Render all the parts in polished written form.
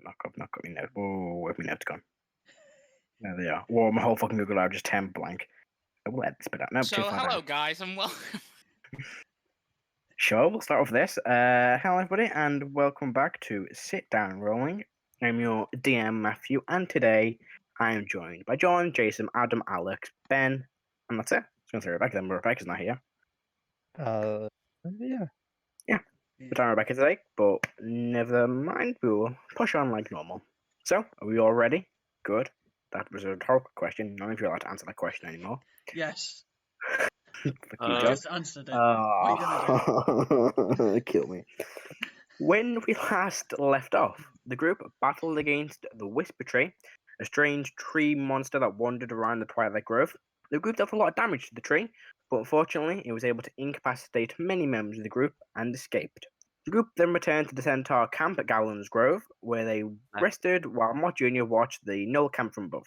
knock up my note. Whoa, where's my notes gone? There they are. Whoa, my whole fucking Google Drive just turned blank. I will edit this bit out. No, So, hello guys, and welcome. Sure, we'll start off this. Hello everybody, and welcome back to Sit Down Rolling. I'm your DM, Matthew, and today I am joined by John, Jason, Adam, Alex, Ben, and that's it. I was going to say Rebecca, then Rebecca's not here. Yeah. We're trying Rebecca today, but never mind, we will push on like normal. So, are we all ready? Good. That was a rhetorical question. None of you are allowed to answer that question anymore. Yes. Fuck you, I John. just answered it. What are you gonna do? Kill me. When we last left off, the group battled against the Whisper Tree, a strange tree monster that wandered around the Twilight Grove. The group dealt a lot of damage to the tree, but unfortunately it was able to incapacitate many members of the group and escaped. The group then returned to the Centaur camp at Gowland's Grove, where they rested while Mott Jr. watched the Knoll camp from above.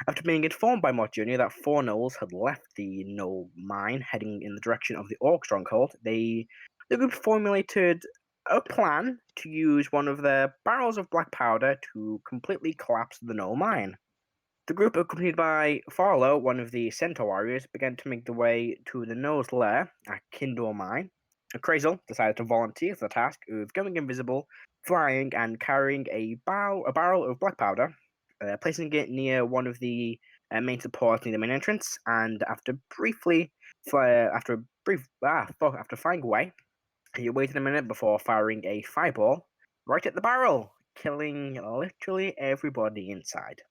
After being informed by Mott Jr. that 4 Knolls had left the Knoll mine heading in the direction of the Orc stronghold, the group formulated a plan to use one of their barrels of black powder to completely collapse the Knoll mine. The group, accompanied by Farlow, one of the Centaur warriors, began to make their way to the Knoll's lair at Kindor Mine. Crazel decided to volunteer for the task of going invisible, flying, and carrying a barrel of black powder, placing it near one of the main supports near the main entrance, and after flying away, he waited a minute before firing a fireball right at the barrel, killing literally everybody inside.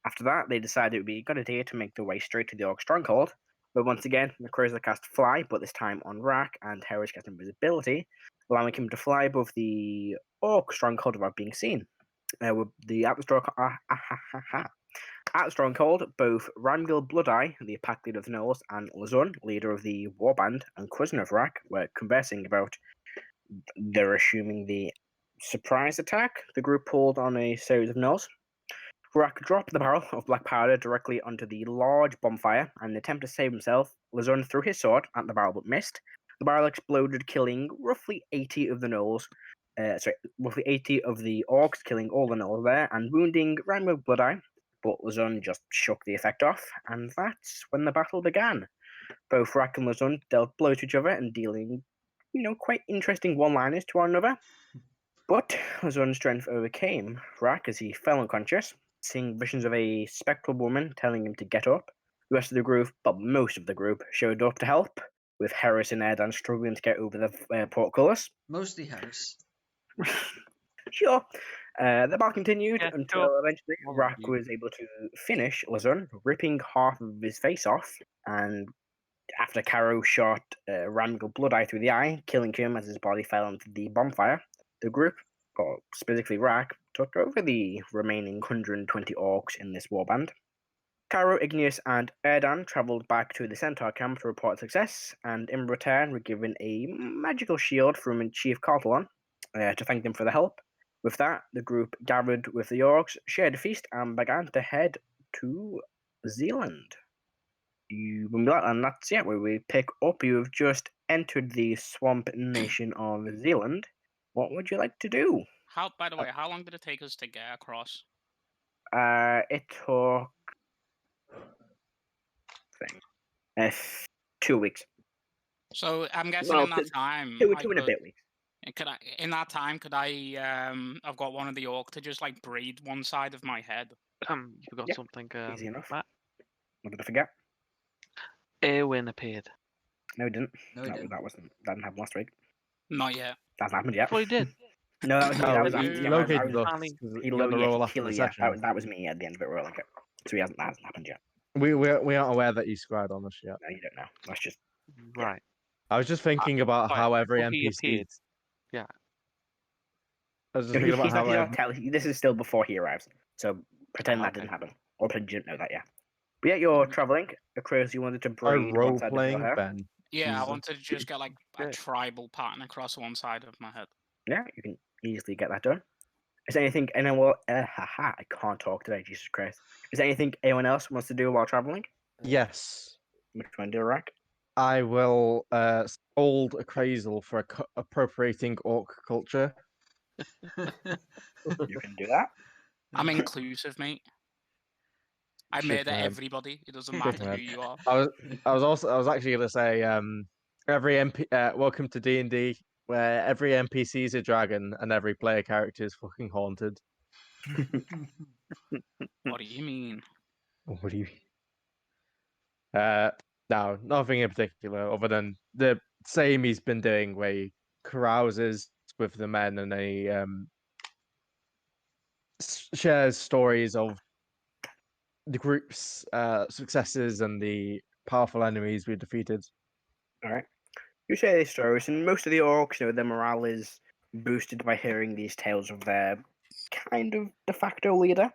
After that, they decided it would be a good idea to make their way straight to the Orc stronghold, but once again, the Crazel cast Fly, but this time on Rrak, and Heris cast Invisibility, allowing him to fly above the Orc stronghold without being seen. At the stronghold, both Ramgil Bloodeye, the pack leader of the Knolls, and Lazun, leader of the warband and cousin of Rrak, were conversing about they're assuming the surprise attack the group pulled on a series of Knolls. Rrak dropped the barrel of black powder directly onto the large bonfire, and in an attempt to save himself, Lazun threw his sword at the barrel but missed. The barrel exploded, killing roughly 80 of the Knolls. Roughly 80 of the Orcs, killing all the Knolls there, and wounding Ramgil Bloodeye. But Lazun just shook the effect off, and that's when the battle began. Both Rrak and Lazun dealt blows to each other and dealing, quite interesting one-liners to one another. But Lazun's strength overcame Rrak as he fell unconscious, seeing visions of a spectral woman telling him to get up. The rest of the group, but most of the group, showed up to help, with Heris and Erdan struggling to get over the portcullis. Mostly Heris. Sure. The battle continued until eventually Oh, Rrak you- was able to finish Lazun, ripping half of his face off, and after Karo shot Ramgil Bloodeye through the eye, killing him as his body fell into the bonfire, the group, or specifically Rrak, took over the remaining 120 Orcs in this warband. Karo, Igneous, and Erdan travelled back to the Centaur camp to report success, and in return were given a magical shield from Chief Cartelon to thank them for the help. With that, the group gathered with the Orcs, shared a feast, and began to head to Zeland. And that's it, where we pick up. You have just entered the swamp nation of Zealand. What would you like to do? By the way, how long did it take us to get across? It took 2 weeks. So I'm guessing Well, in that time, Two and a bit weeks. Could I I've got one of the orc to just like breathe one side of my head? You forgot Yeah, something. Easy enough. Matt. What did I forget? Erwin appeared. No, he didn't. No, he didn't. That didn't happen last week. Not yet. That hasn't happened yet. Well, he did. No, that was me. No, That was he after the located us. He He got the roll after the session. That was me at the end of it rolling it. So that hasn't happened yet. We aren't aware that you scried on us yet. No, you don't know. That's just Right. I was just thinking about how every before he NPC. appeared. Yeah. I was just thinking about how this is still before he arrives. So pretend that didn't happen, or pretend you didn't know that. Yeah. But yeah, you're traveling. Across, you wanted to breathe role one side of your playing hair. Ben. Yeah, I Jesus. wanted to just get like a Yeah. tribal pattern across one side of my head. Yeah, you can easily get that done. Is there anything I can't talk today, Jesus Christ. Is there anything anyone else wants to do while traveling? Yes, Which one do, Rrak? I will scold a Crazel for appropriating orc culture You can do that. I'm inclusive, mate. I Good murder man. everybody. It doesn't Good matter man. who you are. I was actually gonna say every welcome to D&D where every NPC is a dragon and every player character is fucking haunted. What do you mean? What do you? No, nothing in particular other than the same he's been doing, where he carouses with the men and he shares stories of the group's successes and the powerful enemies we defeated. All right. You share these stories, and most of the orcs, their morale is boosted by hearing these tales of their kind of de facto leader,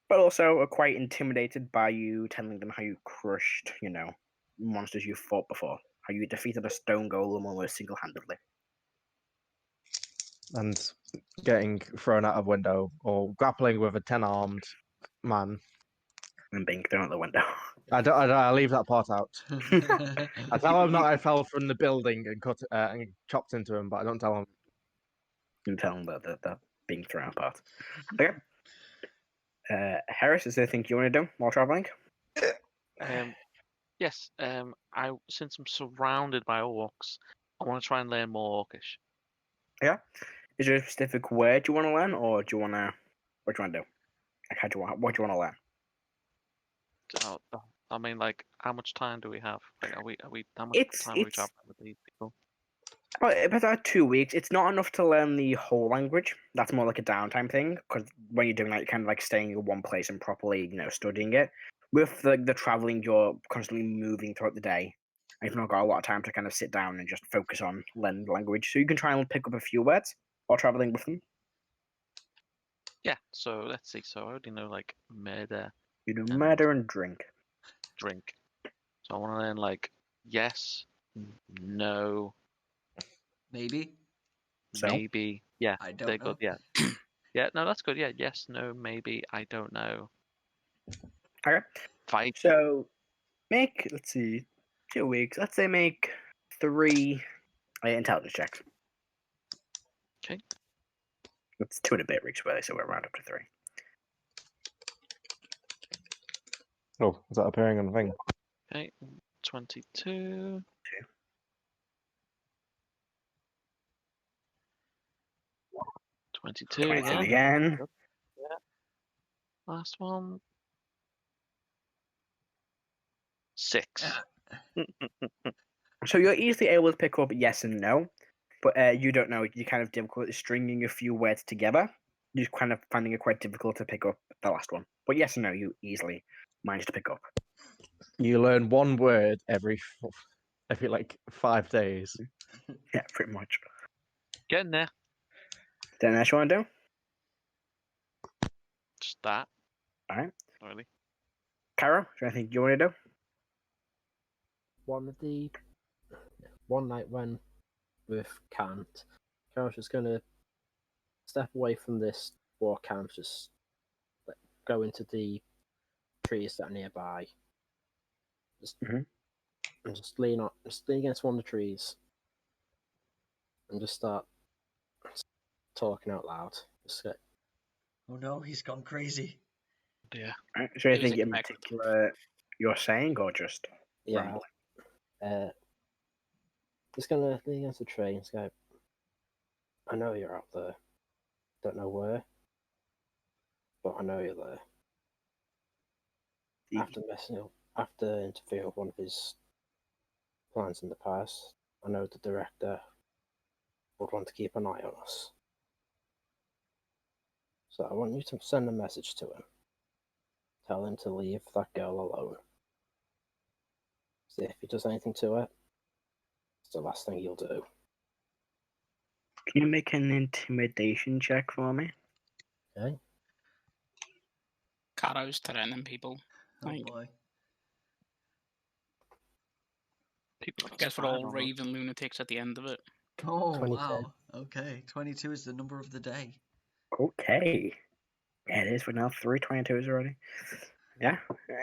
but also are quite intimidated by you telling them how you crushed, monsters you fought before, how you defeated a stone golem almost single-handedly. And getting thrown out of window or grappling with a 10-armed man. And being thrown out the window. I leave that part out. I tell him that I fell from the building and cut and chopped into him, but I don't tell him. You tell them that being thrown out part. Okay. Heris, is there anything you want to do while traveling? Yes. Since I'm surrounded by orcs, I want to try and learn more orcish. Yeah. Is there a specific word you want to learn, or do you want to? What do you want to do? Like, what do you want to learn? I mean, like, how much time do we have? Like, how much time are we traveling with these people? About 2 weeks. It's not enough to learn the whole language. That's more like a downtime thing, because when you're doing that, you're kind of like staying in one place and properly, studying it. With the traveling, you're constantly moving throughout the day. And you've not got a lot of time to kind of sit down and just focus on learning the language. So you can try and pick up a few words while traveling with them. Yeah, so let's see. So I already know, like, murder. You do murder and drink. Drink. So I want to learn, like, yes, no, Maybe. So? maybe. Yeah, I don't they're know. good. Yeah. Yeah, no, that's good. Yeah, yes, no, maybe, I don't know. Okay. Fight. So let's see, 2 weeks. Let's say make 3 intelligence checks. Okay. It's 2 and a bit weeks, really, so we're around up to 3. Oh, is that appearing on the thing? Okay, 22. 22 22 again. again. Yeah. Last one. 6. So you're easily able to pick up yes and no, but you don't know. You're kind of difficult at stringing a few words together. You're kind of finding it quite difficult to pick up the last one. But yes and no, you easily manage to pick up. You learn one word every like 5 days. Yeah, pretty much. Getting there. Then else you want to do? Just that. All right. Not really. Karo, is there anything you want to do? One night when with Kant, Karo's just gonna step away from this war camp, just go into the trees that are nearby. And just lean against one of the trees and just start talking out loud. Just go, Oh no, he's gone crazy. Yeah. Right. Is there It was anything in expected. particular you're saying, or just yeah. rambling? Just gonna lean against the tree and just go, I know you're out there. Don't know where, but I know you're there. After interfering with one of his plans in the past, I know the director would want to keep an eye on us. So I want you to send a message to him. Tell him to leave that girl alone. See if he does anything to her, it's the last thing you'll do. Can you make an intimidation check for me? Okay? Karo's threatening people. Oh Like, boy. People I guess we're all raving lunatics at the end of it. Oh 22. wow. Okay, 22 is the number of the day. Okay. Yeah, it is. We're now 322s already. Yeah.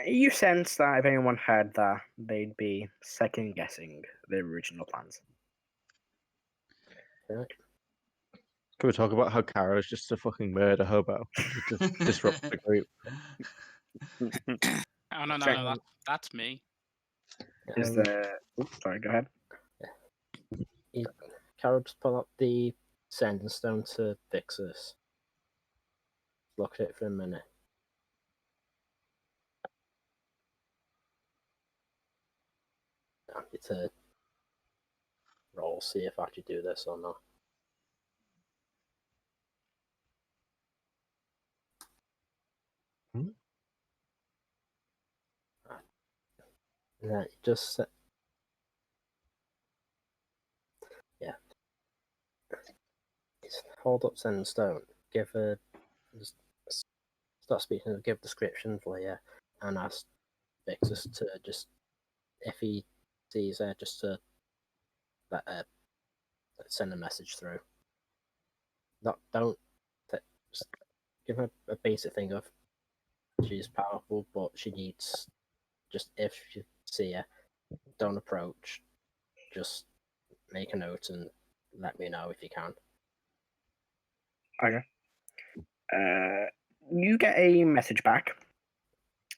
You sense that if anyone heard that, they'd be second guessing the original plans. Okay. Can we talk about how Karo is just a fucking murder hobo? Just disrupt the group. Oh no, Sorry. that's me. Is Um, the... Oops, sorry, go ahead. Carol just pull up the sending stone to fix this. Look at it for a minute. I need to roll, see if I can do this or not. Hmm? And then just hold up sending stone. Give a start speaking. Give description for you, and ask Vixus to just if he sees her, just to let send a message through. Don't just give her a basic thing of she's powerful, but she needs just if you see her, don't approach. Just make a note and let me know if you can. Okay. You get a message back.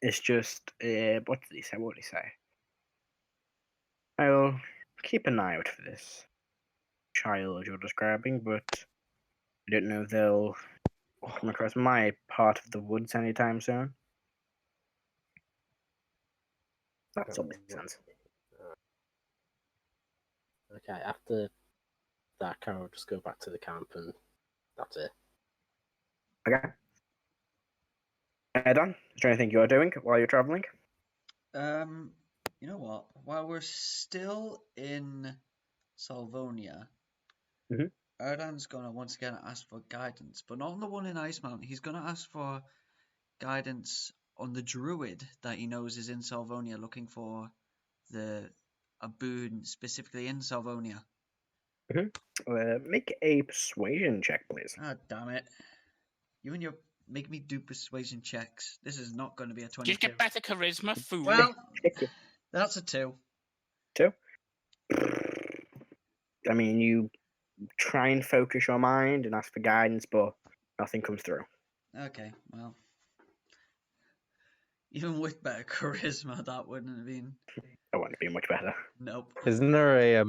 It's just, what did he say? What did he say? I'll keep an eye out for this child you're describing, but I don't know if they'll come across my part of the woods anytime soon. That's all makes sense. Okay, after that, Carol just go back to the camp and that's it. Okay. Erdan, is there anything you're doing while you're traveling? You know what? While we're still in Salvonia, Mhm. Erdan's gonna once again ask for guidance, but not on the one in Ice Mountain. He's gonna ask for guidance on the druid that he knows is in Salvonia, looking for a boon specifically in Salvonia. Make a persuasion check, please. Ah, damn it! You and your make me do persuasion checks. This is not going to be a 22. Just get better charisma, fool. Well, that's a 2. I mean, you try and focus your mind and ask for guidance, but nothing comes through. Okay, well, even with better charisma, that wouldn't have been. That wouldn't be much better. Nope. Isn't there a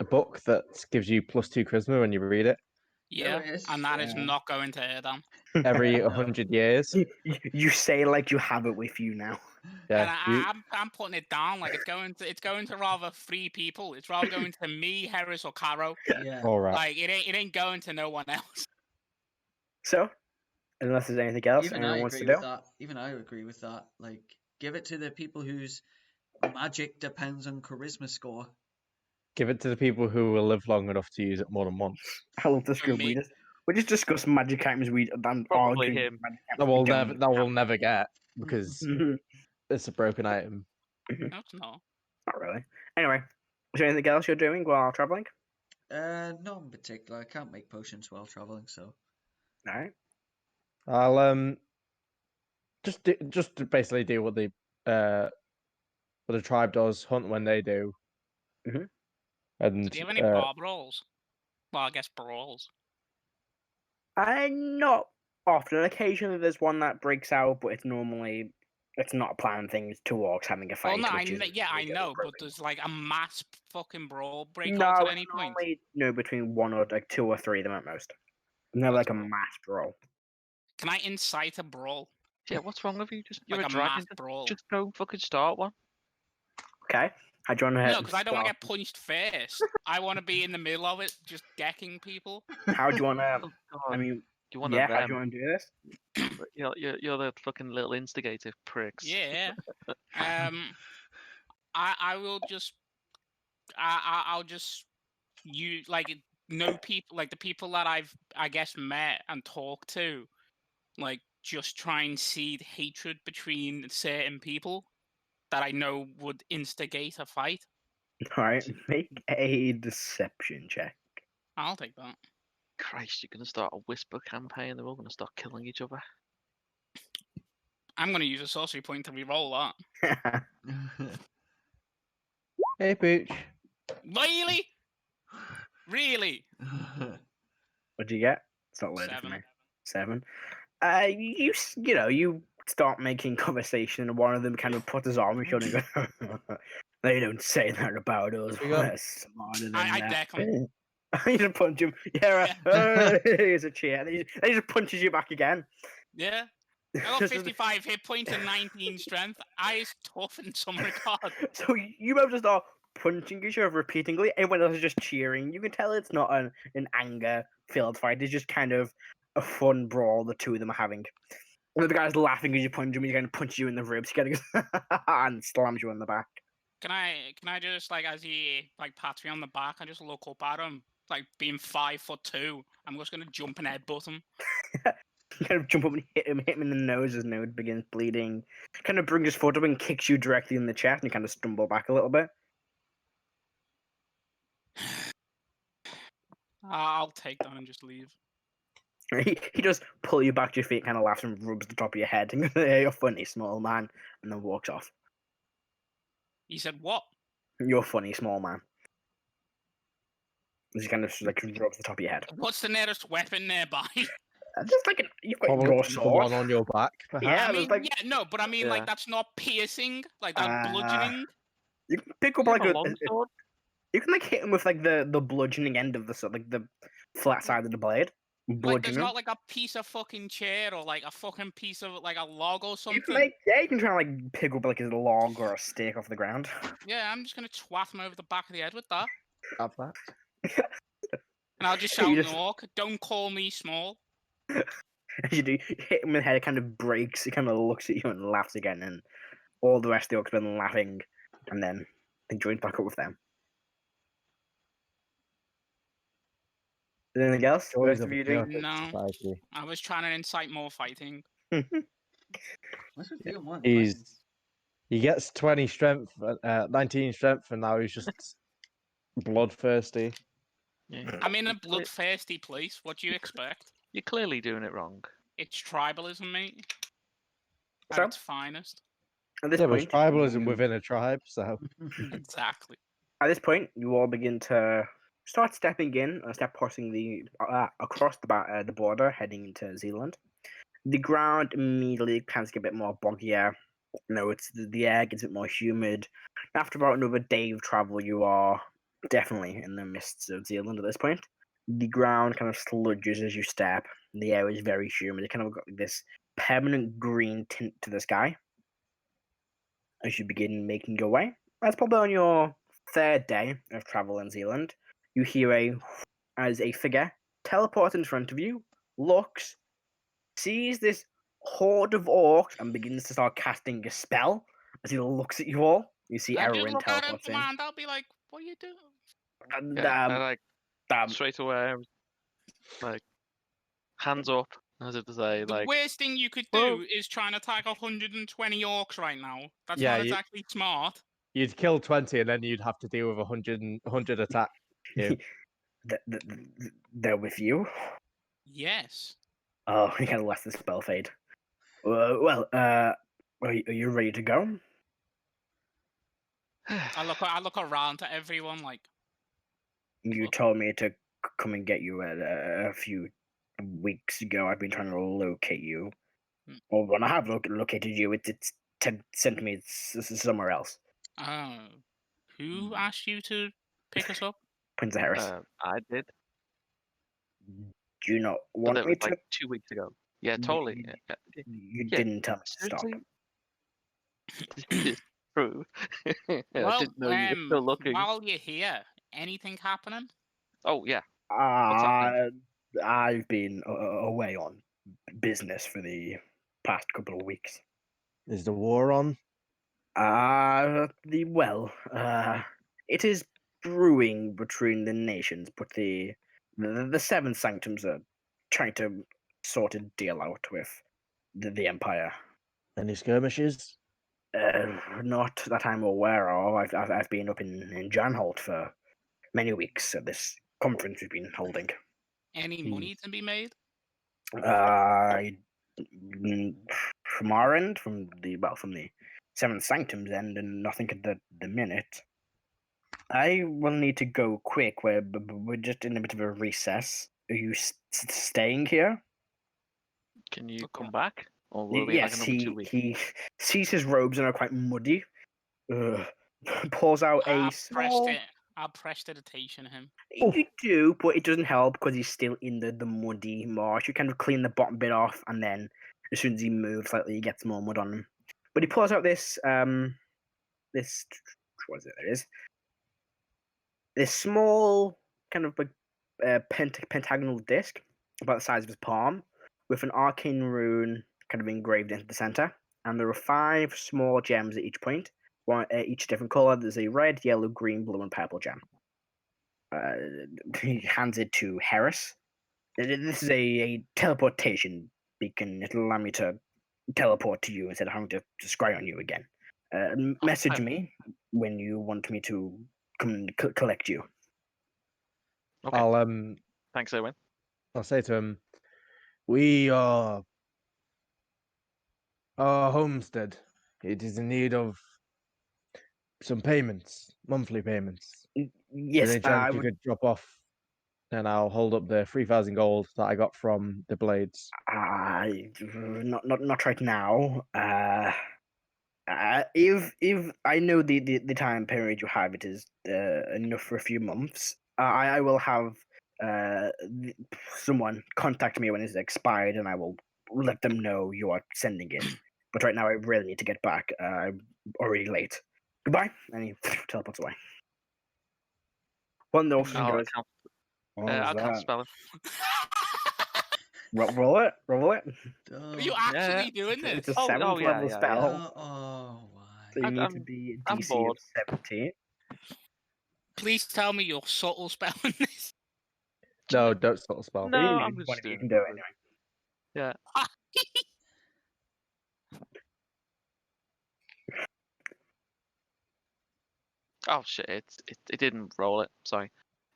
book that gives you +2 charisma when you read it Yeah, There is, and that is yeah. not going to Erdan. every No. 100 years? You say like you have it with you now. Yeah. And I'm putting it down like it's going to rather 3 people. It's rather going to me, Heris, or Karo. Yeah. All right. Like it ain't going to no one else. So, unless there's anything else Even anyone I wants to agree do. with that. Even I agree with that. Like, give it to the people whose magic depends on charisma score. Give it to the people who will live long enough to use it more than once. I love this For group. me. We just discuss magic items we then Probably arguing him. magic items That we will don't never. That will never get because have. it's a broken item. No, it's not. Not really. Anyway, is there anything else you're doing while traveling? Not in particular. I can't make potions while traveling, so. All right. I'll just to basically do what the tribe does, hunt when they do. Mhm. And Do you have any barb rolls? Well, I guess brawls. Not often. Occasionally, there's one that breaks out, but it's not a planned thing. It's 2 orcs having a Well, fight. no, which is I know, but there's like a mass fucking brawl break no, out at it's any point. normally between 1 or like 2 or 3 of them at most. Never That's like a cool. mass brawl. Can I incite a brawl? Yeah, what's wrong with you? You're Like a a dragon. mass brawl? Just go fucking start one. Okay. How do you want to? No, because I don't want to get punched first. I want to be in the middle of it, just decking people. How do you want to? Oh, I God. mean, You want yeah. to How do you want to do this? You're the fucking little instigator pricks. Yeah. I will just. I'll just you like know people like the people that I guess met and talked to, like just try and seed hatred between certain people that I know would instigate a fight. All right. Make a deception check. I'll take that. Christ, you're gonna start a whisper campaign. They're all gonna start killing each other. I'm gonna use a sorcery point to re-roll that. Hey, Pooch. Really? Really? What do you get? It's not loaded for 7. me. 7. You start making conversation, and one of them kind of puts his arm on your shoulder and goes, "They don't say that about us. We got- We're smarter than I that." deck him. You just punch him. Yeah, here's a cheer. And he just punches you back again. Yeah. I got Just- 55 hit points and 19 strength. I is tough in some regard. So you both just start punching each other repeatedly. Everyone else is just cheering. You can tell it's not an anger-filled fight. It's just kind of a fun brawl the two of them are having. And the guy's laughing as you punch him. He's going to punch you in the ribs. He kind of goes and slams you on the back. Can I just, like, as he, like, pats me on the back, I just look up at him, like, being 5'2". I'm just going to jump and headbutt him. You kind of jump up and hit him in the nose. His nose begins bleeding. Kind of brings his foot up and kicks you directly in the chest, and you kind of stumble back a little bit. I'll take that and just leave. He does pull you back to your feet, kind of laughs and rubs the top of your head. And goes, "You're funny, small man," and then walks off. He said, what? "You're funny, small man." He kind of like rubs the top of your head. What's the nearest weapon nearby? Just like you've got Probably your the sword. one on your back. Perhaps. Yeah, I there's mean, like yeah, no, but I mean, Yeah. like, that's not piercing. Like, that's bludgeoning. you can pick up You like have a a, long sword? you can like hit him with like the bludgeoning end of the sword, like the flat side of the blade. Like, Bludgeon there's him. not, like, a piece of fucking chair or, like, a fucking piece of, like, a log or You something. can you can try and like pick up like a log or a stick off the ground. Yeah, I'm just going to twat him over the back of the head with that. Have that. And I'll just You shout, just- "Orc, don't call me small." As you do, you hit him in the head, it kind of breaks. He kind of looks at you and laughs again, and all the rest of the orcs have been laughing, and then he joins back up with them. Anything else? The Joys rest of of a you doing? chaotic No. society. I was trying to incite more fighting. What's with you and one? He gets 20 strength, 19 strength, and now he's just bloodthirsty. Yeah. I'm in a bloodthirsty place. What do you expect? You're clearly doing it wrong. It's tribalism, mate. At So? its finest. At this Yeah, but point, tribalism within a tribe, so Exactly. at this point, you all begin to start stepping in and start crossing the across the border, heading into Zealand. The ground immediately kind of gets a bit more boggier. It's the air gets a bit more humid. After about another day of travel, you are definitely in the mists of Zealand at this point. The ground kind of sludges as you step. The air is very humid. It kind of got this permanent green tint to the sky. As you begin making your way, that's probably on your third day of travel in Zealand. You hear as a figure teleports in front of you, looks, sees this horde of orcs, and begins to start casting a spell. As he looks at you all, you see I just Erwin look at him, teleports in. man. I'll be like, "What are you doing?" And, Yeah, I like um, straight away, like hands up, as if to say, The like, worst thing you could Well- do is try and attack 120 orcs right now. That's Yeah, not you- exactly smart. you'd kill 20, and then you'd have to deal with 100 attack. Yeah. they're with you. Yes. Oh, he kind of lets the spell fade. Are you ready to go? I look around to everyone like, You told me to come and get you a few weeks ago. I've been trying to locate you. Or when I have located you, it's sent me somewhere else. "Oh, who asked you to pick us up?" Prince of Heris. I did. Do you not But want that me was to? like 2 weeks ago. Yeah, Y- totally. y- Yeah. You Yeah, didn't tell me to stop. Seriously? This is true. Yeah, I Well, didn't know you were still looking. while you're here, anything happening? Oh yeah. happening? I've been away on business for the past couple of weeks. Is the war on? It is brewing between the nations, but the Seven Sanctums are trying to sort a deal out with the Empire. Any skirmishes? Not that I'm aware of. I've been up in Janholt for many weeks at this conference we've been holding. Any money to be made? From our end, from the Seven Sanctums end, and nothing at the minute. I will need to go quick. We're just in a bit of a recess. you staying here? Can you Okay. come back? Or will it be Yes, like another 2 weeks? he sees his robes and are quite muddy. Pulls out a small. I prestidigitation him. You do, but it doesn't help because he's still in the muddy marsh. You kind of clean the bottom bit off, and then as soon as he moves slightly, he gets more mud on him. But he pulls out this this what is it? There it is this small kind of like pentagonal disc about the size of his palm with an arcane rune kind of engraved into the center, and there are 5 small gems at each point, one each different color. There's a red, yellow, green, blue, and purple gem. He hands it to Heris. This is a teleportation beacon. It'll allow me to teleport to you instead of having to scry on you again. Message me when you want me to come and collect you. Okay. Thanks, Owen. I'll say to him, we are our homestead. It is in need of some payments, monthly payments. Yes, Any chance you could drop off, and I'll hold up the 3,000 gold that I got from the blades. not right now. If I know the time period you have, it is enough for a few months. I will have someone contact me when it's expired, and I will let them know you are sending it. But right now, I really need to get back. I'm already late. Goodbye, and he teleports away. One orc I'll goes. count- "What was I'll that?" cast spell. Roll it. Roll it. Are you actually doing It's this? a 7th level yeah. spell. Oh, why? So you I'm- need to be I'm DC bored. of 17. Please tell me your subtle spell in this. No, don't sort of spell. No, You I'm one just of you doing can it. do it anyway. Yeah. Oh shit! It didn't roll it. Sorry.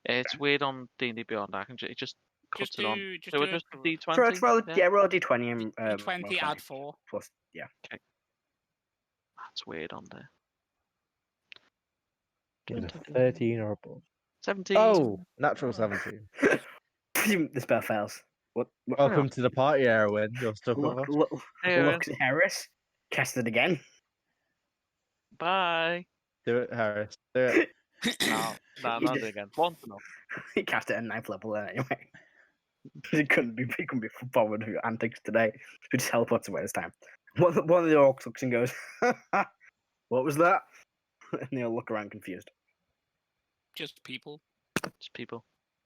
It's weird on D&D Beyond. It just cuts Just it on. do, just So do it it. just D20. Roll a d20 and roll 20 add 4. plus, yeah. That's weird on there. Get a 13 or above. 17. Oh, natural 17. The spell fails. What? Welcome to the party, Erwin. You're stuck with us. Hey, Erwin. Looks at Heris. Cast it again. Bye. Do it, Harris. Do it. No, I'm not doing it again. Once enough. He cast it at 9th level anyway. He couldn't be bothered with your antics today. He just teleports away this time. One of the orcs looks and goes, "What was that?" And they all look around confused. Just people. Just people.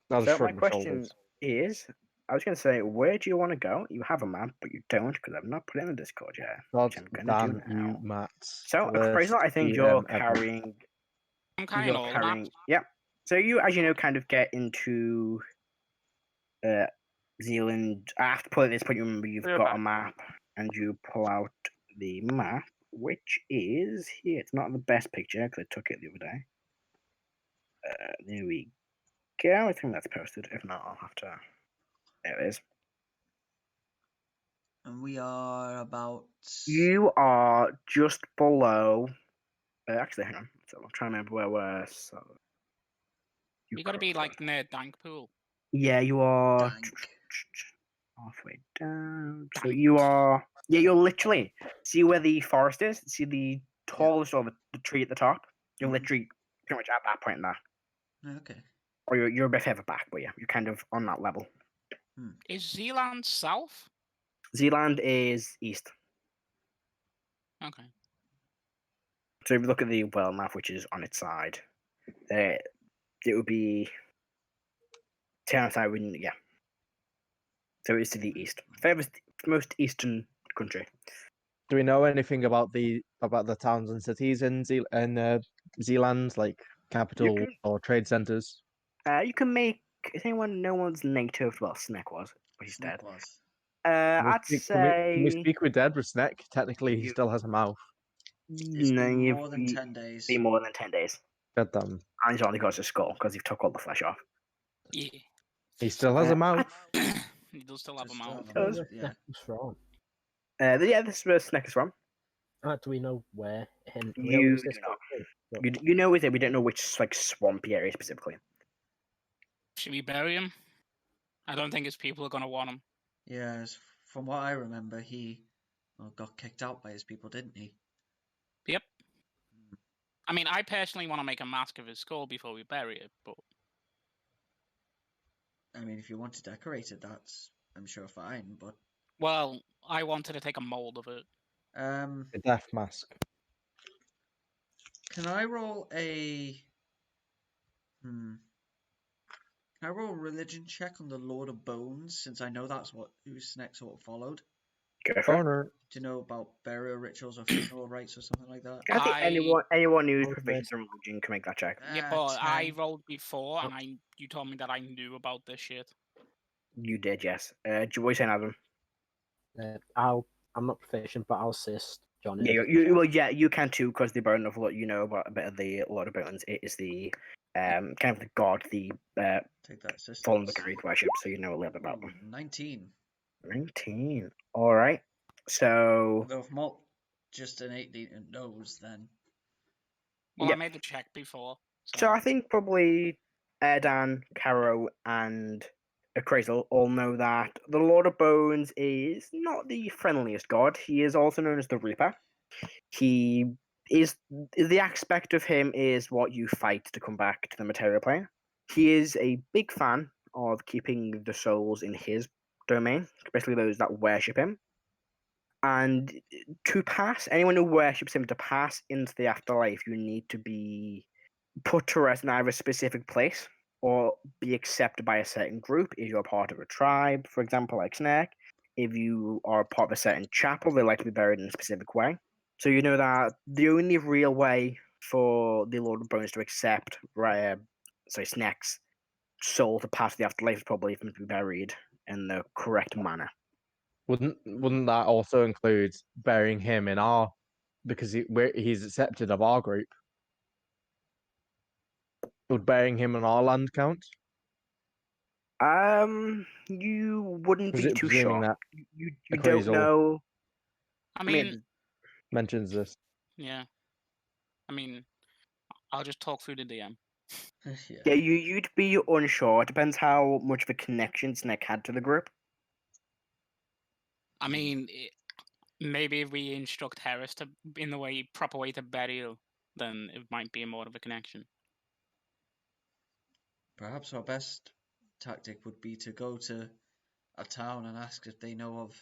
I'll just So my shrug my question shoulders. is, I was going to say, where do you want to go? You have a map, but you don't because I've not put it in the Discord yet. God which I'm gonna do damn you, now. Matt. So, Worst Appraisal, I think you're DM ever. carrying. I'm carrying all that. Yeah. So you, as you know, kind of get into Zealand. After pulling this point, you remember you've We're got back. a map, and you pull out the map, which is here. It's not the best picture because I took it the other day. There we go. I think that's posted. If not, I'll have to. There it is. And we are about. You are just below. Actually, hang on. So I'm trying to remember where we're. So You gotta be like near Dank Pool. Yeah, you are Dank. halfway down. So you are. Yeah, you're literally. See where the forest is? See the tallest or the tree at the top? You're Mhm. literally pretty much at that point there. Okay. Or you're a bit further back, but yeah, you're kind of on that level. Is Zeland south? Zealand is east. Okay. So if you look at the world map, which is on its side, it would be. Side, yeah. So it's to the east. Furthest, most eastern country. Do we know anything about the towns and cities in Zealand, like capital can- or trade centers? You can make. Is anyone? No one's native. Well, Snek was, but he's Snake dead. was. I'd Can we say. speak with Dead with Snek? Technically, he You- still has a mouth. It's No, been you've more than 10 days. been more than 10 days. God damn. And he's only got his skull because you've took all the flesh off. Yeah. He still has a mouth. He does still have a Just mouth. have a Does. mouth, yeah. from? Yeah, this is where Snek is from. Do we know where? You do not. You know it. We don't know which like swampy area specifically. Should we bury him? I don't think his people are gonna want him. Yes, from what I remember, he got kicked out by his people, didn't he? Yep. I mean, I personally want to make a mask of his skull before we bury it, but I mean, if you want to decorate it, that's I'm sure fine. But well, I wanted to take a mold of it. The death mask. Can I roll a Can I roll a religion check on the Lord of Bones, since I know that's who Sneks sort of followed? Go for it. Honor. Do you know about burial rituals or funeral rites or something like that? I think anyone who's Okay. proficient in religion can make that check. Yeah, but I 10. rolled before, and you told me that I knew about this shit. You did, yes. What are you saying, Adam? I'm not proficient, but I'll assist John. Yeah, you can too, because the bone of what you know about a bit of the Lord of Bones. It is the kind of the god, the Take that assistance. fallen the great worship, so you know a little bit about them. 19. 19. All right. So Although if Molt just an 18 and knows, then Well, Yeah. I made the check before. So I think probably Erdan, Karo, and Crazel all know that the Lord of Bones is not the friendliest god. He is also known as the Reaper. He is the aspect of him is what you fight to come back to the material plane. He is a big fan of keeping the souls in his domain, especially those that worship him. And to pass, anyone who worships him to pass into the afterlife, you need to be put to rest in either a specific place or be accepted by a certain group. If you're part of a tribe, for example, like Snake, if you are part of a certain chapel, they like to be buried in a specific way. So you know that the only real way for the Lord of Bones to accept Snake's soul to pass the afterlife is probably for him to be buried in the correct manner. Wouldn't that also include burying him in our, because he's accepted of our group? Would burying him in our land count? You wouldn't be too Presuming sure. that You Appraisal. don't know. I mean, mentions this. yeah. I mean, I'll just talk through the DM. Yeah, you'd be unsure. It depends how much of a connection Snake had to the group. I mean, maybe if we instruct Heris in the proper way to burial, then it might be more of a connection. perhaps our best tactic would be to go to a town and ask if they know of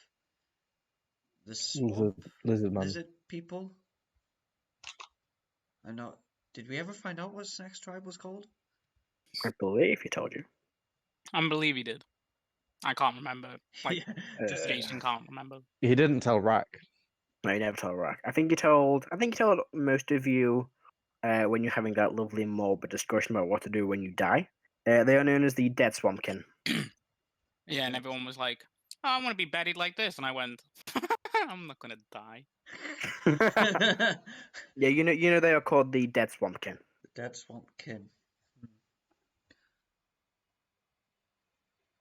the swamp Lizard man. lizard people. I'm not. Did we ever find out what Sneks tribe was called? I believe he told you. I believe he did. I can't remember. Like, Just Jason can't remember. He didn't tell Rrak. No, he never told Rrak. I think he told most of you when you're having that lovely morbid discussion about what to do when you die. They are known as the Dead Swampkin. Yeah, and everyone was like, "Oh, I want to be buried like this," and I went, "I'm not gonna die." Yeah, you know they are called the Dead Swampkin. The Dead Swampkin.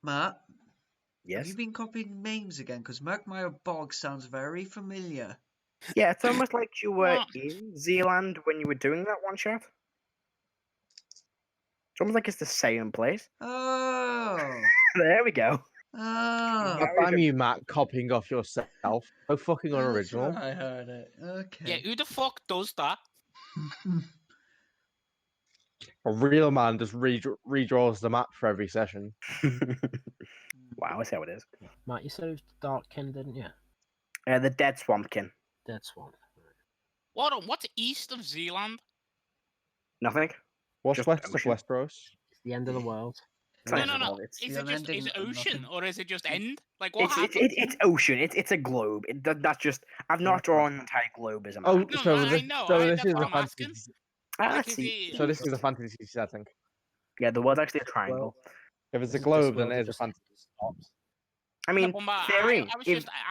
Matt, Yes. have you been copying names again? Because Murkmire Bog sounds very familiar. Yeah, it's almost like you were What? in Zeland when you were doing that one shot. It's almost like it's the same place. Oh. There we go. Oh. God damn you, Matt, copying off yourself. So fucking That's unoriginal. where I heard it. Okay. Yeah, who the fuck does that? A real man just redraws the map for every session. Wow, that's how it is. Matt, you said it was Darkkin, didn't you? The Dead Swampkin. Dead Swamp. What's east of Zealand? Nothing. What's Just west of ocean. Westeros? It's the end of the world. It's No, not no, even no. all, it's- Is the it just unending is it ocean nothing. or is it just end? Like what It's happened? it's ocean. It's a globe. That's just. I've not drawn an entire globe as a map. Oh, No, so I this, know, so this that's is what a I'm asking. fantasy. Like, Let's is see. it- So this is a fantasy setting. Yeah, the world's actually a triangle. If it's a This globe, then world it is a just fantasy. stops. I No, mean, but I theory.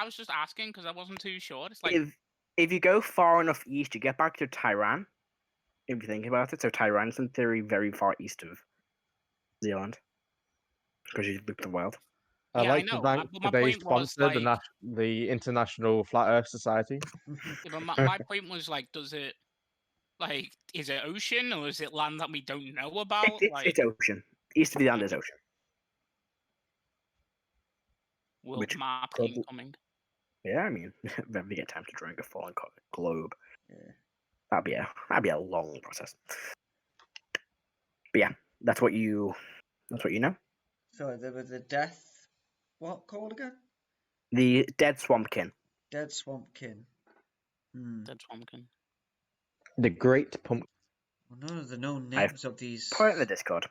was just asking because I wasn't too sure. It's like If you go far enough east, you get back to Tyran. If you think about it, so Tyran's in theory very far east of Zealand, because you look at the world. I'd Yeah, I like to know, thank but my today's point was, sponsor, like- the International Flat Earth Society. yeah, but my point was like, does it like is it ocean or is it land that we don't know about? It's Like, ocean. East of the land is ocean. World Which map probably- incoming. Yeah, I mean, if we get time to drink a fallen globe, Yeah. that'd be a long process. But yeah, that's what you know. So there was the death. What called again? The dead swampkin. Dead swampkin. Dead Swampkin. The Great Pumpkin. Well, none of the known I've names of these. Put it in the Discord.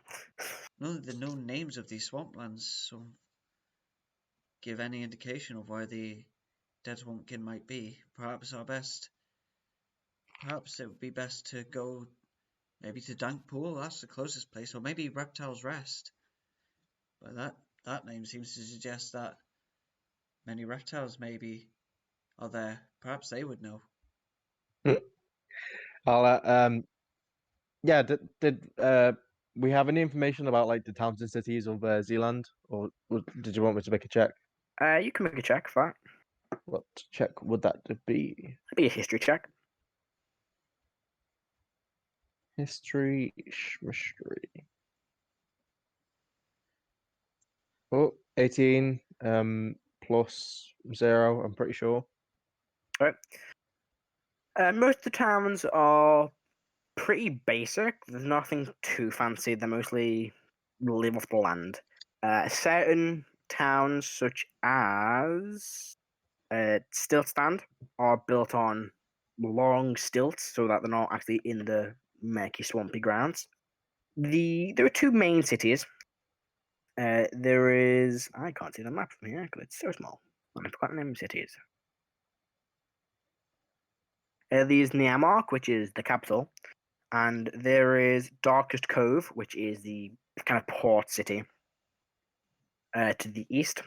None of the known names of these swamplands give any indication of where the dead swampkin might be. Perhaps it would be best to go maybe to Dankpool. That's the closest place, or maybe Reptile's Rest. But that name seems to suggest that many reptiles maybe are there. Perhaps they would know. I'll yeah. Did we have any information about like the towns and cities of Zealand, or did you want me to make a check? You can make a check for that. What check would that be? It'd be a history check. History. Oh, 18 plus 0, I'm pretty sure. Right. Most of the towns are pretty basic. There's nothing too fancy. They mostly live off the land. Certain towns, such as Stiltstand, are built on long stilts so that they're not actually in the murky, swampy grounds. There are two main cities. There is... I can't see the map from here because it's so small. I forgot the name of cities. There's Niamark, which is the capital, and there is Darkest Cove, which is the kind of port city to the east.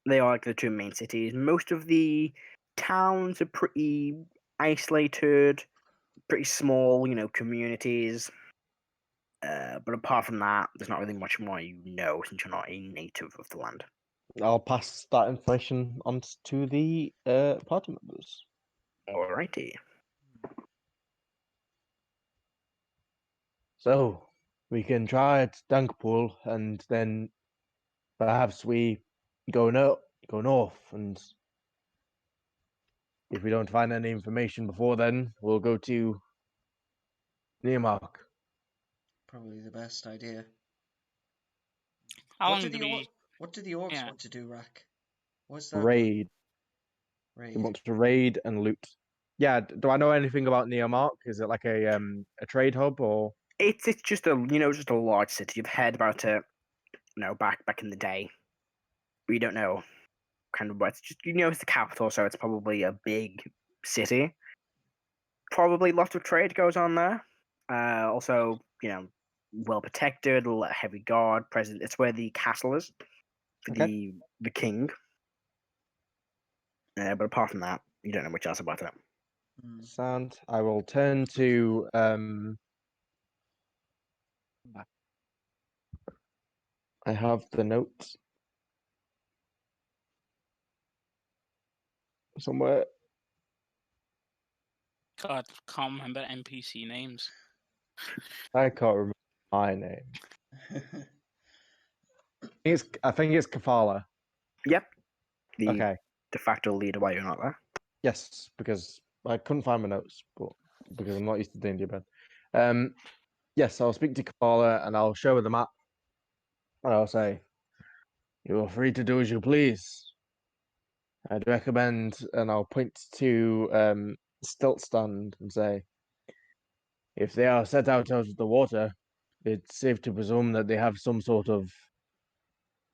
They are like the two main cities. Most of the towns are pretty isolated, pretty small, communities. But apart from that, there's not really much more you know since you're not a native of the land. I'll pass that information on to the party members. Alrighty. So we can try at Dankpool, and then perhaps we go north, and if we don't find any information before then, we'll go to Niamark. Probably the best idea. How What long do do the we? What do the orcs Yeah. want to do, Rrak? What's that? Raid. Raid. They want to raid and loot. Yeah. Do I know anything about Niamark? Is it like a trade hub or? It's just a just a large city. You've heard about it, back in the day. But you don't know kind of what it's just it's the capital, so it's probably a big city. Probably lots of trade goes on there. Also, well protected, a heavy guard present. It's where the castle is for Okay. the king. But apart from that, you don't know much else about it. Sound. I will turn to I have the notes somewhere. God, can't remember NPC names. I can't remember my name. I think it's Kafala. Yep. The Okay. de facto leader while you're not there. Yes, because I couldn't find my notes, but because I'm not used to D&D bed. Yes, I'll speak to Kafala and I'll show her the map. And I'll say, "You are free to do as you please. I'd recommend," and I'll point to Stiltstand and say, "If they are set out of the water, it's safe to presume that they have some sort of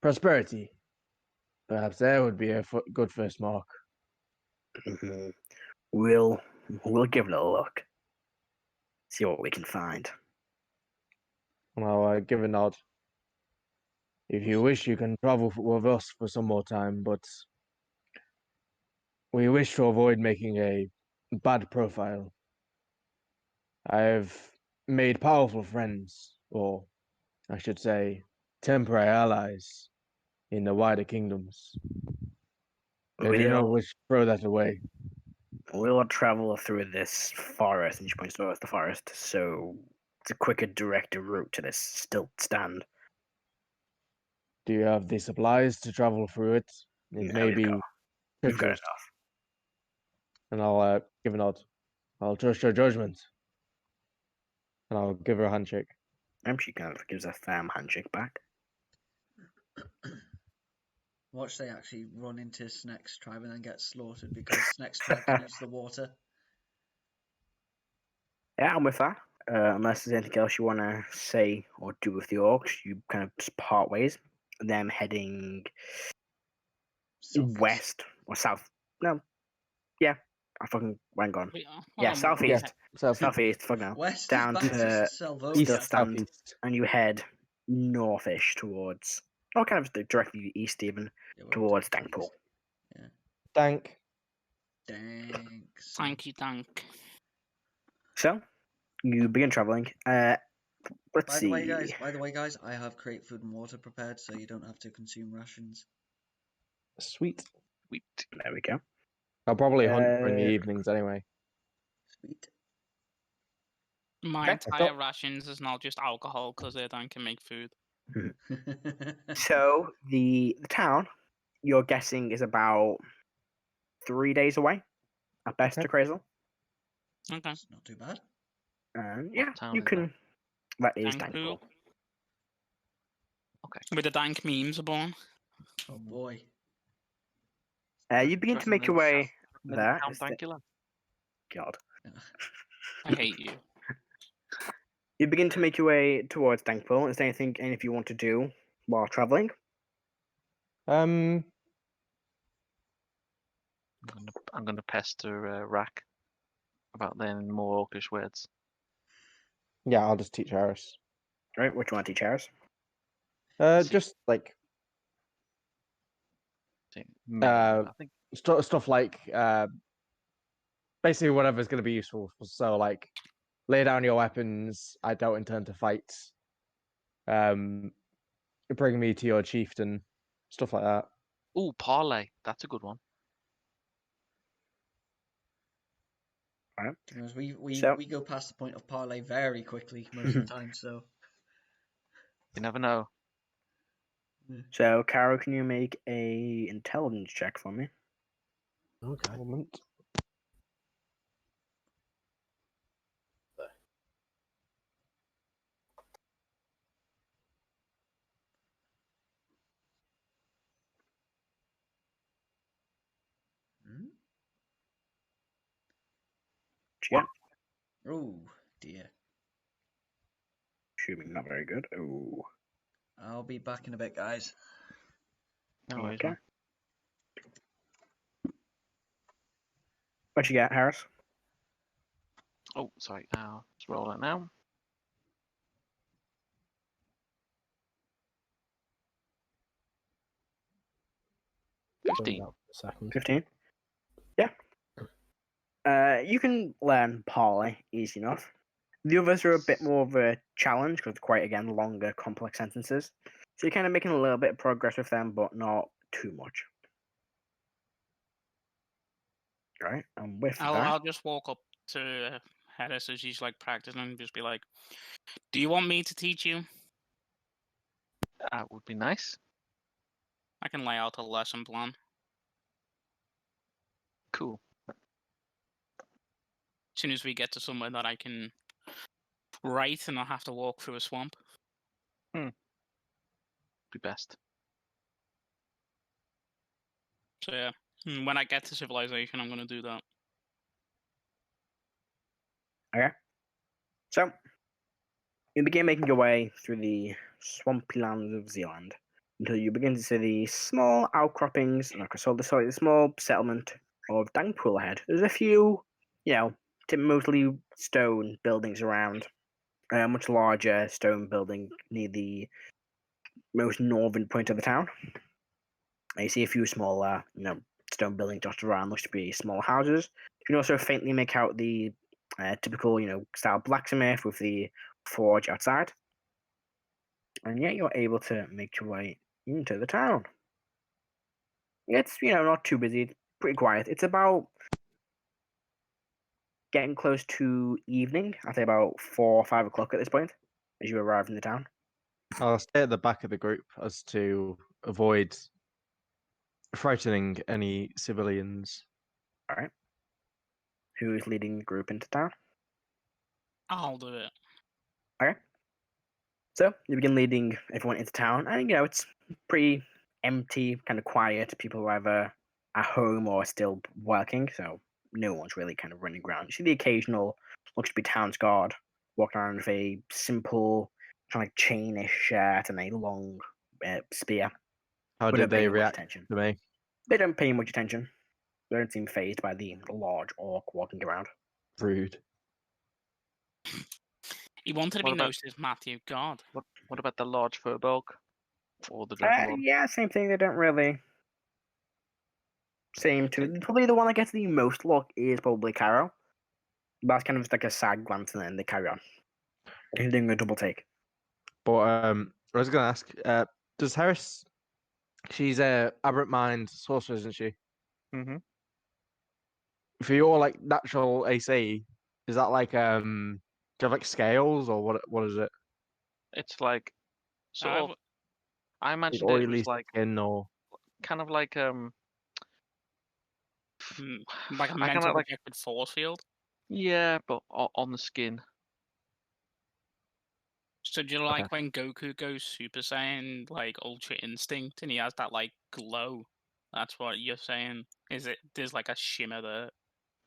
prosperity. Perhaps there would be a good first mark." Mm-hmm. We'll give it a look. See what we can find. And I'll give a nod. "If you wish, you can travel with us for some more time, but we wish to avoid making a bad profile. I've made powerful friends, or I should say, temporary allies in the wider kingdoms. They do not wish to throw that away." We'll travel through this forest, and she points towards the forest, so it's a quicker, directer route to this stilt stand. Do you have the supplies to travel through it? It Yeah, may we've be We've got treacherous. enough. And I'll give a nod. I'll trust your judgment. And I'll give her a handshake. She kind of gives a firm handshake back. Watch they actually run into Sneks tribe and then get slaughtered because Sneks tribe can use the water. Yeah, I'm with that. Unless there's anything else you want to say or do with the orcs, you kind of just part ways. Them heading Southeast. west or south. No, yeah, I fucking went on. Wait, Yeah, hold on, southeast. South Southeast, fuck no. West Down is back to to still Salvonia. stand, southeast. and you head northish towards, or kind of directly east even, Yeah, well, towards technically Dankpool. east. Dank. Thanks. Thank you, thank. So, you begin traveling. Let's By see. the way, guys, I have create food and water prepared, so you don't have to consume rations. Sweet. Sweet. There we go. I'll probably hunt during the Uh, evenings anyway. Sweet. My Okay. entire rations is not just alcohol because Erdan can make food. So, the town, you're guessing, is about 3 days away, at best, Okay. to Crazel. Okay. It's not too bad. And What yeah, town you is can. That is Dank Dankpool. pool. Where the dank memes are born. Oh boy. You begin to make your way Then there. Count Is the- Dankula. God. I hate you. You begin to make your way towards Dankpool. Is there anything any of you want to do while traveling? Um, I'm gonna pester Rrak about learning more Orcish words. yeah, I'll just teach Heris. Right, which one to teach Heris? See. Just like I think stuff like basically whatever's going to be useful. So like, lay down your weapons. I don't intend to fight. Bring me to your chieftain. Stuff like that. Ooh, parlay. That's a good one. To be honest, we So- go past the point of parlay very quickly most of the time, so You never know. So, Karo, can you make a intelligence check for me? Okay. Moment. Hmm? Yeah, Oh dear. assuming not very good. Oh, I'll be back in a bit, guys. No worries, okay. man. What you got, Harris? Oh, sorry. I'll just roll it now. Sorry 15. about a second. 15? Yeah. You can learn Parley easy enough. The others are a bit more of a challenge because quite, again, longer, complex sentences. So you're kind of making a little bit of progress with them, but not too much. Right? And with that... I'll just walk up to Heris as she's like practicing and just be like, "Do you want me to teach you? That would be nice. I can lay out a lesson plan." Cool. As soon as we get to somewhere that I can write and not have to walk through a swamp. Be best. So yeah, when I get to civilization, I'm gonna do that. Okay. So, you begin making your way through the swampy lands of Zeland until you begin to see the small outcroppings, like I saw the small settlement of Dankpool ahead. There's a few, mostly stone buildings around. A much larger stone building near the most northern point of the town. And you see a few smaller, stone buildings dotted around, looks to be small houses. You can also faintly make out the typical, style blacksmith with the forge outside. And yet you're able to make your way into the town. It's, not too busy, it's pretty quiet. It's about getting close to evening, I'd say about 4 or 5 o'clock at this point, as you arrive in the town. I'll stay at the back of the group as to avoid frightening any civilians. All right. Who is leading the group into town? I'll do it. Okay. So you begin leading everyone into town, and it's pretty empty, kind of quiet. People are either at home or still working, so no one's really kind of running around. You see the occasional, looks to be town's guard, walking around with a simple, kind of like chainish shirt and a long spear. How We did don't pay they much react attention. to me? They don't pay much attention. They don't seem phased by the large orc walking around. Rude. He wanted to What be about- noticed as Matthew. God. What about the large Firblog or the Dragonborn? Yeah, same thing. They don't really seem to. Probably the one that gets the most luck is probably Karo. That's kind of just like a side glance and then they carry on. He's doing a double take. But I was gonna ask, does Heris? She's a aberrant mind sorcerer, isn't she? Mm-hmm. For your like natural AC, is that like do you have like scales or what is it? It's like sort of. I Like imagined it oily was like skin or kind of like Like a I mental kinda like projected force field. yeah, but on the skin. So do you like when Goku goes Super Saiyan, like Ultra Instinct, and he has that like glow? That's what you're saying. Is it? There's like a shimmer there.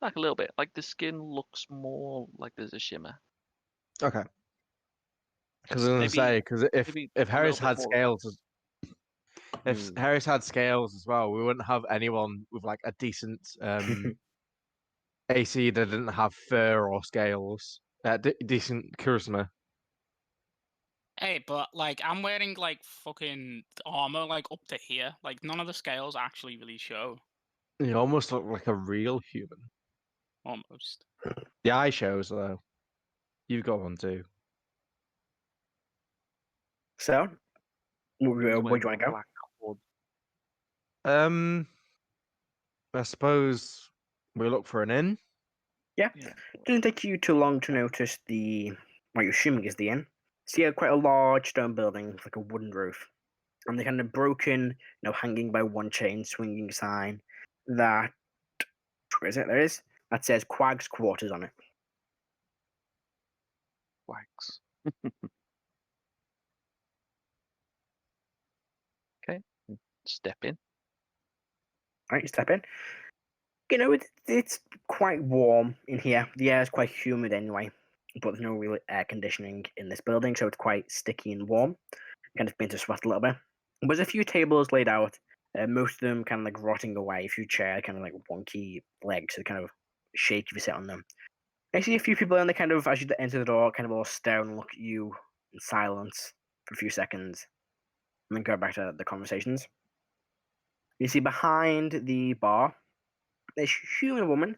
Like a little bit. Like the skin looks more like there's a shimmer. okay. Because I was gonna Maybe say, because if maybe if a Harris little bit had more. scales, if Harris had scales as well, we wouldn't have anyone with like a decent AC that didn't have fur or scales. Decent charisma. Hey, but like I'm wearing like fucking armor like up to here. Like none of the scales actually really show. You almost look like a real human. Almost. The eye shows though. You've got one too. So, where do you Wearing want to go? black hood. I suppose we look for an inn. Yeah. Yeah. Doesn't take you too long to notice what you're assuming is the inn. See quite a large stone building with like a wooden roof. And the kind of broken, hanging by one chain, swinging sign that, where is it? There is. That says Quag's Quarters on it. Wax. Okay. Step in. Right, you step in. It's quite warm in here. The air is quite humid anyway, but there's no real air conditioning in this building, so it's quite sticky and warm. Kind of begin to sweat a little bit. There's a few tables laid out, most of them kind of like rotting away. A few chairs, kind of like wonky legs, so kind of shake if you sit on them. I see a few people, and they kind of, as you enter the door, kind of all stare and look at you in silence for a few seconds, and then go back to the conversations. You see behind the bar, this human woman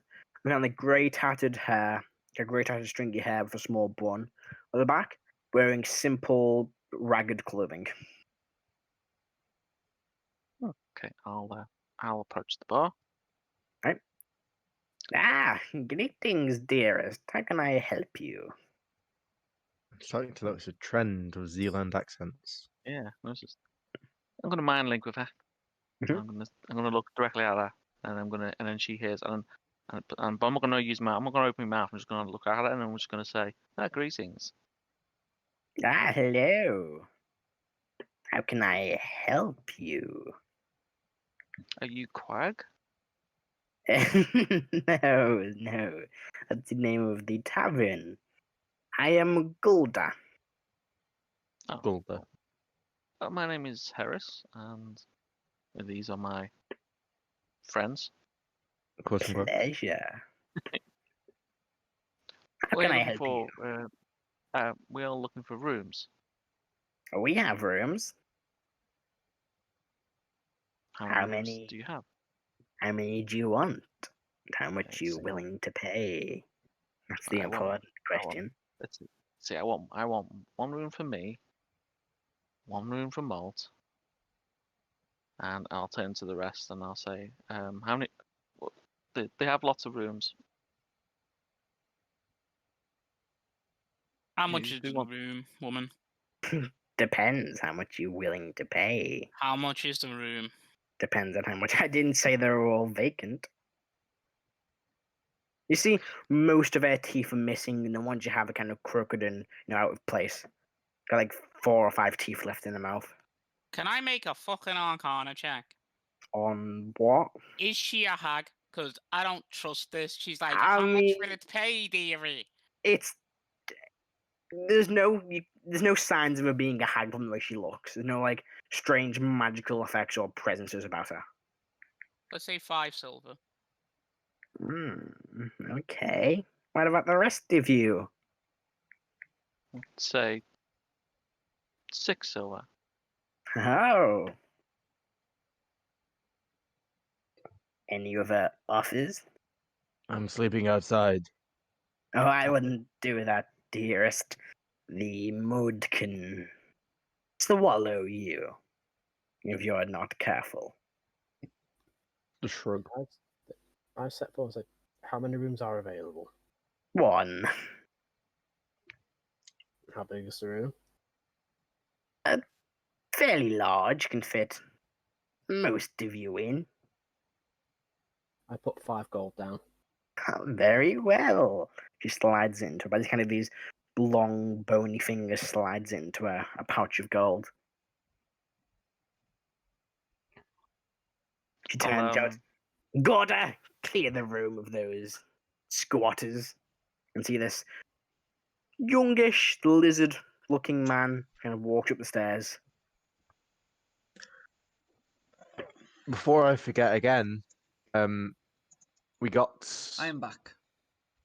with kind of like grey tattered hair, grey tattered stringy hair with a small bun on the back, wearing simple, ragged clothing. Okay, I'll approach the bar. Greetings, dearest. How can I help you? I'm starting to notice a trend of Zeland accents. Yeah, I'm gonna mind link with her. Mhm. I'm gonna look directly at her, and then she hears, but I'm not gonna open my mouth. I'm just gonna look at her, and I'm just gonna say, greetings. Hello. How can I help you? Are you Quag? No. That's the name of the tavern. I am Gulda. Oh, Gulda. my name is Heris, and these are my friends. Quote unquote. Pleasure. How We're can I looking help for, you? we are looking for rooms. We have rooms. How rooms many? do you have? How many do you want? How much Let's you see. willing to pay? That's the I want- important I want- question. Let's see. I want one room for me, one room for Molt, and I'll turn to the rest and I'll say, how many? They have lots of rooms. How much Who is the wants- room, woman? Depends how much you're willing to pay. How much is the room? Depends on how much. I didn't say they're all vacant. You see, most of their teeth are missing, and the ones you have are kind of crooked and out of place. Got like 4 or 5 teeth left in the mouth. Can I make a fucking Arcana check? On what? Is she a hag? Because I don't trust this. She's like, I how much mean- will it pay, dearie? It's there's no signs of her being a hag from the way she looks. There's no like strange magical effects or presences about her. Let's say 5 silver. Okay. What about the rest of you? Say 6 silver. Oh. Any other offers? I'm sleeping outside. Oh, I wouldn't do that, dearest. The mud can swallow you if you're not careful. The shrug. I set forward like, how many rooms are available? 1. How big is the room? Fairly large, can fit most of you in. I put 5 gold down. Very well. She slides into it. By kind of these long, bony fingers, slides into a pouch of gold. She turns out, Gotta clear the room of those squatters. And see this youngish, lizard-looking man kind of walks up the stairs. Before I forget again, we got. I am back.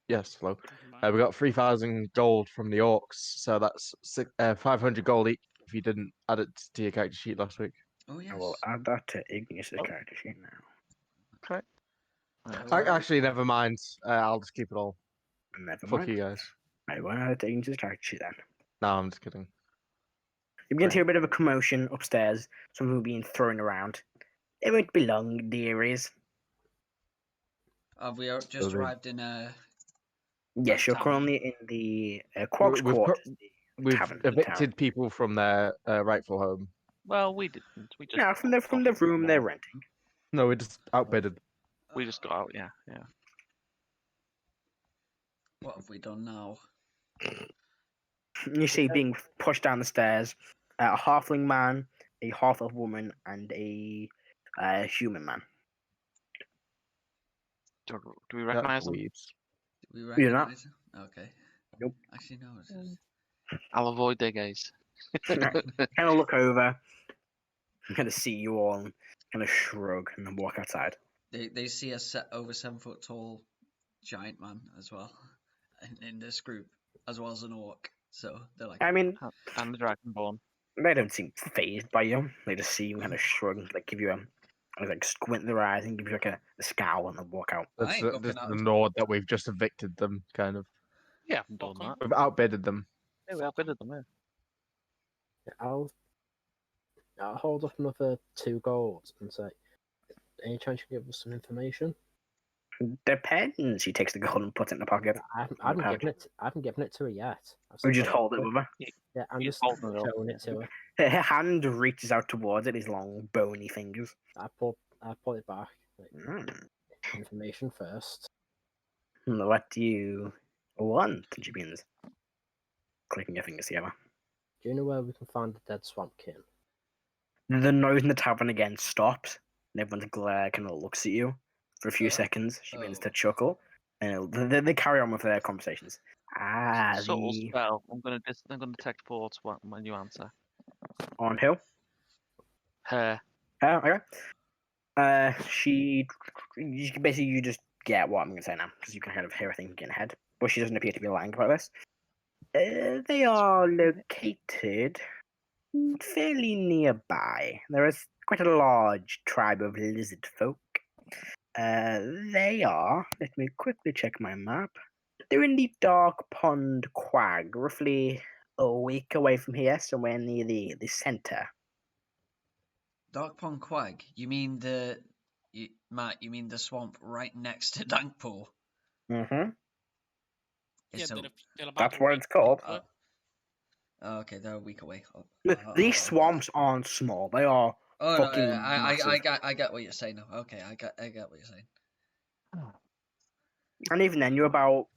Yes, hello. We got 3,000 gold from the orcs, so that's 500 gold each if you didn't add it to your character sheet last week. Oh yes. I will add that to Igneous' character sheet now. Okay. Actually, never mind. I'll just keep it all. Never Fuck mind. you guys. I will add it to Igneous' character sheet then. No, I'm just kidding. You begin to hear a bit of a commotion upstairs, something being thrown around. It won't be long, dearies. Have we just Okay. arrived in a? Yes, you're Tavern. currently in the Quog's We've Court. We've Tavern in evicted people from their rightful home. Well, we didn't. We just No, from the room they're renting. No, we just outbidded. We just got out. Yeah, yeah. What have we done now? You see being pushed down the stairs a halfling man, a half-elf woman, and a human man. Do we recognize them? Weeds. Do we You're not. recognize it? Okay. Nope. Actually, no. It's just... I'll avoid their gaze. Kind of look over, kind of see you all, and kind of shrug, and then walk outside. They see a over 7 foot tall giant man as well in this group, as well as an orc. So they're like, I mean, And the Dragonborn. they don't seem phased by you. They just see you, kind of shrug, like give you like squint their eyes, and give you like a scowl, and then walk out. I That's ain't looking this at the them. nod that we've just evicted them, kind of. Yeah, I've done that. We've outbidded them. Yeah, we outbidded them. Yeah. I'll hold up another 2 gold and say, any chance you can give us some information? Depends. She takes the gold and puts it in the pocket. I haven't given it to her yet. I've Or still just got hold it with her. Yeah, I'm You just hold it up. showing it to her. Her hand reaches out towards it, his long, bony fingers. I pull it back. Like, Mm. information first. What do you want? And she begins clicking her fingers together. Do you know where we can find the dead swamp kin? The noise in the tavern again stops, and everyone's glare kind of looks at you for a few seconds. She begins to chuckle, and they carry on with their conversations. Subtle The spell. I'm gonna detect thoughts when you answer. on who? Her. Okay. Basically you just get what I'm gonna say now because you can kind of hear everything getting ahead, but she doesn't appear to be lying about this. They are located fairly nearby. There is quite a large tribe of lizard folk. They are. Let me quickly check my map. They're in the Dark Pond Quag, roughly a week away from here, somewhere near the center. Dark Pond Quag. You mean Matt? You mean the swamp right next to Dankpool? Mm-hmm. Yeah, So, they're about That's a what week it's called. into it. Oh, okay, they're a week away. These swamps aren't small. They are Oh, fucking no, I massive. get what you're saying now. Okay, I get what you're saying. And even then, you're about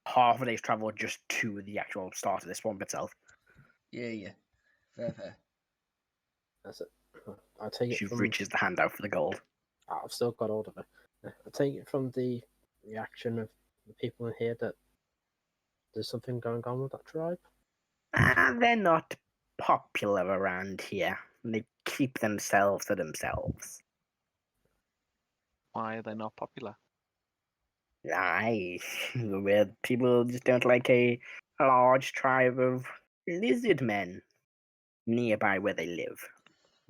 half a day's travel just to the actual start of this swamp itself. Yeah. Fair. That's it. I take it She from. reaches the hand out for the gold. I've still got hold of it. I take it from the reaction of the people in here that there's something going on with that tribe. They're not popular around here. They keep themselves to themselves. Why are they not popular? Aye, where people just don't like a large tribe of lizard men nearby where they live.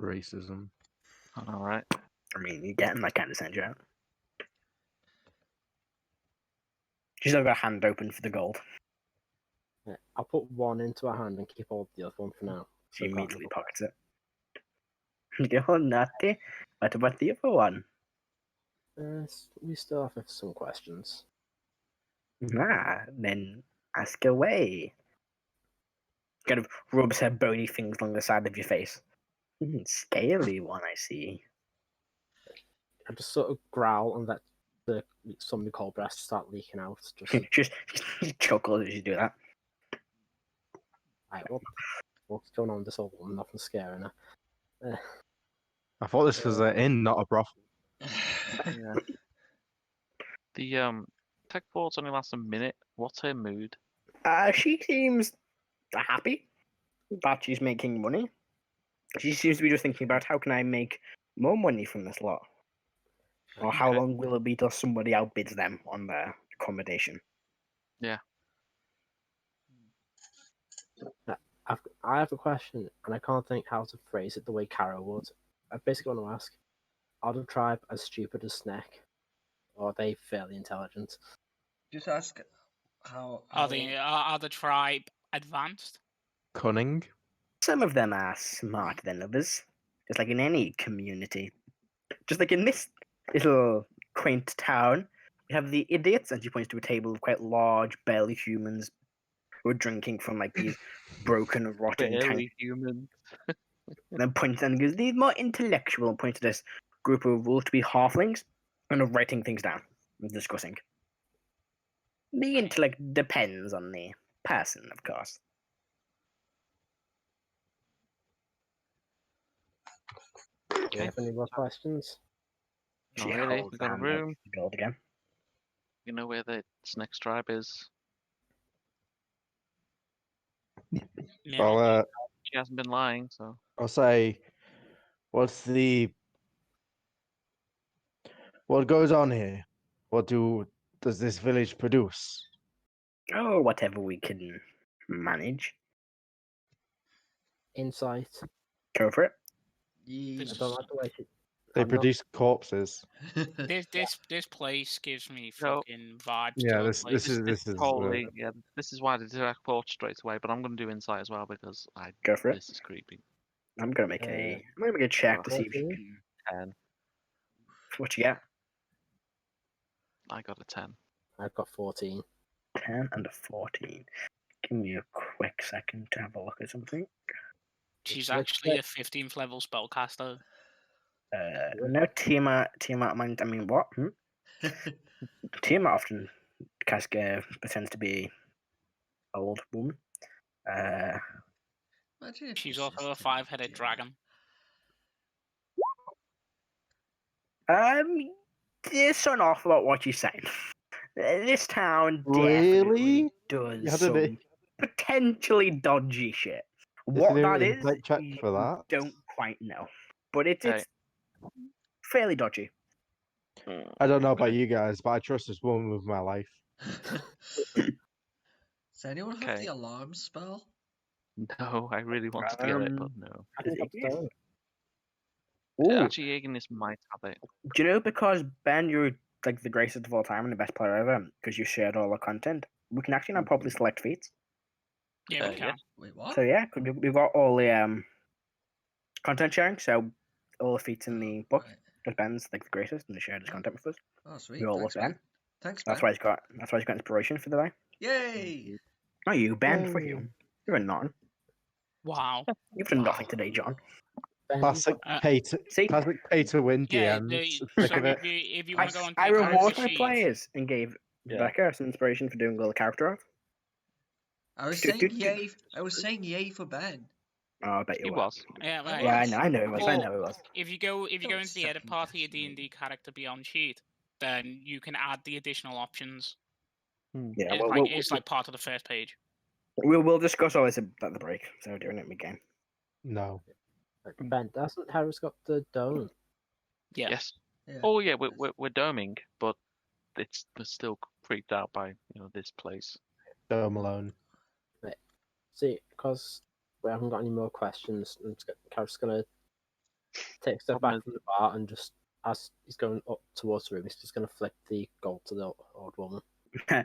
Racism. All right. I mean, you get that kind of sense, right? She's still got a hand open for the gold. Yeah, I'll put one into her hand and keep hold of the other one for now. She So I can't immediately look pockets it. You're nutty. What about the other one? we still have some questions. Then ask away. Kind of rubs her bony fingers along the side of your face. Scaly one, I see. I just sort of growl and let the somebody called breast start leaking out. Just Just chuckles as you do that. right, what's going on with this old woman? Nothing scaring her. I thought this was an inn, not a brothel. Yeah. The tech port's only lasts a minute. What's her mood? She seems happy that she's making money. She seems to be just thinking about how can I make more money from this lot? Or how Okay. long will it be till somebody outbids them on their accommodation? I have a question, and I can't think how to phrase it the way Karo would. I basically want to ask: are the tribe as stupid as Snake, or are they fairly intelligent? Just ask how. Are the tribe advanced? Cunning. Some of them are smarter than others, just like in any community. Just like in this little quaint town, you have the idiots, and she points to a table of quite large, barely humans who are drinking from like these broken, rotten tanks. Barely human. And then points and goes, these more intellectual, and points to this group of rules to be halflings and are writing things down and discussing. The intellect depends on the person, of course. Do you have any more questions? She Not really. holds We got a hand out room. for the gold again. You know where the Sneks tribe is? Yeah. She hasn't been lying, so. I'll say, what goes on here? What does this village produce? Oh, whatever we can manage. Insight. Go for it. Yeah. I don't like the way she. They I'm not- produce corpses. This place gives me No. fucking vibes. Yeah, to a this place. is Totally, yeah. This is why I did direct port straight away, but I'm going to do insight as well because Go for it. this is creepy. I'm gonna make a check to see if you 14? can. 10. What you get? I got a 10. I've got 14. 10 and a 14. Give me a quick second to have a look at something. She's Let's actually a 15th level spellcaster. No, Tiamat, I mean, what? Tiamat often pretends to be an old woman. Imagine if She's your also a sister 5-headed did. dragon. There's an awful lot what you're saying. This town Really? definitely You does had some potentially dodgy shit. It's What an that is, insight check you for that. don't quite know. But it's Okay. fairly dodgy. I don't know about you guys, but I trust this woman with my life. Does anyone have Okay. the alarm spell? No, I really wanted to get it, but no. I think I've Igneous? done. Ooh, Actually, Igneous might have it. do you know because Ben, you're like the greatest of all time and the best player ever because you shared all the content. We can actually now properly select feats. Yeah, we Yeah. can. Wait, what? So yeah, we've got all the content sharing. So all the feats in the book. Right. Because Ben's like the greatest and he shared his content with us. Oh, sweet. We all Thanks, look Ben. Ben. Thanks, Ben. That's why he's got inspiration for the day. Yay! Not you, Ben. For Yay. you. You're a non. Wow. You've done nothing today, John. Ben, Classic Uh, See, classic pay to win Yeah, DMs. so Trick of it. if you I, want to go on I the reward character my sheet, players and gave Yeah. Rebecca some inspiration for doing all the character art. I was Do- saying do- do- yay. I was saying yay for Ben. Oh, I bet He you were. was. yeah, I right. Yeah, was. I know it was. I But know it was. if you go Don't into the edit second part of your guess me. D&D character beyond sheet, then you can add the additional options. Yeah, It's like part of the first page. we'll discuss all this at the break. So we're doing it mid-game. No. Ben, hasn't Heris got the dome? Yeah. Yes. Yeah. Oh yeah, we're doming, but we're still creeped out by this place. Dome alone. See, because we haven't got any more questions, I'm just going to take a step back from the bar and just, as he's going up towards the room, he's just going to flick the gold to the old woman. Her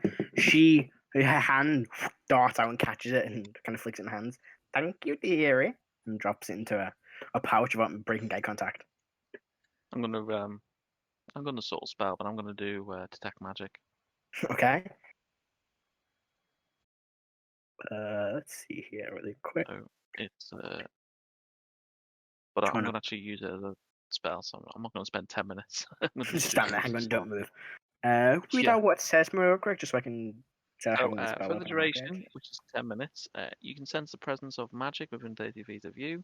hand darts out and catches it and kind of flicks it in her hands. Thank you, dearie, and drops it into a pouch without breaking eye contact. I'm gonna sort of spell, but I'm gonna do detect magic. Okay. Let's see here really quick. So it's but I'm Trying to- gonna actually use it as a spell, so I'm not gonna spend 10 minutes. I'm gonna Just do stand there, it as hang a on, spell. don't move. Read Yeah. out what it says real quick, just so I can tell how So, long the spell for is the on my duration, page. which is 10 minutes, you can sense the presence of magic within 30 feet of you.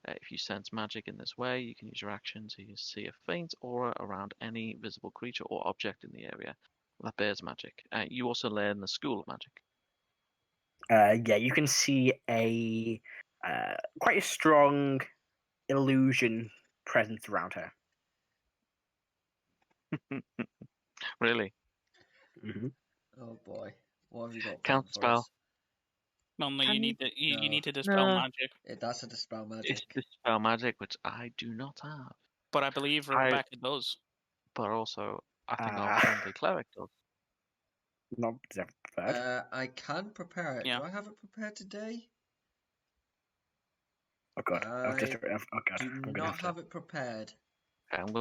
If you sense magic in this way, you can use your action to see a faint aura around any visible creature or object in the area that bears magic. You also learn the School of Magic. Yeah, you can see a quite a strong illusion presence around her. Really? Mm-hmm. Oh boy. What have you got Counter planned for spell. us? No, Can you need No. you need to dispel No. magic. That's a dispel It's magic. dispel magic, which I do not have. But I believe Rebecca does. But also, I think our Ah. friendly cleric does. Not prepared. I can prepare it. Yeah. Do I have it prepared today? Oh god. I've just. I Oh god. do I'm gonna not have to. have it prepared. Okay, I'm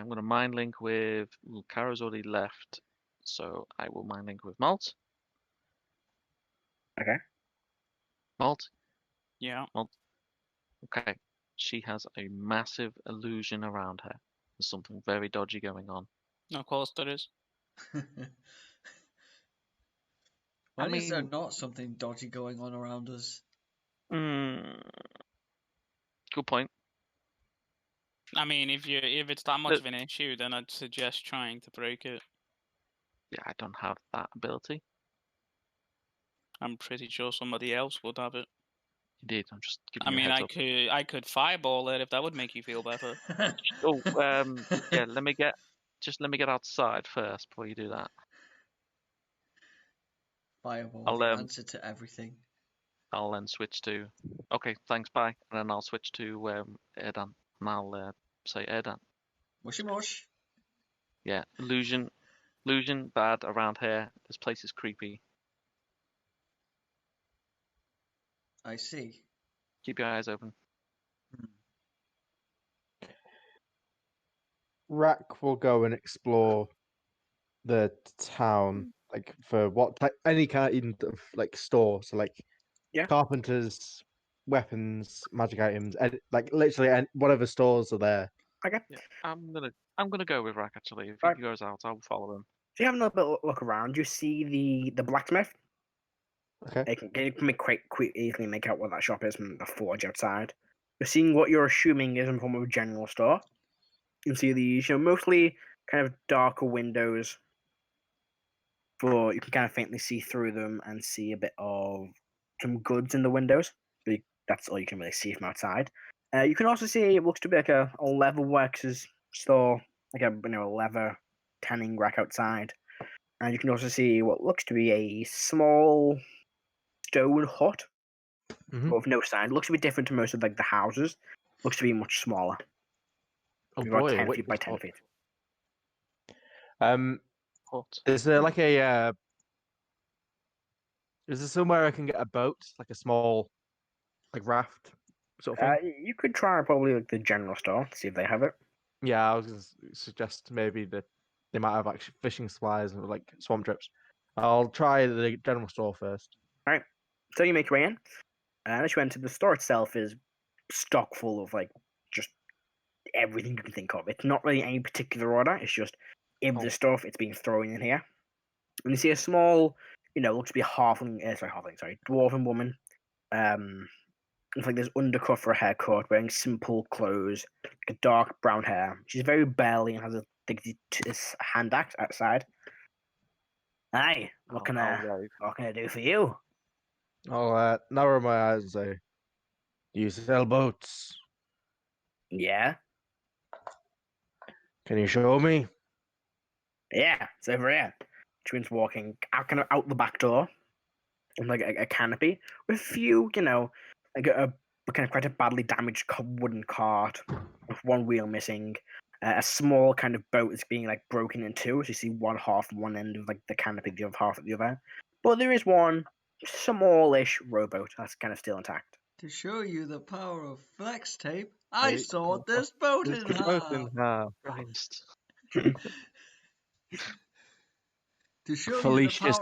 gonna mind link with. Well, Karo's already left, so I will mind link with Molt. Okay. Molt. Yeah. Okay. She has a massive illusion around her. There's something very dodgy going on. Of course there is. When is there mean- not something dodgy going on around us? Good point. I mean, if it's that much of an issue, then I'd suggest trying to break it. Yeah, I don't have that ability. I'm pretty sure somebody else would have it. Indeed, I'm just giving I you a mean, heads up. I could fireball it if that would make you feel better. Oh, yeah. Let me get outside first before you do that. Fireball, I'll, the answer to everything. I'll then switch to. Okay, thanks, bye. And then I'll switch to Erdan, and I'll say Erdan. Mushy mush. Yeah, illusion bad around here. This place is creepy. I see. Keep your eyes open. Rrak will go and explore the town, like for what type, any kind of like store. So like, Yeah. carpenters, weapons, magic items, like literally whatever stores are there. Okay. Yeah, I'm gonna go with Rrak actually. If Right. he goes out, I'll follow him. So you have another bit look around. You see the blacksmith. Okay. You can quite easily make out what that shop is from the forge outside. You're seeing what you're assuming is in form of a general store. You can see these, mostly kind of darker windows, but you can kind of faintly see through them and see a bit of some goods in the windows. But that's all you can really see from outside. You can also see it looks to be like a leather works store, like a leather tanning rack outside. And you can also see what looks to be a small stone hut, Mhm. but with no sign. It looks to be different to most of like the houses. Looks to be much smaller. Oh About boy, 10 wait, feet by 10 feet. Hut. Is there like a? Is there somewhere I can get a boat, like a small, like raft sort of thing? You could try probably like the general store to see if they have it. Yeah, I was going to suggest maybe that they might have actually fishing supplies and like swamp trips. I'll try the general store first. So you make your way in. And as you enter, the store itself is stock full of like just everything you can think of. It's not really any particular order. It's just if the stuff it's being thrown in here. And you see a small, looks to be a dwarven woman. It's like there's undercut for a haircut, wearing simple clothes, like a dark brown hair. She's very belly and has a hand axe outside. Hi, what can I do for you? I'll narrow my eyes and say, "Do you sell boats? Yeah, Can you show me?" yeah, it's over here. Twins walking out, kind of out the back door, on like a canopy with a few, like a kind of quite a badly damaged wooden cart with one wheel missing. A small kind of boat that's being like broken in two, so you see one half on one end of like the canopy, the other half at the other. But there is one smallish rowboat that's kind of still intact. To show you the power of flex tape, I sawed this boat in half. Christ. To show Felicia's-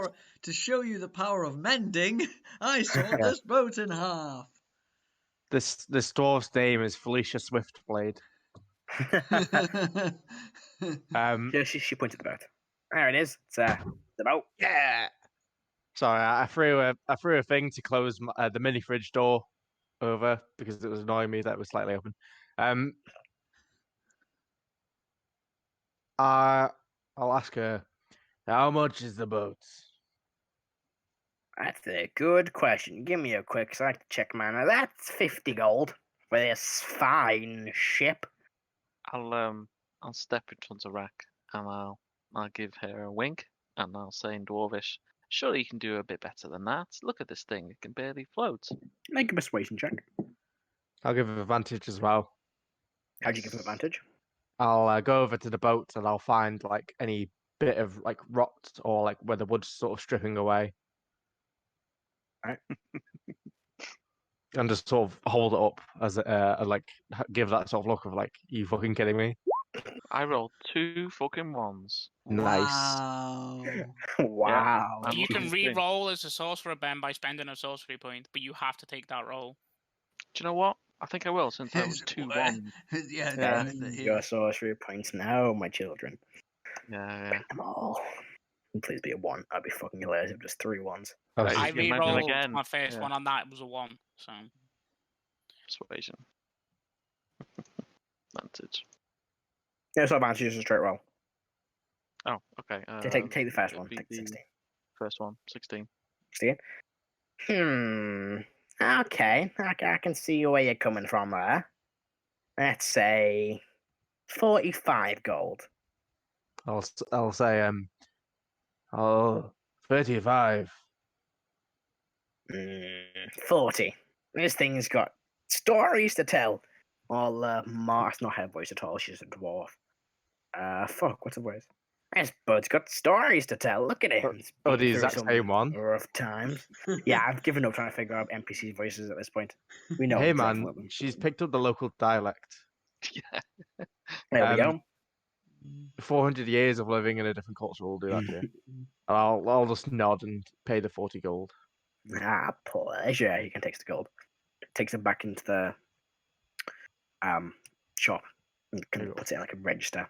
you the power of mending, I sawed this boat in half. This dwarf's name is Felicia Swiftblade. She pointed at the boat. There it is. It's the boat. Yeah. Sorry, I threw a thing to close the mini fridge door over because it was annoying me that it was slightly open. I'll ask her, how much is the boat? That's a good question. Give me a quick so I can check mine. That's 50 gold for this fine ship. I'll step in front of Rrak and I'll give her a wink and I'll say in Dwarvish, surely you can do a bit better than that. Look at this thing, it can barely float. Make a persuasion check. I'll give her advantage as well. How'd you give him advantage? I'll go over to the boat and I'll find like any bit of like rot or like where the wood's sort of stripping away. Right. And just sort of hold it up as like give that sort of look of like, you fucking kidding me? I rolled 2 fucking ones. Nice. Wow. Wow. I'm You looking can to see. re-roll as a sorcerer, Ben, by spending a sorcery point, but you have to take that roll. Do you know what? I think I will since that was 2 ones. Yeah, Yeah. Your sorcery points now, my children. Yeah. Get them all. And please be a 1. I'd be fucking hilarious if just 3 1s. Oh, Right. I you imagine re-rolled again, my first yeah. one on that. It was a 1. So Persuasion. Advantage. Yeah, it's not advantage, it's a straight roll. Oh, okay. Take the first it'd one. be Take the the 16. First one, 16. 16. Okay. I can see where you're coming from there. Let's say 45 gold. I'll say 35. 40. This thing's got stories to tell. Well, Mark's not her voice at all. She's a dwarf. Fuck, what's her voice? This bird's got stories to tell. Look at him. He's Oh, been the through exact some same one. rough times. Yeah, I've given up trying to figure out NPC voices at this point. We know. Hey the dreadful man, of them. she's picked up the local dialect. Yeah. There we go. 400 years of living in a different culture will do that to you. And I'll just nod and pay the 40 gold. Pleasure. You can take the gold. Takes it back into the shop and kind of puts it in like a register,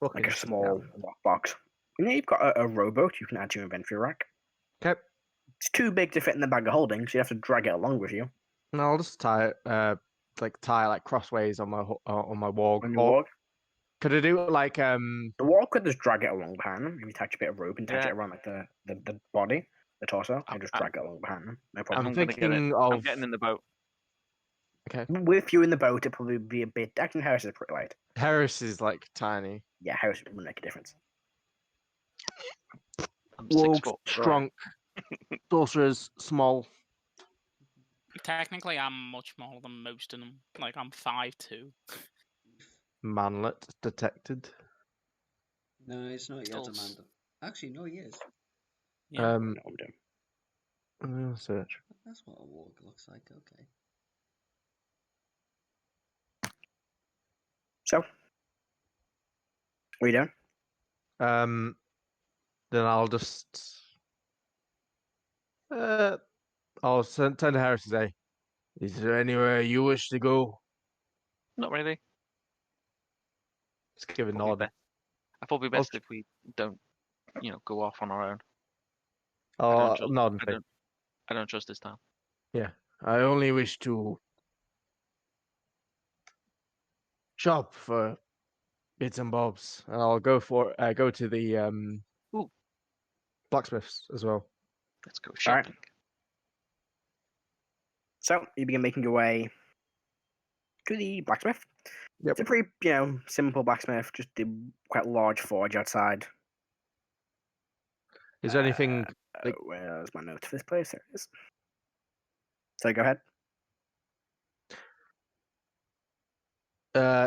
like a small box. And then you've got a rowboat you can add to your inventory rack. Okay. It's too big to fit in the bag of holding, so you have to drag it along with you. And I'll just tie it, tie crossways on my walk. On your Or walk. could I do it like The walk could just drag it along behind them. If you attach a bit of rope and attach Yeah. it around like the body, the torso, and just drag it along behind them. No problem. I'm gonna get it. thinking I'm of getting in the boat. okay. With you in the boat, it'd probably be a bit. Actually, Heris is pretty light. Heris is like tiny. Yeah, Heris wouldn't make a difference. I'm 6 Rogues foot. strong. Sorcerers small. technically, I'm much smaller than most of them. Like I'm 5'2". Manlet detected. No, it's not yet, Dulce. Amanda. Actually, no, he is. Yeah. No, I'm doing. Search. That's what a warg looks like. Okay. So, what are you doing? Then I'll just I'll turn to Heris and say, Is there anywhere you wish to go? Not really. Just give a Probably nod. best. I thought it'd be I'll best if we don't, go off on our own. Oh, trust- nod. I don't trust this town. Yeah, I only wish to shop for bits and bobs, and I'll go to the Ooh. blacksmiths as well. Let's go All right. shopping. So you begin making your way to the blacksmith. Yep. It's a pretty, simple blacksmith, just a quite large forge outside. Is there anything? Where's my note for this place? There it is. So go ahead.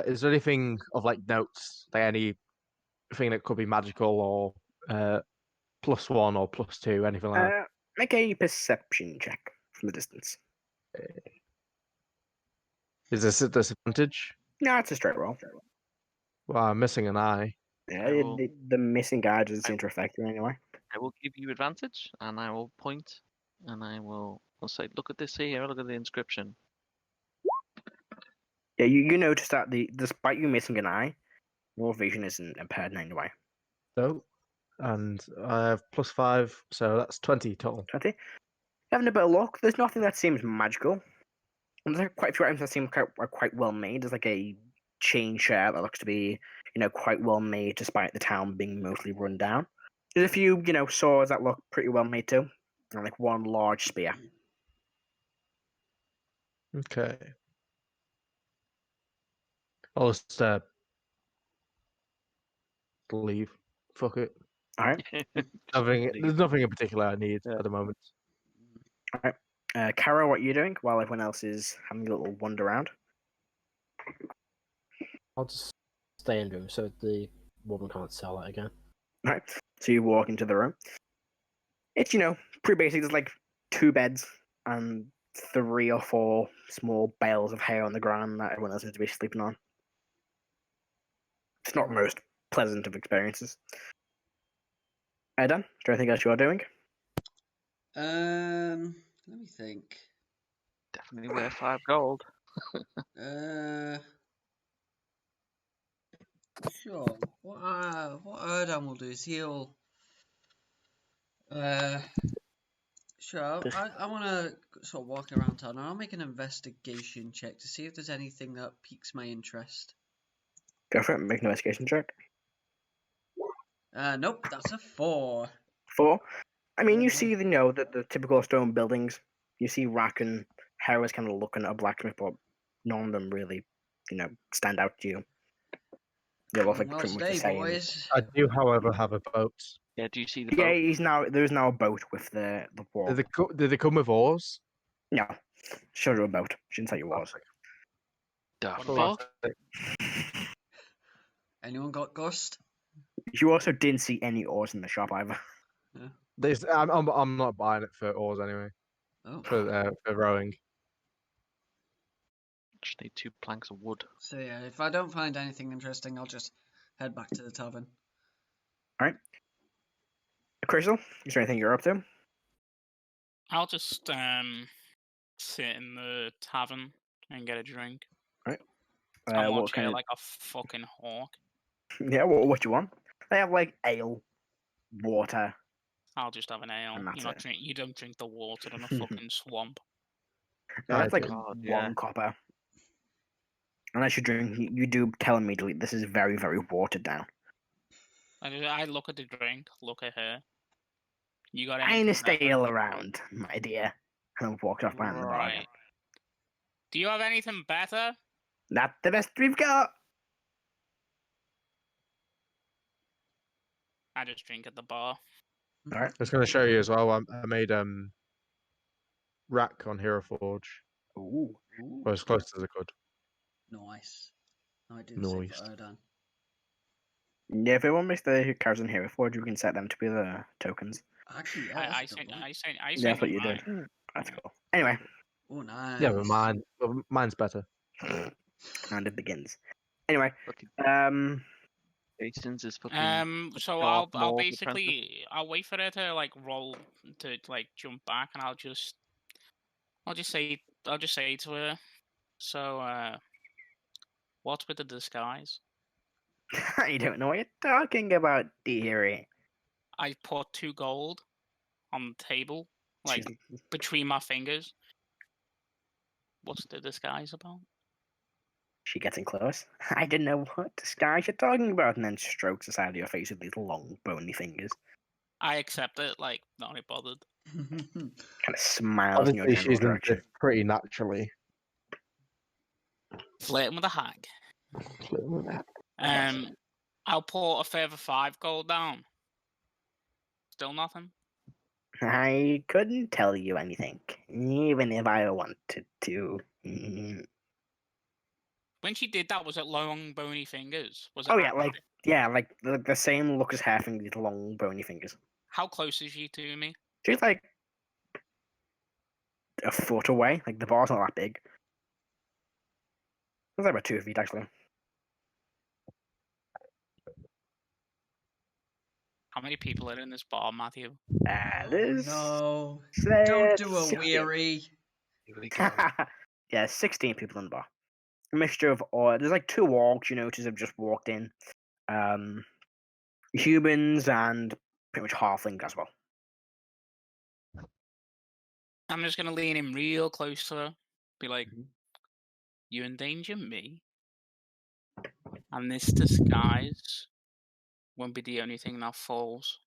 Is there anything of like notes, like anything that could be magical or +1 or +2, anything like that? Make a perception check from the distance. Is this a disadvantage? No, it's a straight roll. Well, I'm missing an eye. Yeah, I will- the missing guy doesn't seem to affect you anyway. I will give you advantage, and I will point, and I'll say, look at this here, look at the inscription. Yeah, you notice that despite you missing an eye, your vision isn't impaired in any way. So, and I have +5, so that's 20 total. 20. Having a bit of luck, there's nothing that seems magical. And there's quite a few items that seem quite well made. There's like a chain chair that looks to be, quite well made despite the town being mostly run down. There's a few, swords that look pretty well made too. And like one large spear. Okay. I'll just leave. Fuck it. Alright. There's nothing in particular I need at the moment. Karo, what are you doing while everyone else is having a little wander around? I'll just stay in the room so the woman can't sell it again. Alright. So you walk into the room. It's, pretty basic. There's like 2 beds and 3 or 4 small bales of hay on the ground that everyone else seems to be sleeping on. It's not the most pleasant of experiences. Erdan, is there anything else you are doing? Let me think. Definitely worth 5 gold. Sure. What Erdan will do is he'll. Sure. I want to sort of walk around town, and I'll make an investigation check to see if there's anything that piques my interest. Go for it. Make an investigation check. Nope. That's a 4. 4. I mean, you see the typical stone buildings. You see Rrak and Heris kind of looking at a blacksmith, but none of them really, stand out to you. They look like Well, pretty much the stay, same. boys. I do, however, have a boat. Yeah, do you see the Yeah, boat? there's now a boat with the wall. Did they come with oars? No, showed her a boat. She didn't tell you what it The Well, fuck? Anyone got Gust? was. You also didn't see any oars in the shop either. I'm not buying it for oars anyway. Oh. For rowing. Just need 2 planks of wood. So yeah, if I don't find anything interesting, I'll just head back to the tavern. Crystal, is there anything you're up to? I'll just sit in the tavern and get a drink. I'm What watching kind it of? like a fucking hawk. Yeah, what you want? They have like ale, water. I'll just have an ale. And that's it. You don't drink the water in a fucking swamp. No, that's like God, 1 yeah. copper. Unless you drink, you do tell immediately this is very, very watered down. I look at the drink, look at her. You got Ain't anything a better? stale around, my dear. And walked off behind the bar. Right. Do you have anything better? Not the best we've got. I just drink at the bar. All right. I was going to show you as well. I made Rrak on Hero Forge, Ooh. or as close as I could. Nice. I do the same Nice. for Erdan. Yeah, if everyone makes the cards in Hero Forge, we can set them to be the tokens. Actually, yeah, I that's a good one. Yeah, sent that's what you you mine. did. That's cool. Anyway, Oh, nice. Yeah, but mine's better. and it begins. Anyway, Fucking Jason's is fucking. So Dark I'll Maul basically I'll wait for her to like roll to like jump back, and I'll just say I'll just say to her. So, what's with the disguise? I don't know what you're talking about, dearie. I put 2 gold on the table, like She's- between my fingers. What's the disguise about? She gets in close. I don't know what disguise you're talking about, and then strokes the side of your face with these long, bony fingers. I accept it, like, not really bothered. Kind of smiles in your Obviously, general she's in direction. this pretty naturally. Flirting with a hag. I'll put a further 5 gold down. Still nothing. I couldn't tell you anything, even if I wanted to. When she did that, was it long, bony fingers? Was it Oh yeah, accurate? like the same look as her fingers, long, bony fingers. How close is she to me? She's like a foot away. Like the bar's not that big. It's like about 2 feet actually. How many people are in this bar, Matthew? There's No. Don't do a 16. weary. Here we go. Yeah, 16 people in the bar. A mixture of there's like 2 orcs you notice have just walked in. Humans and pretty much halflings as well. I'm just gonna lean in real close to her. Be like, Mhm. you endanger me. And this disguise won't be the only thing that falls.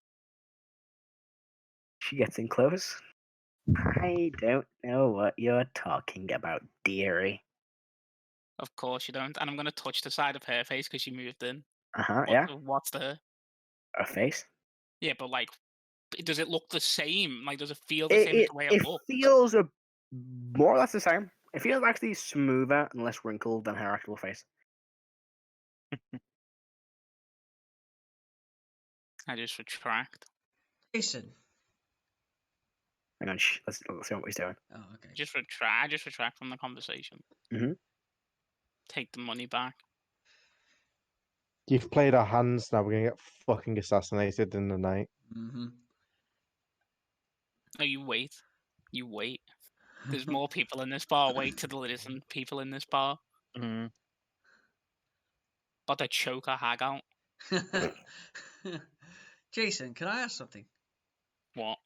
She gets in close. I don't know what you're talking about, dearie. Of course you don't. And I'm gonna touch the side of her face because she moved in. Yeah. What's there? Her face. Yeah, but like, does it look the same? Like, does it feel the same as the way it looks? Feels more or less the same. It feels actually smoother and less wrinkled than her actual face. I just retract. Jason. Hang on, let's see what he's doing. Oh, okay. I just retract from the conversation. Mhm. Take the money back. You've played our hands, now we're gonna get fucking assassinated in the night. Mm-hmm. Oh, you wait. You wait. There's more people in this bar. Wait till there isn't people in this bar. Mm. About to choke a hag out. Jason, can I ask something? What?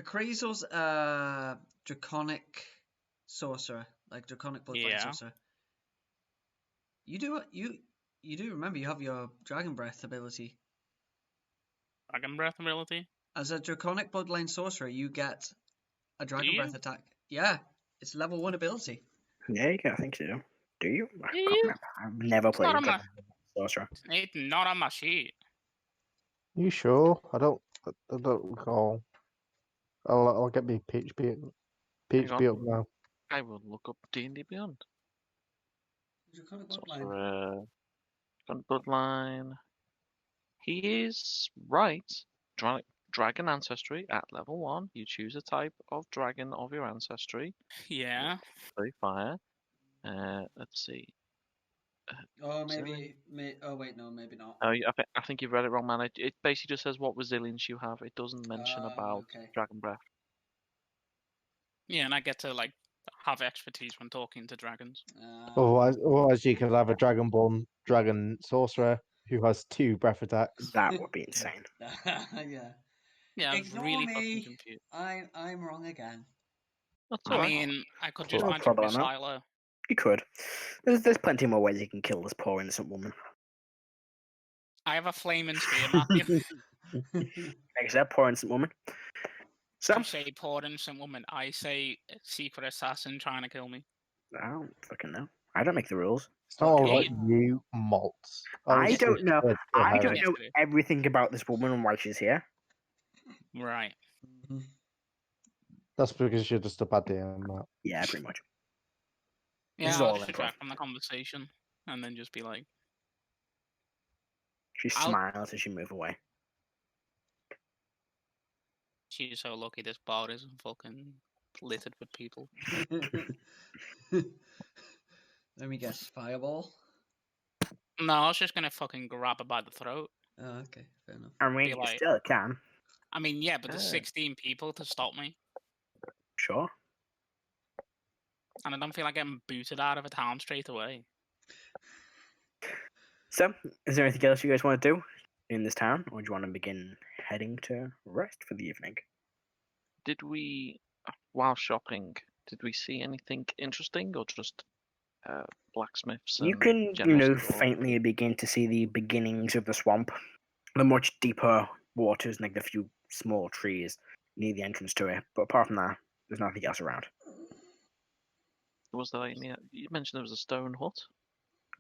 Krazel's draconic sorcerer, like draconic bloodline Yeah. sorcerer. You do remember you have your dragon breath ability. Dragon breath ability? As a draconic bloodline sorcerer, you get a dragon you? breath attack. Yeah, it's level 1 ability. Yeah, you can. I think so. Do you? I Do can't you? remember. I've never It's played not on Dragon Sorcerer. It's not on my sheet. You sure? I don't recall. I'll get me PHP up now. I will look up D&D Beyond. Draconic bloodline. Sorcerer. Gun Bloodline. He is right. Dragon ancestry at level 1. You choose a type of dragon of your ancestry. Yeah. Very fire. Let's see. Oh, Silly. oh wait, no, maybe not. Oh, I think you've read it wrong, man. It basically just says what resilience you have. It doesn't mention about Okay. dragon breath. Yeah, and I get to like have expertise when talking to dragons. Otherwise, you could have a Dragonborn dragon sorcerer who has 2 breath attacks. That would be insane. Yeah. Yeah, I was Ignore really me. fucking confused. I'm wrong again. That's I alright. mean, I could just No find a problem, no. missiler. You could. There's plenty more ways you can kill this poor innocent woman. I have a flaming spear, Matthew. Like I said, poor innocent woman. So, You say poor innocent woman. I say secret assassin trying to kill me. I don't fucking know. I don't make the rules. It's not all Okay. about you, Molt. I don't know. I don't Heris. know everything about this woman and why she's here. Right. That's because you're just a bad DM, Matt. Yeah, pretty much. Yeah, is I'll all just improv. retract from the conversation and then just be like, She I'll- smiles as she moves away. she's so lucky this bar isn't fucking littered with people. Let me guess. Fireball? No, I was just gonna fucking grab her by the throat. Oh, okay. Fair enough. I mean, Be you like- still can. I mean, yeah, but there's Yeah. 16 people to stop me. Sure. And I don't feel like getting booted out of a town straight away. So, is there anything else you guys want to do in this town, or do you want to begin heading to rest for the evening? Did we, while shopping, did we see anything interesting or just blacksmiths? You and can, general store? faintly begin to see the beginnings of the swamp, the much deeper waters, and like the few small trees near the entrance to it. But apart from that, there's nothing else around. Was there any? You mentioned there was a stone hut.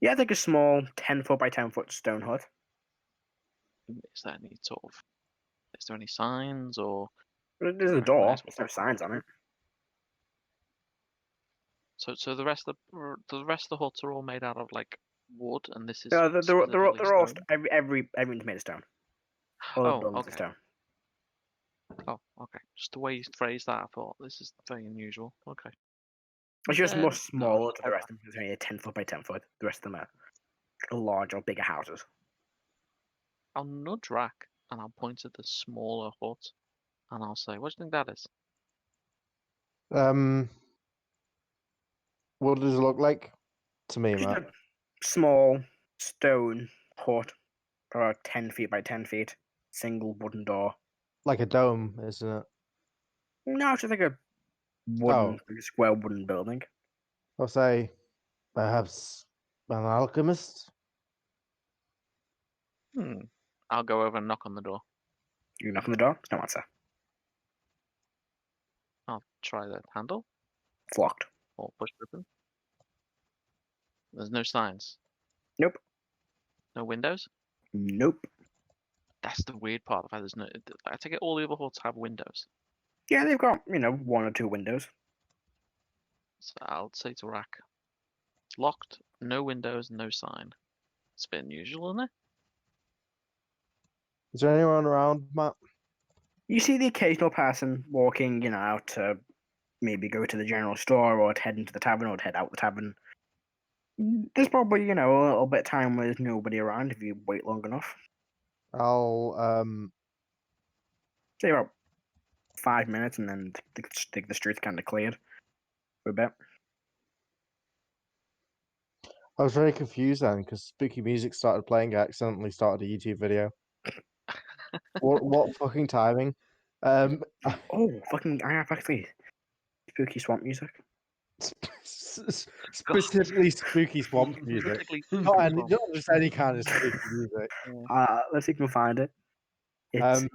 Yeah, I think a small 10-foot by 10-foot stone hut. Is there any sort of? Is there any signs or? There's a door. There's no signs on it. So the rest of the huts are all made out of like wood, and this is. No, they're all stone? everything's made of stone. All the Oh, buildings are okay. stone. Oh, okay. Just the way you phrased that, I thought this is very unusual. Okay. It's just much No, smaller to the okay. rest of them. It's only a 10-foot by 10-foot. The rest of them are larger, bigger houses. I'll nudge Rrak and I'll point at the smaller hut, and I'll say, "What do you think that is?" What does it look like to me, Just Matt? a small stone hut, about 10 feet by 10 feet, single wooden door. Like a dome, isn't it? No, it's just like a wooden, square wooden building. I'll say, perhaps an alchemist. I'll go over and knock on the door. You knock on the door, no answer. I'll try the handle It's locked. or push it open. There's no signs. Nope. No windows. Nope. That's the weird part. There's no. I take it all the other huts have windows. Yeah, they've got, one or two windows. So I'll say to Rrak, locked, no windows, no sign. It's a bit unusual, isn't it? Is there anyone around, Matt? You see the occasional person walking, out to maybe go to the general store or to head into the tavern or to head out the tavern. There's probably, a little bit of time where there's nobody around if you wait long enough. I'll Say about 5 minutes and then the street's kind of cleared for a bit. I was very confused then because spooky music started playing. I accidentally started a YouTube video. what fucking timing? Oh, fucking, I have actually spooky swamp music. Specifically spooky swamp music. Not just any kind of spooky music. Let's see if we can find it. It's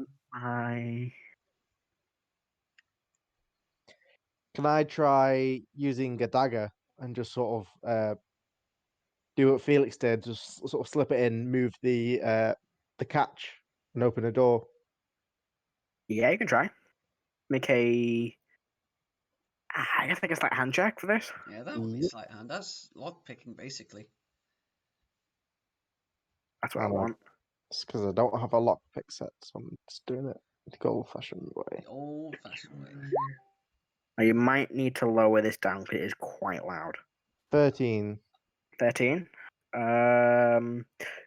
Can I try using a dagger and just sort of do what Felix did, just sort of slip it in, move the catch, and open a door? Yeah, you can try. Make a. I guess like a slight hand check for this. Yeah, that would be sleight hand. That's lock picking, basically. That's what I want. It's because I don't have a lockpick set, so I'm just doing it the old-fashioned way. The old-fashioned way. Now, you might need to lower this down because it is quite loud. 13. 13.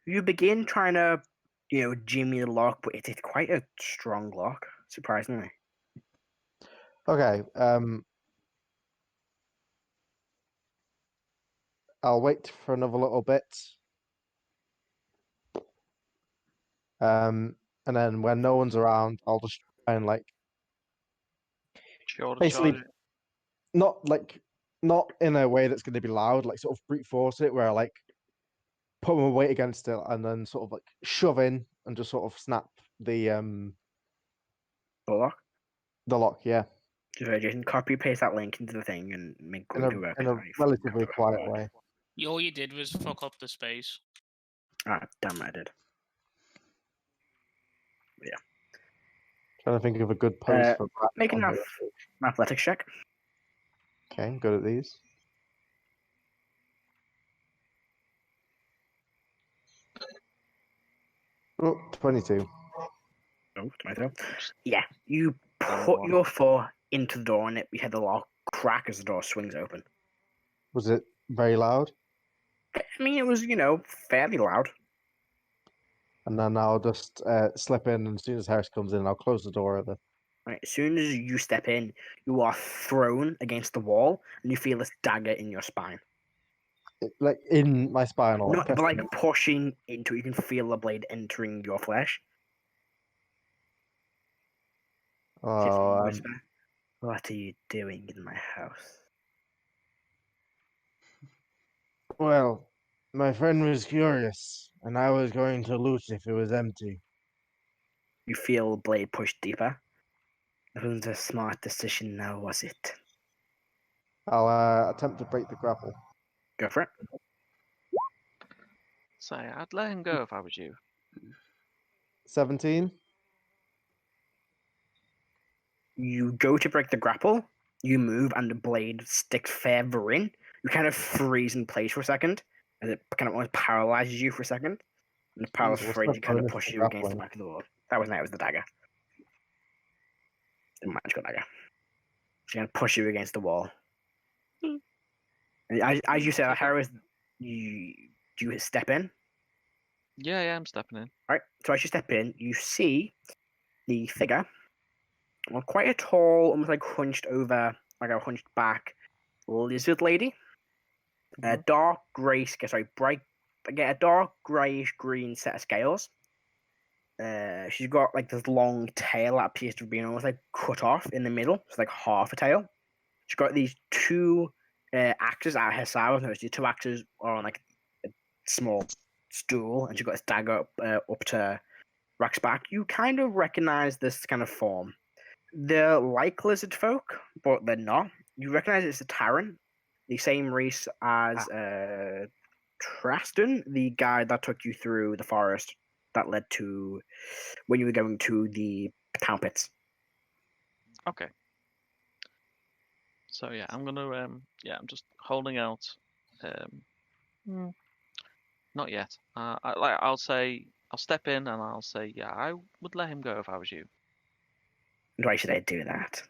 You begin trying to, jimmy the lock, but it's quite a strong lock, surprisingly. Okay. I'll wait for another little bit. And then when no one's around, I'll just try and basically not in a way that's going to be loud, like sort of brute force it, where I put my weight against it and then sort of shove in and just sort of snap the lock. The lock, yeah. Jason, copy paste that link into the thing and make in a relatively quiet way. All you did was fuck up the space. Ah, damn it, I did. Yeah. Trying to think of a good post for that. Make an athletics check. Okay, I'm good at these. Oh, 22. Oh, tomato. Yeah, you put your foot into the door and you hear the lock crack as the door swings open. Was it very loud? I mean, it was, fairly loud. And then I'll just slip in, and as soon as Heris comes in, I'll close the door of the Right, as soon as you step in, you are thrown against the wall, and you feel this dagger in your spine. Like in my spine, or Not pressing like it. pushing into it. You can feel the blade entering your flesh. Just Oh, whisper, "What are you doing in my house?" well, my friend was curious, and I was going to loot if it was empty. You feel the blade push deeper. That wasn't a smart decision now, was it? I'll attempt to break the grapple. Go for it. So I'd let him go if I was you. 17. You go to break the grapple, you move, and the blade sticks further in. You kind of freeze in place for a second, and it kind of almost paralyzes you for a second. And the paralysis what's phrase the kind of bonus pushes for you against the grappling? back of the wall. That wasn't it, it was the dagger. The magical dagger. She's going to push you against the wall. And as you said, Heris, do you step in? Yeah, I'm stepping in. Right. So as you step in, you see the figure. Well, quite a tall, almost like hunched over, like a hunched back lizard lady. A dark grey, a dark greyish green set of scales. She's got like this long tail that appears to have been almost like cut off in the middle. It's like half a tail. She's got these two axes at her side. I've noticed the two axes are on like a small stool, and she's got this dagger up to Rrak's back. You kind of recognize this kind of form. They're like lizard folk, but they're not. You recognize it's a Terran, the same race as Traston, the guy that took you through the forest that led to when you were going to the town pits. Okay. So yeah, I'm gonna I'm just holding out. Not yet. I'll say I'll step in and I'll say yeah, I would let him go if I was you. Why should I do that?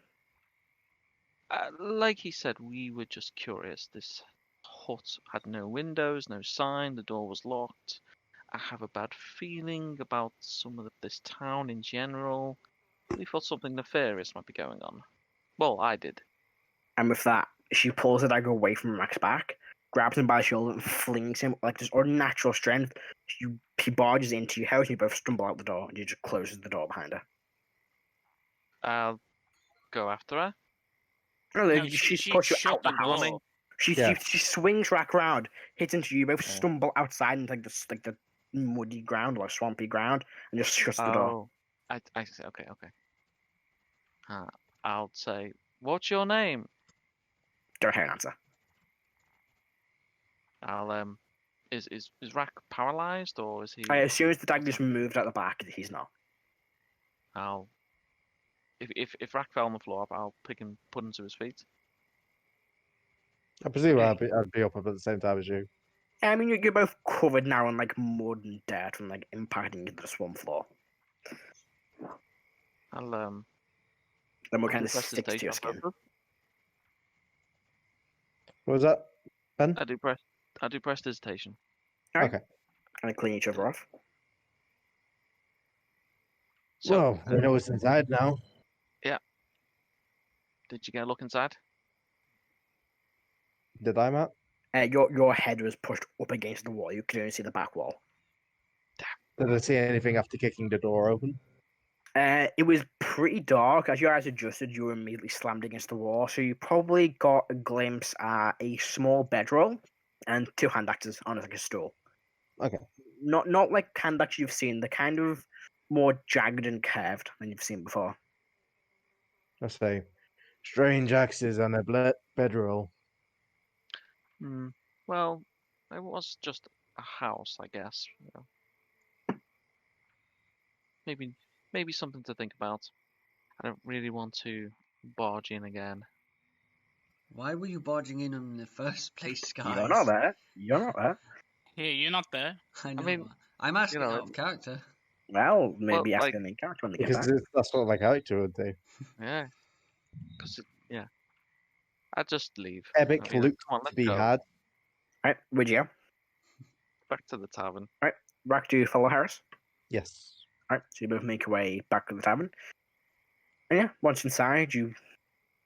Like he said, we were just curious. This hut had no windows, no sign. The door was locked. I have a bad feeling about some of this town in general. We thought something nefarious might be going on. Well, I did. And with that, she pulls the dagger away from Rrak's back, grabs him by the shoulder, and flings him like this unnatural strength. He barges into your house, and you both stumble out the door, and you just closes the door behind her. I'll go after her. No, she she's pushed you shut out the the house. door. She swings Rrak round, hits into you, both Yeah. stumble outside into like the muddy ground or swampy ground, and just shuts the door. Oh, I see. Okay. I'll say, what's your name? Don't hear an answer. I'll is Rrak paralyzed or is he? As soon as the dagger's moved out the back, he's not. I'll if Rrak fell on the floor, I'll pick him, put him to his feet. I presume Okay. I'd be up at the same time as you. I mean, you're both covered now in like mud and dirt from like impacting into the swamp floor. I'll Then what I'll kind do of sticks to your prestidigitation. skin? What was that, Ben? I do prestidigitation. Alright. Okay. Kind of clean each other off. So, Well, we know what's inside now. did you get a look inside? Did I, Matt? Your head was pushed up against the wall. You could only see the back wall. Did I see anything after kicking the door open? It was pretty dark. As your eyes adjusted, you were immediately slammed against the wall. So you probably got a glimpse at a small bedroll and two hand axes on like a stool. Okay. Not like hand axes you've seen. They're kind of more jagged and curved than you've seen before. Let's say strange axes on a bedroll. Well, it was just a house, I guess. You know. Maybe something to think about. I don't really want to barge in again. Why were you barging in the first place, guys? You're not there. You're not there. Hey, you're not there. I know. mean, I'm asking you know, out of character. Well, maybe Well, ask like- the main character when they get Because back. that's what my character would do. Yeah. Because yeah, I'd just leave. Epic You know, loot come on, to let's be go. had. Right, would you? Back to the tavern. Rrak, do you follow Heris? Yes. Right, so you both make your way back to the tavern. And yeah, once inside, do you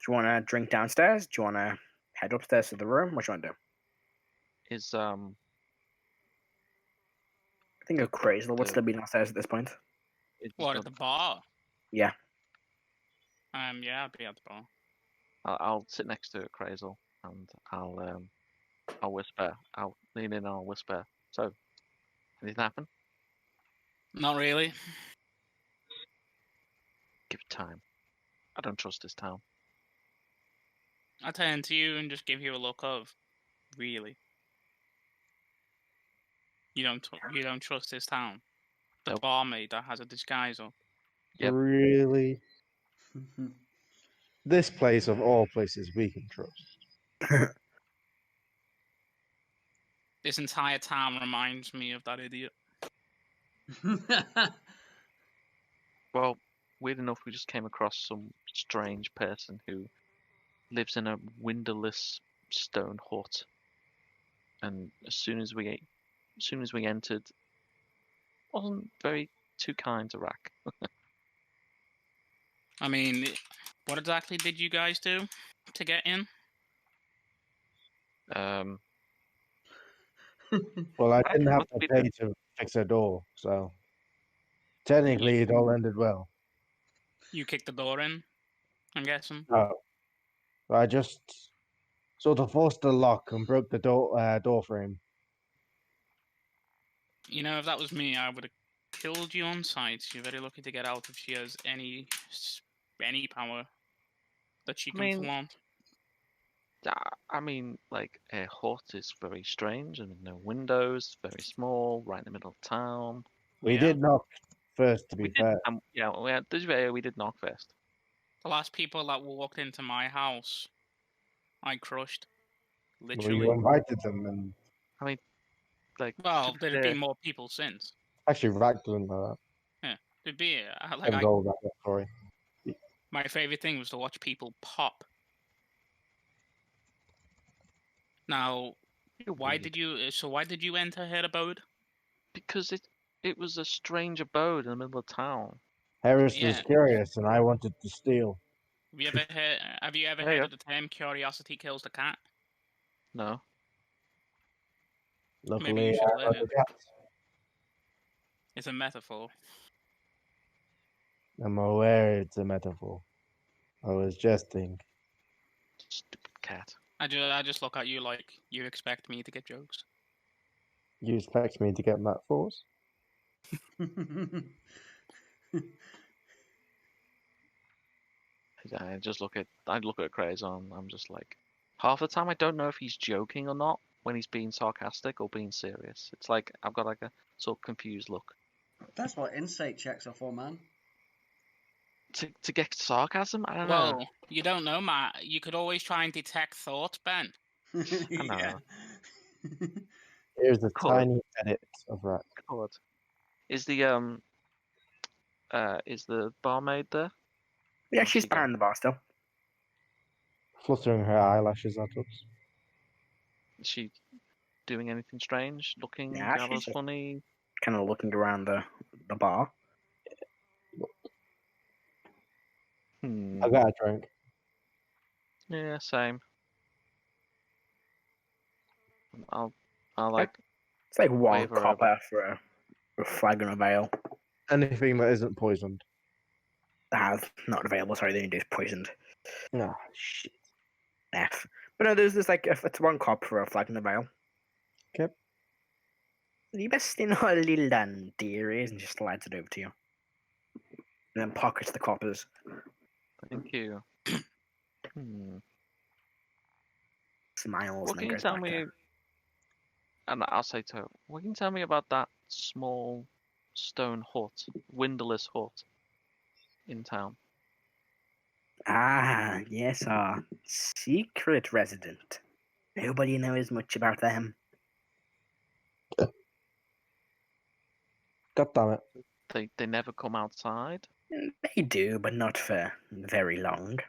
want to drink downstairs? Do you want to head upstairs to the room? What do you want to do? Is I think a crazy would the- still be downstairs at this point. What, at the bar? Yeah. Yeah, I'd be at the bar. I'll sit next to Crazel and I'll whisper. I'll lean in and I'll whisper. So, anything happen? Not really. Give it time. I don't trust this town. I turn to you and just give you a look of, really. You don't trust this town. The Nope. barmaid that has a disguise up. Yep. Really? This place of all places we can trust. This entire town reminds me of that idiot. Well, weird enough, we just came across some strange person who lives in a windowless stone hut. And as soon as we entered, wasn't very too kind to Rrak. I mean, what exactly did you guys do to get in? Well, I didn't have What to we pay to fix a door, so technically it all ended well. You kicked the door in, I'm guessing. I just sort of forced the lock and broke the door frame. You know, if that was me, I would have killed you on sight. You're very lucky to get out if she has any power that she I can mean, flaunt. I mean, like, a hut is very strange and no windows, very small, right in the middle of town. We Yeah. did knock first, to We be did, fair. we did knock first. The last people that walked into my house, I crushed. Well, Literally. you invited them, and I mean, like, Well, to be there'd fair, been more people since. actually Rrak didn't know that. There'd be That was all that story. my favorite thing was to watch people pop. Now, why weird. did you enter her abode? Because it was a strange abode in the middle of town. Heris was Yeah. curious, and I wanted to steal. Have you ever There you heard of the term "curiosity kills the cat"? No. Luckily, should I learn got the it. cat. It's a metaphor. I'm aware it's a metaphor. I was jesting. Stupid cat. I just look at you like you expect me to get jokes. You expect me to get metaphors? I look at Crazy and I'm just like, half the time I don't know if he's joking or not when he's being sarcastic or being serious. It's like I've got like a sort of confused look. That's what insight checks are for, man. To get sarcasm, I don't know. Well, you don't know, Matt. You could always try and detect thoughts, Ben. Yeah. Here's a Cool. tiny edit of Rrak. God. Is the barmaid there? Yeah, What's she's she got? behind the bar still. Fluttering her eyelashes at us. Is she doing anything strange? Looking Yeah, at she's us just- funny? Kind of looking around the bar. I got a drink. Yeah, same. I'll like It's like one wave her copper for a flagon of ale. Anything that isn't poisoned. Not available. Sorry, they didn't do poisoned. Ah, shit. F. But no, there's like it's one cop for a flagon of ale. Okay. You best know a little dan, dear, and just slides it over to you. And then pockets the coppers. thank you. Hmm. Smiles. What and then can you goes tell back me? to- And I'll say to her, what can you tell me about that small stone hut, windowless hut in town? Ah, yes, our secret resident. Nobody knows much about them. God damn it. They never come outside. They do, but not for very long.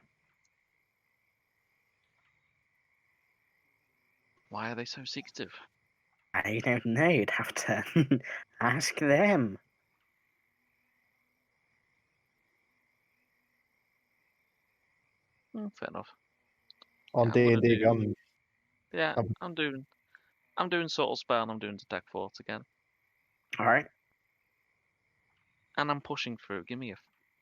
Why are they so secretive? I don't know. You'd have to ask them. Fair enough. On I'm gonna D&D do- guns. Yeah, Um, I'm doing Subtle Spell and I'm doing Detect Thoughts again. All right. And I'm pushing through. Give me a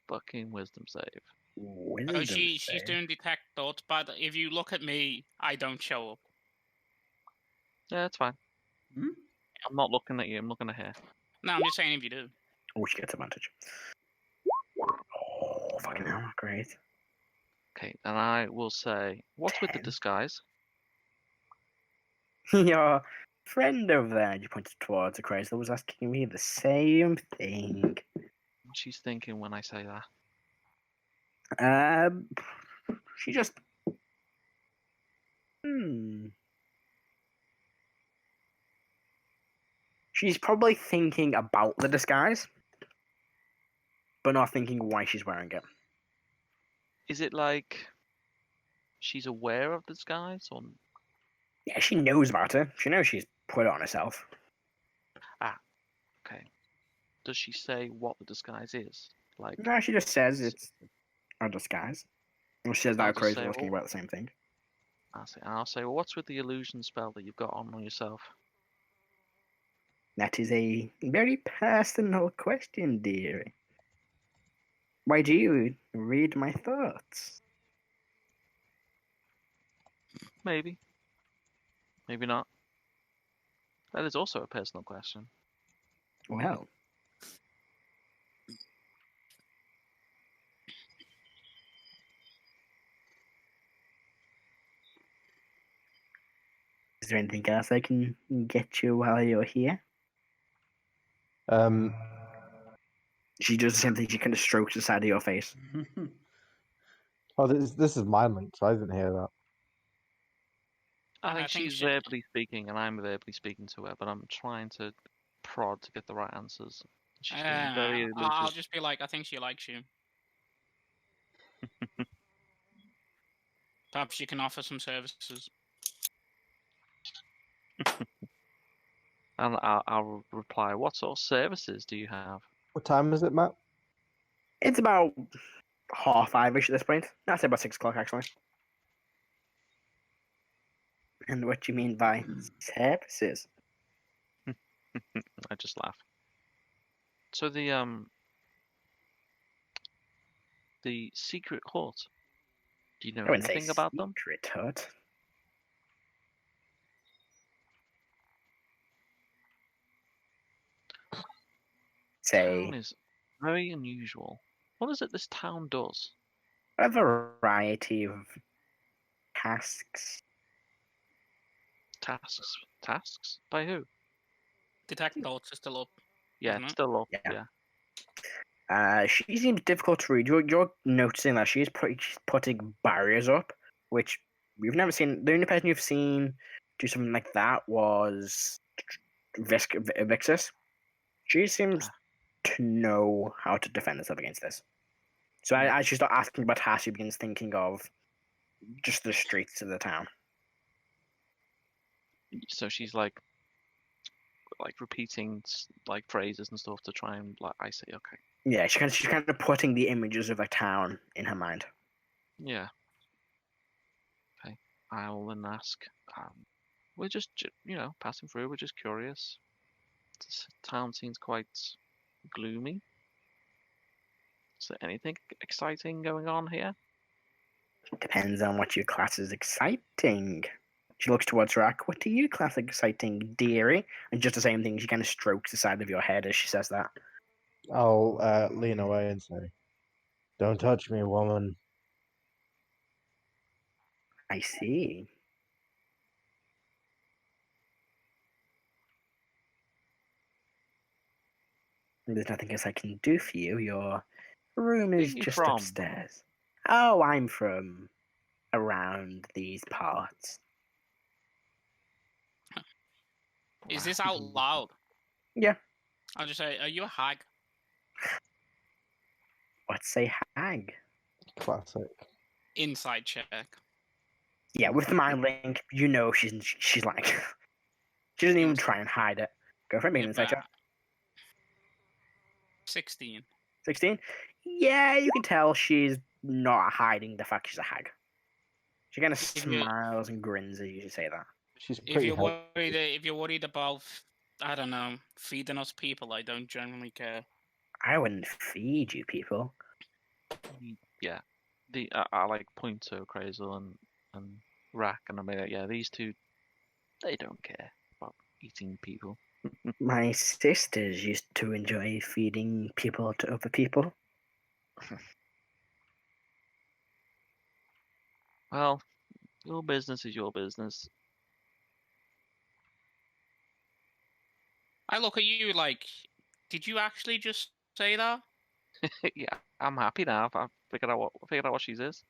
fucking Wisdom save. Wisdom Oh, she's save. doing detect thoughts, but if you look at me, I don't show up. Yeah, it's fine. Hmm? I'm not looking at you, I'm looking at her. No, I'm just saying if you do. Oh, she gets advantage. Oh, fucking hell. Great. Okay, and I will say, what's with the 10. disguise? Your friend over there, and you pointed towards the Chrysler, was asking me the same thing. What's she's thinking when I say that? She just. She's probably thinking about the disguise, but not thinking why she's wearing it. Is it like she's aware of the disguise, or Yeah, she knows about it. She knows she's put it on herself. okay? Does she say what the disguise is? Like, No, she just says it's a disguise. Well, she says I'll that just Chrysler say, was asking "Oh." about the same thing. I'll say, well, what's with the illusion spell that you've got on yourself? That is a very personal question, dearie. Why do you read my thoughts? Maybe, maybe not. That is also a personal question. Well, is there anything else I can get you while you're here? She does the same thing. She kind of strokes the side of your face. Oh, this is mind linked, so I didn't hear that. I I think think she's she- verbally speaking, and I'm verbally speaking to her, but I'm trying to prod to get the right answers. She's being very I'll elusive. just be like, I think she likes you. Perhaps you can offer some services. And I'll reply, what sort of services do you have? What time is it, Matt? It's about 5:30ish at this point. I'd say about 6 o'clock, actually. And what do you mean by services? I just laugh. So the secret hut. Do you know I wouldn't say anything about them? secret hut. Say Town is very unusual. What is it this town does? a variety of tasks. Tasks? By who? Detect thoughts is still up. Yeah, Isn't it? still up. Yeah. Yeah. She seems difficult to read. You're noticing that she's putting barriers up, which we've never seen. The only person you've seen do something like that was Vixus. She seems to know how to defend herself against this. So Yeah. as you start asking about her, she begins thinking of just the streets of the town. So she's like repeating like phrases and stuff to try and like I say, okay. Yeah, she's kind of putting the images of the town in her mind. Yeah. Okay. I will then ask. We're just passing through. We're just curious. This town seems quite gloomy. Is there anything exciting going on here? Depends on what you class as exciting. She looks towards Rrak. What do you class exciting, dearie? And just the same thing, she kind of strokes the side of your head as she says that. I'll lean away and say, "Don't touch me, woman." I see. There's nothing else I can do for you. Your room Where is are you just from? upstairs. Oh, I'm from around these parts. Is this out loud? Yeah. I'll just say, are you a hag? What's a hag? Classic. Inside check. Yeah, with the mind link, you know she's like she doesn't even try and hide it. Go for it, being Yeah, inside check. 16. 16? Yeah, you can tell she's not hiding the fact she's a hag. She kind of you- smiles and grins as you say that. She's If pretty you're helpful. worried about, I don't know, feeding us people, I don't generally care. I wouldn't feed you people. Yeah, I like point to Crazel and Rrak, and I mean, yeah, these two, they don't care about eating people. My sisters used to enjoy feeding people to other people. Well, your business is your business. I look at you like, did you actually just say that? Yeah, I'm happy now. I've figured out what she is.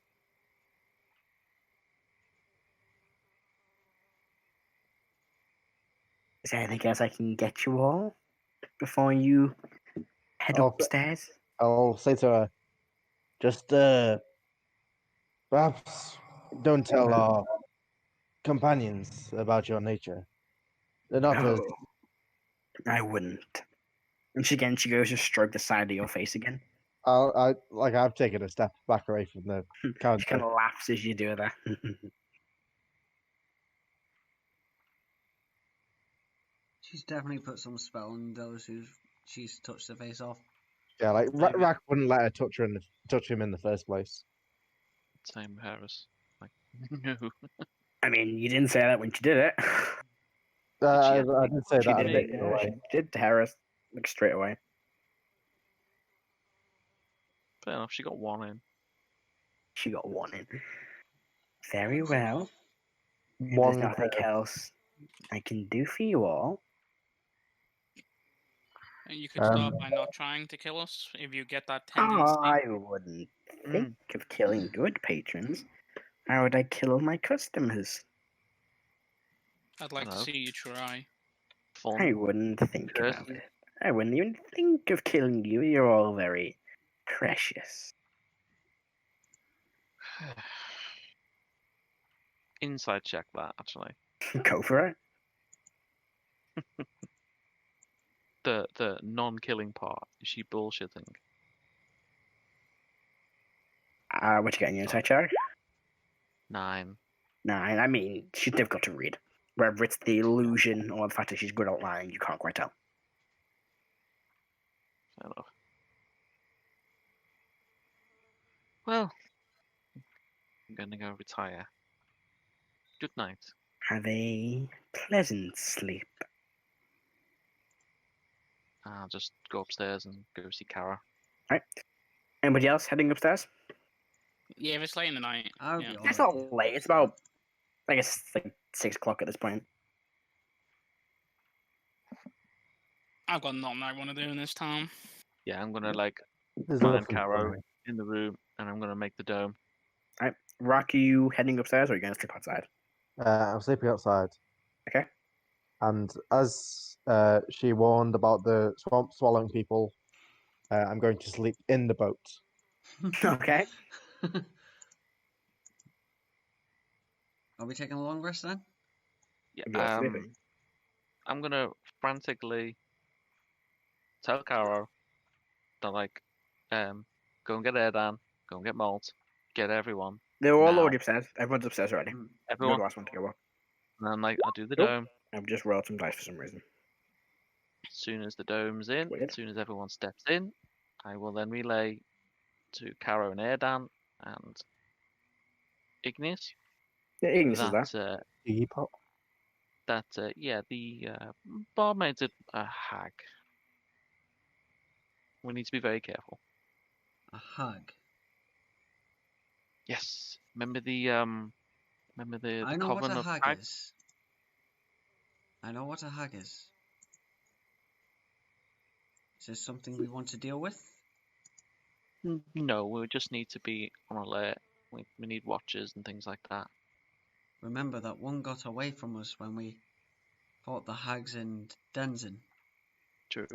Is there anything else I can get you all before you head Oh, upstairs? I'll say to her, just perhaps don't tell our companions about your nature. They're not as No, I wouldn't. And she goes to stroke the side of your face again. I've taken a step back away from the She counter. kind of laughs as you do that. She's definitely put some spell on those who she's touched the face off. Yeah, like Maybe. Rrak wouldn't let her touch him in the first place. Same with Heris. Like, no. I mean, you didn't say that when she did it. I actually- did say She that a did bit. it. in a Yeah, way. she did to Harris, like straight away. Fair enough. She got one in. She got one in. Very well. If there's One nothing per- else I can do for you all, And you could start by not trying to kill us if you get that oh, tendency. I wouldn't think of killing good patrons. How would I kill my customers? I'd like to Hello. see you try. Fun. I wouldn't think Good. about it. I wouldn't even think of killing you. You're all very precious. Inside check that actually. Go for it. The non-killing part. Is she bullshitting? What you got in your inside check? 9. Nine. I mean, she's difficult to read. Whether it's the illusion or the fact that she's good at lying, you can't quite tell. Fair enough. Well, I'm gonna go retire. Good night. Have a pleasant sleep. I'll just go upstairs and go see Kara. Anybody else heading upstairs? Yeah, if it's late in the night. I would Yeah. be It's alright. not late. It's about, I guess, like 6 o'clock at this point. I've got nothing I want to do in this town. Yeah, I'm gonna like There's find nothing Karo funny. in the room, and I'm gonna make the dome. Rrak, are you heading upstairs or are you going to sleep outside? I'm sleeping outside. Okay. And as she warned about the swamp swallowing people, I'm going to sleep in the boat. Okay. Are we taking a long rest then? Yeah, If you're sleeping. I'm gonna frantically tell Karo that like, go and get Erdan, go and get Molt, get everyone, They're all now. already upstairs. Everyone's upstairs already. You're everyone, the last one to go up. and then like I'll do the Nope. dome. I've just rolled some dice for some reason. As soon as the dome's in, Weird. as soon as everyone steps in, I will then relay to Karo and Erdan and Igneous Yeah, Igneous is that. that Iggy Pop. yeah, the barmaid's a hag. We need to be very careful. A hag. Yes, remember the I know what coven a of hag hags? is. I know what a hag is. Is this something we want to deal with? No, we just need to be on alert. We need watchers and things like that. Remember that one got away from us when we fought the hags in Denzin. True.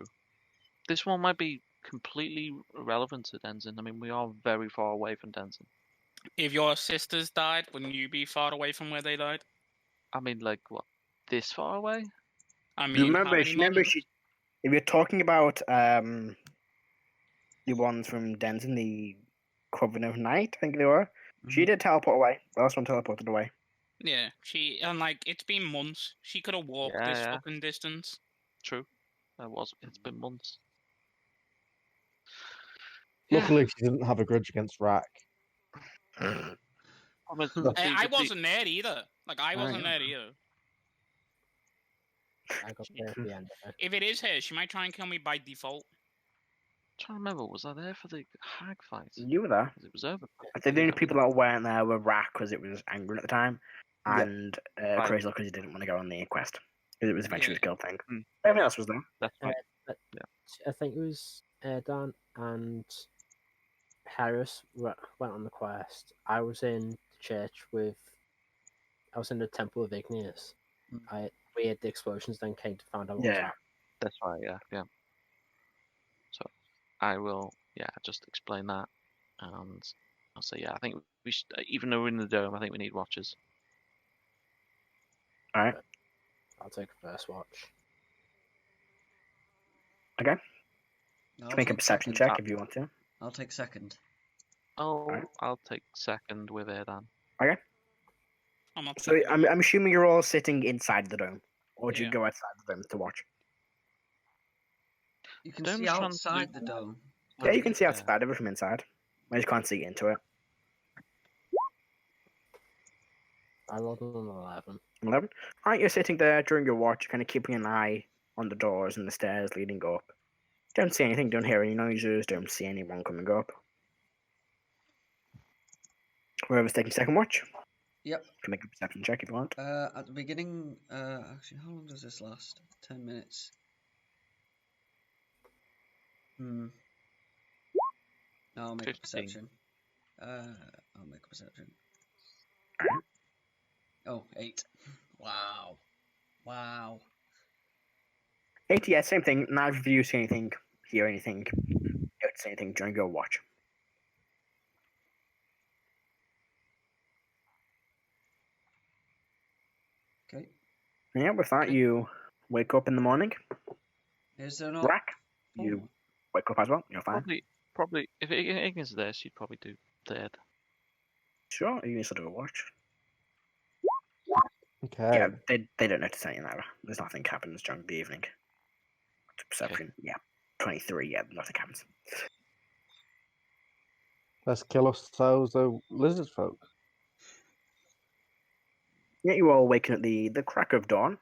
This one might be completely irrelevant to Denzin. I mean, we are very far away from Denzin. If your sisters died, wouldn't you be far away from where they died? I mean, like, what, this far away? I You mean, remember, how many months? if you're talking about the ones from Denton, the Coven of Night, I think they were, She did teleport away. The last one teleported away. Yeah, and like it's been months. She could have walked Yeah, this yeah. fucking distance. True. It's been months. Luckily, she didn't have a grudge against Rrak. I wasn't there either. Like I wasn't there either. I got there at the end of it. If it is her, she might try and kill me by default. Trying to remember, was I there for the hag fight? You were there. 'Cause it was over. I think the only people that weren't there were Rrak because it was Angren at the time, Yeah. and Crazy because he didn't want to go on the quest because it was eventually Yeah. his guild thing. Mm. Everyone else was there. That's right. I think it was Erdan and Heris went on the quest. I was in the church I was in the Temple of Igneous. We had the explosions, then came to find out what was Yeah. happening. That's right. Yeah. So I will, just explain that, and I'll say, I think we should, even though we're in the dome, I think we need watchers. All right. I'll take a first watch. Okay. I'll Make a take perception second. check if you want to. I'll take second. I'll take second with Erdan. I'm not. So I'm assuming you're all sitting inside the dome, or do you Yeah. go outside the dome to watch? You can Dome's see trying to outside do- the dome. Yeah, you can see Yeah. outside of it from inside. I just can't see into it. I rolled an 11. 11. Alright, you're sitting there during your watch, kind of keeping an eye on the doors and the stairs leading up. Don't see anything, don't hear any noises, don't see anyone coming up. Whoever's taking second watch, Yep. you can make a perception check if you want. At the beginning, actually, how long does this last? 10 minutes. No, I'll make a 15. perception. I'll make a perception. Alright. Oh, 8. Wow. Wow. 8, yeah, same thing. Neither of you see anything, hear anything, don't see anything during your watch. Okay. Yeah, with that, you wake up in the morning. Is there not? Rrak, you wake up as well. You're fine. Probably, if Igneous is there, she'd probably do third. Sure, you can sort of a watch. Okay. Yeah, they don't notice anything either. There's nothing happens during the evening. Perception, yeah. 23, yeah, nothing happens. Let's kill ourselves, the lizard folk. Yeah, you all waken at the crack of dawn.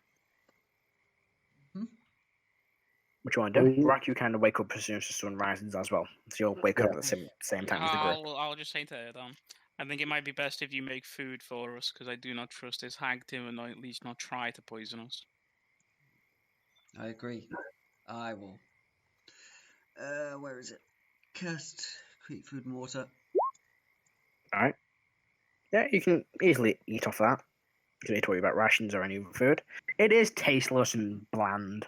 What you want to do? Rrak, you kind of wake up as soon as the sun rises as well. So you'll wake up at the same time as the group. I'll just say to Erdan, I think it might be best if you make food for us, because I do not trust this hag to, and at least not try to poison us. I agree. I will. Where is it? Cast, create food and water. Alright. Yeah, you can easily eat off that. You don't need to worry about rations or any other food. It is tasteless and bland,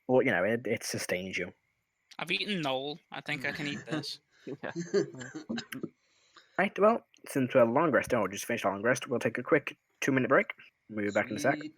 but you know, it sustains you. I've eaten Noel. I think I can eat this. Right, well, since we're long rest, I'll just finish our long rest. We'll take a quick 2-minute break. We'll be back in a sec. Sweet.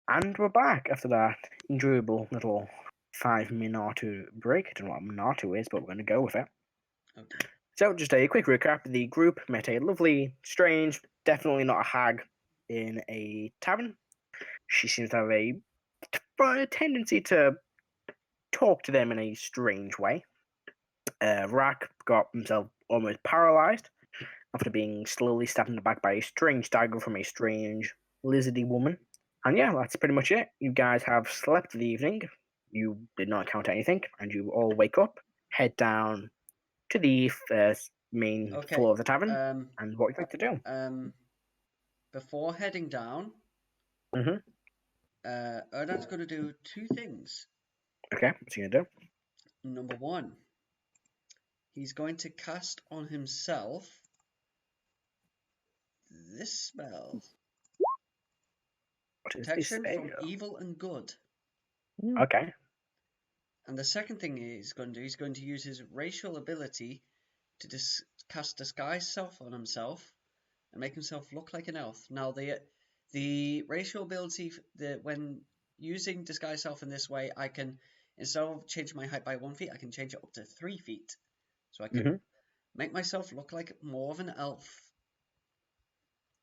And we're back after that enjoyable little 5-minute break. I don't know what Minato is, but we're going to go with it. Okay. So, just a quick recap. The group met a lovely, strange, definitely not a hag, in a tavern. She seems to have a tendency to talk to them in a strange way. Rrak got himself almost paralyzed after being slowly stabbed in the back by a strange dagger from a strange lizardy woman. And yeah, that's pretty much it. You guys have slept the evening. You did not encounter anything, and you all wake up, head down to the main Okay. floor of the tavern, and what would you like to do? Before heading down, Mhm. Erdan's going to do two things. Okay, what's he gonna do? Number one, he's going to cast on himself this spell. What is this Protection from spell? evil and good. Okay. And the second thing he's going to do, he's going to use his racial ability to cast Disguise Self on himself and make himself look like an elf. Now, the racial ability, when using Disguise Self in this way, I can, instead of changing my height by 1 feet, I can change it up to 3 feet. So I can make myself look like more of an elf.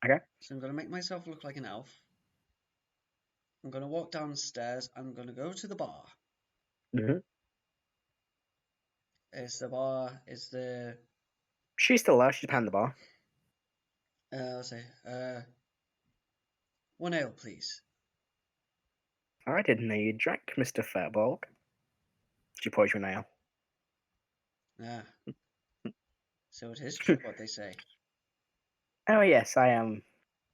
Okay. So I'm going to make myself look like an elf. I'm going to walk downstairs. I'm going to go to the bar. Is the bar, is the... She's still there. She's behind the bar. I'll say, 1 ale, please. I didn't know you drank, Mr. Firblog. She pours you an ale. Ah. So it is true what they say. Oh yes, I am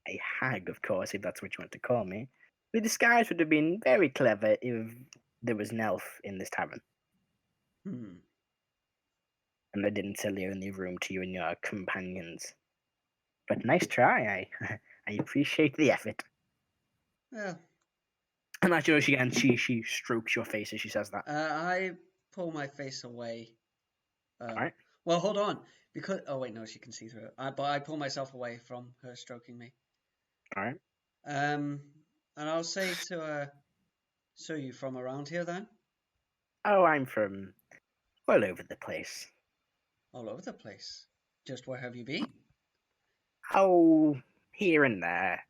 a hag, of course, if that's what you want to call me. The disguise would have been very clever if there was an elf in this tavern. And I didn't tell you in the room to you and your companions. But nice try, I appreciate the effort. Well, And actually, she strokes your face as she says that. I pull my face away. Alright. Well, hold on. Because oh wait, no, she can see through it. But I pull myself away from her stroking me. Alright. And I'll say to her, "So you from around here then?" Oh, I'm from all over the place. All over the place. Just where have you been? Oh, here and there.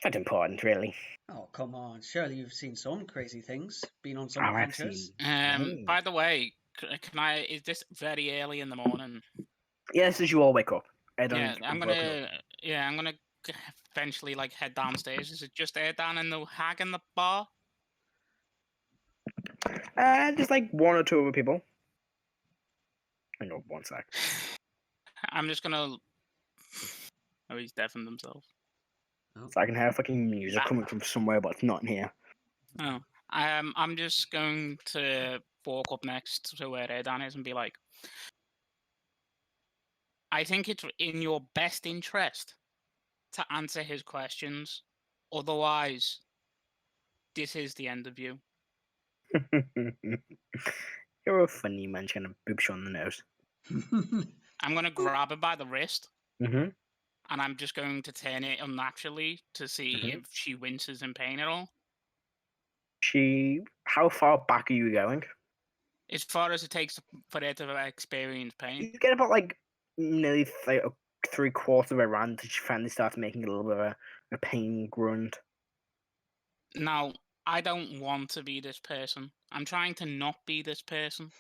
Not important, really. Oh, come on. Surely you've seen some crazy things. Been on some Oh, I've adventures. seen. By the way, can I? Is this very early in the morning? Yes, as you all wake up. Yeah, I'm gonna eventually like head downstairs. Is it just Erdan and the hag in the bar? There's like 1 or 2 other people. Hang on 1 sec. I'm just gonna. Oh, he's deafened himself. So I can hear fucking music coming from somewhere, but it's not in here. Oh, I'm just going to walk up next to where Erdan is and be like, I think it's in your best interest to answer his questions. Otherwise, this is the end of you. You're a funny man, kind of boops you on the nose. I'm going to grab her by the wrist. Mm-hmm. And I'm just going to turn it unnaturally to see if she winces in pain at all. How far back are you going? As far as it takes for her to experience pain. You get about like nearly 3/4 of the way around until she finally starts making a little bit of a pain grunt. Now, I don't want to be this person. I'm trying to not be this person.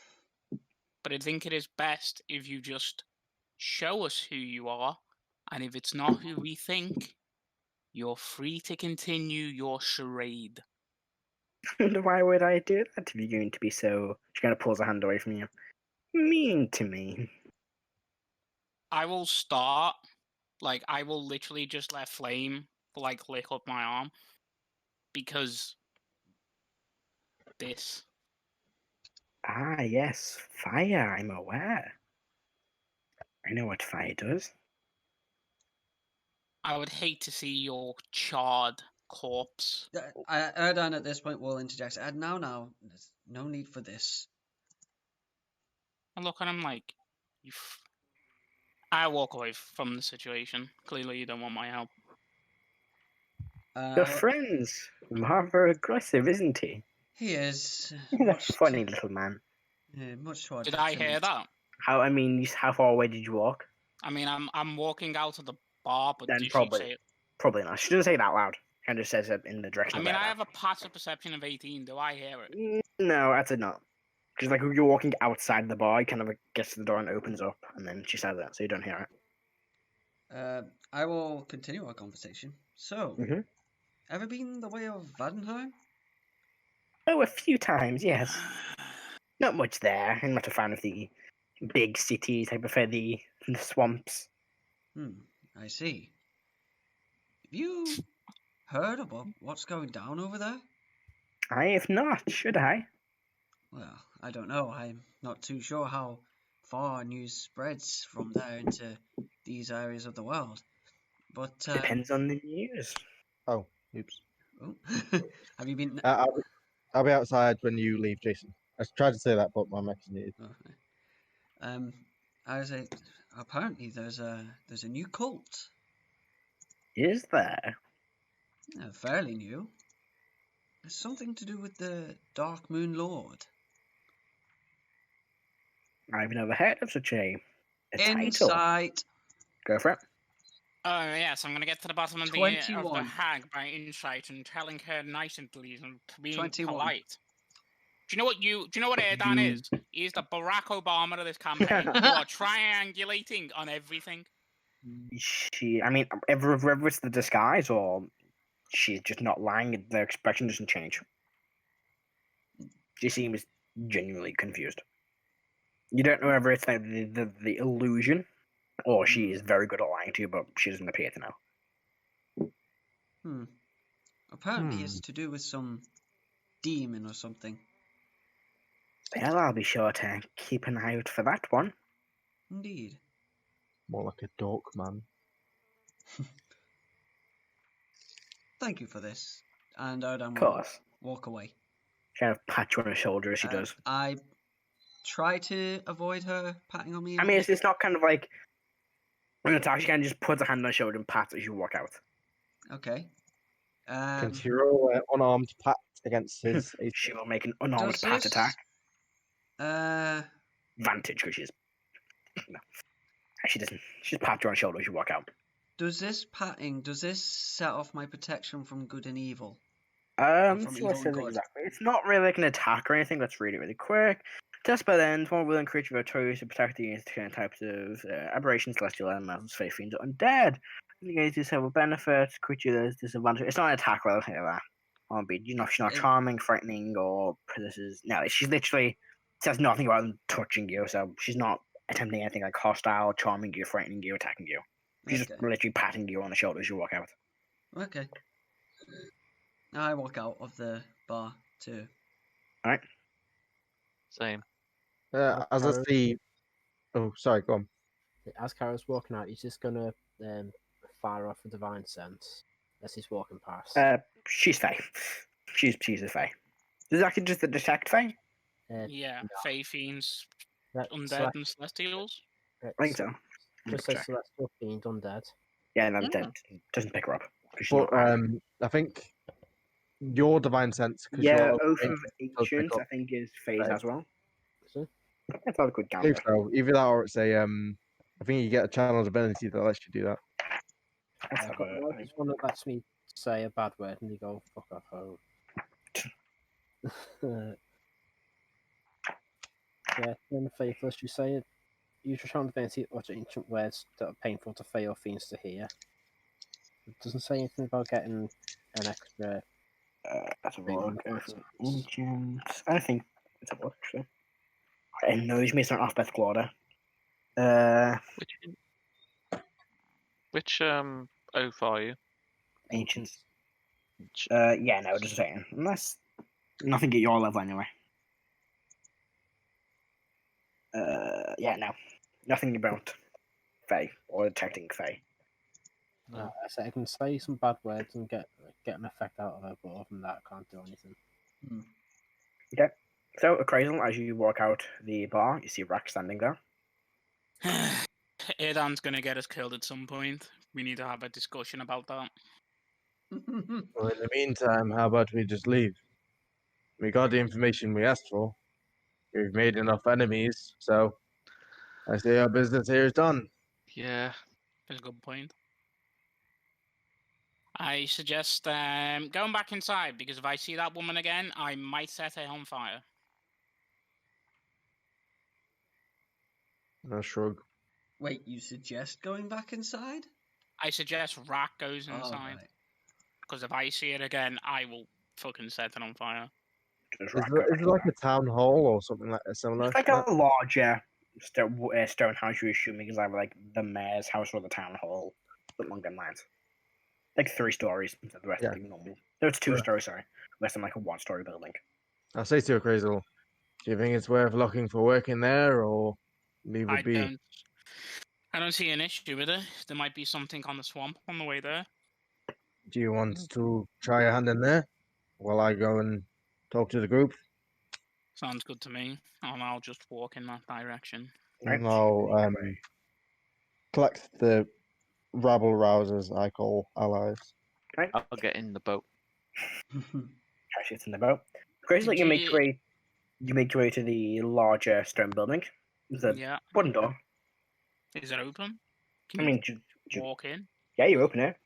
But I think it is best if you just show us who you are. And if it's not who we think, you're free to continue your charade. Why would I do that if you're going to be so... She kind of pulls her hand away from you. Mean to me. I will start, like, I will literally just let flame, like, lick up my arm. Because... this. Ah, yes. Fire, I'm aware. I know what fire does. I would hate to see your charred corpse. Erdan at this point will interject. Now, there's no need for this. I look at him like, I walk away from the situation. Clearly you don't want my help. Your friends Rather aggressive, isn't he? He is. He's a much funny little man. much to our Did I hear detriment. that? How far away did you walk? I mean, I'm walking out of the bar, but Then did she probably. say it? Probably not. She doesn't say it out loud. Kind of says it in the direction I of mean, I Erdan. have a passive perception of 18. Do I hear it? No, that's a not. Because like you're walking outside the bar, you kind of like, gets to the door and opens up, and then she says it, so you don't hear it. I will continue our conversation. So, Mhm. ever been the way of Vadenheim? Oh, a few times, yes. Not much there. I'm not a fan of the big cities. I prefer the swamps. I see. Have you heard about what's going down over there? I have not, should I? Well, I don't know. I'm not too sure how far news spreads from there into these areas of the world. But Depends on the news. Oh, oops. oh, have you been? I'll be outside when you leave, Jason. I tried to say that, but my mic is muted. I was apparently there's a new cult. Is there? Fairly new. It's something to do with the Dark Moon Lord. I've never heard of such a title. Insight. Go for it. Oh yes, I'm gonna get to the bottom of the 21. hag by insight and telling her nicely and being 21. polite. Do you know what Erdan is? He is the Barack Obama of this campaign. You are triangulating on everything. I mean, whether it's the disguise or she's just not lying, their expression doesn't change. She seems genuinely confused. You don't know whether it's like the illusion or she is very good at lying to you, but she doesn't appear to know. Apparently it's to do with some demon or something. Well, I'll be sure to keep an eye out for that one. Indeed. More like a dork, man. Thank you for this. And Erdan Of will course. walk away. Kind of pat you on the shoulder as she does. I try to avoid her patting on me. I mean, it's not kind of like when it's actually kind of just puts a hand on the shoulder and pats as you walk out. Okay. Can she roll an unarmed pat against his AC? She will make an unarmed Does pat this- attack. Vantage, because she's no. She doesn't. She's pat you on the shoulder as you walk out. does this set off my protection from good and evil? From evil and good? exactly. It's not really like an attack or anything. That's really, really quick. Test by the end, one willing creature of a choice to protect against different types of aberrations, celestial elementals, faith fiends, undead. Against these several benefits, creature that is disadvantage. It's not an attack or anything like that. Won't be. She's not charming, frightening, or she's literally says nothing about them touching you. So she's not attempting anything like hostile, charming you, frightening you, attacking you. She's just literally patting you on the shoulder as you walk out. Okay. I walk out of the bar too. Alright. Same. As I see. Oh, sorry, go on. As Karo's walking out, he's just gonna fire off a divine sense as he's walking past. She's Fae. She's a Fae. This is actually just the detect Fae? Yeah, no. fae fiends, That- undead, and celestials. I think so. Just says celestial fiend undead. Yeah, no, Yeah. doesn't pick her up. But I think your divine sense. Yeah, you're Oath ancient, of does pick Ancients, up. I think, is phase Right. as well. So, That's not a good I gamble. believe so. Either that or it's a I think you get a channeled ability that lets you do that. Let's have a- I just one that lets me say a bad word and you go fuck off home. Yeah, in the faithless, you say it. Use your charm divinity or ancient words that are painful to fae or fiends to hear. It doesn't say anything about getting an extra. Let's have a Big look. one. Oath of Ancients. I think it's a look, actually. It knows me, it's not off Beth Claudia. Which oath are you? Ancients. Yeah, no, just saying. Unless nothing at your level anyway. Yeah, no. Nothing about Fae or detecting Fae. I say I can say some bad words and get an effect out of it, but other than that, I can't do anything. Okay. So, Appraisal, as you walk out the bar, you see Rrak standing there. Erdan's gonna get us killed at some point. We need to have a discussion about that. Well, in the meantime, how about we just leave? We got the information we asked for. We've made enough enemies, so I say our business here is done. Yeah. That's a good point. I suggest going back inside, because if I see that woman again, I might set her on fire. I shrug. Wait, you suggest going back inside? I suggest Rrak goes Oh, inside, right. because if I see it again, I will fucking set it on fire. Just Is Rrak there, goes is there like a town hall or something like similar? It's like to a larger stone house, you're assuming is either like the mayor's house or the town hall, something along them lines. Like 3 stories instead of the rest Yeah. of the normal. No, it's 2 Yeah. stories, sorry. Less than like a 1-story building. that? I say to Appraisal, do you think it's worth looking for work in there or leave it be? I don't see an issue with it. There might be something on the swamp on the way there. Do you want to try a hand in there while I go and talk to the group? Sounds good to me, and I'll just walk in that direction. Right. And I'll collect the rabble rousers I call allies. I'll get in the boat. Actually, it's in the boat. Crazy, like Did you make your way. You make your way to the larger stone building. There's a Yeah. wooden door. Is it open? Can I you mean, walk in? yeah, you open it.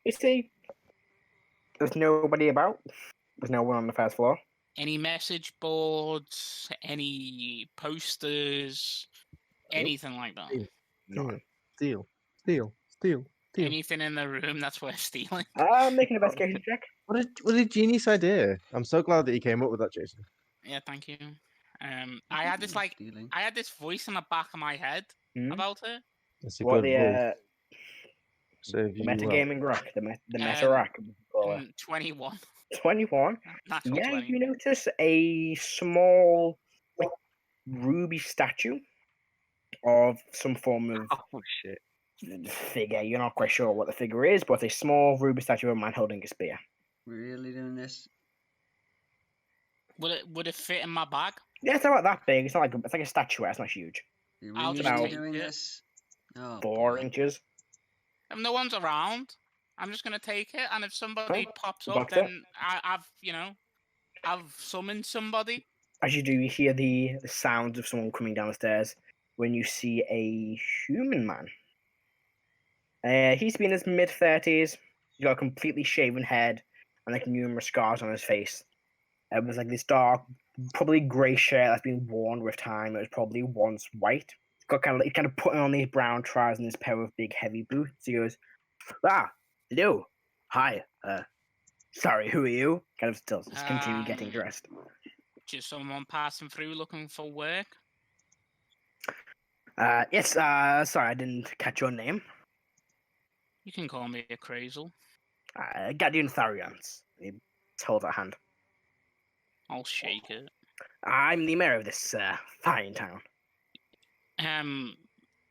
You see, there's nobody about. There's no one on the first floor. Any message boards? Any posters? Anything like that? No. Steal. Anything in the room that's worth stealing? Make an investigation check. What a genius idea! I'm so glad that you came up with that, Jason. Yeah, thank you. I had this Stealing. I had this voice in the back of my head Hmm? about it. That's a What good the voice. Serve the you well. metagaming rack, the meta rack. 21. 21. Natural Yeah, 20. you notice a small, like, ruby statue of some form of Oh shit. figure. You're not quite sure what the figure is, but a small ruby statue of a man holding a spear. Really doing this? Would it fit in my bag? Yeah, it's about that big. It's not like it's like a statuette. It's not huge. You I'll really just take doing it. this? Oh, 4 boy. inches. If no one's around, I'm just gonna take it, and if somebody pops up, box it. then I've summoned somebody. As you do, you hear the sounds of someone coming down the stairs when you see a human man. He's been in his mid-30s. He's got a completely shaven head and like numerous scars on his face. It was like this dark, probably grey shirt that's been worn with time. It was probably once white. He's got he's kind of putting on these brown trousers and this pair of big heavy boots. He goes, hello, hi, sorry, who are you? Kind of still just continue getting dressed. Just someone passing through looking for work. Yes, sorry, I didn't catch your name. You can call me a Crazel. Guardian Tharians. He holds out a hand. I'll shake it. I'm the mayor of this fine town.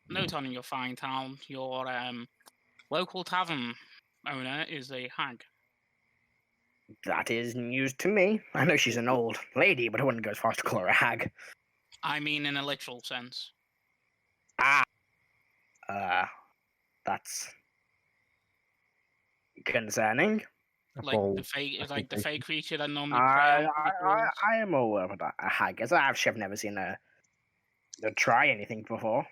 Note on your fine town, your local tavern owner is a hag. That is news to me. I know she's an old lady, but I wouldn't go as far as to call her a hag. I mean in a literal sense. That's concerning. Like Bold. the fake creature that normally I prey on people. am aware of that. A hag. As I've never seen her try anything before.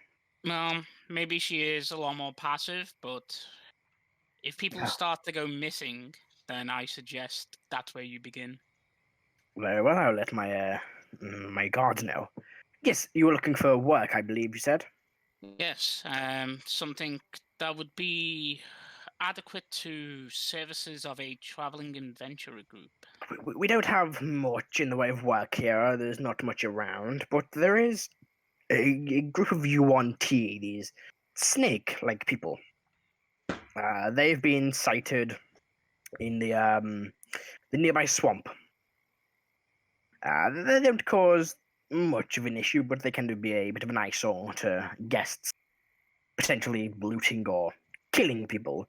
Well, maybe she is a lot more passive, but if people start to go missing, then I suggest that's where you begin. Very well, I'll let my my guards know. Yes, you were looking for work, I believe you said. Yes, something that would be adequate to services of a traveling adventurer group. We don't have much in the way of work here. There's not much around, but there is a group of Yuan-Ti, these snake-like people. They've been sighted in the nearby swamp. They don't cause much of an issue, but they can be a bit of an eyesore to guests, potentially looting or killing people.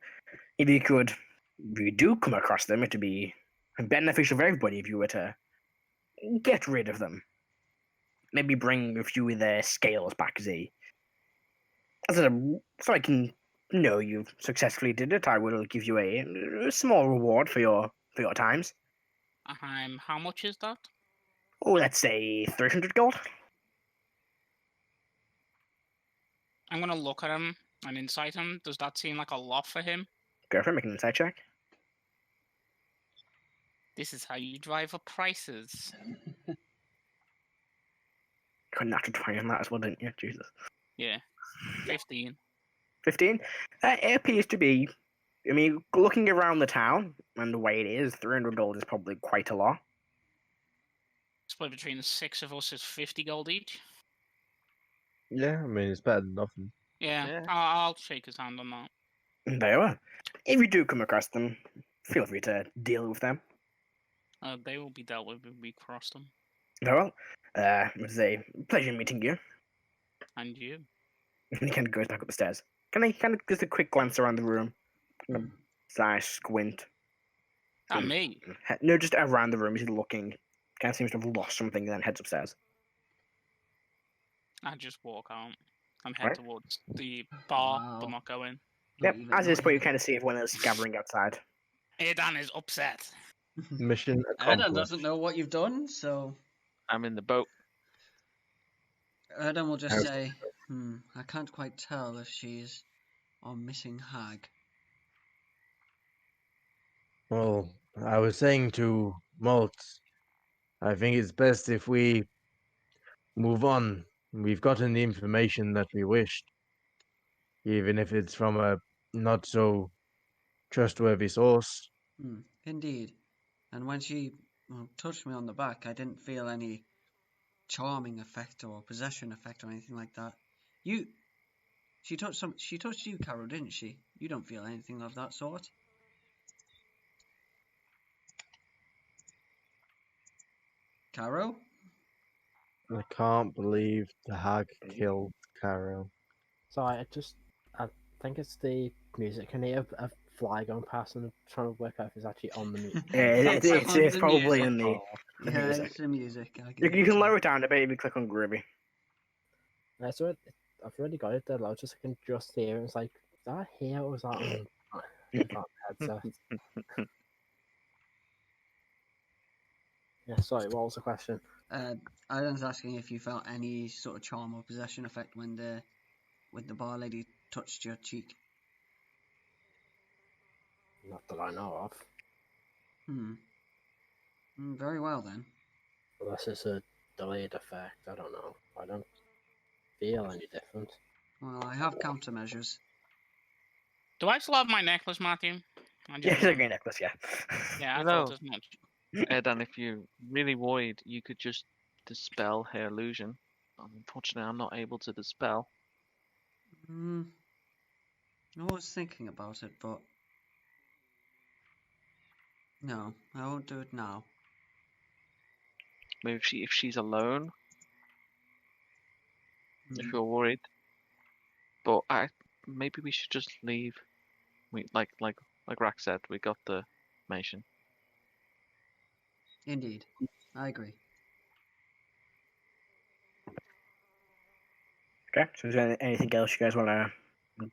If you do come across them, it would be beneficial for everybody if you were to get rid of them. Maybe bring a few of their scales back so I can know you've successfully did it, I will give you a small reward for your times. How much is that? Oh, let's say 300 gold. I'm gonna look at him and insight him. Does that seem like a lot for him? Go for it, make an insight check. This is how you drive up prices. Couldn't natural 20 on that as well, didn't you? Jesus. Yeah, 15. 15? It appears to be. I mean, looking around the town and the way it is, 300 gold is probably quite a lot. Split between the 6 of us is 50 gold each. Yeah, I mean, it's better than nothing. Yeah, Yeah. I'll shake his hand on that. There you are. If you do come across them, feel free to deal with them. They will be dealt with if we cross them. Very well. It was a pleasure meeting you. And you. And he kind of goes back up the stairs. Kind of gives a quick glance around the room. Kind of sigh, squint. And me. No, just around the room. He's looking. Kind of seems to have lost something, and then heads upstairs. I just walk out and head Right. towards the bar, but Wow. not go in. Yep. Not even- As this not point, you even- kind of see everyone else gathering outside. Erdan is upset. Mission Erdan accomplished. doesn't know what you've done, so I'm in the boat. Erdan will just How's- say, I can't quite tell if she's our missing hag. Well, I was saying to Molt, I think it's best if we move on. We've gotten the information that we wished, even if it's from a not so trustworthy source. Indeed. And when she touched me on the back, I didn't feel any charming effect or possession effect or anything like that. She touched you, Karo, didn't she? You don't feel anything of that sort. Karo? I can't believe the hag killed Karo. So I think it's the music. Can hear a fly going past and I'm trying to work out if it's actually on the music. It's The probably music. in the Yeah, music. it's the music. I You give it can to lower it down a bit if you click on Groovy. So I've already got it there loud, just so I can just hear it. It's like, is that here or was that on that headset? Yeah, sorry, what was the question? I was asking if you felt any sort of charm or possession effect when the bar lady touched your cheek. Not that I know of. Very well then. Unless it's a delayed effect, I don't know. I don't feel any different. Well, I have countermeasures. Do I still have my necklace, Matthew? I just Yeah, it's a wondered. green necklace, yeah. Yeah, I You thought know. as much. Erdan, if you're really worried, you could just dispel her illusion. Unfortunately, I'm not able to dispel. I was thinking about it, but no, I won't do it now. Maybe if she's alone, if you're worried. But maybe we should just leave. We like Rrak said, we got the information. Indeed, I agree. Okay, so is there anything else you guys want to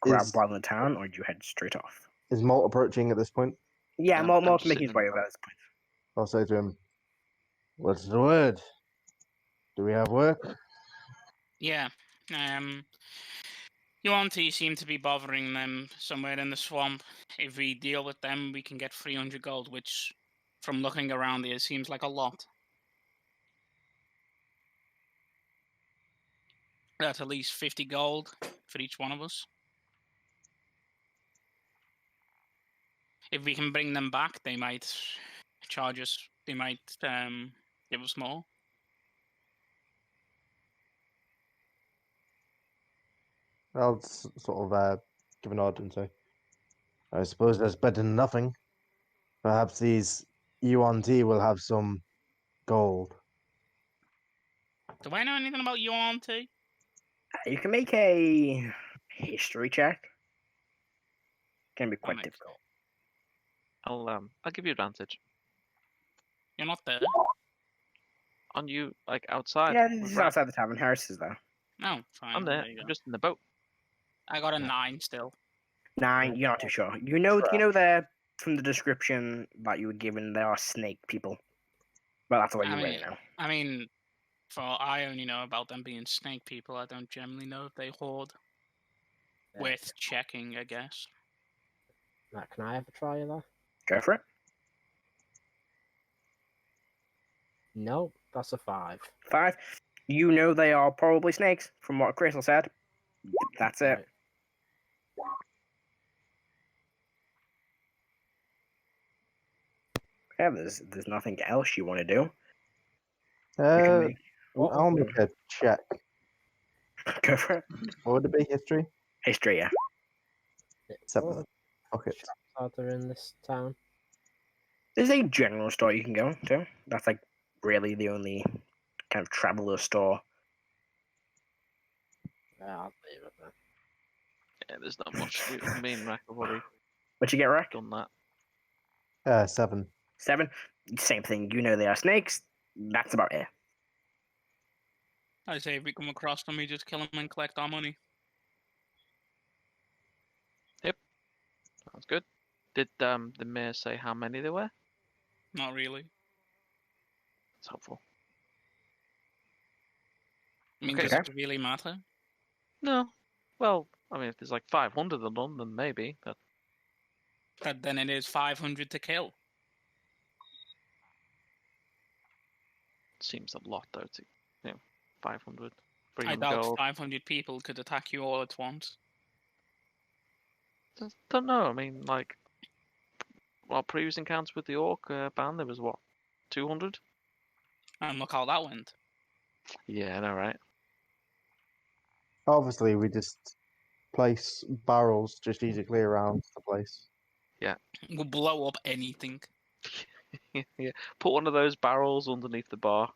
grab Is- while in the town, or do you head straight off? Is Molt approaching at this point? Yeah, I'm Molt's just making his sitting way in over at this point. I'll say to him, what's the word? Do we have work? Yeah. Yuan-Ti seem to be bothering them somewhere in the swamp. If we deal with them, we can get 300 gold, which, from looking around here, seems like a lot. That's at least 50 gold for each one of us. If we can bring them back, they might charge us. They might give us more. I'll sort of give a nod and say, I suppose that's better than nothing. Perhaps these UNT will have some gold. Do I know anything about Yuan-Ti? You can make a history check. Can be quite Nice. difficult. I'll give you advantage You're not there. on you, like outside. Yeah, with this is Rrak. outside the tavern. Heris is there. No, fine. I'm there. you I'm go. just in the boat. I got a 9 still. Nine. You're not too sure. You know there from the description that you were given. There are snake people. Well, that's all you really know. I mean, I only know about them being snake people. I don't generally know if they hoard. Worth checking, I guess. Now, can I have a try of that? Go for it. No, that's a 5. 5. You know they are probably snakes, from what Crystal said. That's it. Right. Yeah, there's nothing else you want to do. I'll make a check. Go for it. What would it be? History? History, yeah. 7. Okay. Shops are there in this town? There's a general store you can go to. That's like really the only kind of traveler store. Yeah, I'll leave it then. Yeah, there's not much. Me and Rrak have already What you get, Rrak? done that. 7. 7. Same thing. You know they are snakes. That's about it. I say if we come across them, we just kill them and collect our money. Sounds good. Did the mayor say how many there were? Not really. It's helpful. I mean, Okay. does it really matter? No. Well, I mean, if there's like 500 of them, then maybe. But But then it is 500 to kill. seems a lot though. 500. I 300 doubt gold. 500 people could attack you all at once. Don't know. I mean, like, well, previous encounters with the orc band, there was what, 200? And look how that went. Yeah, I know, right? Obviously, we just place barrels strategically around the place. We'll blow up anything. Yeah. Put one of those barrels underneath the bar.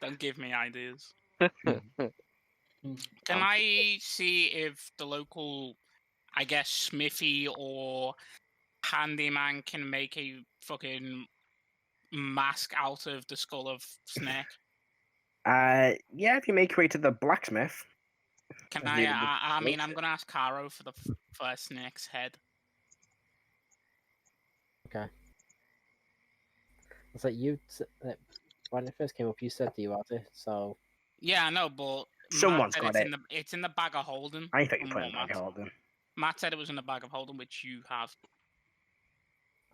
Don't give me ideas. Mm. Can I see if the local, I guess, smithy or handyman can make a fucking mask out of the skull of Snake? Yeah, if you make your way to the blacksmith. Can As I? the- I mean, I'm gonna ask Karo for the first Snake's head. Okay. It's like when it first came up, you said you had it, so Yeah, I know, but Someone's Matt got said it. it's in the bag of holding. I think you from put it what in Holden. Matt said it was in the bag of holding, which you have.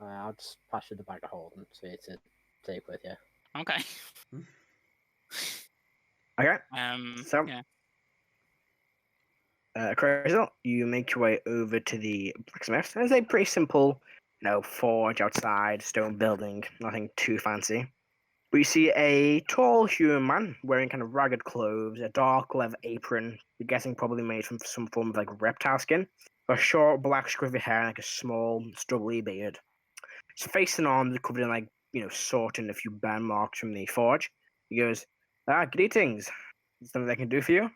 I'll just pass you the bag of holding for you to take with you. Okay. Okay. So- Yeah. Crystal, you make your way over to the blacksmith. There's a pretty simple, forge outside, stone building, nothing too fancy. But you see a tall human man wearing kind of ragged clothes, a dark leather apron, you're guessing probably made from some form of like reptile skin, a short black scruffy hair, and like a small, stubbly beard. His face and arms are covered in like, sort and a few burn marks from the forge. He goes, greetings. Is there something I can do for you?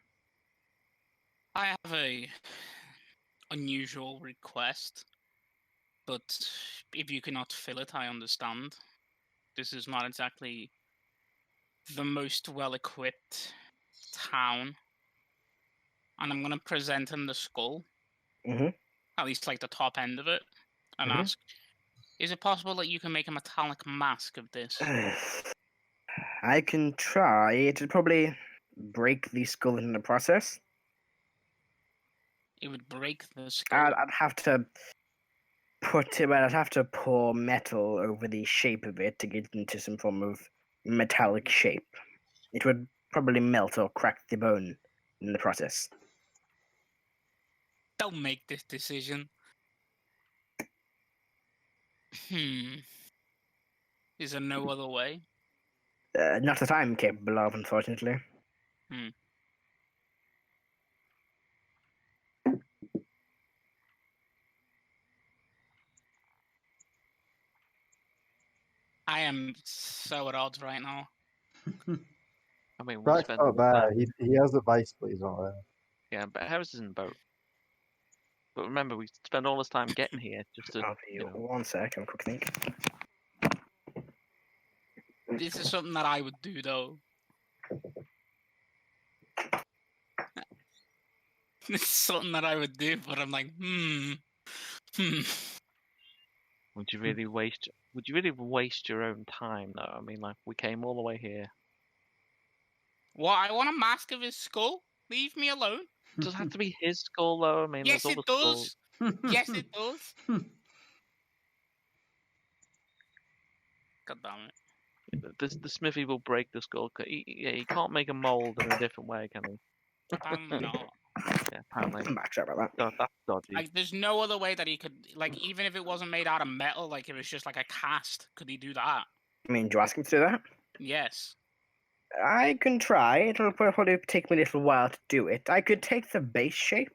I have a unusual request, but if you cannot fill it, I understand. This is not exactly the most well-equipped town, and I'm gonna present him the skull, Mhm. at least like the top end of it, and Mhm. ask, is it possible that you can make a metallic mask of this? I can try. It'd probably break the skull in the process. It would break the skull. I'd have to I'd have to pour metal over the shape of it to get it into some form of metallic shape. It would probably melt or crack the bone in the process. Don't make this decision. Is there no other way? Not that I'm capable of, unfortunately. I am so at odds right now. I mean, we Right, spend oh, all the there. time. He has the vice, but he's not there. Yeah, but Heris is in the boat. But remember, we spend all this time getting here just to, I'll be 1 sec, have a quick think. This is something that I would do, though. It's something that I would do, but I'm like, Would you really waste your own time though? I mean, like, we came all the way here. What? I want a mask of his skull. Leave me alone. Does it have to be his skull though? I mean, Yes, there's it other skulls. does. Yes, it does. God damn it. The smithy will break the skull. He can't make a mold in a different way, can he? Apparently not. Yeah, apparently. I'm back about that. That's dodgy. Like, there's no other way that he could, like, even if it wasn't made out of metal, like, it was just like a cast, could he do that? I mean, do you ask him to do that? Yes. I can try. It'll probably take me a little while to do it. I could take the base shape,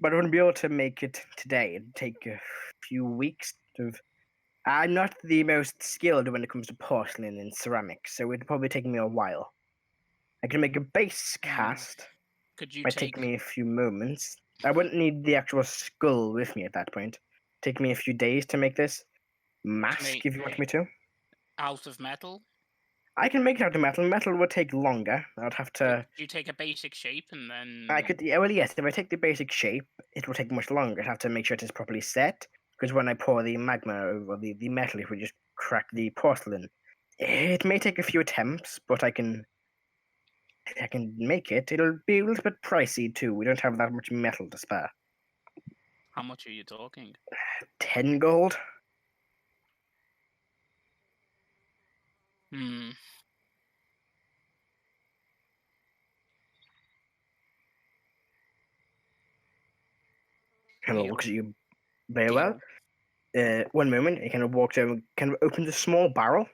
but I wouldn't be able to make it today. It'd take a few weeks of. I'm not the most skilled when it comes to porcelain and ceramics, so it'd probably take me a while. I can make a base cast. Could you Might take me a few moments. I wouldn't need the actual skull with me at that point. Take me a few days to make this mask if you want me to. out of metal? I can make it out of metal. Metal would take longer. I'd have to. Could you take a basic shape and then? I could. Yeah, well, yes. If I take the basic shape, it will take much longer. I'd have to make sure it is properly set. Because when I pour the magma over the metal, if we just crack the porcelain, it may take a few attempts, but I can make it. It'll be a little bit pricey too. We don't have that much metal to spare. How much are you talking? 10 gold. Hmm. Kind of Deal. looks at you very well. One moment, he kind of walks over, kind of opens a small barrel,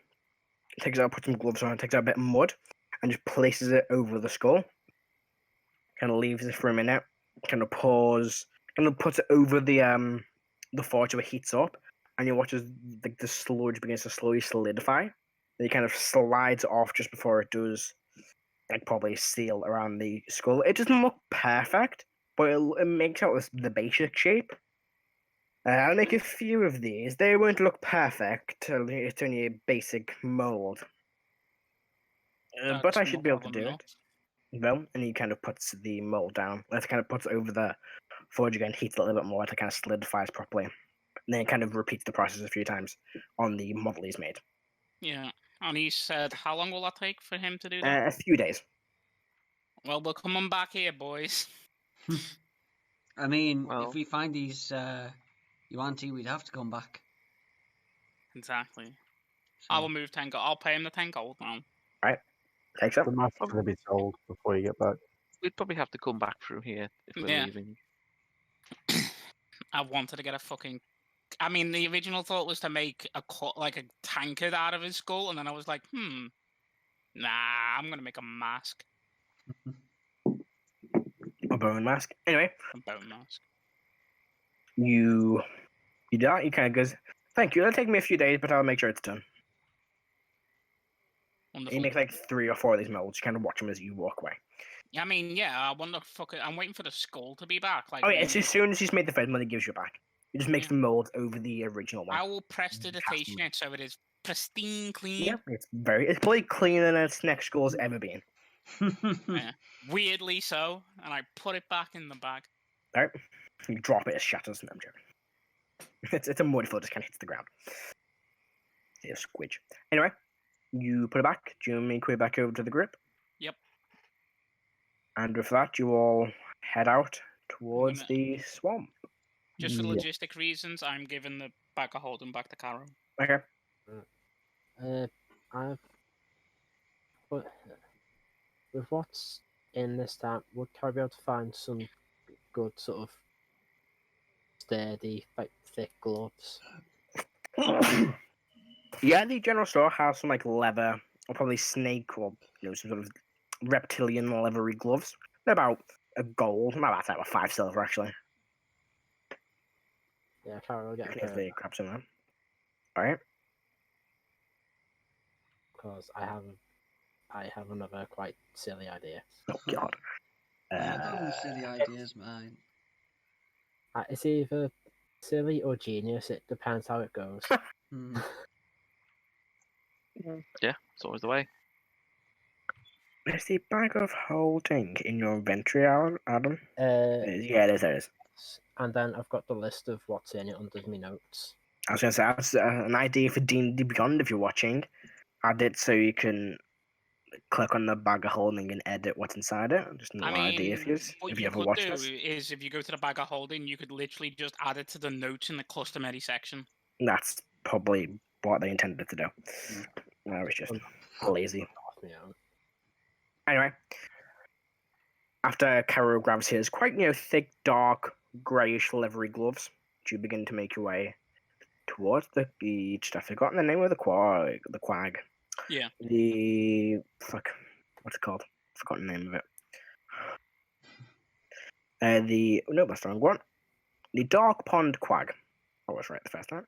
takes out, puts some gloves on, takes out a bit of mud, and just places it over the skull. Kind of leaves it for a minute, kind of pours, kind of puts it over the forge where it heats up, and you watch as the sludge begins to slowly solidify. Then he kind of slides off just before it does, like, probably seal around the skull. It doesn't look perfect, but it makes out the basic shape. I'll make a few of these. They won't look perfect. It's only a basic mold. But I That's should no be able to problem do not. it. Well, and he kind of puts the mold down. Let's kind of puts it over the forge again, heats it a little bit more until it kind of solidifies properly. And then he kind of repeats the process a few times on the model he's made. Yeah. And he said, how long will that take for him to do that? A few days. Well, we're coming back here, boys. I mean, Well- if we find these Yuan-Ti, we'd have to come back. Exactly. So, I will move 10 gold. I'll pay him the 10 gold now. Takes up. The mask's going to be sold before you get back. We'd probably have to come back through here if we're Yeah. leaving. I wanted to get a fucking. I mean, the original thought was to make a tankard out of his skull, and then I was like, nah, I'm gonna make a mask, A bone mask. Anyway, a bone mask. you do that. He kind of goes, "Thank you. It'll take me a few days, but I'll make sure it's done." He Wonderful. makes like 3 or 4 of these molds. You kind of watch them as you walk away. I mean, yeah, I wonder. I'm waiting for the skull to be back. Like, Oh yeah, it's as soon as he's made the first one, he gives you back. He just makes Yeah. the mold over the original one. I will prestidigitation them. it so it is pristine clean. Yeah, it's probably cleaner than its next skull's ever been. Yeah. Weirdly so, and I put it back in the bag. Alright, you drop it, it shatters. No, I'm joking. It's a mud floor, just kind of hits the ground. It's a squidge. Anyway, you put it back. Do you make your way back over to the group? Yep. And with that, you all head out towards gonna- the swamp. Just for Yeah. logistic reasons, I'm giving the bag of holding back to Karo. Okay. I've but with what's in this time, would Karo be able to find some good sort of sturdy, like thick gloves? Yeah, the general store has some like leather or probably snake or some sort of reptilian leathery gloves. They're about a gold. Not that type of 5 silver actually. Yeah, Karo will get a If pair of they grab some of them. Alright. because I have another quite silly idea. Oh god. silly ideas, man. It's either silly or genius. It depends how it goes. Hmm. Yeah, it's always the way. Is the bag of holding in your inventory, Adam? Yeah, it is. And then I've got the list of what's in it under my notes. I was going to say, that's an idea for D&D Beyond if you're watching. Add it so you can click on the bag of holding and edit what's inside it. Just another idea if what you you ever could watch do this. is if you go to the bag of holding, you could literally just add it to the notes in the customary section. That's probably what they intended to do. No, it's just lazy. Anyway, after Karo grabs his quite, thick, dark, greyish leathery gloves, you begin to make your way towards the beach. I've forgotten the name of the quag. Yeah. What's it called? Forgotten the name of it. No, that's the wrong one. The Dark Pond Quag. I was right the first time.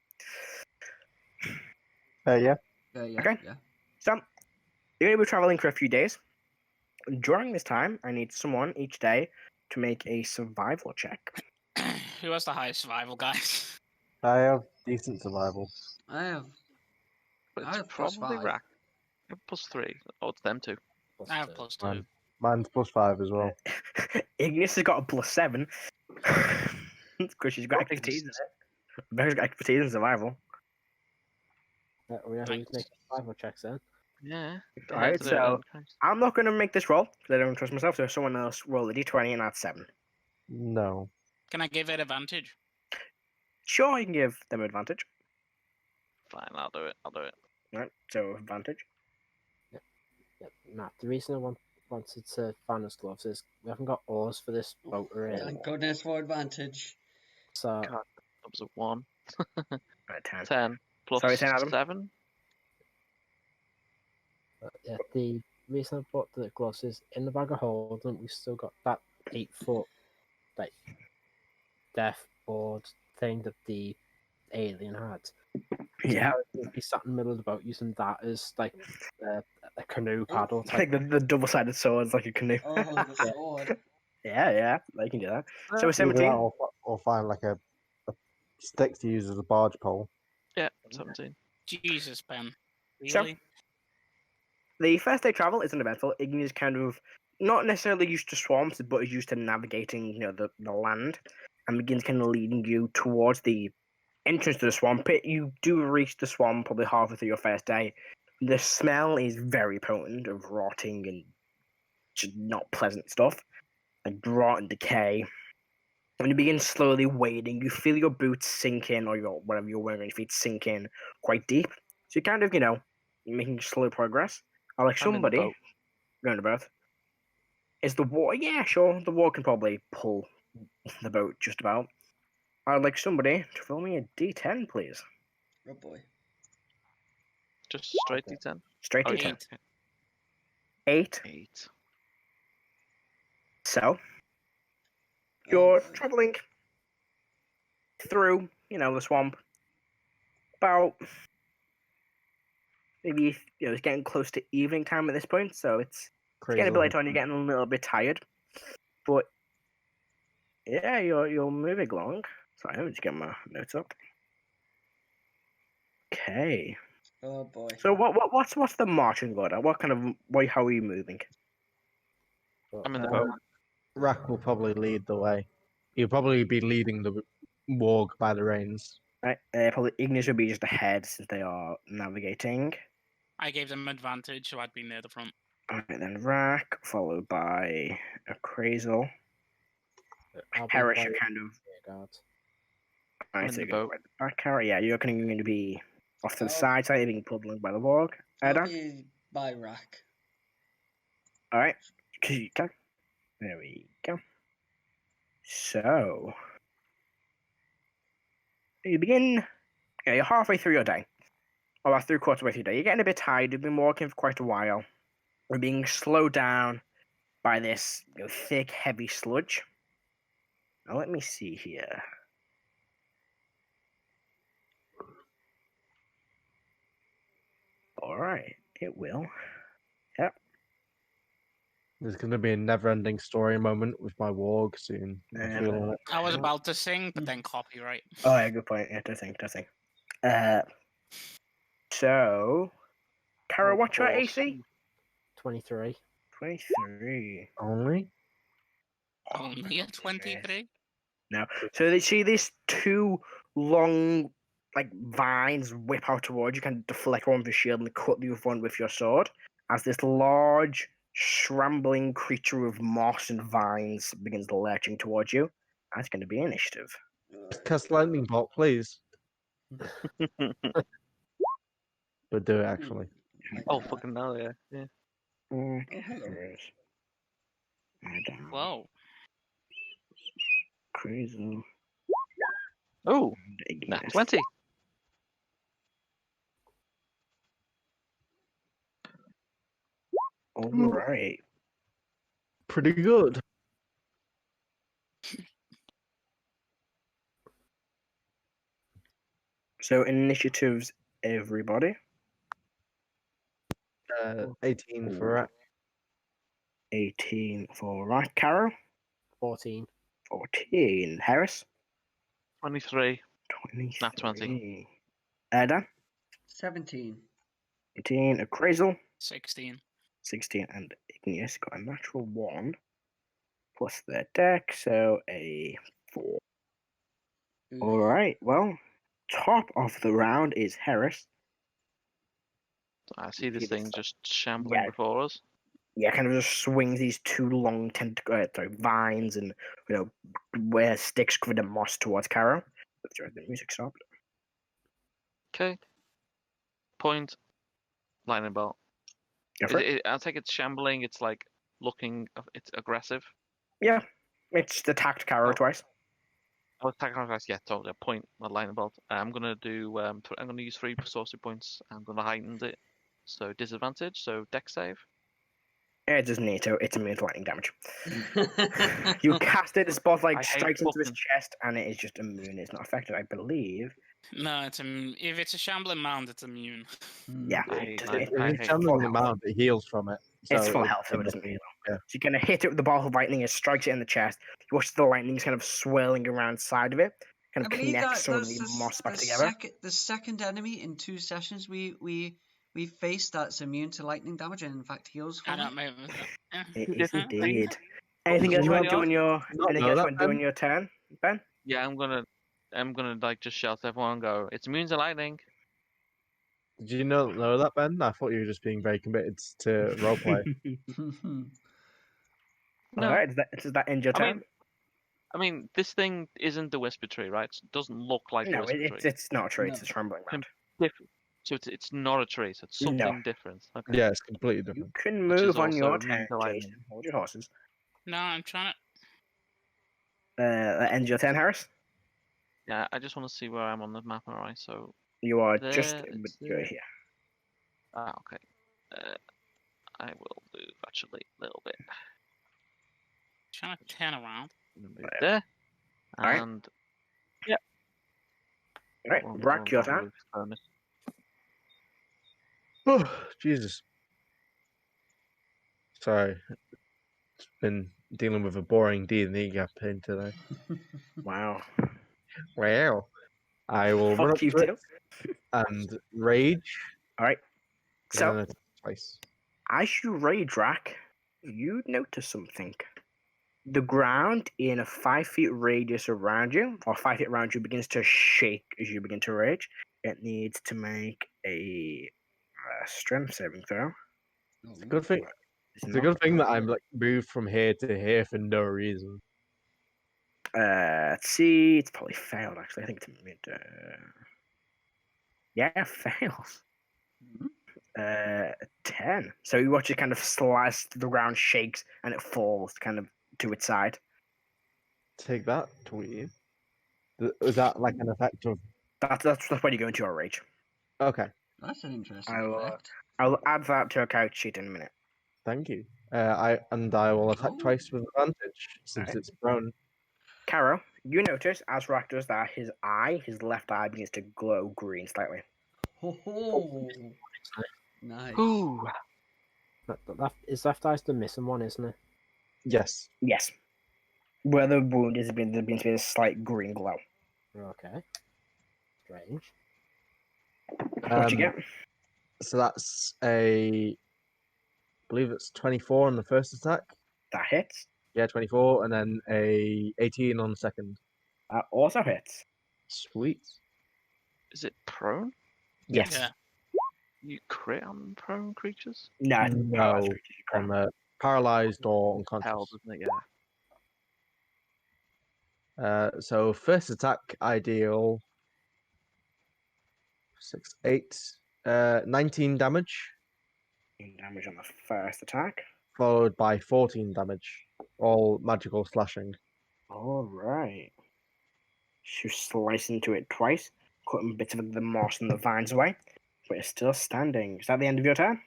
Yeah. Okay. So, you're going to be traveling for a few days. During this time, I need someone each day to make a survival check. Who has the highest survival, guys? I have decent survival. I have But I it's have plus probably 5. Rrak. +3. Oh, it's them two. I have +2. Mine's +5 as well. Igneous has got a +7. Because she's got expertise in it. Rebecca's got expertise in survival. We have to make survival checks then. Yeah. Alright, so I'm not going to make this roll because I don't trust myself. So someone else roll a d20 and add 7. No. Can I give it advantage? Sure, you can give them advantage. Fine, I'll do it. Right, so advantage. Yep. Matt, the reason I wanted to find us gloves is we haven't got oars for this boat we're in. Thank goodness for advantage. So God, that was a 1. Right, 10. 10 plus Sorry, 10, Adam. 7. yeah, the reason I bought the gloves is in the bag of holding we've still got that 8-foot like death board thing that the alien had. Yeah. He sat in the middle of the boat using that as like a canoe paddle. Like the double-sided sword is like a canoe. Oh, the sword. Yeah, they can do that. So we're Either 17. that or find like a stick to use as a barge pole. Yeah, 17. Jesus, Ben. So, Really? the first day travel is uneventful. Igneous is kind of not necessarily used to swamps, but is used to navigating, the land, and begins kind of leading you towards the entrance to the swamp pit. You do reach the swamp probably halfway through your first day. The smell is very potent of rotting and just not pleasant stuff, like rot and decay. When you begin slowly wading, you feel your boots sink in, or whatever you're wearing on your feet sink in quite deep. So you're kind of, making slow progress. I like I'm in the somebody boat. going to boat. Is the water? Yeah, sure. The water can probably pull the boat just about. I'd like somebody to roll me a d10, please. Oh boy. Just straight D10. Straight Oh, d10. yeah. 8. 8. So, Oh, you're boy. traveling through, the swamp. About maybe, it's getting close to evening time at this point, so it's getting a bit late on. You're getting a little bit tired, but yeah, you're moving along. Sorry, let me just get my notes up. Okay. Oh boy. So what's the marching order? How are you moving? I'm in the boat. Rrak will probably lead the way. He'll probably be leading the warg by the reins. Right, probably Igneous will be just ahead since they are navigating. I gave them advantage, so I'd be near the front. Alright, then Rrak, followed by a Crazel. Heris, you're kind of. Alright, in so the you're going boat. right back, Karo. Yeah, you're kind of going to be off to the Oh. side, so you're being pulled along by the warg. I'll Erdan. be by Rrak. Alright, there we go. So, you begin. You're halfway through your day. Or about 3/4 way through your day. You're getting a bit tired. You've been walking for quite a while. You're being slowed down by this thick, heavy sludge. Now, let me see here. Alright, it will. Yep. There's going to be a never-ending story moment with my warg soon. I'm feeling it. I was about to sing, but then copyright. Oh, yeah, good point. Yeah, don't think. So, Kara, what's your AC? 23. 23. Only? Only a 23? No. So they see these two long, like, vines whip out towards you, kind of deflect one with your shield and cut the other one with your sword, as this large, shambling creature with moss and vines begins lurching towards you. That's going to be initiative. Cast lightning bolt, please. But do it actually. Oh, fucking hell, yeah. Yeah. Heris. Erdan. Whoa. Crazy. Oh, and nat Igneous. 20. All right. Pretty good. So initiatives, everybody. 18 for Rrak. 18 for Rrak. Karo. 14. 14. Heris. 23. 23. Nat 20. Erdan. 17. 18. A Crazel. 16. 16. And Igneous got a natural 1 plus their deck, so a 4. All right. Well, top of the round is Heris. I see this See thing this- just shambling yeah. before us. Yeah, kind of just swings these two long vines and where sticks covered in moss towards Karo. The music stopped. Okay. Point. Lightning bolt. Go for it. I'll take it's shambling. It's like looking. It's aggressive. Yeah, it's attacked Karo Oh. twice. Oh, attack on yeah, totally. A point. A lightning bolt. I'm gonna do. I'm gonna use 3 sorcery points. I'm gonna heighten it. So disadvantage. So deck save. It doesn't need to. It's immune to lightning damage. You cast it, it's both I like hate strikes into his fucking- chest, and it is just immune. It's not affected, I believe. No, it's if it's a shambling mound, it's immune. Yeah, I hate it- lightning. it- I If hate it's shambling the mound, it heals from it. it's so full it- health, so it doesn't heal. Yeah. So you're gonna hit it with the bolt of lightning. It strikes it in the chest. You watch the lightning kind of swirling around side of it, kind I of believe connects that some of that's the moss back the, together. the second enemy in 2 sessions we faced that's immune to lightning damage and in fact heals I from don't it. know. It is Different thing. indeed. Anything Did else you you want to know do on your? Not Anything know else you that, want to do on Ben? your turn, Ben? Yeah, I'm gonna like just shout to everyone and go. It's immune to lightning. Did you know that, Ben? I thought you were just being very committed to roleplay. No. All right. Does that end your I turn? mean, this thing isn't the whisper tree, right? It doesn't look like the No, whisper tree. it's not a tree. It's No. a trembling round. Different. So it's not a tree. So it's No. something different. Okay. Yeah, it's completely You different. can Which is move on your also immune turn, to lightning. Jason. Hold your horses. No, I'm trying to. That ends your turn, Harris. Yeah, I just want to see where I'm on the map. Alright, so You are just There, it's you're there. here. okay. I will move actually a little bit. Trying to turn around. I'm gonna move Right. there. Alright. And All right, Rrak, your turn. Oh, Jesus. Sorry. It's been dealing with a boring D&D campaign today. Wow. Wow. I will run Fuck up you to it too. and rage. All right. and So then attack twice. as you rage, Rrak, you notice something. The ground in a 5 feet radius around you, or 5 feet around you, begins to shake as you begin to rage. It needs to make a strength saving throw. It's a good thing. It's It's a good thing that I'm like moved from here to here for no reason. Let's see. It's probably failed, actually. I think it's mid. Yeah, it fails. 10. So you watch it kind of slice to the ground, shakes, and it falls kind of to its side. Take that, tweet. Was that like an effect of? That's when you go into your rage. Okay, That's an interesting I will, effect. I'll add that to a character sheet in a minute. thank you. I will attack Oh. twice with advantage since Alright. it's prone. Karo, you notice as Rrak does that, his left eye begins to glow green slightly. Ho ho! Nice. Ooh. That is left eye's the missing one, isn't it? Yes. Yes. Where the wound is, there begins to be a slight green glow. Okay. Strange. What you Um, get? So that's a believe it's 24 on the first attack. That hits. Yeah, 24, and then a 18 on the second. That also hits. Sweet. Is it prone? Yes. Yeah. You crit on prone creatures? No, it's No, paralyzed creatures you on crit. the paralyzed or Held, unconscious. isn't it? Yeah. So first attack, I deal 6, 8, 19 damage, Damage on the first attack. followed by 14 damage, all magical slashing. All right. You slice into it twice, cutting bits of the moss and the vines away, but it's still standing. Is that the end of your turn?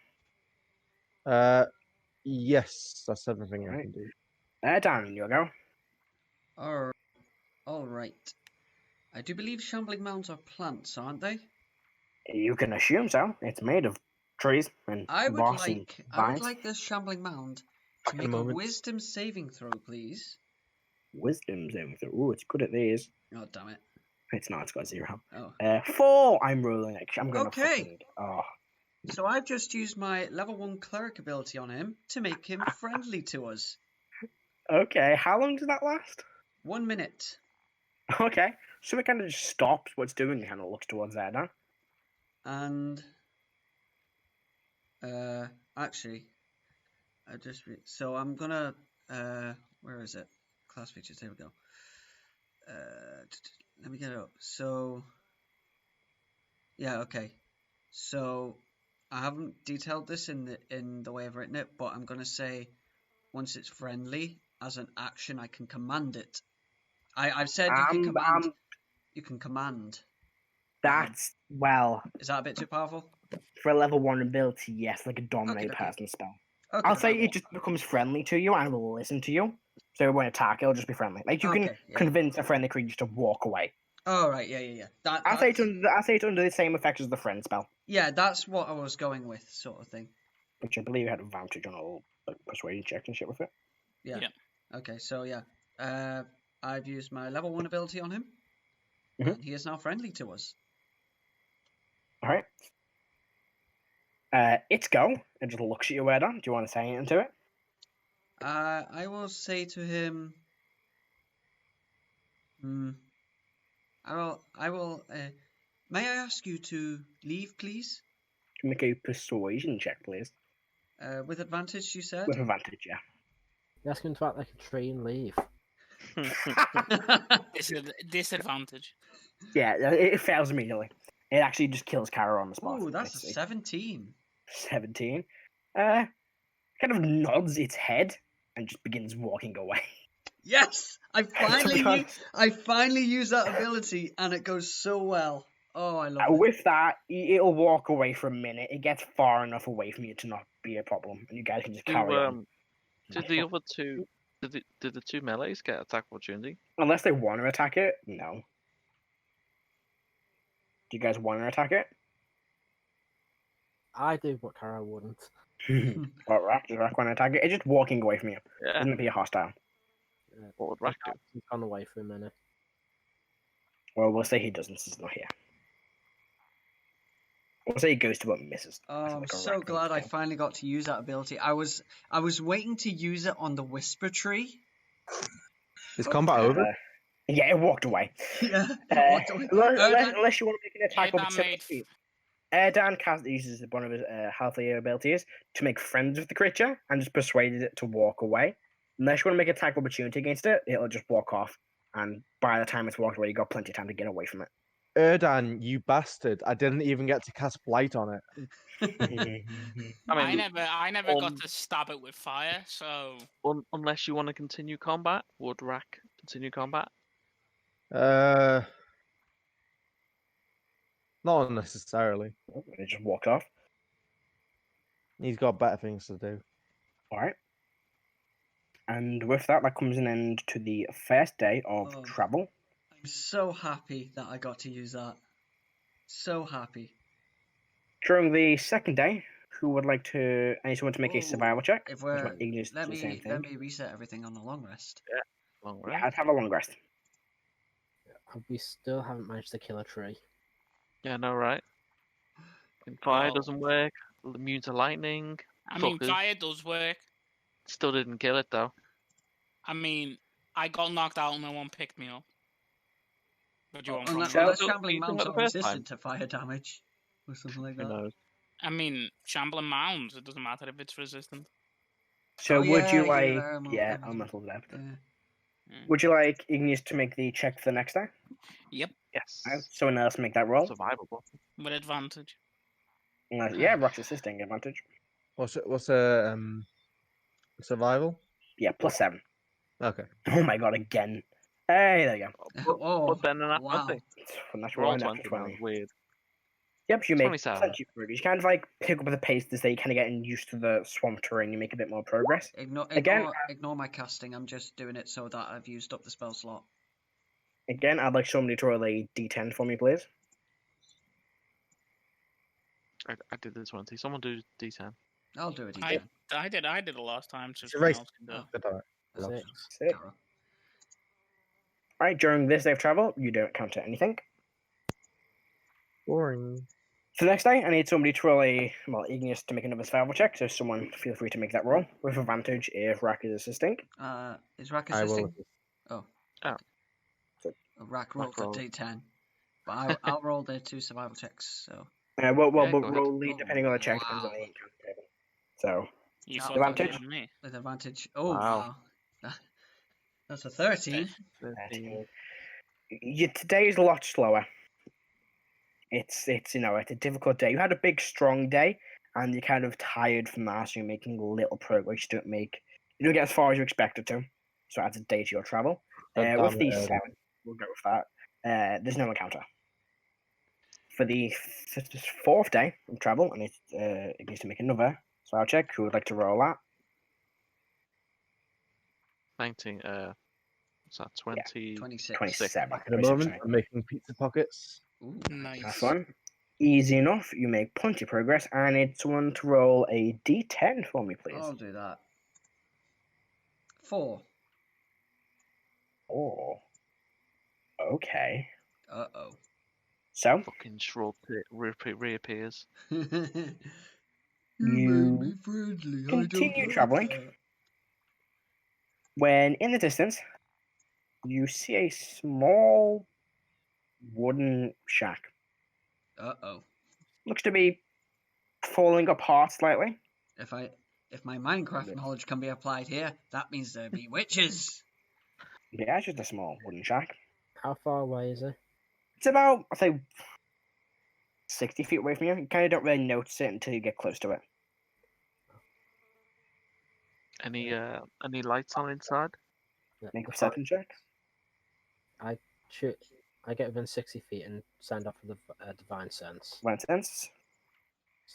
Yes, that's everything I Right. can do. Dan, you go. All right. I do believe shambling mounds are plants, aren't they? You can assume so. It's made of trees and I would moss and vines. like this shambling mound Back to in a make a moment. wisdom saving throw, please. Wisdom saving throw. Ooh, it's good at these. Oh, damn it. It's not. It's got 0. Oh. 4. I'm rolling it. I'm gonna Okay. fucking. Oh, So I've just used my level 1 cleric ability on him to make him friendly to us. okay. How long does that last? 1 minute. Okay. So it kind of just stops what it's doing and kind of looks towards Erdan. And actually, so I'm gonna where is it? Class features. There we go. Let me get it up. So yeah, okay. So I haven't detailed this in the way I've written it, but I'm gonna say once it's friendly, as an action, I can command it. I've said you can command. You can command. That's well Is that a bit too powerful? for a level 1 ability. Yes, like a dominate Okay. person spell. Okay, I'll say okay. it just becomes friendly to you and will listen to you. So it won't attack. It'll just be friendly. Like you can Okay, yeah. convince a friendly creature to walk away. Oh right, yeah. I'll say it's under the same effect as the friend spell, Yeah, that's what I was going with, sort of thing. which I believe you had advantage on all like, persuasion checks and shit with it. Yeah. Yeah. Okay, so yeah, I've used my level 1 ability on him, Mhm. and he is now friendly to us. All right. It's go. It just looks at you, Erdan. Do you want to say anything to it? I will say to him, I will. May I ask you to leave, please? Make a persuasion check, please. With advantage, you said. With advantage, yeah. You ask him to act like a tree and leave. Disadvantage. Yeah, it fails immediately. It actually just kills Karo on the spot. Ooh, that's a It's 17. 17. Kind of nods its head and just begins walking away. Yes, I be finally used that ability, and it goes so well. Oh, I love it. With that, it'll walk away for a minute. It gets far enough away from you to not be a problem, and you guys can just carry on. Did the other two? Did the two melees get attack opportunity? Unless they want to attack it, no. Do you guys want to attack it? I do, but Karo wouldn't. Well, Rrak, does Rrak want to attack it? It's just walking away from you. Yeah. Doesn't be a hostile. What would Rrak do? He's gone away for a minute. Well, we'll say he doesn't since he's not here. We'll say he goes to what misses. Oh, I'm Like a so raccoon glad I thing. finally got to use that ability. I was waiting to use it on the Whisper Tree. Is combat over? Yeah, it walked away. Yeah. Unless you want to make an attack Erdan opportunity. Erdan uses one of his healthier abilities to make friends with the creature and just persuaded it to walk away. Unless you want to make an attack opportunity against it, it'll just walk off. And by the time it's walked away, you got plenty of time to get away from it. Erdan, you bastard! I didn't even get to cast blight on it. I never got um, to stab it with fire, so Unless you want to continue combat, would Rrak continue combat? Not necessarily. It just walked off. He's got better things to do. All right. And with that, that comes an end to the first day of Oh. travel. I'm so happy that I got to use that. So happy. During the second day, who would like to? Anyone to make a Ooh, survival check? If Or we're Igneous let do the same me thing? reset everything on the long rest. Long Yeah, rest. I'd have a long rest. We still haven't managed to kill a tree. Yeah, no, right. Fire Oh. doesn't work. Immune to lightning. I mean, Fuckers. fire does work. Still didn't kill it though. I mean, I got knocked out and no one picked me up. What do you want from Unless, me? unless So, shambling you think mounts that are the first time? resistant to fire damage or something like Who that. knows? I mean, shambling mounds. It doesn't matter if it's resistant. So Oh, would yeah, you you like? are more Yeah, damage. on muscle depth. Yeah. Would you like Igneous to make the check for the next day? Yep, Yes. Someone else make that roll. Survival button. with advantage. Yeah, Rock's assisting advantage. What's survival? Yeah, +7. Okay. Oh my god, again. Hey, there you go. Oh, But then an wow. 20. Natural Roll one, 20 natural sounds 20. weird. Yep, you make 27. plenty of progress. You kind of like pick up the pace as they kind of getting used to the swamp terrain. You make a bit more progress. Again- Ignore my casting. I'm just doing it so that I've used up the spell slot. Again, I'd like somebody to roll a d10 for me, please. I did the 20. Someone do D10. I'll do it. I did it last time, so It's a someone race. else can do it. Good, all right. Love. 6. Sick. Karo. Alright, during this day of travel, you don't counter anything. Boring. For the next day, I need somebody to roll Igneous to make another survival check, so someone feel free to make that roll, with advantage if Rrak is assisting. Is Rrak I will. assisting? Oh. Oh. So- Rrak rolled a rolled. d10. But I'll roll the 2 survival checks, so. Yeah, But go ahead. roll lead Oh, depending on the check, depends on wow. the encounter table. So, You No, thought advantage? that was me. With advantage. Oh, Wow. wow. That's a 13. 13. Today is a lot slower. It's it's a difficult day. You had a big strong day, and you're kind of tired from that, so you're making little progress. You don't get as far as you expected to. So it adds a day to your travel. God With damn the it, Erdan. 7, we'll go with that. There's no encounter. For the fourth day of travel, and it needs to make another. So I'll check who would like to roll that. 19. What's that? 20. 26. 27. Back in a 26, moment, sorry. I'm making pizza pockets. Ooh, Nice. That's one. Easy enough. You make plenty of progress. I need someone to roll a d10 for me, please. I'll do that. 4. Oh. Okay. Uh-oh. So, Fucking shrub reappears. You You made me friendly. I don't continue like traveling. that. when in the distance, you see a small wooden shack. Uh-oh. Looks to be falling apart slightly. If my Minecraft knowledge can be applied here, that means there be witches. Yeah, it's just a small wooden shack. How far away is it? It's about, I'd say, 60 feet away from you. You kind of don't really notice it until you get close to it. Any lights on inside? Yeah, Make a if perception check. I get within 60 feet and send off for the divine sense. One sense.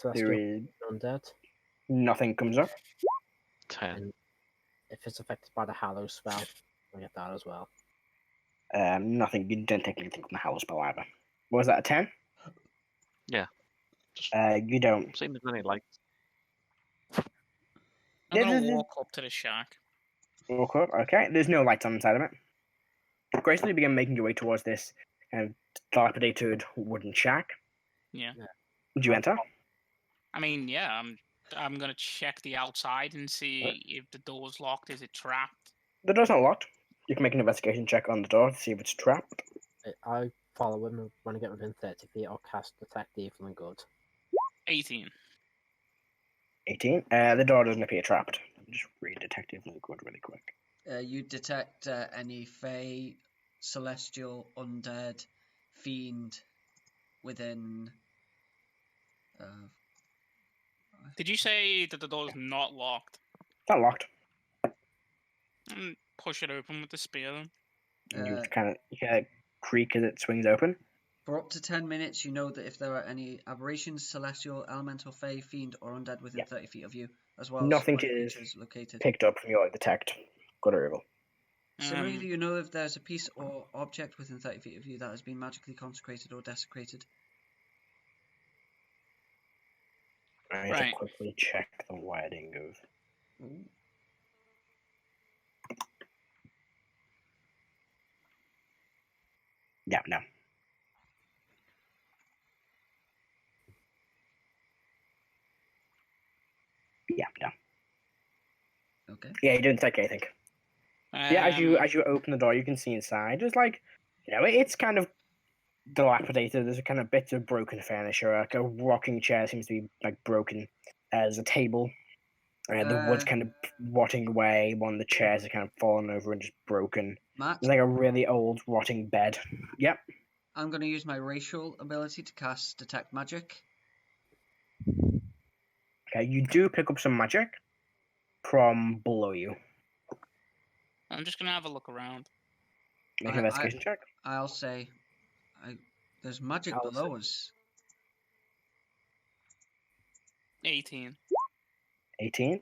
There Celestial is undead. nothing comes up. 10. If it's affected by the Hallow spell, I get that as well. Nothing. You don't take anything from the Howl spell either. What was that, a 10? Yeah. Just You don't. seeing if there's any lights. I'm Yeah, gonna there's- walk up to the shack. Walk up. Okay, there's no lights on the side of it. Gracefully begin making your way towards this kind of dilapidated wooden shack. Yeah. Would you enter? I mean, yeah, I'm gonna check the outside and see if the door's locked. Is it trapped? The door's not locked. You can make an investigation check on the door to see if it's trapped. I follow him, and when I get within 30 feet, I'll cast Detect Evil and Good. 18. 18. The door doesn't appear trapped. Just read Detective and Good really quick. You detect any fey, celestial, undead, fiend within. Did you say that the door's not locked? It's not locked. Push it open with the spear then. You Uh, kind of hear a creak as it swings open. For up to 10 minutes, you know that if there are any aberrations, celestial, elemental, fey, fiend, or undead within Yeah. 30 feet of you, as well Nothing as what is creatures located. Picked up from your detect. Good or evil. Similarly, you know if there's a piece or object within 30 feet of you that has been magically consecrated or desecrated. I need to Right. quickly check the wording of. Ooh. Yeah, no. Yeah. Okay. Yeah, you don't take anything. Yeah, as you open the door, you can see inside. There's like, it's kind of dilapidated. There's a kind of bits of broken furniture. Like a rocking chair seems to be like broken. There's a table. The wood's kind of rotting away. One of the chairs are kind of fallen over and just broken. Matt, There's like a really old rotting bed. Yep. I'm going to use my racial ability to cast Detect Magic. Okay, you do pick up some magic from below you. I'm just gonna have a look around. Make an investigation check. I'll say, there's magic I'll below us. 18. 18.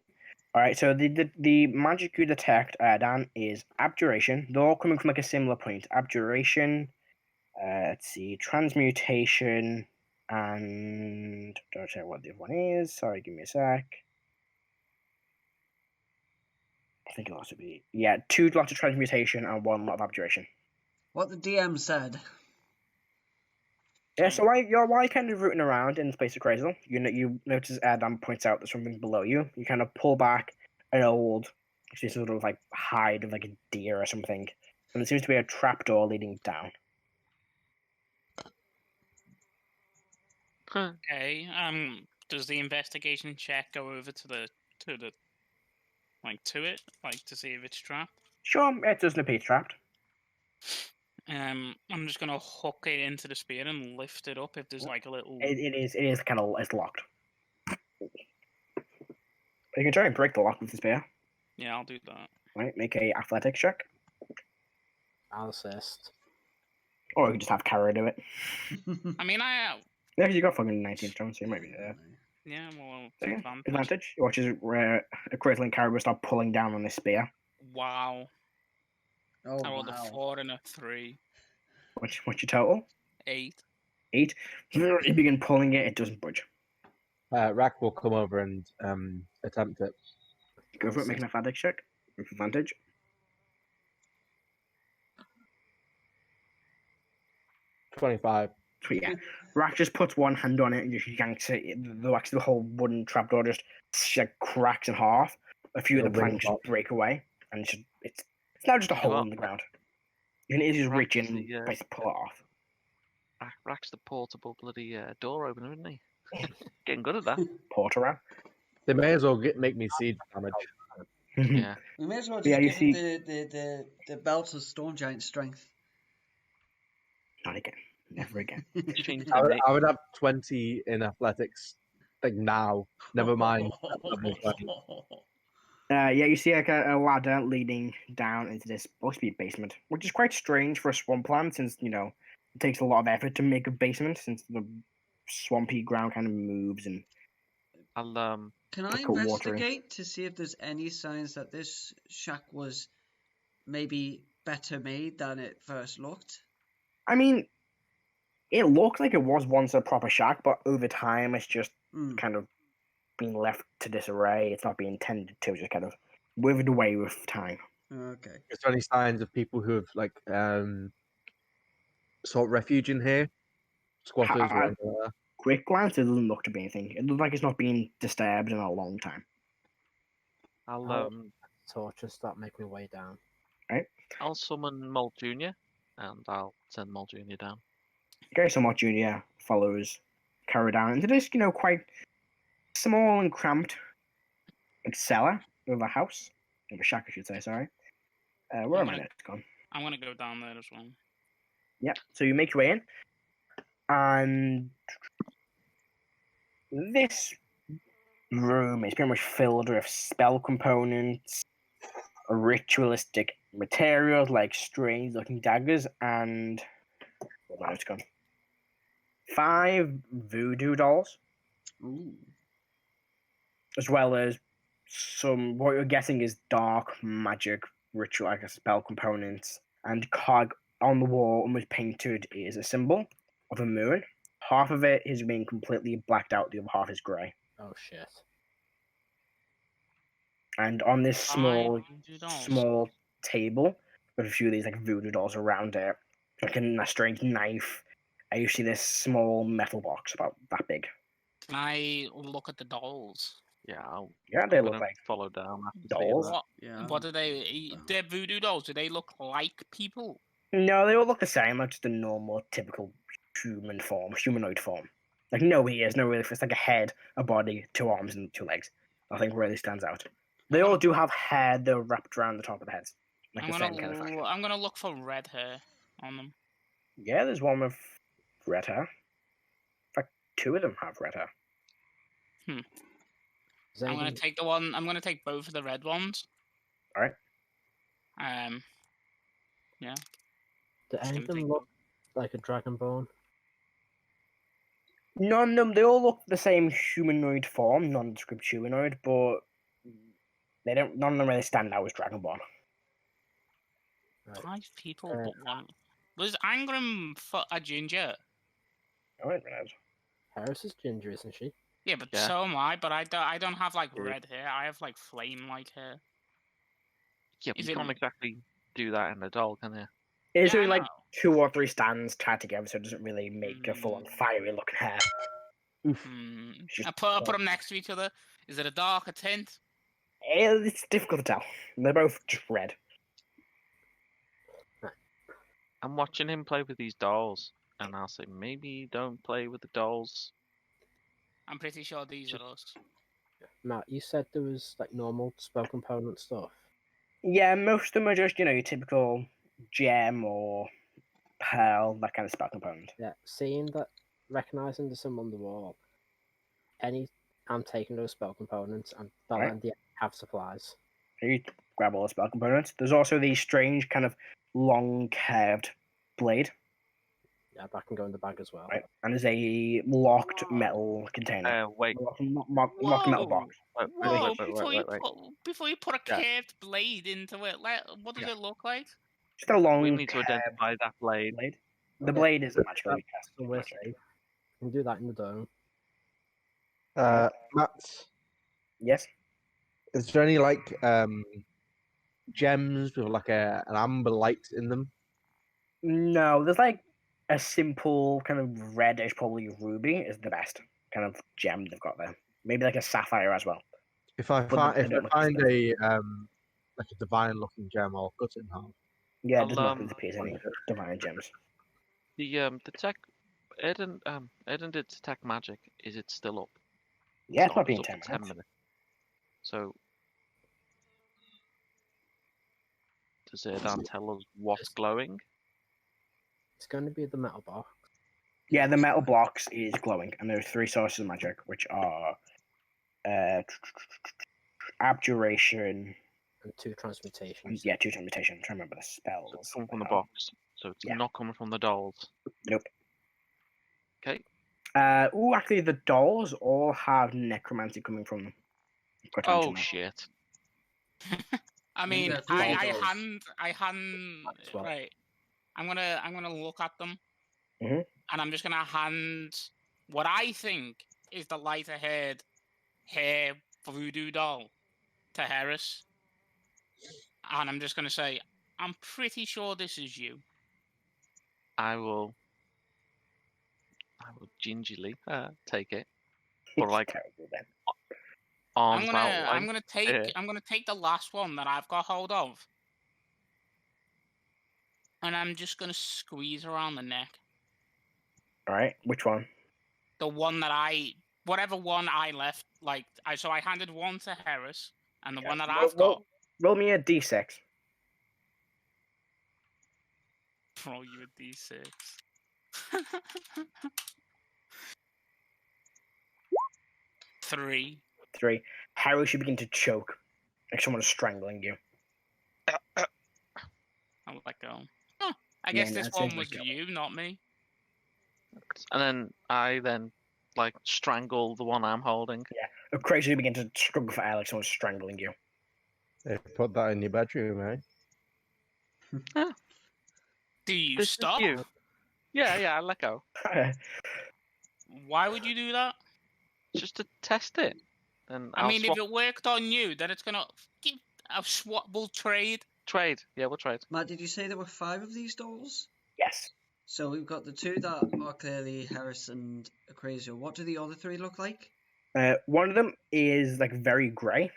All right, so the magic you detect, Dan, is abjuration. They're all coming from like a similar point. Abjuration, let's see, transmutation, and don't tell what the other one is. Sorry, give me a sec. I think it'll also be 2 lots of transmutation and 1 lot of abjuration. What the DM said. Yeah, so while you're kind of rooting around in the space of Crazel, you notice Erdan points out there's something below you. You kind of pull back an old, sort of like hide of like a deer or something, and there seems to be a trapdoor leading down. Okay. Does the investigation check go over to it, like to see if it's trapped? Sure, it doesn't appear trapped. I'm just gonna hook it into the spear and lift it up if there's like a little. It is kind of it's locked. You can try and break the lock with the spear. Yeah, I'll do that. Right, make a athletics check, I'll assist. or you can just have Karo do it. I mean, Yeah, you got fucking 19 stone, so you might be there. yeah, well, So, yeah, advantage. advantage. You watch as Crazel and Karo will start pulling down on this spear. Wow. Oh, I rolled a wow. 4 and a 3. What's your total? 8. 8. You begin pulling it, it doesn't budge. Rrak will come over and attempt it. Go for it, make an athletics check with advantage. 25. So yeah, Rrak just puts one hand on it and just yanks it. The whole wooden trapdoor just like cracks in half. A few of It'll the planks ring just pop. break away, and it's now just a You hole know in the ground. You can easily just reach in Rrak's and the, basically pull it off. Rrak's the portable bloody door opener, isn't he? Getting good at that. Porter They may as well make me siege damage. Yeah. We may as well Yeah, just you give him the belt of Storm Giant strength. Not again. Never again. Change I the would, name. I would have 20 in athletics, like now. Never mind. level 20. Yeah, you see like a ladder leading down into this supposed to be basement, which is quite strange for a swampland since, it takes a lot of effort to make a basement since the swampy ground kind of moves and I'll Can I put water in. investigate to see if there's any signs that this shack was maybe better made than it first looked? I mean, it looked like it was once a proper shack, but over time it's just kind of being left to disarray. It's not being tended to, just kind of withered away with time. Okay. Is there any signs of people who have like sought refuge in here? Squatters or anything like that? Quick glance, it doesn't look to be anything. It looks like it's not being disturbed in a long time. I'll Torches start making my way down. I'll summon Molt Junior, and I'll send Molt Junior down. Okay, so Molt Junior follows Karo down into this, quite small and cramped like cellar of a house. Of a shack, I should say, sorry. Where am I? It's gone. I'm gonna go down there as well. Yeah, so you make your way in, and this room is pretty much filled with spell components, ritualistic materials like strange looking daggers, and where it's gone. 5 voodoo dolls, Ooh. as well as some what you're guessing is dark magic ritual, like a spell components, and cog on the wall, almost painted, is a symbol of a moon. Half of it is being completely blacked out, the other half is grey. Oh shit. And on this small Voodoo dolls. small table with a few of these like voodoo dolls around it, like a strange knife, you see this small metal box about that big. Can I look at the dolls? Yeah, Yeah, I'm they look gonna like follow down after seeing dolls. that. What? Yeah. What do they? They're voodoo dolls. Do they look like people? No, they all look the same, like just a normal, typical humanoid form. Like no ears, no really. It's like a head, a body, 2 arms, and 2 legs. Nothing really stands out. They all do have hair that are wrapped around the top of the heads, like I'm the gonna same kind of fashion. I'm gonna look for red hair on them. Yeah, there's one with red hair. In fact, 2 of them have red hair. Does I'm gonna anyone- take the one. I'm gonna take both of the red ones. Alright. Yeah. do just any gonna of them take look like a Dragonborn? None of them. They all look the same humanoid form, nondescript humanoid, but they don't. None of them really stand out as Dragonborn. Right. 5 people, but one. Was Angram a ginger? I don't realize. Heris is ginger, isn't she? Yeah, but Yeah. so am I. But I don't have like Yeah. red hair. I have like flame-like hair. Yeah, but Is you it- can't exactly do that in a doll, can you? It's Yeah, I only like know. 2 or 3 stands tied together, so it doesn't really make a full-on Mm. fiery looking hair. Hmm. It's just I put them next to each other. Is it a darker tint? It's difficult to tell. They're both just red. I'm watching him play with these dolls, and I'll say maybe don't play with the dolls. I'm pretty sure these are us. Matt, you said there was like normal spell component stuff. Yeah, most of them are just, your typical gem or pearl, that kind of spell component. Yeah, seeing that, recognizing there's some on the wall. I'm taking those spell components and they'll Right. end the have supplies. You grab all the spell components. There's also the strange kind of long curved blade, Yeah, that can go in the bag as well. right? And there's a locked Whoa. metal container. Wait, Locked metal box. Whoa! wait. Before you put a Yeah. curved blade into it, what does Yeah. it look like? Just a long we need to curved identify that blade. blade. The Okay. blade is magical. You cast So we're magic. safe. We can do that in the dome. Matt, Yes. is there any like gems with like an amber light in them? No, there's like a simple kind of reddish, probably ruby is the best kind of gem they've got there. Maybe like a sapphire as well. If I But find they if don't I look find as a like a divine looking gem, I'll cut it in half. Yeah, I'll, it does not disappear any divine gems. The tech, Erdan did detect magic. Is it still up? Yeah, it's not not up, being up 10 to 10 minutes. minutes. So does Erdan tell us what's glowing? It's going to be the metal box. Yeah, the metal blocks is glowing, and there's 3 sources of magic, which are abjuration. And 2 transmutations. Yeah, 2 transmutation. I'm trying to remember the spells. So it's coming from the now. box. So it's Yeah. not coming from the dolls. Nope. Okay. Actually, the dolls all have necromancy coming from them. Got to mention Oh that. shit. I Maybe mean, they're voodoo I dolls. hand. That's well. Right. I'm gonna look at them, Mhm. and I'm just gonna hand what I think is the lighter-haired hair voodoo doll to Heris, and I'm just gonna say, I'm pretty sure this is you. I will gingerly take it. But like Terrible, then. arms I'm outline. gonna take Yeah. I'm gonna take the last one that I've got hold of, and I'm just gonna squeeze around the neck. All right, which one? The one that whatever one I left, so I handed one to Heris, and the Yeah. one that Roll- I've got, Roll me a d6. throw you a d6. 3. 3. Harry should begin to choke, like someone's strangling you. I'll let go. Huh, I Yeah, guess no, this it seems one was like you, not me. And then I like strangle the one I'm holding. Crazy, you begin to struggle for air like someone's strangling you. They put that in your bedroom, eh? Do you This is stop? you. Yeah, I let go. Why would you do that? Just to test it. Then I I'll mean, swap if it worked on you, then it's gonna give a we'll trade. trade. Yeah, we'll trade. Matt, did you say there were 5 of these dolls? Yes. So we've got the 2 that are clearly Heris and Acrazio. What do the other 3 look like? One of them is like very grey.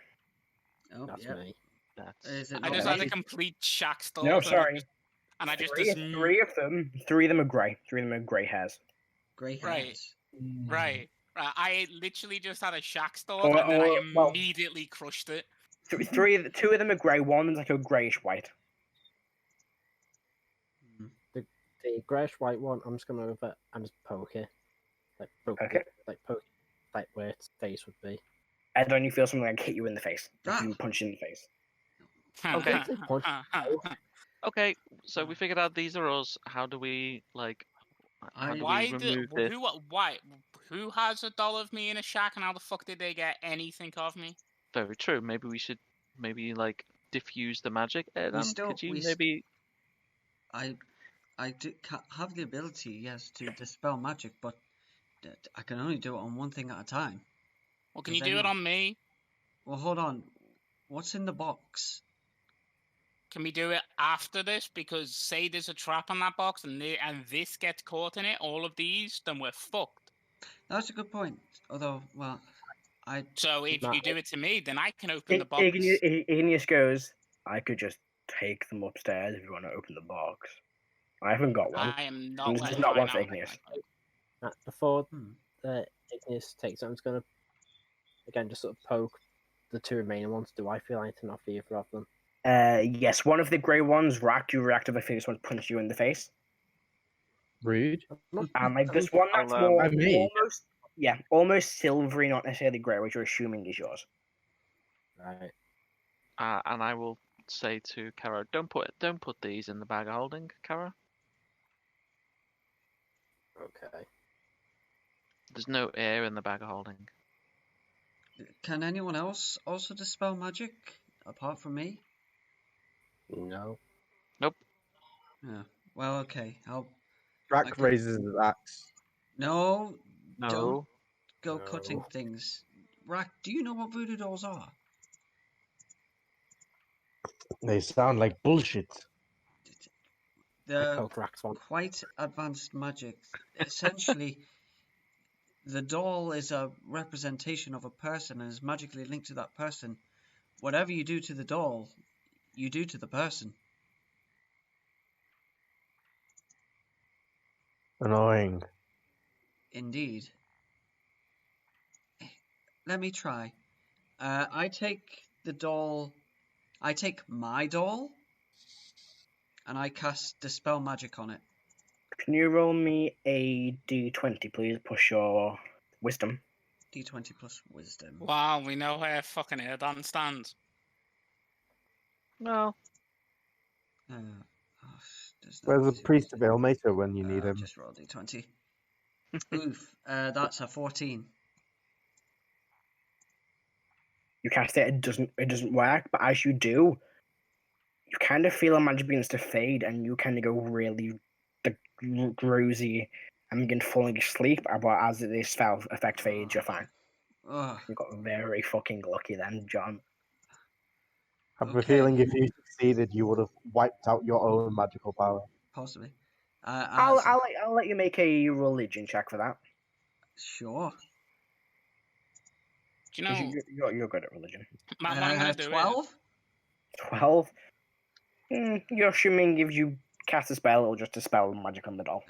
Oh, That's yeah. me. That's Is it I not just Okay. had a me? complete shack stall. No, sorry. And I just Three assumed. of them are grey. 3 of them are grey hairs. Grey Right. hairs. Right. I literally just had a shack stall, Or- and then I or- well- immediately crushed it. 2 of them are grey. One's like a greyish white. Hmm. The greyish white one, I'm just gonna move it and just poke it. Like poke Okay. it, like poke like where its face would be. And then you feel something like hit you in the face. Like Ah. you punch you in the face. Okay. Punch. okay. So we figured out these are us. How do we like? How do Why we do remove this? who has a doll of me in a shack, and how the fuck did they get anything of me? Very true. Maybe we should like diffuse the magic. Erdan, still- could you we s- maybe? I have the ability, yes, to dispel magic, but I can only do it on one thing at a time. Well, can Does you do it anyone- on me? Well, hold on. What's in the box? Can we do it after this? Because say there's a trap on that box, and this gets caught in it, all of these, then we're fucked. That's a good point. Although, well, I So if Nah, you do it to me, then I can open the box. Igneous goes, I could just take them upstairs if you want to open the box. I haven't got one. I am not. There's letting not one mine for out. Igneous. Before Hmm. Igneous takes it, I'm just gonna again just sort of poke the 2 remaining ones. Do I feel anything off either of them? Yes, one of the grey ones, Rrak, you reacted if this one punched you in the face. Rude. And like this one that's I'll, more I mean- almost silvery, not necessarily grey, which you're assuming is yours. Right. And I will say to Karo, don't put these in the bag of holding, Karo. Okay. There's no air in the bag of holding. Can anyone else also dispel magic apart from me? No. Yeah. Well, okay. Rrak Okay. raises his axe. No. No. Don't go No. cutting things. Rrak, do you know what voodoo dolls are? They sound like bullshit. I They're poke Rax one. quite advanced magic. Essentially, the doll is a representation of a person and is magically linked to that person. Whatever you do to the doll, you do to the person. Annoying. Indeed. Let me try. I take my doll, and I cast Dispel Magic on it. Can you roll me a d20, please? Push your wisdom. D20 plus Wisdom. Wow, we know where fucking Erdan stands. No. Oh, does that Where's the use priest of Wisdom? Ilmater when you need him? Just roll D20. Oof, that's a 14. You cast it, it doesn't work, but as you do, you kind of feel a magic begins to fade, and you kind of go really drowsy and begin falling asleep. But as this spell effect fades, you're fine. Ugh. You got very fucking lucky then, John. I have a Okay. feeling if you succeeded, you would have wiped out your own magical power. Possibly. I'll let you make a religion check for that. Sure. Do you 'Cause know? you're good at religion. what I'm gonna do 12? 12. You're assuming if you cast a spell, it'll just dispel magic on the doll.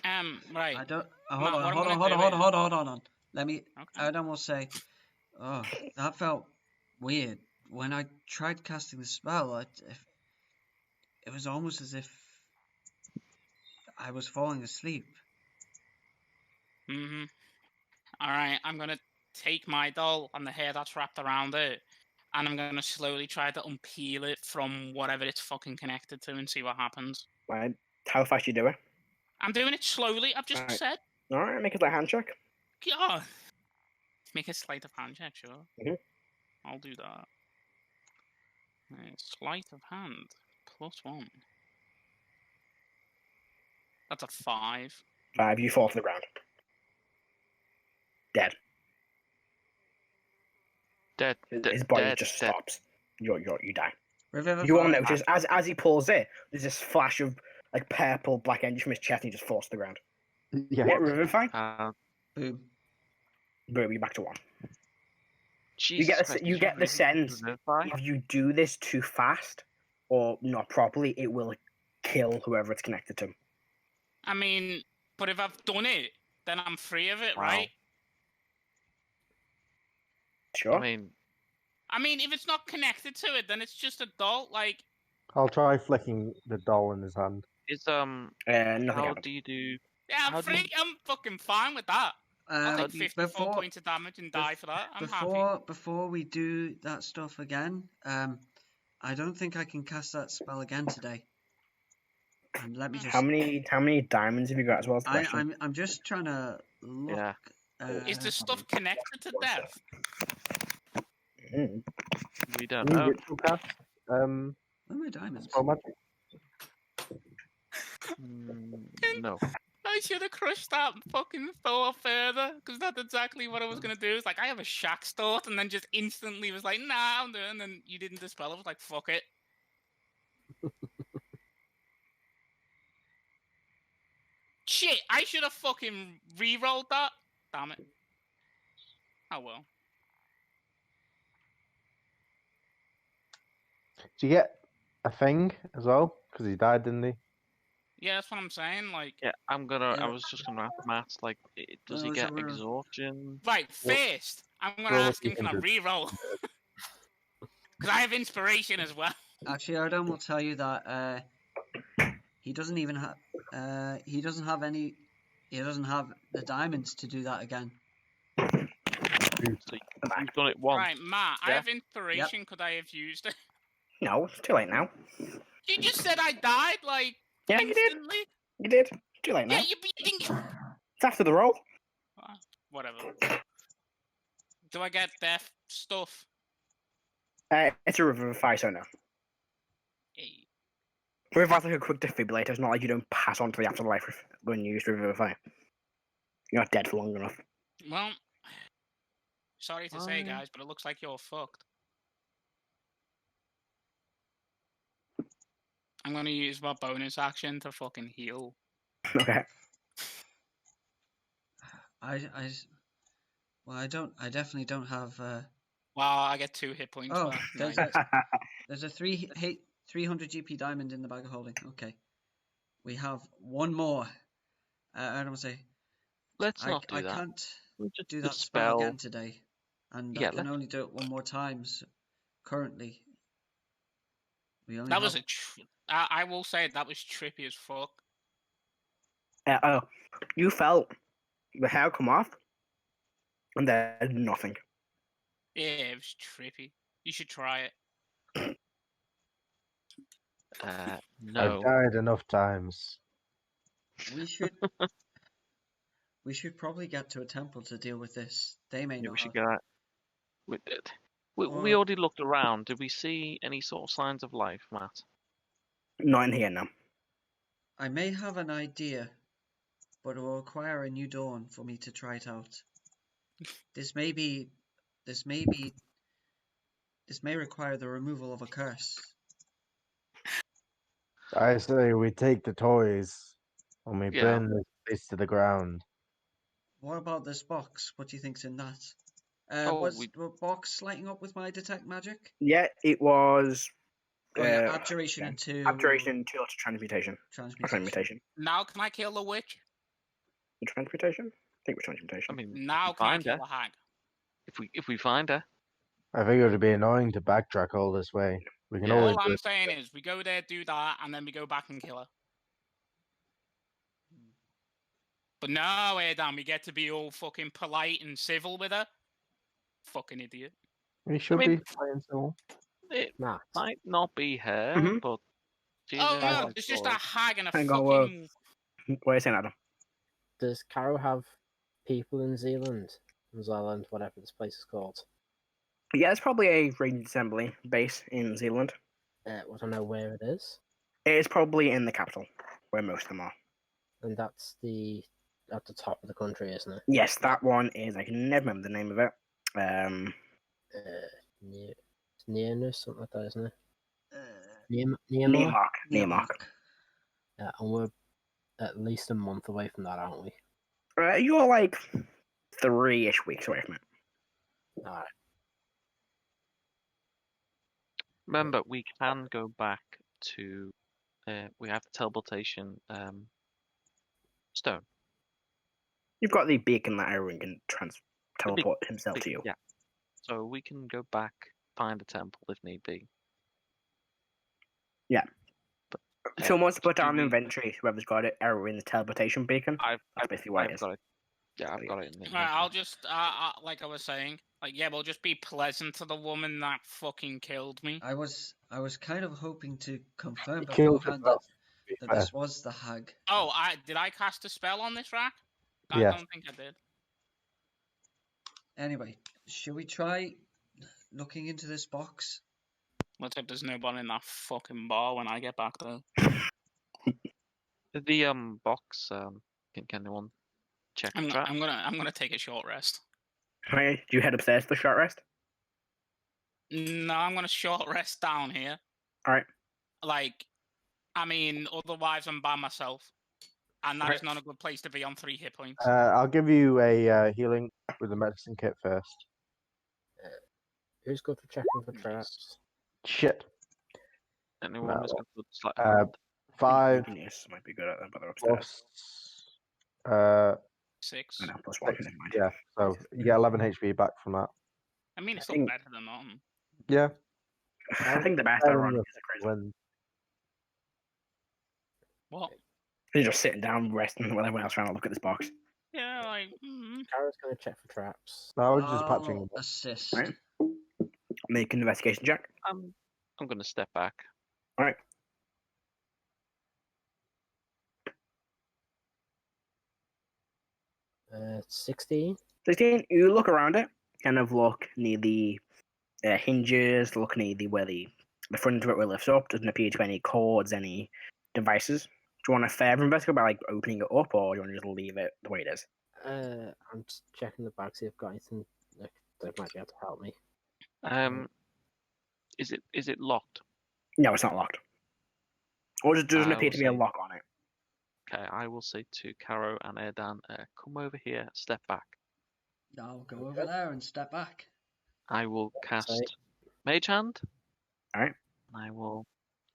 Right. I don't. Matt, Hold what I'm on, gonna hold on. Let me. Okay. Erdan will say, "Oh, that felt weird. When I tried casting the spell, it was almost as if I was falling asleep." Mm-hmm. All right, I'm gonna take my doll and the hair that's wrapped around it, and I'm gonna slowly try to unpeel it from whatever it's fucking connected to and see what happens. Right? How fast you do it? I'm doing it slowly. I've just Alright. said, All right, make it like a hand check. yeah. Make a sleight of hand check, sure. Mhm. I'll do that. Sleight of hand +1. That's a 5. 5, you fall to the ground. Dead. Dead. His body dead, just dead. stops. You die. Revivify. You all notice as he pulls it, there's this flash of like purple black energy from his chest, and he just falls to the ground. Yeah. What, Revivify? Boom. bring you back to 1. Jesus get the- Christ, you did get the really sense revivify? if you do this too fast or not properly, it will kill whoever it's connected to. I mean, but if I've done it, then I'm free of it, Wow. right? Sure. I mean, if it's not connected to it, then it's just a doll. Like, I'll try flicking the doll in his hand. Is nothing how happened. do you do? yeah, How I'm do you- free. I'm fucking fine with that. I'll take do you- 54 points of damage and die for that. I'm happy. Before we do that stuff again, I don't think I can cast that spell again today. And let me just. How many diamonds have you got as well? As the question? I'm just trying to look. Yeah. Is the stuff connected to death? Mm. We don't Can you know. ritual cast? Where are my diamonds? Spell magic. No. I should have crushed that fucking thought further, because that's exactly what I was gonna do. It's like I have a shack thought, and then just instantly was like, nah, I'm doing. And then you didn't dispel it. I was like, fuck it. Shit! I should have fucking re-rolled that. Damn it. Oh well. Do you get a thing as well? Because he died, didn't he? Yeah, that's what I'm saying. Like, Yeah, I Yeah. was just gonna ask Matt. Like, does he Well, get so we're- exhaustion? right, first, I'm gonna roll ask him, can I 300. re-roll? Because I have inspiration as well. Actually, Erdan will tell you that he doesn't even have. He doesn't have any. He doesn't have the diamonds to do that again. So you've done it once. Right, Matt, I yeah? have inspiration. Could I have used it? No, it's too late now. You just said I died, like, Yeah, you did. instantly. You did. Too late now. Yeah, you beating. It's after the roll. Whatever. Do I get death stuff? It's a revivify, so no. Hey. Revivifi's like a quick defibrillator. It's not like you don't pass on to the afterlife when you use revivify. You're not dead for long enough. Well, sorry to say, Fine. guys, but it looks like you're fucked. I'm gonna use my bonus action to fucking heal. Okay. Well, I definitely don't have. Well, I get 2 hit points. Oh, for that. there's Nice. there's a 300 GP diamond in the bag of holding. Okay, we have one more. I don't say. Let's not do I that. can't We'll just do that spell dispel. again today, and Yeah, I can only do it one more time. So currently, we only That was have- I will say that was trippy as fuck. You felt the hair come off, and there's nothing. Yeah, it was trippy. You should try it. No. I've died enough times. we should. We should probably get to a temple to deal with this. They may Yeah, not. we should have- get. We Or- already looked around. Did we see any sort of signs of life, Matt? Not in here now. I may have an idea, but it will require a new dawn for me to try it out. This may require the removal of a curse. I say we take the toys and we Yeah. burn this place to the ground. What about this box? What do you think's in that? Oh, Was we- the box lighting up with my detect magic? Yeah, it was. Oh, yeah, abjuration yeah. into Abjuration to transmutation. Or transmutation. transmutation. Now can I kill the witch? The transmutation? I think it was transmutation. I mean, Now if we can I find kill her. the hag? If we find her, I think it would be annoying to backtrack all this way. We can Yeah. always All do I'm it. saying is we go there, do that, and then we go back and kill her. But no, Erdan, we get to be all fucking polite and civil with her. Fucking idiot. We should mean- be playing so. it Matt, might not be her, Mhm. but. she's Oh in no, our there's just a story. hag and a Hang on, whoa. fucking. What are you saying, Adam? does Karo have people in Zeland? Whatever this place is called. Yeah, it's probably a Ranged Assembly base in Zealand. I don't know where it is. It is probably in the capital, where most of them are. And that's at the top of the country, isn't it? Yes, that one is. I can never remember the name of it. Nearness, something like that, isn't it? Uh, Nearmark? Nearmark. Yeah, and we're at least a month away from that, aren't we? You're like 3-ish weeks away from it. Alright. Remember, we can go back to. We have the teleportation stone. You've got the beacon that Erwin can teleport The himself big- to you. Yeah. So we can go back, find a temple if need be. Yeah. But, If someone wants to put do down an we- inventory, whoever's got it, Erwin, the teleportation beacon. I've basically what it I've is. got it. Yeah, I've got it in the Alright, I'll inventory. just, like I was saying, like, yeah, we'll just be pleasant to the woman that fucking killed me. I was kind of hoping to confirm He killed beforehand himself, that fair. this was the hag. Oh, did I cast a spell on this Rrak? I Yes. don't think I did. Anyway, should we try looking into this box? Let's hope there's nobody in that fucking bar when I get back there. The box. Can anyone check the trap? I'm gonna take a short rest. Okay, do you head upstairs for the short rest? No, I'm gonna short rest down here. Alright. Like, I mean, otherwise I'm by myself, and that Okay. is not a good place to be on 3 hit points. I'll give you a healing with the medicine kit first. Who's good for checking for Nice. traps? Shit. Anyone who's No. got good sleight Uh, of hand? 5 Igneous might be good at them, but they're upstairs. plus 6. I know, plus 1, six. never mind. yeah, so you get 11 HP back from that. I mean, it's I still think- better than nothing. Yeah. I think the best Better I than run the is a crazy. when What? They're just sitting down, resting, while everyone else trying to look at this box. Yeah, like, Karo's gonna check for traps. I was just patching them up. Assist. Right. Make an investigation check. I'm gonna step back. Alright. Uh, 16. 16, you look around it, kind of look near the hinges, look near where the front of it will lift up. Doesn't appear to be any cords, any devices. Do you want to further investigate by like opening it up, or do you want to just leave it the way it is? I'm just checking the bag, see if I've got anything that might be able to help me. Is it locked? No, it's not locked. Or just doesn't I appear will to be a say- lock on it. Okay, I will say to Karo and Erdan, come over here, step back. I'll go over there and step back. I will cast Sorry. Mage Hand. Alright. I will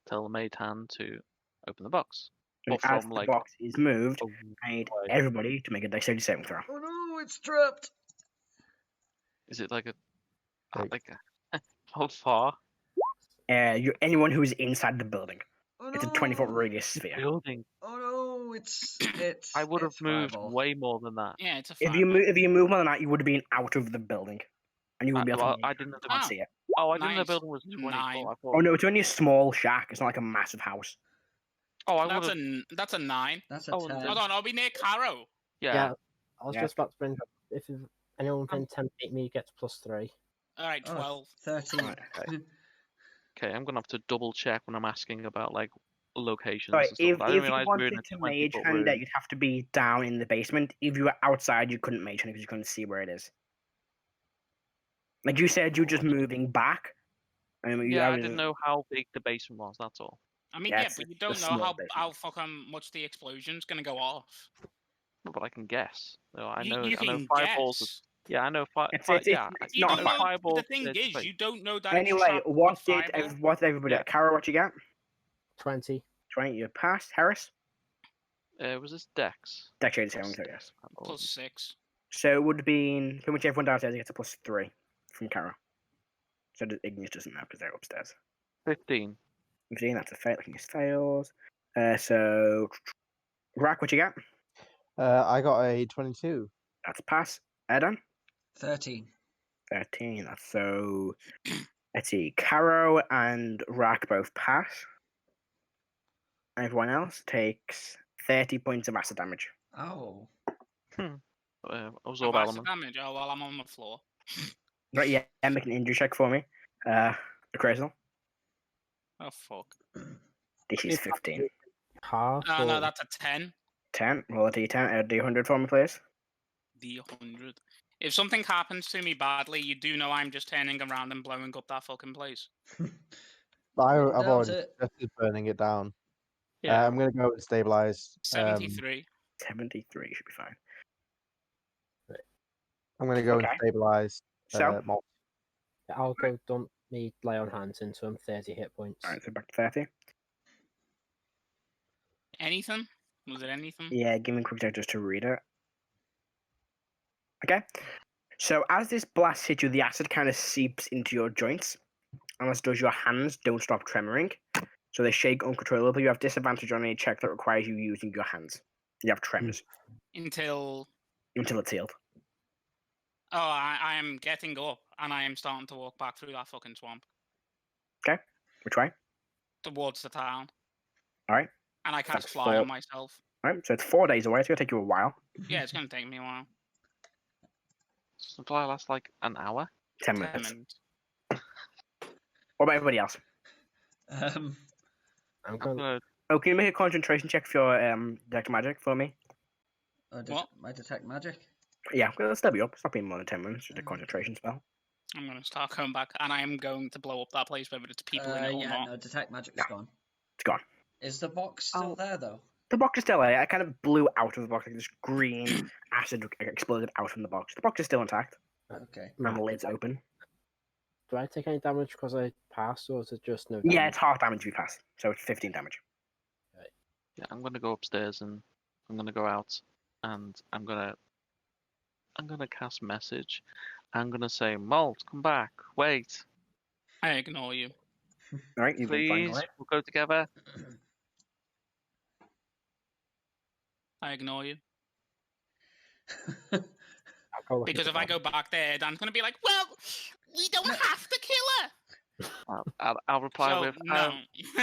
tell the Mage Hand to open the box. And Or as from the like box is moved, away. I need everybody to make a dexterity saving throw. Oh no, it's trapped. Is it like a Like- how far? Anyone who is inside the building. Oh It's a no. 20-foot radius sphere. Building. Oh no, it's I would have it's moved fireball. way more than that. yeah, it's a If you move more than that, you would have been out of the building, and you would be able well, to. I didn't know you can't the- see it. Oh, I didn't know Nice. the building was 20 Nine. foot. I thought. Oh no, it's only a small shack. It's not like a massive house. Oh, I That's would have. that's a 9. That's a Oh, 10. Hold on, I'll be near Caro. Yeah. I was Yeah. just about to bring up if anyone within 10 feet of me gets +3. All right, Oh, 12. 13. Right, Okay, I'm gonna have to double check when I'm asking about like locations Sorry, and stuff. if I didn't you realize we were in wanted a to 20 mage foot hand room. it, you'd have to be down in the basement. If you were outside, you couldn't mage hand because you couldn't see where it is. Like you said, you're just moving back. I mean, Yeah, I didn't know how big the basement was. That's all. I mean, Yeah, yeah, it's but you a don't know small how basement. fucking much the explosion's gonna go off. But I can guess. No, I You know. can I know fireballs. guess. Yeah, I know fire. It's Yeah, it's You not don't a know. fire. fireball. The thing is, you don't know that. Anyway, it's trapped with what did fireball. everybody? Yeah. Kara, what you got? 20. 20. You passed. Harris. Was this Dex? Dexterity saving throw, yes. +6. So it would have been pretty much everyone downstairs gets a +3 from Kara. So Igneous doesn't know because they're upstairs. 15. 15, that's a fail. Igneous fails. So Rrak, what you got? I got a 22. That's a pass. Erdan? 13. 13. That's so. Let's see. Karo and Rrak both pass. Everyone else takes 30 points of acid damage. Oh. Absorb Of acid element. damage. Oh well, I'm on the floor. Right, yeah, make an injury check for me. Crazel. Oh fuck. This is 15. Half. Oh or... no, that's a 10. 10. Roll a d10, a d100 for me, please. The 100. If something happens to me badly, you do know I'm just turning around and blowing up that fucking place. I've Doubt already it. suggested burning it down. Yeah. I'm going to go and stabilize. 73. 73 should be fine. I'm going to go Okay. and stabilize So, Molt. I'll go dump me lay on hands into him, 30 hit points. alright, so back to 30. Anything? Was it anything? Yeah, give me a quick check just to read it. Okay. So as this blast hits you, the acid kind of seeps into your joints. And as does your hands don't stop tremoring. So they shake uncontrollably. You have disadvantage on any check that requires you using your hands. You have tremors Until it's healed. I am getting up and I am starting to walk back through that fucking swamp Which way? towards the town. Alright. And I cast That's fly 4. on myself. Alright, so it's 4 days away. It's going to take you a while. Yeah, it's gonna take me a while. So fly lasts like an hour. 10 10 minutes. minutes. What about everybody else? I'm I'm going to gonna Oh, can you make a concentration check for your detect magic for me? What? My detect magic. Yeah, I'm going to step you up. It's not being more than 10 minutes. Just a concentration spell. I'm gonna start coming back and I am going to blow up that place, whether it's people in it or Yeah, not. no, detect magic's No. gone. It's gone. Is the box still there though? The box is still there. I kind of blew out of the box. Like this green acid exploded out from the box. The box is still intact. Okay. And the lid's open. Do I take any damage because I passed, or is it just no damage? Yeah, it's half damage if you pass. So it's 15 damage. yeah, I'm gonna go upstairs and I'm gonna go out and I'm gonna cast message. I'm gonna say, Molt, come back. Wait, I ignore you. Alright, you've been fine. please. We'll go together. I ignore you. I'll go look at Because the if I body. go back there, Dan's gonna be like, well, we don't have to kill her. I'll reply So, with, no.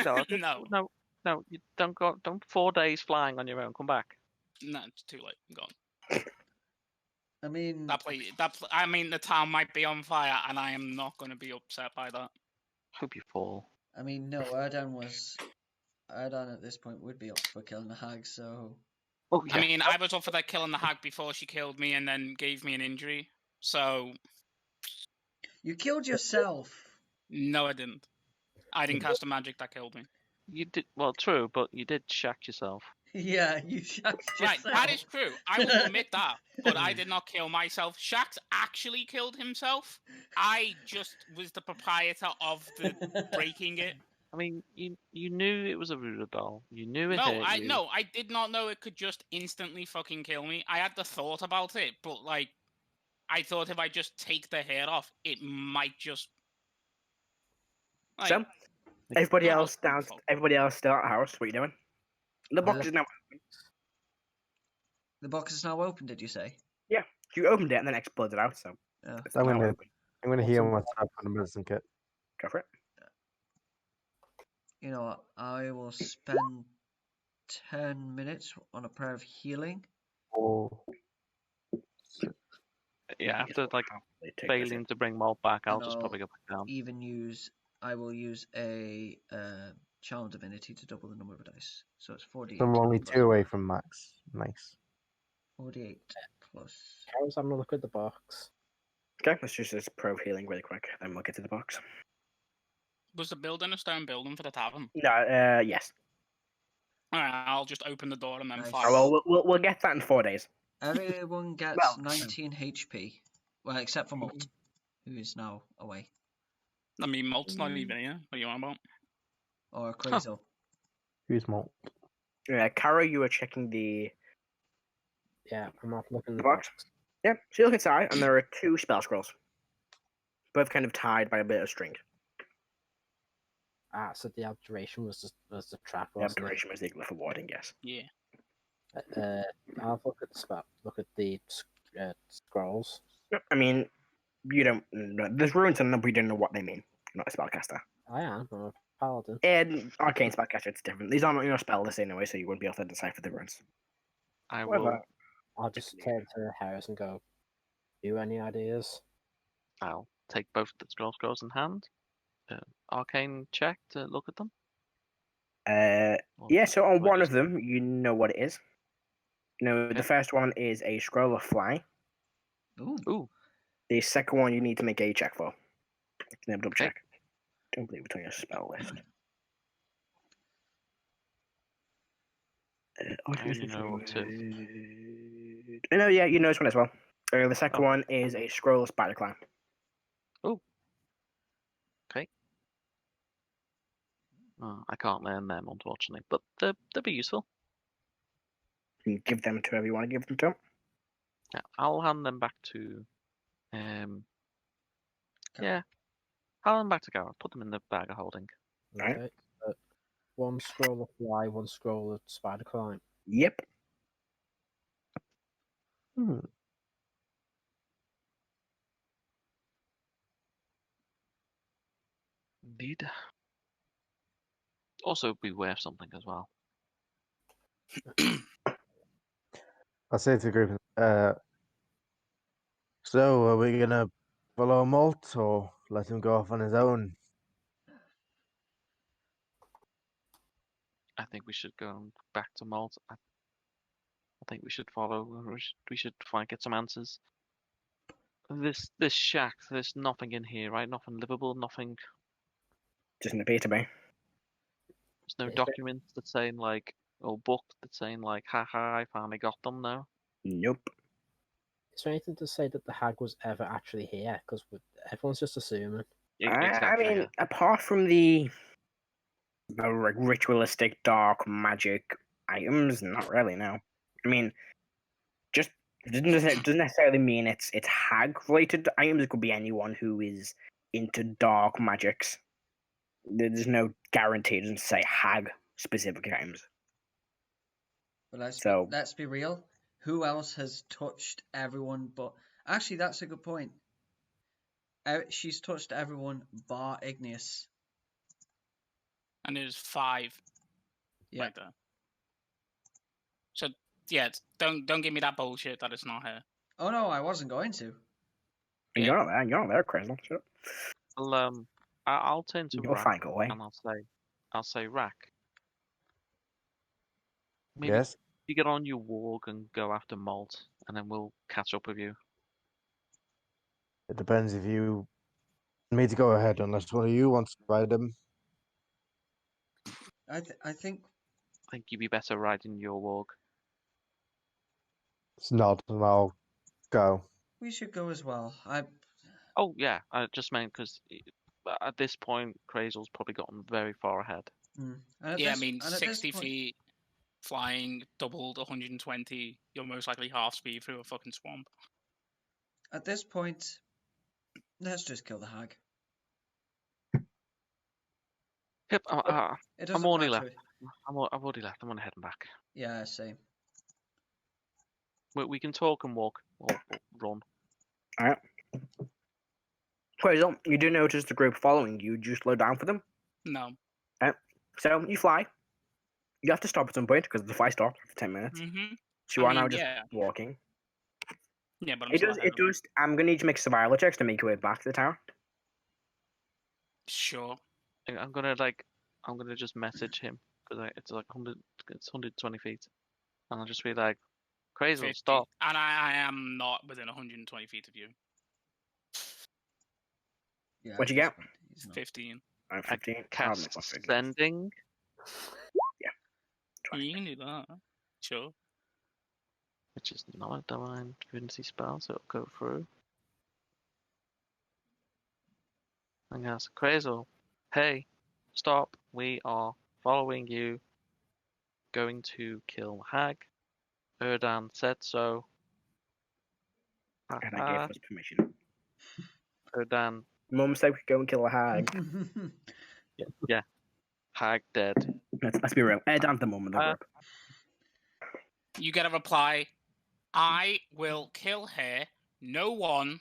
no, no. no, you don't go. Don't 4 days flying on your own. Come back. No, it's too late. I'm gone. I mean, I mean, the town might be on fire, and I am not going to be upset by that. Hope you fall. no, Erdan at this point would be up for killing the hag, so Oh I mean, I was up for that killing the hag before she killed me and then gave me an injury. So, you killed yourself. no, I didn't. I didn't cast a magic that killed me. you did well, true, but you did shack yourself. Yeah, you shacked Right, yourself. that is true. I will admit that. But I did not kill myself. Shax actually killed himself. I just was the proprietor of the breaking it. I mean, you knew it was a voodoo doll. You knew it No, hurt you. I did not know it could just instantly fucking kill me. I had the thought about it, but like, I thought if I just take the hair off, it might just. Like, So, everybody not else down. helpful. Everybody else still at the house. What are you doing? The box is now. The box is now open, did you say? You opened it and then exploded out. So Oh. it's I'm now gonna- open. I'm going to heal myself with the medicine kit. Go for it. You know what? I will spend 10 minutes on a prayer of healing. Oh, Yeah, after like They take this failing in. to bring Molt back, I'll And just probably go back down. I will use a Charm Divinity to double the number of dice. So it's 48. so I'm only plus 2 away from max. Nice. 48 plus. Carol's having a look at the box. Okay, let's just this pro healing really quick, then we'll get to the box. Was the building a stone building for the tavern? No, yes. Alright, I'll just open the door and then Nice. fire. Oh, well, we'll get that in 4 days. Everyone gets Well, 19 HP. Well, except for Molt, who is now away. I mean, Molt's not even here. What are you on about? Or Crazel. Who's Molt? Karo, you were checking the Yeah, I'm off looking at The the box? box. Yeah, so you look inside, and there are 2 spell scrolls, both kind of tied by a bit of string. Ah, so the abjuration was the trap. The Wasn't abjuration was the glyph of warding, yes. Yeah. it? I'll look at the spell. Look at the scrolls. Yep, I mean, you don't know. There's runes on them, but you don't know what they mean. You're not a spellcaster. I am. I'm a paladin. And arcane spellcaster, it's different. These aren't your spell list anyway, so you wouldn't be able to decipher the runes. I What will. about- I'll just turn to Heris and go. You any ideas? I'll take both the scrolls in hand. Arcane check to look at them. Or- Yeah, so on or one of just- them, you know what it is. The Okay. first one is a scroll of fly. Ooh. Ooh, The second one you need to make a check for. Can I double Okay. check? Don't believe it's on your spell list. I only know up to- No, yeah, you know this one as well. The second one is a scroll spider climb. Oh, I can't learn them, unfortunately, but they'll be useful. You can give them to whoever you want to give them to. Yeah, I'll hand them back to. Yeah, I'll hand them back to Karo. Put them in the bag of holding. Right. Okay. One scroll of fly, one scroll of spider climb. Yep. Indeed. Also, be worth something as well. I say to the group, so are we gonna follow Molt or let him go off on his own? I think we should go back to Molt. I think we should follow. We should get some answers. This shack, there's nothing in here, right? Nothing livable, nothing. Doesn't appear to be. There's no documents that saying like, or book that's saying like, haha, I finally got them now. Nope. Is there anything to say that the hag was ever actually here? Because everyone's just assuming. I mean, apart from the ritualistic dark magic items, not really. No. I mean, just doesn't necessarily mean it's hag related items. It could be anyone who is into dark magics. There's no guarantee. It doesn't say hag specific items. But So- let's be real. Who else has touched everyone? But actually, that's a good point. She's touched everyone bar Igneous. And there's 5 Yeah. right there. So yeah, don't give me that bullshit that it's not her. Oh no, I wasn't going to. You're not there. You're not there, Crystal. Shut up. I'll turn to You'll Rrak find a way. and I'll say, Rrak. Maybe Yes. you get on your walk and go after Molt, and then we'll catch up with you. It depends if you want me to go ahead, unless one of you wants to ride him. I think I think you'd be better riding your walk. It's not, and I'll go. we should go as well. Oh yeah, I just meant because at this point, Crazel's probably gotten very far ahead. And at Yeah, I this- mean, and at this 60 point- feet, flying, doubled 120. You're most likely half speed through a fucking swamp. At this point, let's just kill the hag. Yep, It doesn't already matter. left. I've already left. I'm only heading back. Yeah, same. We can talk and walk or run. Alright. Quasel, you do notice the group following you. Do you slow down for them? No. So you fly. You have to stop at some point because the flight stopped for 10 minutes. Mm-hmm. So you I are now mean, just yeah. walking. Yeah, but I'm It still does. ahead It of him. does. I'm gonna need to make survival checks to make your way back to the tower. Sure. I'm gonna just message him because it's like 120 feet, and I'll just be like, Crazy, 50. stop. And I am not within 120 feet of you. Yeah, What'd you at this get? point, he's not. 15. I'm I 15. cast sending. You can do that. Sure. Which is not a divine divinity spell, so it'll go through. And that's Crazel. Hey, stop. We are following you. Going to kill Hag. Erdan said so. And I gave us permission. Erdan, Mum said we could go and kill a hag. yeah. Hag dead. Let's be real. Erdan's the mum of the group. You get a reply. I will kill her. No one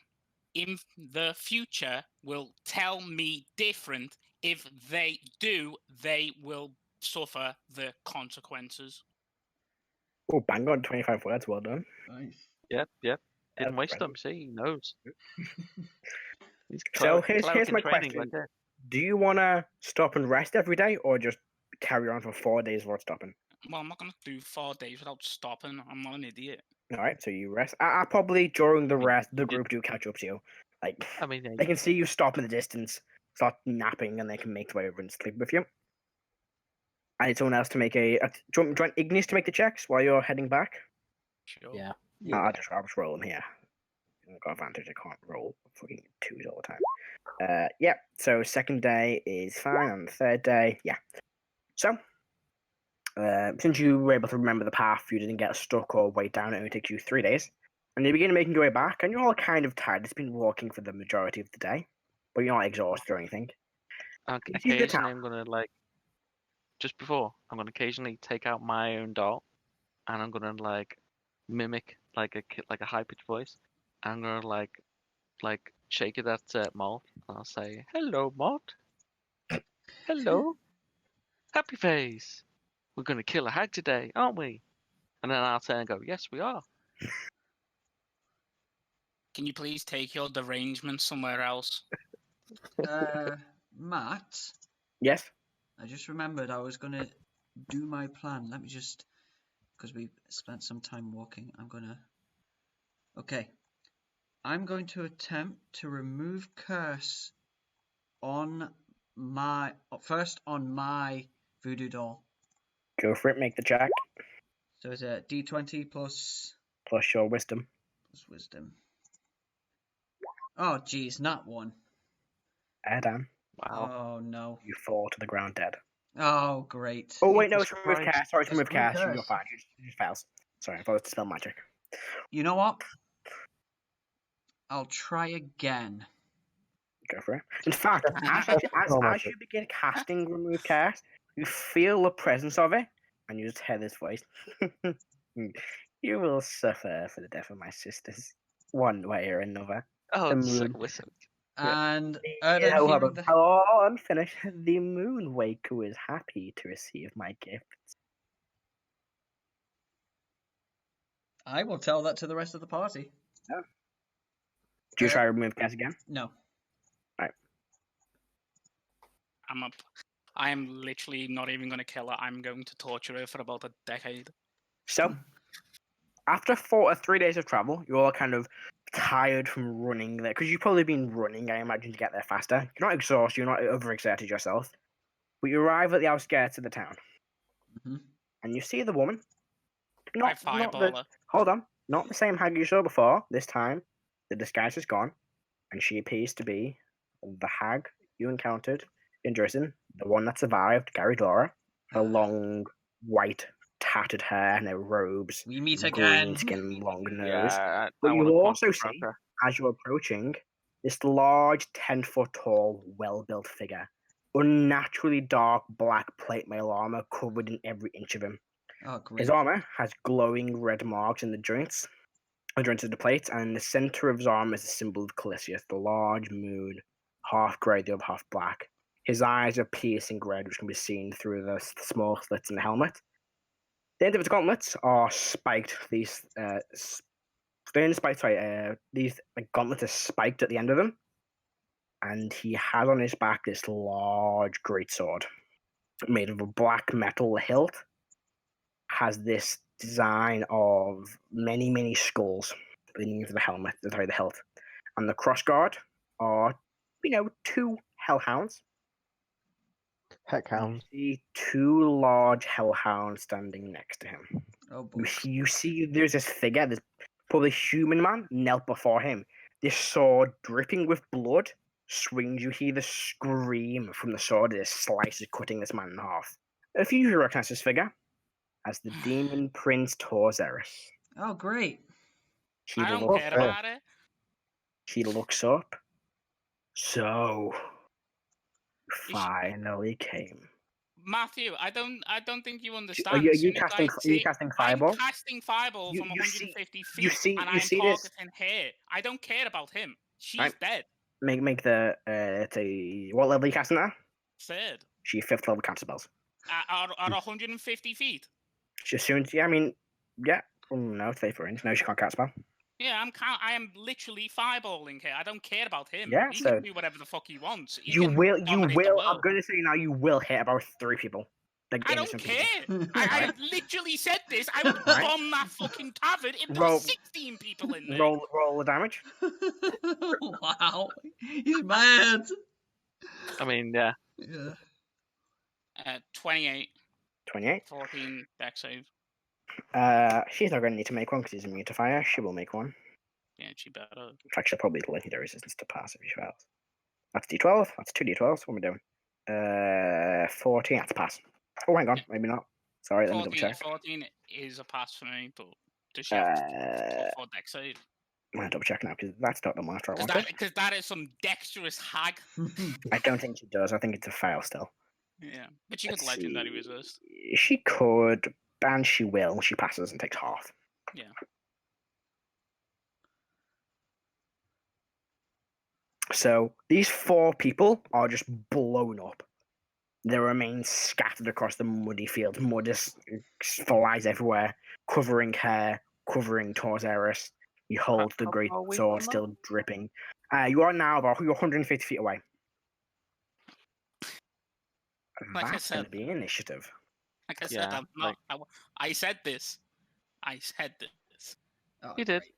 in the future will tell me different. If they do, they will suffer the consequences. Oh, bang on, 25 words. Well done. Nice. Yep. Didn't That's waste them. incredible. See, he knows. He's So cleric here's in my training question. right there. Do you want to stop and rest every day or just carry on for 4 days without stopping? Well, I'm not going to do 4 days without stopping. I'm not an idiot. All right, so you rest. I probably during the rest, the you- group do catch up to you. Like, I mean, yeah, they can see you stop in the distance, start napping, and they can make their way over and sleep with you. I need someone else to make a. Do you want Igneous to make the checks while you're heading back? Sure. Yeah. Yeah. I'll just roll them here. I've got advantage. I can't roll fucking 2s all the time. Yeah. So second day is fine, and the third day, yeah. So, since you were able to remember the path, you didn't get stuck or weighed down. It only takes you 3 days, and you begin making your way back, and you're all kind of tired. It's been walking for the majority of the day, but you're not exhausted or anything. You see the Occasionally, town. I'm gonna like just before I'm gonna occasionally take out my own dart, and I'm gonna like mimic like a high pitched voice. I'm gonna like shake it at Molt, and I'll say, "Hello, Molt. Hello, happy face. We're gonna kill a hag today, aren't we?" And then I'll turn and go, "Yes, we are." Can you please take your derangement somewhere else? Matt, Yes. I just remembered I was gonna do my plan. Let me just, because we spent some time walking. Okay. I'm going to attempt to remove curse on my voodoo doll. Go for it. Make the check. So it's a D20 plus Plus your wisdom. wisdom. Oh, geez, not one. Erdan, Wow. Oh no. you fall to the ground dead. Oh, great. Oh wait, no, Jesus it's remove Christ. cast. Sorry, it's It's remove remove cast. You're curse. fine. You fails. Sorry, I thought it was to spell magic. You know what? I'll try again. Go for it. In fact, as you begin casting remove cast, you feel the presence of it, and you just hear this voice. You will suffer for the death of my sisters, one way or another. Oh, The so moon. listen. And Hold Erdan on, hearing the... I'll unfinish. The moon waker is happy to receive my gift. I will tell that to the rest of the party. Do you try remove cast again? No. I am literally not even going to kill her. I'm going to torture her for about a decade. So, after 3 days of travel, you're all kind of tired from running there because you've probably been running, I imagine, to get there faster. You're not exhausted, you're not overexerted yourself, but you arrive at the outskirts of the town, and you see the woman. Not the same hag you saw before. This time, the disguise is gone, and she appears to be the hag you encountered in Dresden, the one that survived, Garidora. Her long, white, tattered hair and her robes, We meet green again. skin, long nose. Yeah, But I you wanna will punch also the see, broker. as you're approaching, this large, 10-foot tall, well-built figure. Unnaturally dark black plate mail armor covered in every inch of him. Oh, great. His armor has glowing red marks in the joints of the plate, and in the center of his armor is a symbol of Calisius, the large moon, half grey, the other half black. His eyes are piercing red, which can be seen through the small slits in the helmet. The end of his gauntlets are spiked. These gauntlets are spiked at the end of them, and he has on his back this large greatsword made of a black metal hilt. Has this design of many, many skulls beneath the helmet, the hilt, and the crossguard are, 2 hellhounds. Heckhounds. You see 2 large hellhounds standing next to him. Oh, boy. You see there's this figure, this probably human man, knelt before him. This sword dripping with blood swings. You hear the scream from the sword as it slices, cutting this man in half. A few of you recognize this figure as the demon prince Sorcerer. Oh, great. I don't care about it. He looks up. So, finally came. Matthew, I don't think you Are understand. you casting fireball? I'm casting fireball from 150 feet, and I'm this. targeting her. I don't care about him. She's dead. Make the what level are you casting at? 3rd. She 5th level counter spells. At 150 feet. She assumes, yeah. Oh, no, it's for range. No, she can't cast spell. Yeah, I am literally fireballing here. I don't care about him. Yeah, He so can do whatever the fuck he wants. He you can will. dominate the I'm world. going to say now, you will hit about 3 people. Like, I don't innocent care. people. I literally said this. I would bomb that fucking tavern if there were 16 people in there. Roll the damage. Wow. He's mad. I mean, yeah. Yeah. 28. 28. 14 dex save. She's not going to need to make one because he's immune to fire. She will make one. Yeah, she better. In fact, she'll probably legendary resistance to pass if she fails. That's D12. That's 2D12s. What am I doing? 14. That's a pass. Oh, hang on. Yeah. Maybe not. Sorry, let me double 14, check. 14 is a pass for me, but does she have to for dex save? I'm going to double check now because that's not the monster I wanted. Because that is some dexterous hag. I don't think she does. I think it's a fail still. Yeah, but she could Let's legendary see. resist. She could, and she will. She passes and takes half. Yeah. So these 4 people are just blown up. Their remains scattered across the muddy fields. Mud just flies everywhere, covering hair, covering Sorcerer. You hold the How great far are we sword from still dripping. You are now about 150 feet away. Like I That's going said- to be initiative. Like I said, Yeah, I'm not. I said this. I said this. Oh, You did. great.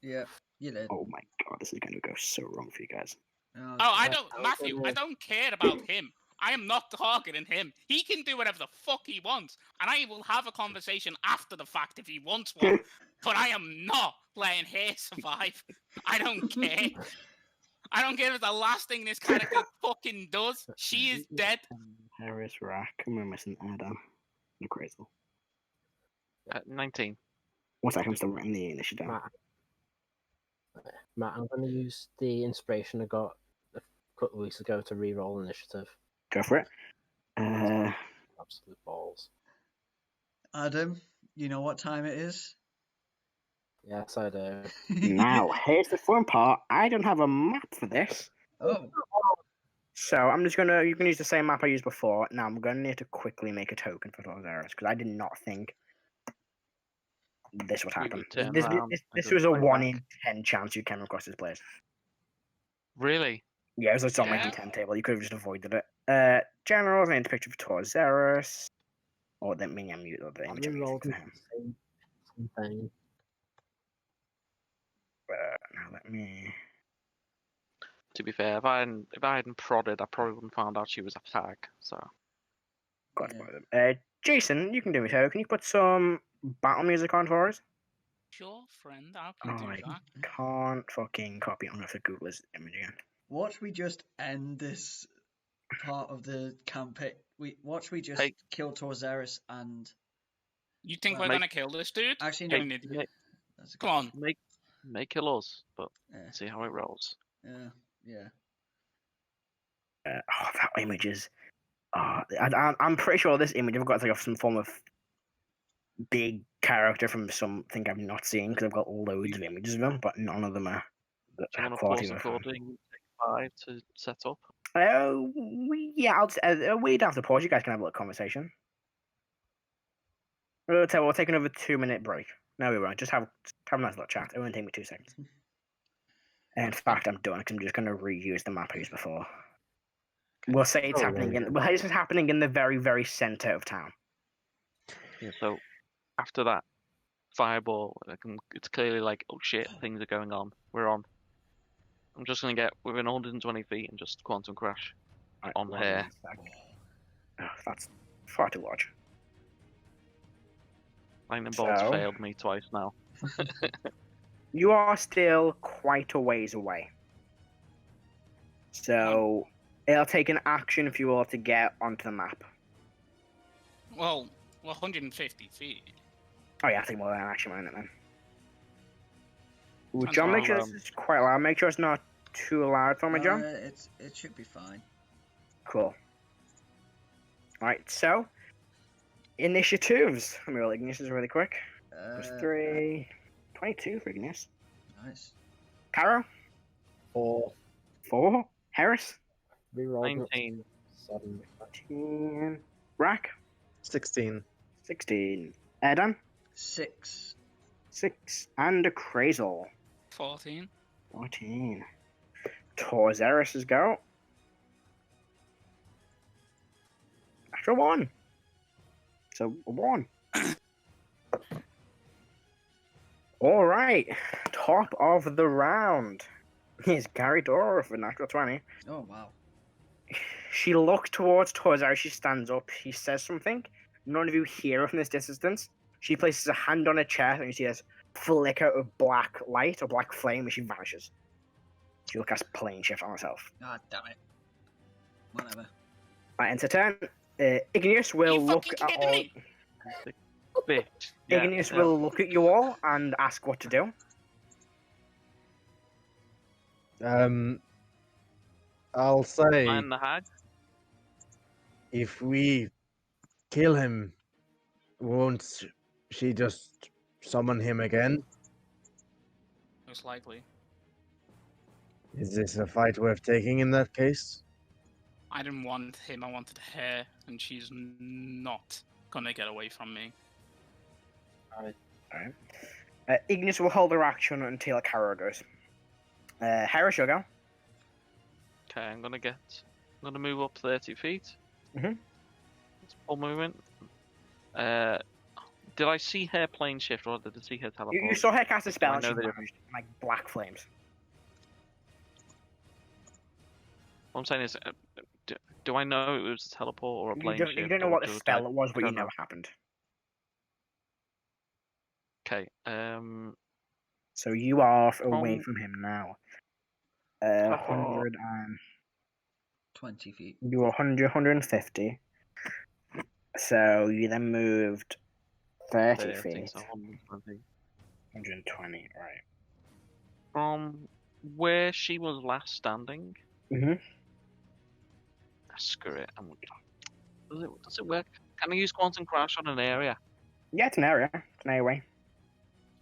Yeah, you did. Oh my god, this is going to go so wrong for you guys. Oh, Oh, I great. don't, Matthew. I don't care about him. I am not targeting him. He can do whatever the fuck he wants, and I will have a conversation after the fact if he wants one. But I am not letting her survive. I don't care. I don't care if the last thing this character fucking does. She is dead. Heris, Rrak. Am I missing Erdan? The crazy. 19. 1 second, I'm still writing the initiative. Matt, I'm going to use the inspiration I got a couple of weeks ago to re-roll initiative. Go for it. Absolute balls. Adam, you know what time it is? Yes, I do. Now, here's the fun part. I don't have a map for this. Oh, So I'm just gonna, you can use the same map I used before. Now I'm gonna need to quickly make a token for those errors because I did not think this would We happen. would turn This, around this, and this just was a fight 1 back. in 10 chance you came across this place. Really? Yeah, it was on my Yeah. D10 table. You could have just avoided it. Generals, I need a picture for Sorcerer. Or that mean I'm mute or the I image I'm re-rolled using for him. the same thing. Now let me. To be fair, if I hadn't prodded, I probably wouldn't found out she was a tag. So God, Yeah. Jason, you can do me a favor. Can you put some battle music on for us? Sure, friend. I Oh, can I do that. can't fucking copy it. I'm gonna have to Google his image again. watch we just end this part of the campaign. Watch we just Hey. kill Sorcerer and You think Well, we're make- gonna kill this dude? actually You're no. an idiot. That's a Come on. may kill us, but Yeah, see how it rolls. yeah, yeah. That image is. I'm pretty sure this image I've got like some form of big character from something I've not seen because I've got loads of images of them, but none of them are the Do you want to quality pause of them. recording, take 5 to set up? Yeah, we don't have to pause. You guys can have a little conversation. We'll take another 2-minute break. No, we won't. Just have a nice little chat. It won't take me 2 seconds. In fact, I'm done. 'Cause I'm just going to reuse the map I used before. We'll say it's happening in. Well, it's happening in the very, very center of town. Yeah. So after that fireball, it's clearly like, oh shit, things are going on. We're on. I'm just gonna get within 120 feet and just quantum crash Right, on one here. sec. Oh, that's far too large. Lightning bolts So- failed me twice now. You are still quite a ways away. So it'll take an action for you all to get onto the map. Well, 150 feet. Oh yeah, I think more than an action on it then. Ooh, And John, make sure I'll, this is quite loud. Make sure it's not too loud for me, John. It should be fine. Cool. Alright, so initiatives. Let me roll Igneous really quick. Plus 3. 22 for Igneous. Nice. Karo? 4. 4. Harris? Re-rolled 19. 7. 14. Rrak? 16. 16. Erdan? 6. 6. And a Crazel. 14. 14. Sorcerer's go. After 1. So, a 1. Alright. Top of the round is Gary Dora for natural 20. Oh wow. She looks towards Sorcerer. She stands up. She says something. None of you hear her from this distance. She places a hand on her chest and you see this flicker of black light or black flame as she vanishes. She will cast plane shift on herself. Ah, damn it. Whatever. Right, ends her turn. Igneous will You look fucking at kidding all. me? Bitch. Yeah, Igneous will look at you all and ask what to do. I'll say Find the hag. if we kill him, won't she just summon him again? Most likely. Is this a fight worth taking in that case? I didn't want him, I wanted her, and she's not gonna get away from me. Alright. Igneous will hold her action until Karo goes. Heris, you'll go. Okay, I'm gonna move up 30 feet. Mhm. It's full movement. Did I see her plane shift or did I see her teleport? You saw her cast a spell I and know she the vanished, like black flames. What I'm saying is, do I know it was a teleport or a plane shift? You don't know or what the do I- spell was, I but you don't know what happened. Okay. So you are away From- from him now. Oh. 100 and 20 feet. you were 100, 150. So you then moved 30 feet. So 120. 120, right. From where she was last standing. Mhm. Screw it. Does it work? Can I use Quantum Crash on an area? Yeah, it's an area. It's an area.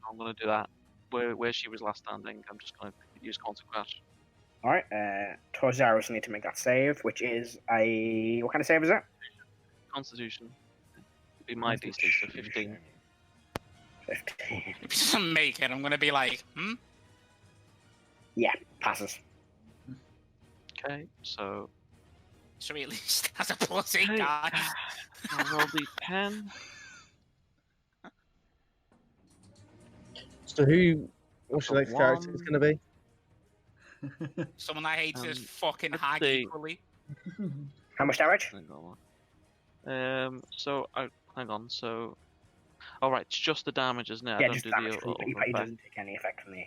I'm gonna do that. Where she was last standing, I'm just gonna use Quantum Crash. Alright, Torzaros need to make that save, which is a... What kind of save is it? Constitution. It'd be my DC, so 15. 15. If he doesn't make it, I'm gonna be like, Yeah, passes. Okay, so So he at least has a +8, Okay. guys. I'll roll D10. So what's your next character is going to be? Someone I hate is fucking let's hag see. equally. How much damage? Hang on. Hang on. So, all right, it's just the damage, isn't it? I Yeah, don't just do damage. the He other effect. doesn't take any effect from the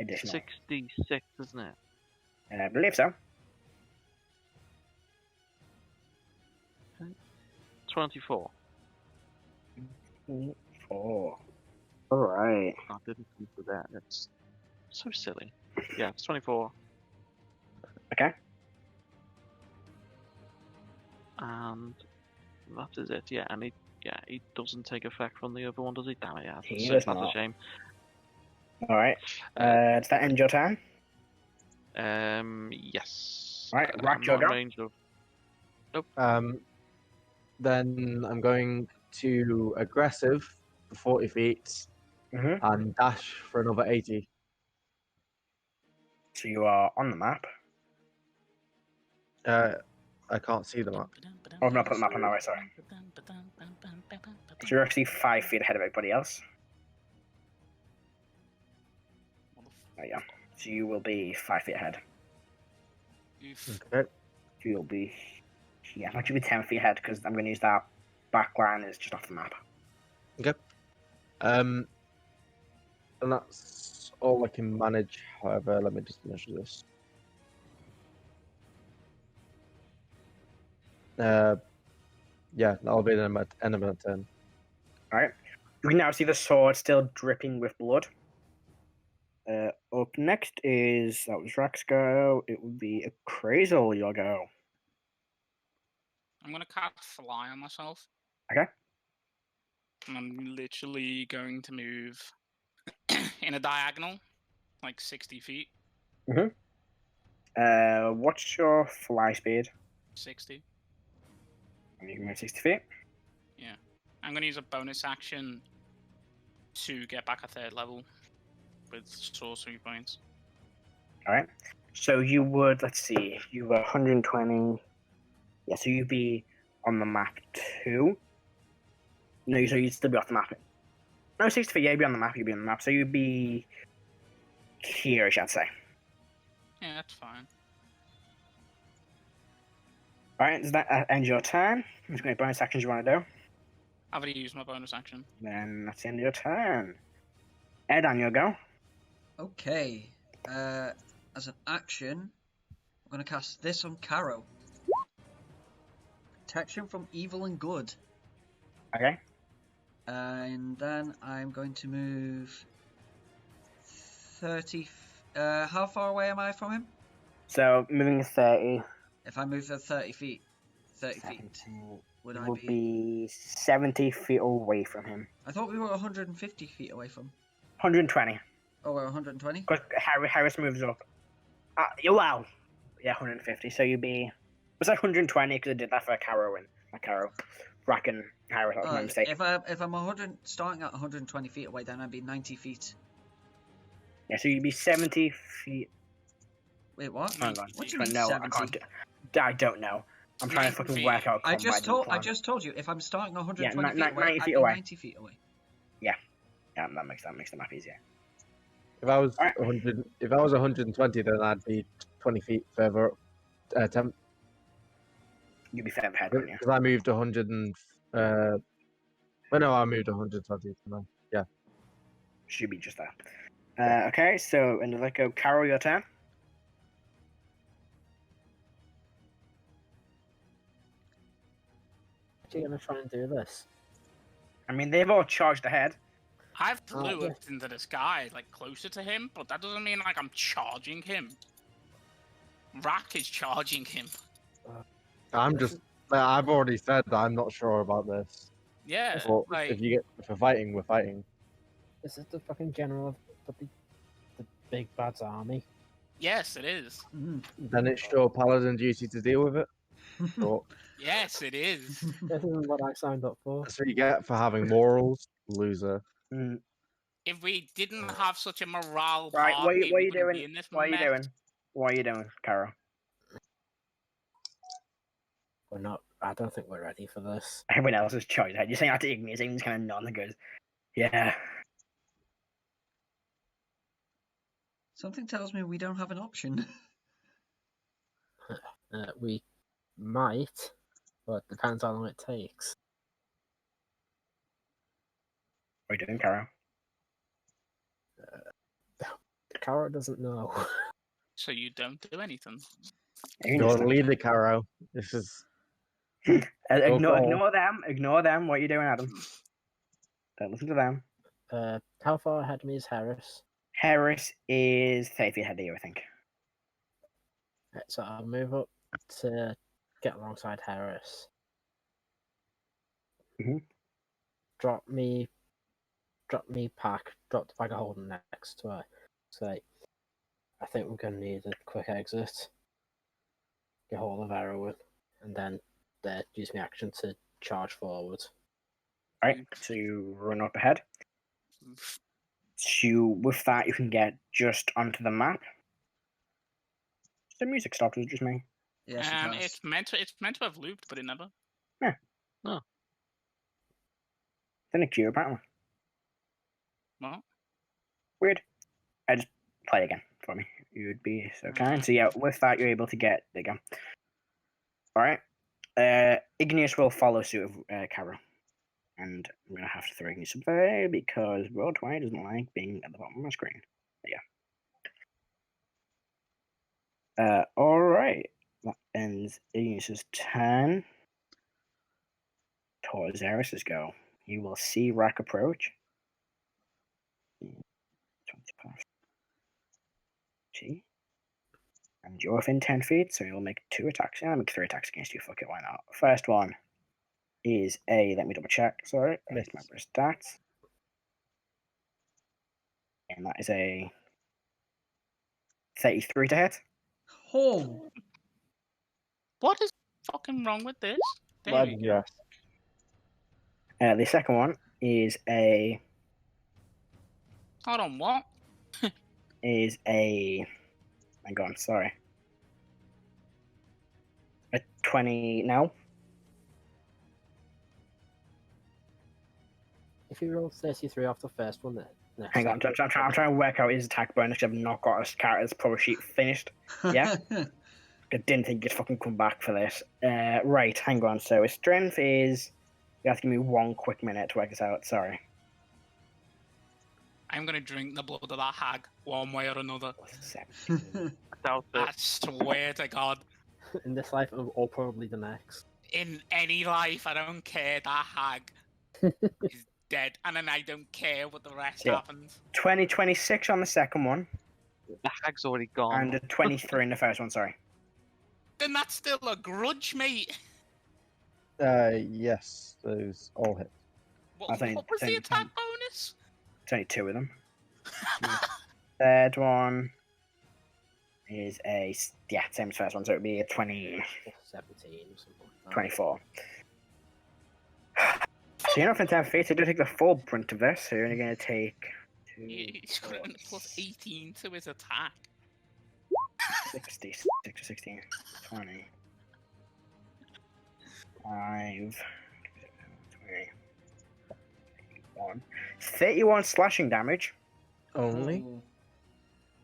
additional. 66, isn't it? I believe so. 24. 4. Alright. I didn't think of that. It's so silly. Yeah, it's 24. Okay. And that is it. Yeah, and he doesn't take effect from the other one, does he? Damn it, yeah. He That's does a not. shame. Alright. Does that end your turn? Yes. Right, I'm Rrak, not your in go. range of. Then I'm going to aggressive for 40 feet Mm-hmm. and dash for another 80. So you are on the map. I can't see the map. Oh, I've not put the map on that way, sorry. So you're actually 5 feet ahead of everybody else. There you go. So you will be 5 feet ahead. Oof. Okay. So you'll be... Yeah, actually be 10 feet ahead because I'm going to use that back line is just off the map. And that's all I can manage. However, let me just measure this. Yeah, that'll be the end of my turn. Alright. You can now see the sword still dripping with blood. Up next is... That was Rrak's go. It would be a Crazel, your go. I'm gonna cast Fly on myself. Okay. And I'm literally going to move in a diagonal, like 60 feet. What's your fly speed? 60. And you can move 60 feet. I'm gonna use a bonus action to get back a 3rd level with sorcery points. Alright. So you would, let's see, you were 120. Yeah, so you'd be on the map too. No, so you'd still be off the map. No, 60 feet, yeah, you'd be on the map, you'd be on the map. So you'd be here, I should say. Yeah, that's fine. Alright, does that end your turn? There's going to be bonus actions you want to do. I've already used my bonus action. Then that's the end of your turn. Erdan, your go. Okay. As an action, I'm going to cast this on Karo. Protection from evil and good. Okay. And then I'm going to move 30. How far away am I from him? So moving 30. If I move 30 feet, 30 feet, would I would be? be 70 feet away from him. I thought we were 150 feet away from. 120. Oh, we're 120. Because Harris moves up. Wow. Yeah, 150. So you'd be. Was that 120? Because I did that for Karo and Karo. Rrak and Harris. That was my mistake. If I'm 100, starting at 120 feet away, then I'd be 90 feet. Yeah, so you'd be 70 feet. Wait, what? Hang on. What do you mean No, 70? I don't know. I'm trying to fucking work out. I just told you. If I'm starting 120 feet away, 90 I'd feet be away. 90 feet away. Yeah, that makes the map easier. If I was Alright. 100, if I was 120, then I'd be 20 feet further up. 10. You'd be further ahead, wouldn't you? Because I moved 100 and. Well, no, I moved 120. No. Yeah. Should be just that. Okay, so and let's go. Karo, your turn. Are you gonna try and do this? I mean, they've all charged ahead. I've Oh, flew yeah. up into the sky, like closer to him, but that doesn't mean like I'm charging him. Rrak is charging him. I'm just. I've already said that I'm not sure about this. Yeah, But like if we're fighting, we're fighting. Is it the fucking general of the big bad's army? yes, it is. Then it's your paladin duty to deal with it. But Yes, it is. This isn't what I signed up for. that's what you get for having morals, loser. Mm. If we didn't have such a morale Right, what are party, you we wouldn't doing? be in this What are you mess. doing? What are you doing, Karo? We're not. I don't think we're ready for this. Everyone else is charged ahead. You're saying that to Igneous. Igneous kind of nods and goes, "Yeah." Something tells me we don't have an option. We might, but it depends how long it takes. What are you doing, Karo? Karo doesn't know. So you don't do anything. Don't lead the Caro. This is. Ignore them. Ignore them. What are you doing, Adam? Don't listen to them. How far ahead of me is Heris? Heris is 30 feet ahead of you, I think. Right, so I'll move up to get alongside Heris. Mhm. Drop me pack. Drop the bag of holding next to her. Say, I think we're gonna need a quick exit. Get hold of heroin, and then use my action to charge forward. Alright, so you run up ahead. So with that, you can get just onto the map. The music stopped. Was it just me? Yes, it has. It's meant to have looped, but it never. Then a queue, apparently. What? Weird. I just play again for me. You would be so kind. So yeah, with that, you're able to get the gun. Alright. Igneous will follow suit of Karo. And I'm going to have to throw Igneous up there because Roll20 doesn't like being at the bottom of my screen. Yeah. Alright. That ends Igneous' turn. Towards Eris's go. You will see Rrak approach. 20 past. See? And you're within 10 feet, so you'll make 2 attacks. Yeah, I'll make 3 attacks against you. Fuck it, why not? First one is let me double check, sorry. I need to remember his stats. And that is a 33 to hit. Oh, What is fucking wrong with this? There Well, we go. yes. The second one is a Hold on, what? hang on, sorry. A 20 now. If you roll 33 off the first one, then Hang on, I'm trying to work out his attack bonus. I've not got his character's power sheet finished. Yeah? I didn't think he'd fucking come back for this. Right, hang on. So his strength is. You have to give me 1 quick minute to work this out. Sorry. I'm gonna drink the blood of that hag one way or another. I doubt I it. swear to God. In this life, or probably the next. In any life, I don't care. That hag is dead, and then I don't care what the rest Yeah. happens. 2026 on the second one, The hag's already gone. and a 23 in the first one. Sorry. Then that's still a grudge, mate. Yes, those all hit. I think- What was the think- attack bonus? It's only 2 of them. Third one is same as first one, so it would be a 20, 17 or something like that. 24. So you're not for 10 feet, so do take the full brunt of this, so you're only going to take 2, He's got a plus 18 to his attack. 60, 6, 16, 20, 5, 20, 31, 31 slashing damage, Only. Oh,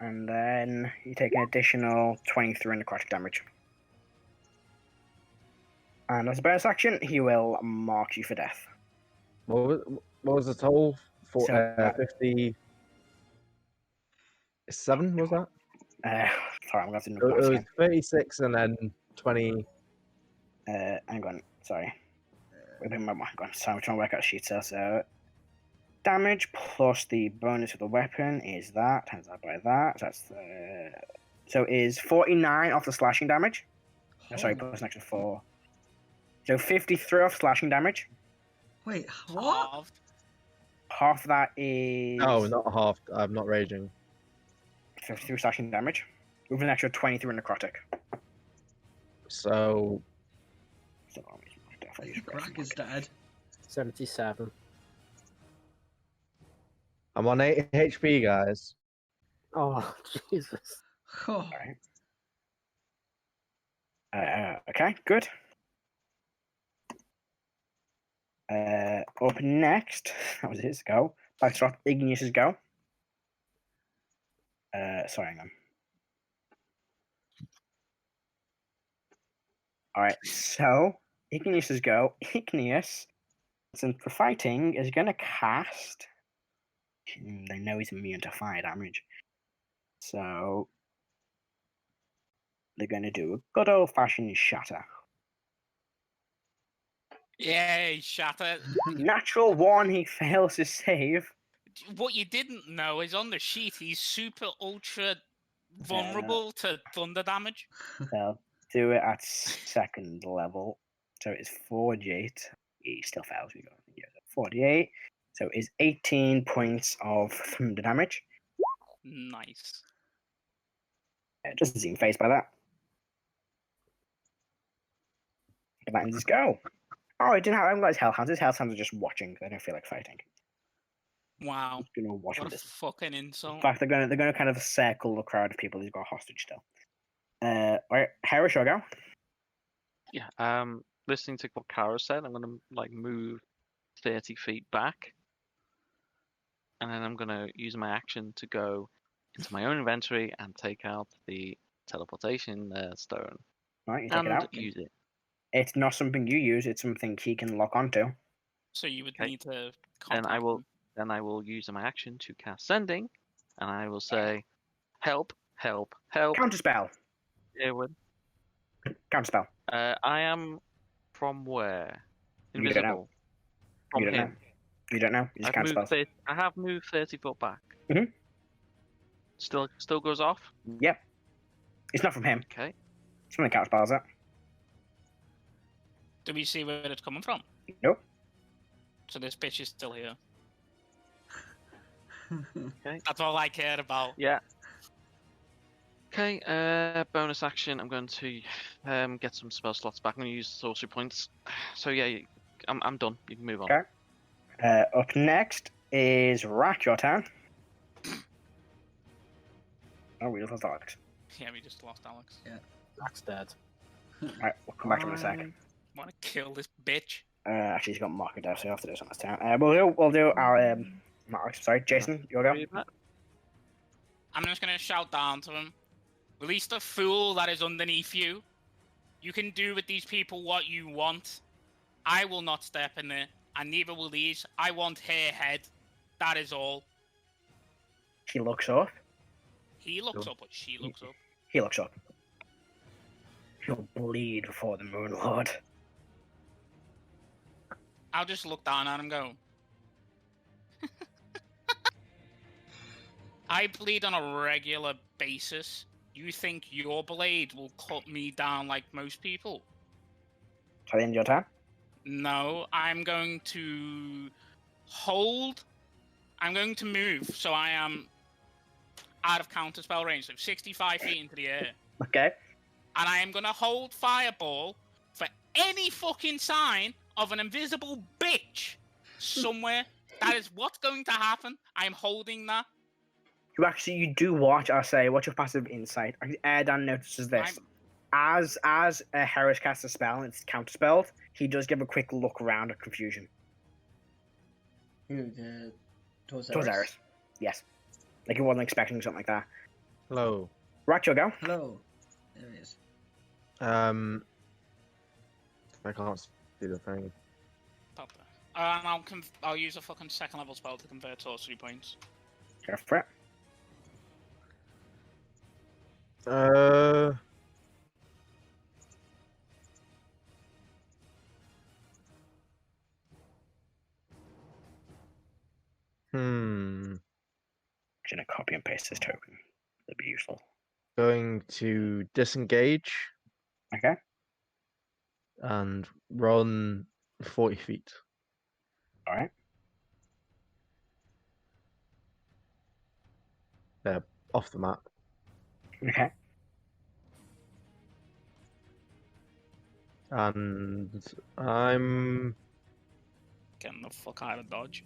and then you take an additional 23 necrotic damage. And as a bonus action, he will mark you for death. What was the total? For So- 57 was that? Sorry, I'm going to It was again. 36 and then 20. Hang on, sorry. Hang on, so I'm trying to work out sheets here. So, damage plus the bonus of the weapon is that, times that by that. So is 49 off the slashing damage. Sorry, holy- plus an extra 4. So 53 off slashing damage. Wait, what? Halved. Half of that is Oh, not half. I'm not raging. 53 slashing damage. With an extra 23 necrotic. So So, Rrak is dead. 77. I'm on 8 HP, guys. Oh, Jesus. Oh, Okay, good. Up next, that was his go. Back to Igneous' go. Sorry, hang on. Alright, so Igneous' go. Igneous, since for fighting, is going to cast. They know he's immune to fire damage. So they're going to do a good old fashioned shatter. Yay, shatter. Natural 1, he fails to save. What you didn't know is on the sheet he's super ultra vulnerable to thunder damage. They'll do it at second level. So it's 48. He still fails. We got 48. So it's 18 points of thunder damage. Nice. It doesn't seem phased by that. That ends his go. Oh, he didn't have his hellhounds. His hellhounds are just watching. They don't feel like fighting. Wow. Just gonna watch What him a this. fucking In insult. fact, they're gonna kind of circle the crowd of people he's got hostage still. Right, Heris, shall I go? Yeah. Listening to what Karo said, I'm gonna like move 30 feet back, and then I'm gonna use my action to go into my own inventory and take out the teleportation stone Right, you take and it out. use it. It's not something you use. It's something he can lock onto. So you would Okay. need to Then contact I will him. then I will use my action to cast sending, and I will say, "Help! Help! Help!" Counterspell. Eowyn. Counterspell. I am from where? You don't know. Invisible. From You don't know. him. You don't know. You just I've moved counterspell. 30, I have moved 30 foot back. Mhm. Still goes off. Yep. It's not from him. Okay. Something counterspells it. Do we see where it's coming from? Nope. So this bitch is still here. Okay. That's all I cared about. Yeah. Okay. Bonus action. I'm going to get some spell slots back. I'm going to use sorcery points. So yeah, I'm done. You can move on. Okay. Up next is Rrak. Your turn. Oh, we just lost Alex. Yeah, we just lost Alex. That's dead. Right, we'll come back to him in a sec. Wanna kill this bitch? Actually, he's got marker death, so you have to do something this time. We'll do our not Alex, sorry, Jason. You'll go. Read that. I'm just gonna shout down to him. Release the fool that is underneath you. You can do with these people what you want. I will not step in there, and neither will these. I want her head. That is all. He looks up. He looks up, but she looks up. He looks up. You'll bleed before the Moon Lord. I'll just look down at him and go. I bleed on a regular basis. You think your blade will cut me down like most people? So the end of your turn? No, I'm going to hold. I'm going to move, so I am out of counterspell range, so 65 feet into the air. Okay. And I am going to hold Fireball for any fucking sign of an invisible bitch somewhere. That is what's going to happen. I'm holding that. You do watch, I say, what's your passive insight? Erdan notices this. As Heris casts a spell and it's counterspelled, he does give a quick look around at confusion. Who, the Towards Eris. Yes. Like he wasn't expecting something like that. Hello. Right, you'll go. Hello. There he is. I can't see the thing. Pop that. And I'll use a fucking second level spell to convert sorcery points. Go for it. I'm gonna copy and paste this token. That'd be useful. Going to disengage Okay. and run 40 feet. Alright. Off the map. Okay. And I'm Getting the fuck out of dodge.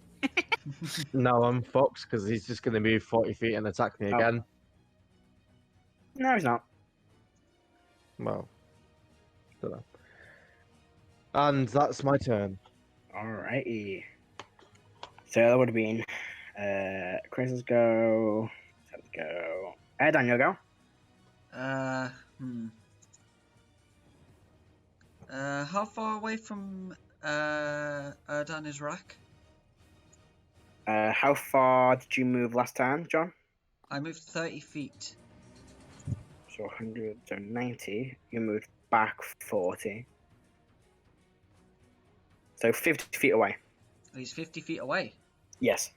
no, I'm Fox because he's just going to move 40 feet and attack me Oh. again. No, he's not. Well, don't know. And that's my turn. Alrighty. So that would have been Chris's go. Let's go. Erdan, you'll go. How far away from Erdan is Rrak? How far did you move last time, John? I moved 30 feet. So 100, so 90. You moved back 40. So 50 feet away. He's 50 feet away. Yes.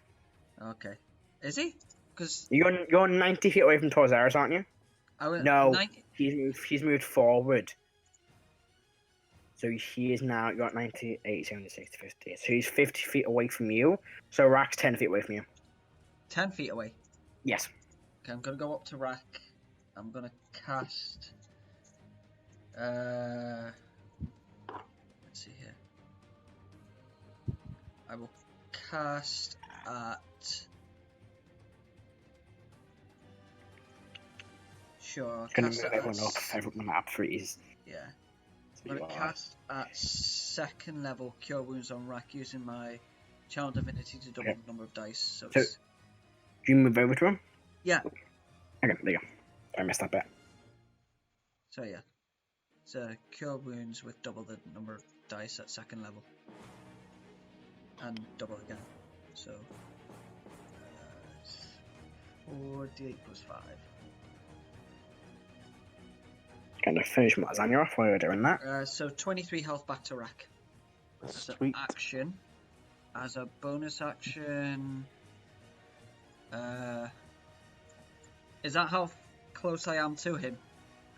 Okay. Is he? Because You're 90 feet away from Sorcerer, aren't you? I went No, 90. he's moved forward. So he is now, you're at 90, 80, 70, 60, 50. So he's 50 feet away from you. So Rrak's 10 feet away from you. 10 feet away. Yes. Okay, I'm gonna go up to Rrak. I'm gonna cast. Let's see here. I will cast at. Sure, I'll Gonna cast move it at. everyone up, everyone on the map for ease. Yeah. So I'm you gonna are- cast at second level Cure Wounds on Rrak using my Charm Divinity to double Okay. the number of dice. So, So- it's, Do you move over to him? yeah. Okay, there you go. I missed that bit. So yeah. So Cure Wounds with double the number of dice at second level. And double again. So 4d8 plus 5. Gonna finish my lasagna off while you're doing that. So 23 health back to Rrak. As an Sweet. action. As a bonus action. Is that how close I am to him?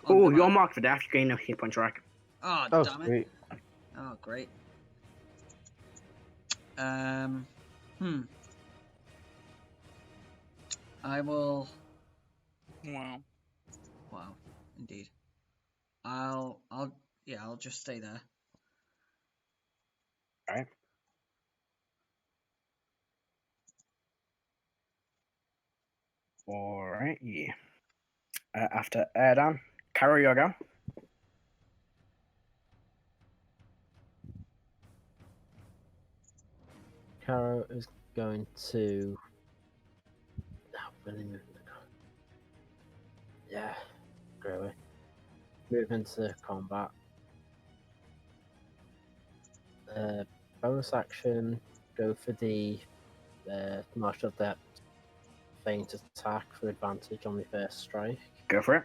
On Oh, the you're map? marked for death. You gain no hit points, Rack. Oh, Oh, damn it. sweet. Oh, great. I will. Wow. Wow, indeed. Yeah, I'll just stay there. Alright. Alright, yeah. After Erdan, Karo, your go. Karo is going to. Really moving. Yeah, really. Move into combat. Bonus action. Go for the martial depth feint attack for advantage on the first strike. Go for it.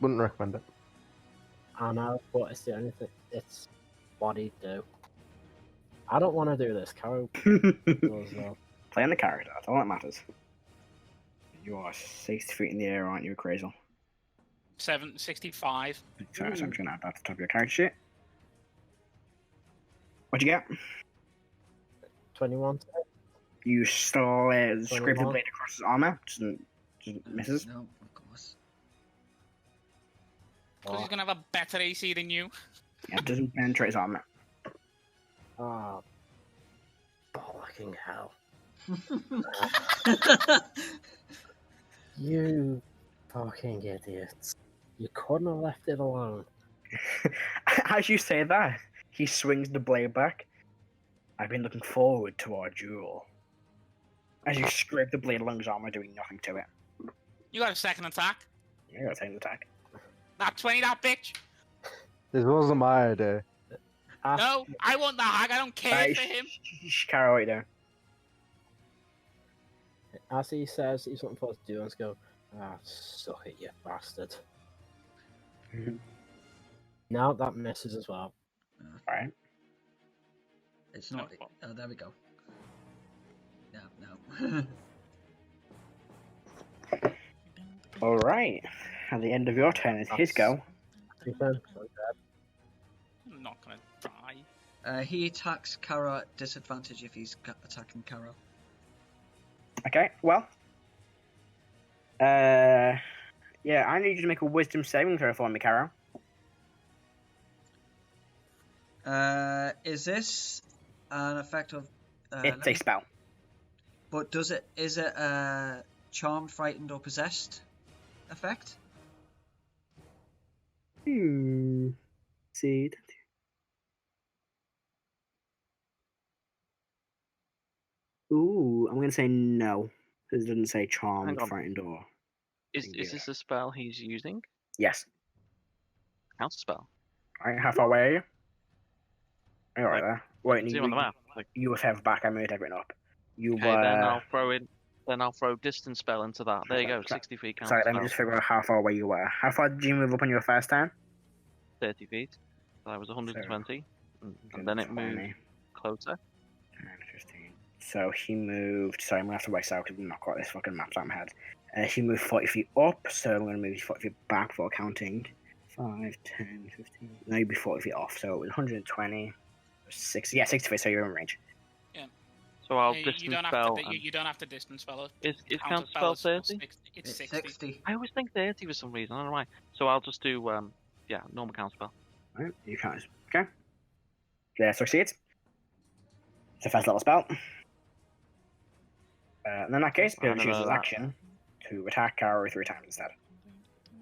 Wouldn't recommend it. I know, but it's the only thing. It's what he'd do. I don't want to do this. Karo does though. Play on the character. That's all that matters. You are 60 feet in the air, aren't you, Crazel? 765. So I'm just gonna add that to the top of your character sheet. What'd you get? 21. You still scrape the 21. blade across his armor. Just misses. No, of course. Because he's going to have a better AC than you. Yeah, it doesn't penetrate his armor. Ah, bollocking hell! You fucking idiots! You couldn't have left it alone. As you say that, he swings the blade back. I've been looking forward to our duel. As you scrape the blade along his armor, doing nothing to it. You got a second attack. You got a second attack. Not 20, that bitch. This wasn't my idea. No, I want the hag. I don't care for him. Karo, what you doing? As he says he's looking forward to do, let's go. Ah, suck it, you bastard. No, that misses as well. Alright. It's not. Oh. Oh, there we go. No. Alright. At the end of your turn is his go. I'm not going to die. He attacks Karo at disadvantage if he's attacking Karo. Okay, well. Yeah, I need you to make a wisdom saving throw for me, Karo. Is this an effect of? It's a spell. But is it charmed, frightened, or possessed effect? See. Ooh, I'm gonna say no. Because it doesn't say charmed, Hang on. frightened, or. Is this a spell he's using? Yes. Counter spell. Alright, how far away are you? You're right Like, there. Wait, See him on the map. Like, you were further back, I moved everything up. You okay, were. then I'll throw distance spell into that. There you go, 60 feet counter Sorry, let me spell. just figure out how far away you were. How far did you move up on your first turn? 30 feet. So that was 120. And then it moved 20, closer. 10, 15. So he moved. Sorry, I'm gonna have to work this out because I'm not got this fucking map out of my head. He moved 40 feet up, so I'm gonna move 40 feet back for counting. 5, 10, 15. No, you'd be 40 feet off, so it was 120. 60. Yeah, 60 feet, so you're in range. So I'll You distance don't spell. have to. You don't have to distance spell it. Is counter spell is still 30? 60. It's 60. I always think 30 for some reason. I don't know why. So I'll just do normal counter spell. Alright, you can't. Okay. Yeah, succeeds. It's the first level spell. And in that case, I don't Bill chooses know that. action to attack Karo 3 times instead.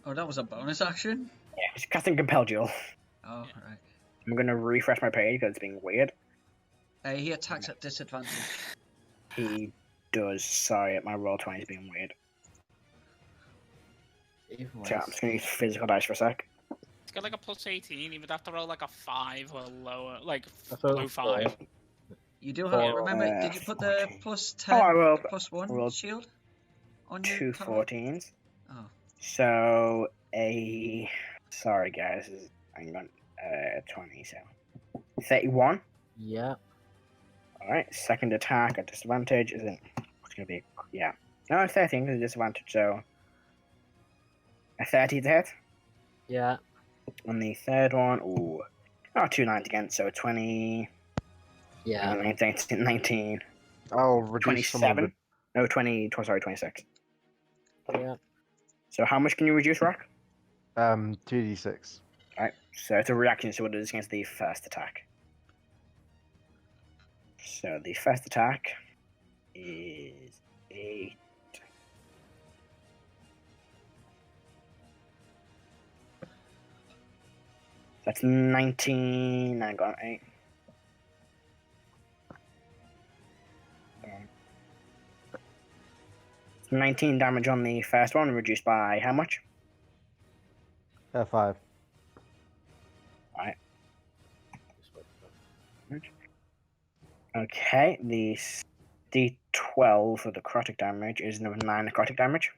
Oh, that was a bonus action? Yeah, he's casting Compel Duel. Oh, Yeah. right. I'm gonna refresh my page because it's being weird. He attacks at disadvantage. He does. Sorry, my roll 20 is being weird. So I'm just gonna use physical dice for a sec. It's got like a plus 18. You would have to roll like a 5 or lower, like I thought it below was 5. You do have. Four, Remember, did you put the 14. plus Oh, 10, I rolled plus I 1 rolled shield on your 2 Karo? 14s. Oh. So a. Sorry, guys. Hang on. 20. So 31. Yeah. Alright, second attack at disadvantage isn't. It's gonna be. Yeah. No, 13 is a disadvantage, so. A 30 to hit. Yeah. On the third one, ooh. Oh, 2 9s again, so 20. Yeah. 19. I'll reduce some of 27. No, 20. Sorry, 26. Yeah. So how much can you reduce, Rrak? the 2d6. Alright, so it's a reaction, so it is against the first attack. So the first attack is 8. That's 19. I got 8. 19 damage on the first one, reduced by how much? 5. Alright. Okay, the D12 for the necrotic damage is number 9 necrotic damage.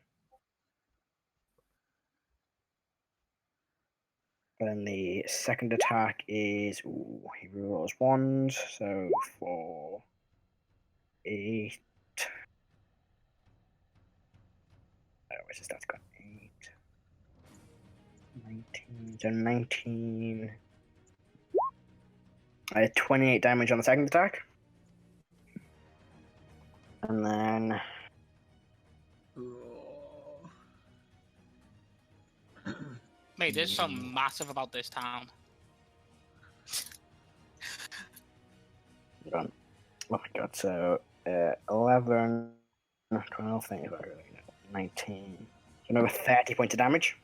Then the second attack is, he rolls 1s, so 4, 8. Where's his stats gone? 8, 19, so 19. 28 damage on the second attack. And then Mate, there's something massive about this town. oh my god, so 11, 12, 19. So another 30 points of damage.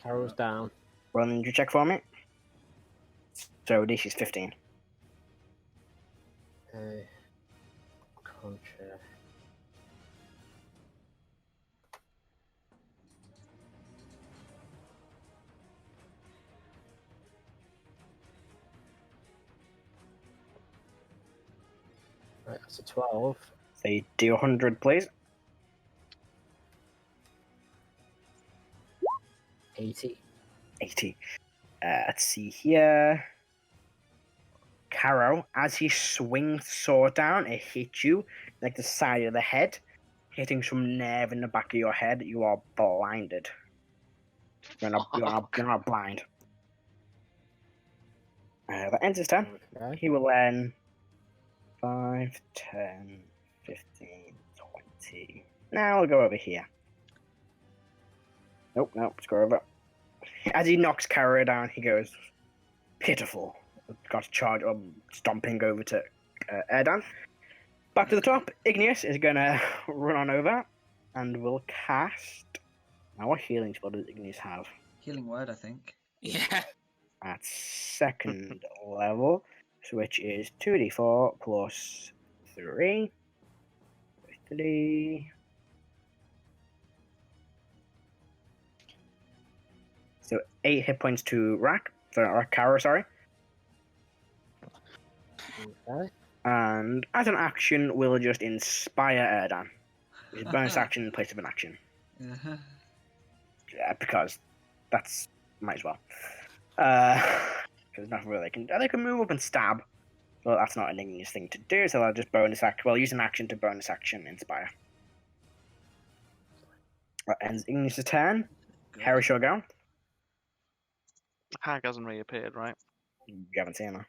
Karo's down. Roll an injury check for me. So this is 15. Contra. Right, that's a 12. Say D100, please. 80. 80. Let's see here. Karo, as he swings sword down, it hits you like the side of the head, hitting some nerve in the back of your head. You are blinded. You're not blind. That ends his turn. Okay. He will then 5, 10, 15, 20. Now we'll go over here. Nope, let's go over. As he knocks Karo down, he goes, pitiful. Got to charge up, stomping over to Erdan. Back to the top, Igneous is going to run on over and will cast. Now, what healing spell does Igneous have? Healing word, I think. Yeah. At second level, which is 2d4 plus 3. 3. So 8 hit points to Rrak. Karo, sorry. Okay. And as an action, we'll just inspire Erdan. It's a bonus action in place of an action. Uh-huh. Yeah, because that's might as well. Because nothing really they can move up and stab. Well, that's not an Igneous thing to do, so I'll just bonus action. Well, use an action to bonus action inspire. That ends Igneous' turn. Heris, your go. Hag hasn't reappeared, right? You haven't seen her.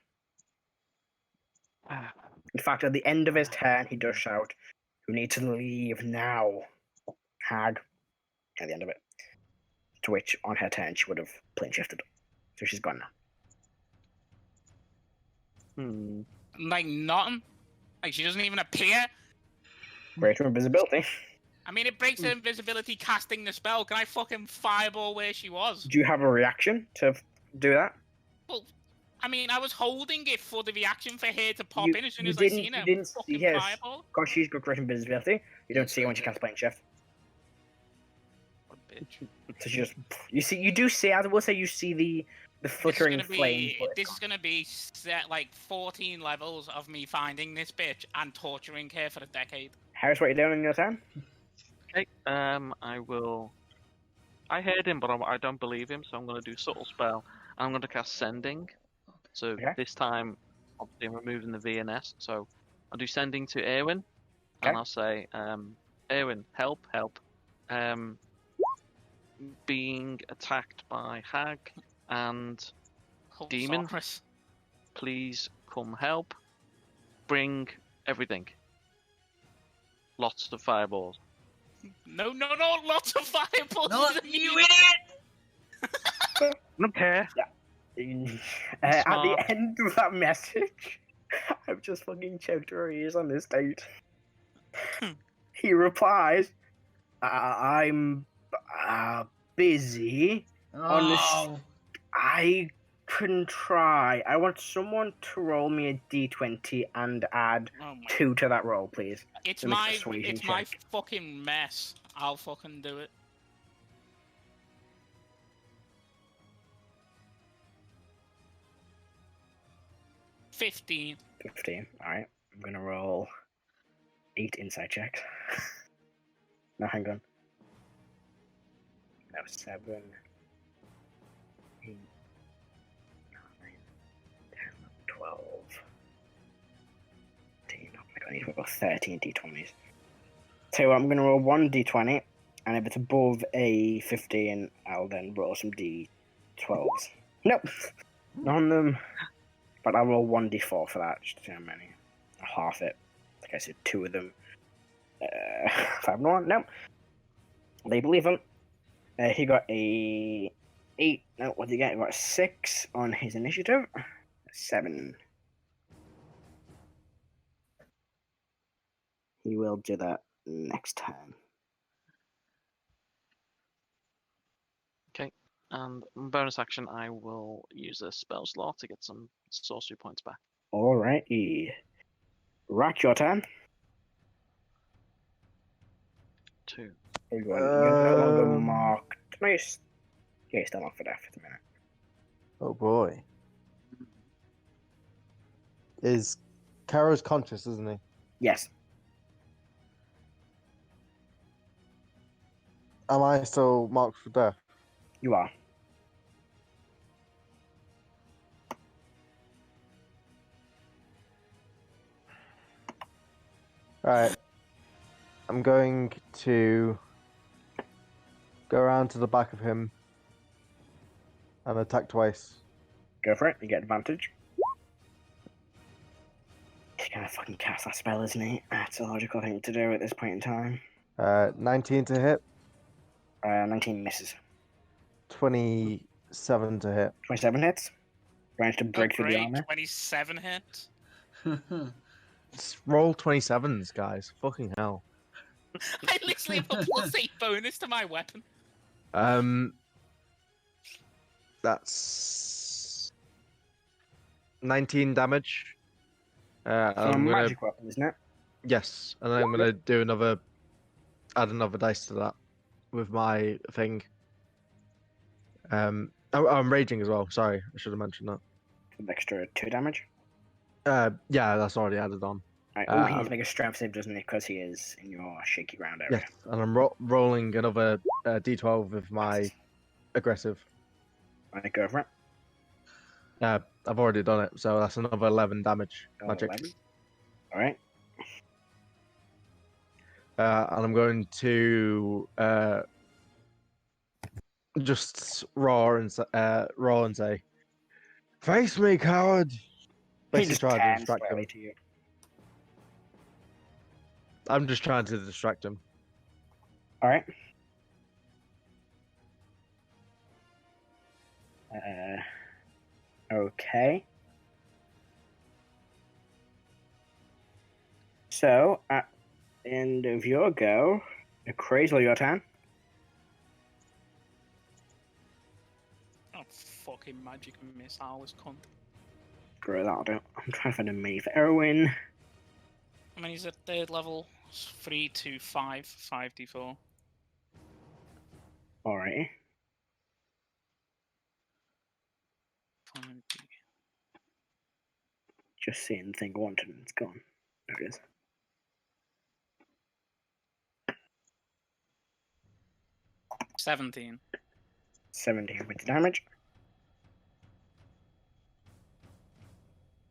In fact, at the end of his turn, he does shout, "You need to leave now, Hag." At the end of it. To which, on her turn, she would have plane shifted. So she's gone now. Like, nothing. Like, she doesn't even appear. Greater invisibility. I mean, it breaks her invisibility casting the spell. Can I fucking fireball where she was? Do you have a reaction to do that? Well, I mean, I was holding it for the reaction for her to pop in as soon as I seen her. You didn't fucking see her. fireball. Because she's got great invisibility, you don't see her when she casts plane shift. What a bitch. So she just, you do see, I will say you see the flickering flame. This is gonna be set like 14 levels of me finding this bitch and torturing her for a decade. Heris, what are you doing in your turn? Okay, I will. I heard him, but I don't believe him, so I'm going to do subtle spell. I'm going to cast sending. So Okay. this time, obviously, I'm removing the VNS. So I'll do sending to Erwin, Okay. and I'll say, Erwin, help. Being attacked by Hag and Demon. Sorceress. Please come help. Bring everything. Lots of fireballs. No, lots of fireballs. Not you idiot! Not here. At Smart. the end of that message, I've just fucking choked her ears on this date. He replies, I'm busy. Oh, I can try. I want someone to roll me a d20 and add Oh my 2 to that roll, please. It's Let me my persuasion my check. fucking mess. I'll fucking do it. 15. 15, alright. I'm gonna roll 8 insight checks. No, hang on. No, 7, 8, 9, 10, 12, 13. Oh my god, I need to roll 13 d20s. So I'm gonna roll 1 d20, and if it's above a 15, I'll then roll some d12s. Nope, not on them. But I'll roll 1d4 for that, just to see how many. I'll half it. Like I said, 2 of them. 5 and 1, nope. They believe him. He got a 8. No, what did he get? He got a 6 on his initiative. 7. He will do that next time. Okay. And bonus action, I will use a spell slot to get some sorcery points back. Alrighty. Rrak, your turn. 2. You're no longer marked. Nice. Yeah, you're still marked for death at the minute. Oh boy. Is Karo's conscious, isn't he? Yes. Am I still marked for death? You are. Alright. I'm going to go around to the back of him and attack twice. Go for it. You get advantage. He's gonna fucking cast that spell, isn't he? That's a logical thing to do at this point in time. 19 to hit, 19 misses. 27 to hit. 27 hits. Managed to break through the great, armor. 27 hits. Just roll 27s, guys. Fucking hell. I literally have a +8 bonus to my weapon. That's 19 damage. From a I'm gonna, magic weapon, isn't it? yes, and then I'm gonna do add another dice to that with my thing. I'm raging as well. Sorry, I should have mentioned that. An extra 2 damage. Yeah, that's already added on. Right. Oh, he needs to make a strength save, doesn't he? Because he is in your shaky ground area. Yes, and I'm rolling another d12 with my aggressive. Right, go for it. I've already done it, so that's another 11 damage magic. 11. Alright. And I'm going to just roar and say, "Face me, coward!" He Basically just trying to turns distract him. squarely to you. I'm just trying to distract him. Alright. Okay. So, at the end of your go, Crazel, your turn. Oh, fucking magic missile, this cunt. Screw that, I'll do. I'm trying to find a mini for Erwin. I mean, he's at 3rd level. 3 to 5, 5d4. Alrighty. 5d. Just seeing the thing I wanted and it's gone. There it is. $17. 17 points of damage.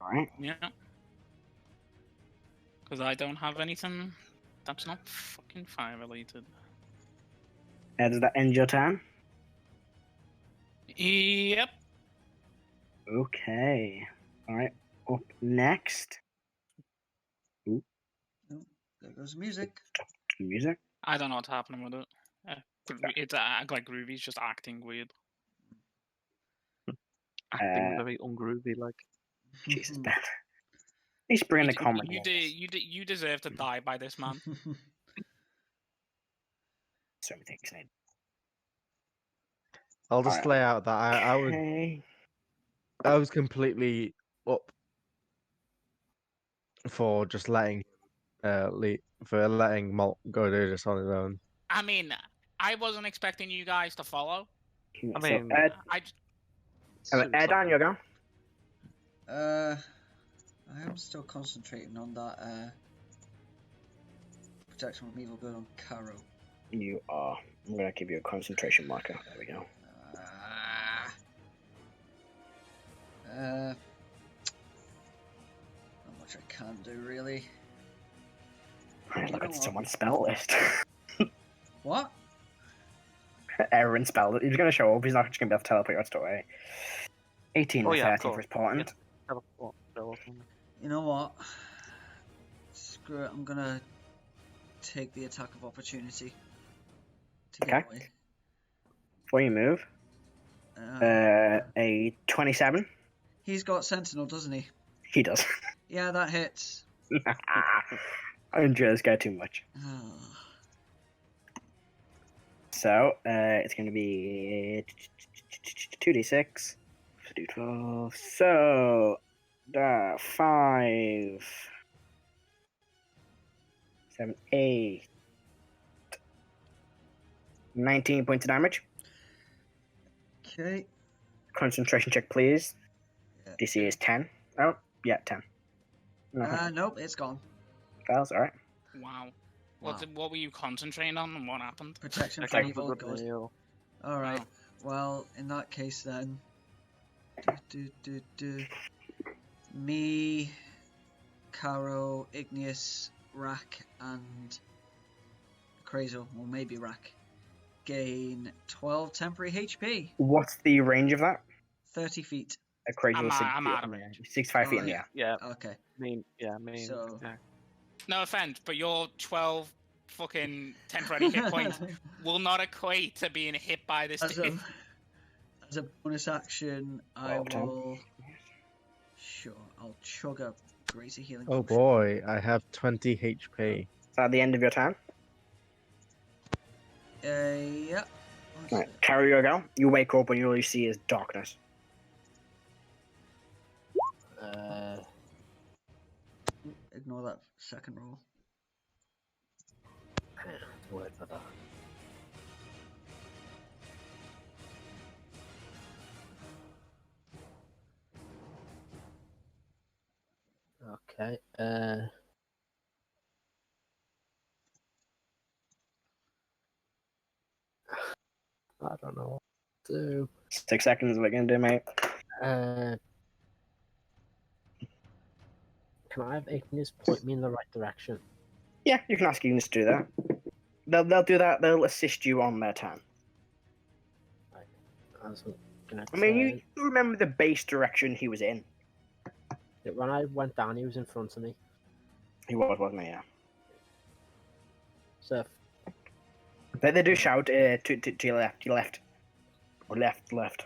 Alright. Yeah. Because I don't have anything that's not fucking fire related. Does that end your turn? Yep. Okay. Alright. Up next. Ooh, There goes music. music. I don't know what's happening with it. It's like Groovy's just acting weird. Acting very ungroovy, like. Jesus, Ben. He's bringing the comedy. You deserve to die by this man. So many things, Nate. I'll just Alright. lay out that Okay. I was completely up for just letting Molt go do this on his own. I mean, I wasn't expecting you guys to follow. I mean, I Erdan, you go. I am still concentrating on that protection from evil good on Karo. You are. I'm gonna give you a concentration marker. There we go. Not much I can do really. Right, look know at what? someone's spell list. What? Aaron's spell. He's gonna show up. He's not just gonna be able to teleport your story. 18 Oh, and yeah, of 30 for course. his portent. You know what? Screw it. I'm gonna take the attack of opportunity to get Okay. away. Before you move, a 27. He's got Sentinel, doesn't he? He does. Yeah, that hits. I enjoy this guy too much. So, it's going to be 2d6, 2d12. So, 5, 7, 8, 19 points of damage. Okay. Concentration check, please. Yeah. DC is 10. Oh, yeah, 10. No, Nope, it's gone. fails, alright. Wow. Wow. What were you concentrating on and what happened? Protection from Check evil for good. good. Alright. Wow. Well, in that case then. Me, Karo, Igneous, Rrak, and Crazo, or maybe Rrak, gain 12 temporary HP. What's the range of that? 30 feet. A crazy I'm 60 out of range. 65 feet in the Alright. air. Yeah, Okay. yeah, So- yeah. No offense, but your 12 fucking temporary hit points will not equate to being hit by this As dude. as a bonus action, I Well, Tom. will. Sure, I'll chug a greater healing. Oh potion. boy, I have 20 HP. Is that the end of your turn? Yeah. Right, carry your go. You wake up and all you see is darkness. Ignore that second roll. Word for that. Okay. I don't know what to do. 6 seconds, what are you gonna do, mate? Can I have Igneous point me in the right direction? Yeah, you can ask Igneous to do that. They'll do that. They'll assist you on their turn. I was gonna I mean, say, you remember the base direction he was in. that when I went down, he was in front of me. He was, wasn't he? Yeah. So They do shout to your left, or left.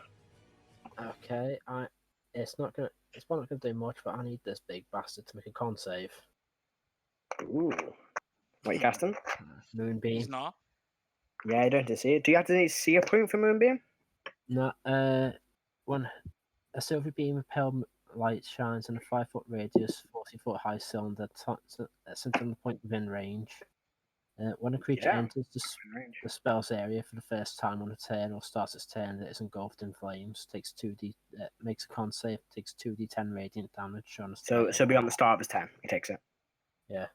okay, it's not gonna do much, but I need this big bastard to make a con save. Ooh. What are you casting? He's Moonbeam. not. Yeah, you don't have to see it. Do you have to see a point for Moonbeam? No, when a silver beam of pale light shines in a 5-foot radius, 40-foot high cylinder centered on the point within range. When a creature Yeah. enters the spell's area for the first time on a turn or starts its turn, it is engulfed in flames. Makes a con save. Takes 2d10 radiant damage on a So beyond the start of his turn, he takes it. Yeah.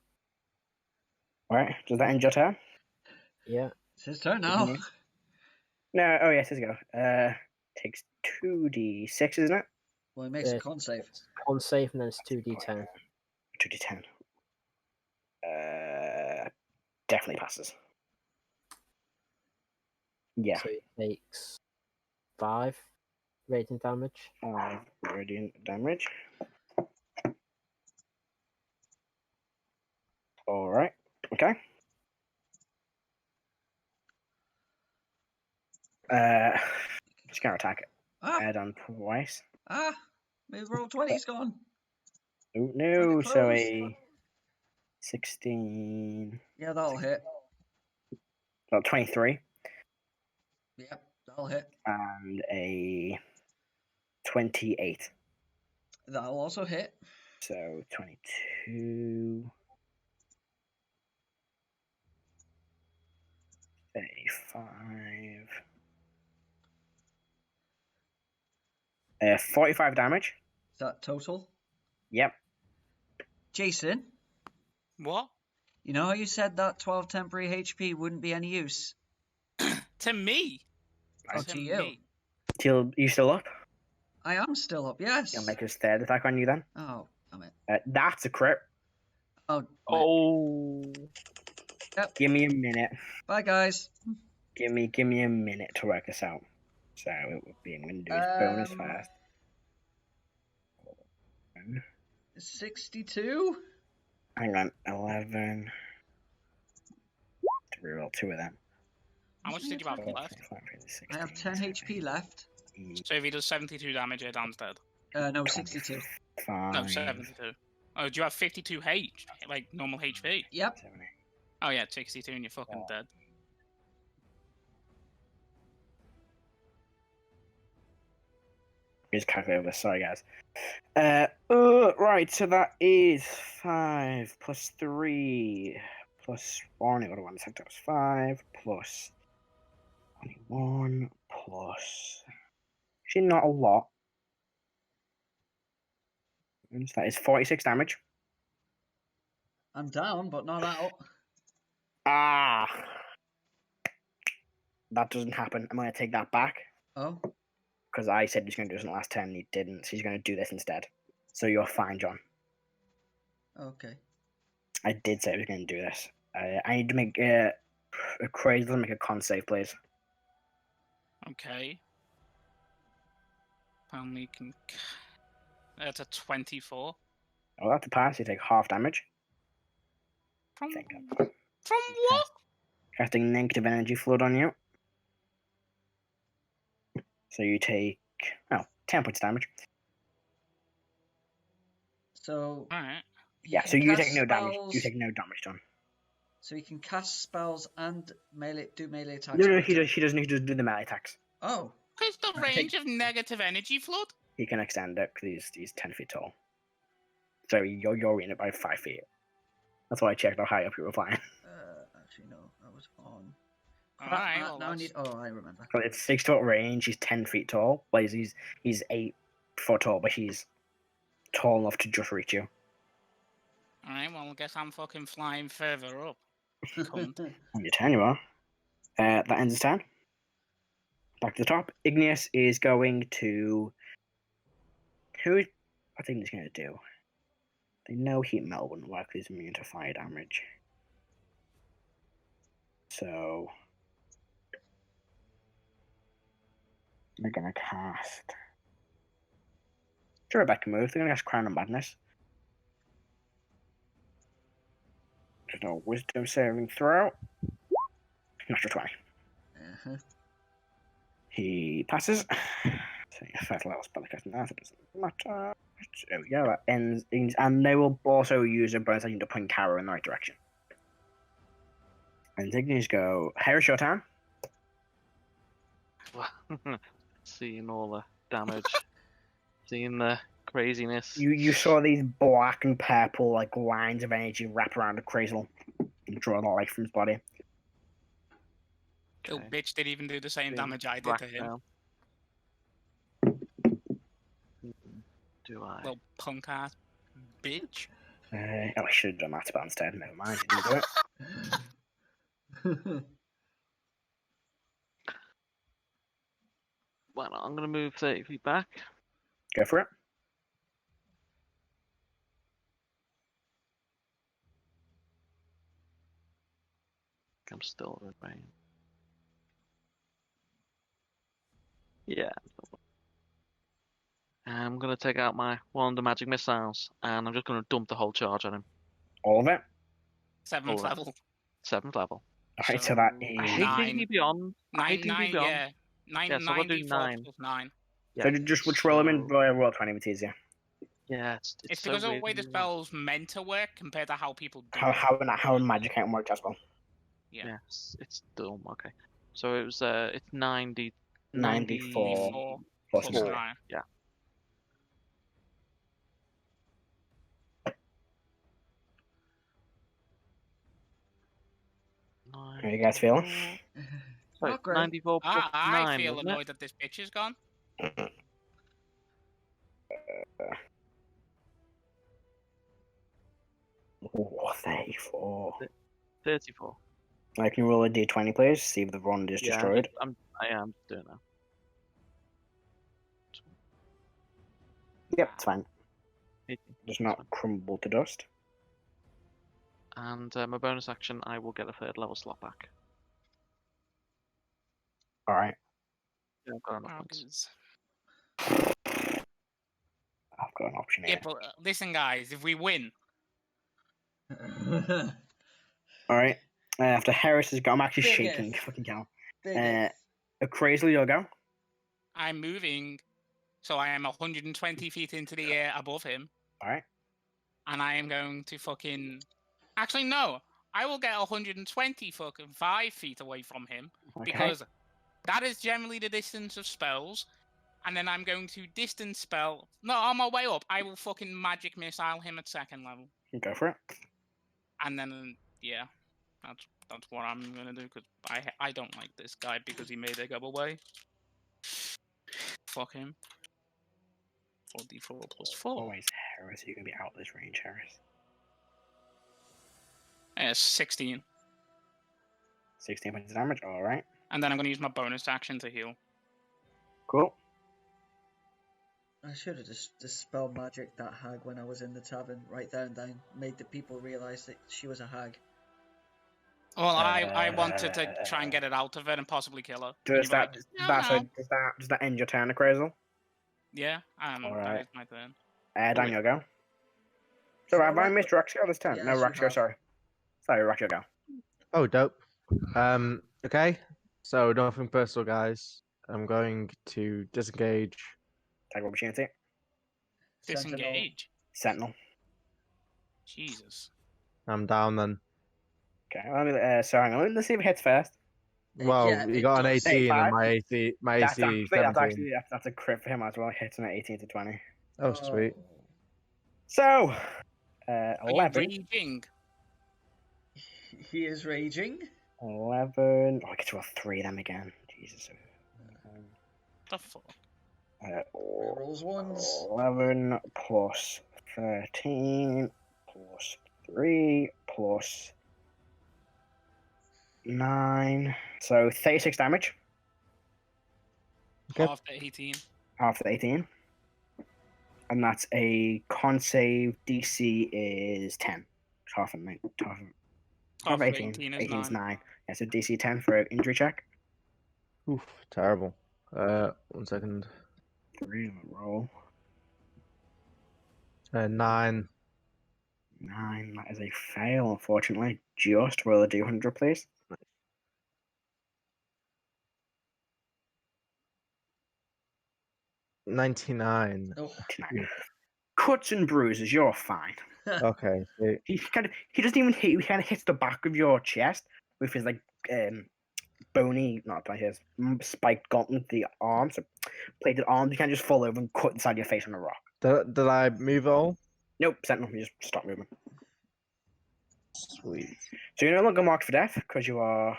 Alright, does that end your turn? Yeah. It's his turn now. Mhm. No, oh yes, let's go. Takes 2d6, isn't it? Well, he makes a con save. Con save, and then it's 2d10. 2d10. Definitely passes. Yeah. So it takes 5 radiant damage. 5 radiant damage. Alright, okay. Just gonna attack it. Ah, Erdan twice. maybe roll 20, he's gone. Oh, no, Pretty so close. a 16. Yeah, that'll hit. Well, 23. Yep, that'll hit. And a 28. That'll also hit. So 22. 35. 45 damage. Is that total? Yep. Jason, What? you know how you said that 12 temporary HP wouldn't be any use? To me? Oh, to you. me. You still up? I am still up, yes. He'll make his third attack on you then. Oh, damn it. That's a crit. Oh, Oh. Yep. Give me a minute. Bye, guys. Give me a minute to work this out. So it would be, I'm going to do his bonus first. 62? Hang on, 11. To reroll 2 of them. How much did you have left? I have 10 HP left. So if he does 72 damage, Erdan's dead. No, 62. No, 72. Oh, do you have 52 H? Like normal HP? Yep. Oh yeah, 62 and you're fucking dead. Just calculate this, sorry guys. Right, so that is 5 plus 3 plus 1. It would have won the sector was 5 plus 21 plus. Actually, not a lot. That is 46 damage. I'm down, but not out. Ah! That doesn't happen. I'm going to take that back. Oh. Because I said he's going to do this in the last 10 and he didn't. So he's going to do this instead. So you're fine, John. Okay. I did say I was going to do this. I need to make a crazy, make a con save, please. Okay. Only can. That's a 24. Oh, that's a pass. You take half damage. From Think from what? Casting negative energy flood on you. So you take 10 points damage. So. Alright. Yeah, so you take no damage. You take no damage, John. So he can cast spells and do melee attacks. No, he doesn't. He just do the melee attacks. Oh. What's the range of negative energy flood? He can extend it because he's 10 feet tall. So you're in it by 5 feet. That's why I checked how high up you were flying. Actually, no, I was on. Alright, Now I need. Oh, I remember. But it's 6 foot range. He's 10 feet tall. Well, he's 8 foot tall, but he's tall enough to just reach you. Alright, well, I guess I'm fucking flying further up. On your turn, you are. That ends his turn. Back to the top. Igneous is going to. What I think he's going to do? They know heat metal wouldn't work. He's immune to fire damage. So they're going to cast. To Rebeca move. They're going to cast Crown of Madness. There's no wisdom saving throw. Natural 20. Uh-huh. He passes. So your first level spellcasting that doesn't matter. There we go. That ends, and they will also use a bonus action to point Karo in the right direction. And Igneous go. Heris, your turn. Seeing all the damage, seeing the craziness. You saw these black and purple like lines of energy wrap around the Crazel and draw the life from his body. Little bitch did even do the same Being damage I did blacked to him. out. Do I? Little punk ass bitch. I should have done that spell instead. Never mind. Didn't do it. Well, I'm going to move 30 feet back. Go for it. I'm still in range. Yeah. I'm going to take out my one of the magic missiles, and I'm just going to dump the whole charge on him. All of it. 7th All right. level. 7th level. Alright, so that I is. hate Nine. DD Beyond. I hate Nine, DD Beyond. yeah. Nine, Yeah, so I'll do 94 9. plus 9. Yeah, So just roll him in so- roll 20 if it's easier. Yeah, it's It's so because of the weird way the when you- spell's meant to work compared to how people do it. How magic can't work as well. Yeah. Yeah, it's dumb. Okay, so it was it's 90. 94 4 plus plus 9. 9. Yeah. How you guys feeling? Sorry, Not great. 94 plus I 9, feel wasn't it? annoyed that this bitch is gone. Oh, 34. 34. I can roll a d20, please. See if the wand is destroyed. I am doing that. Yep, it's fine. 18. Does not crumble to dust. And my bonus action, I will get a 3rd level slot back. All right. Yeah, I've got enough points. I've got an option Yeah, here. but listen, guys, if we win, All right. After Heris has gone, I'm actually Biggest. shaking. Fucking hell. Biggest. A crazy you'll go. I'm moving, so I am 120 feet into the air above him, All right. and I am going to fucking. Actually, no. I will get 120 fucking 5 feet away from him Okay. because that is generally the distance of spells. And then I'm going to distance spell. No, on my way up, I will fucking magic missile him at 2nd level. Go for it. And then, yeah, that's what I'm gonna do because I don't like this guy because he made it go away. Fuck him. 4d4 plus 4. Always Heris. You're gonna be out of this range, Heris. 16. 16 points of damage. All right. And then I'm gonna use my bonus action to heal. Cool. I should have just dispelled magic that hag when I was in the tavern, right there and then. Made the people realise that she was a hag. Well, I wanted to try and get it out of it and possibly kill her. Does that no. does that end your turn, Crazel? Yeah, Alright. that is my turn. Dan, you'll go. So have I missed Rrak's go this turn? Yes, No, you Rrak's go. have. Sorry, Rrak, you'll go. Oh, dope. Okay. So nothing personal, guys. I'm going to disengage. Take opportunity. Disengage. Sentinel. Jesus. I'm down then. Okay. Let me. So hang on. Let's see if it hits first. Well, Yeah, you it got an does. 18 and 85. my AC, That's 17. actually that's a crit for him as well. Hitting at 18 to 20. Oh, sweet. So, Are you 11. raging? He is raging. 11. Oh, I get to roll 3 of them again. Jesus. The fuck? Rolls ones. 11 plus 13 plus 3 plus 9. So 36 damage Okay. Half the 18. after 18. And that's a con save. DC is 10. Half of 9. Half of 18. 18 is 18 is 9. 9. Yeah, so DC 10 for an injury check. Oof, terrible. 1 second. 3 of a roll. 9. 9. That is a fail, unfortunately. Just roll a d100, please. $99. Oh. 29. Cuts and bruises, you're fine. Okay. Sweet. He doesn't even hit you. He kind of hits the back of your chest with his like bony, not like his spiked gauntlet, the arms, so plated arms. You can just fall over and cut inside your face on a rock. Did I move at all? Nope, Sentinel, you just stop moving. Sweet. So you're no longer marked for death because you are.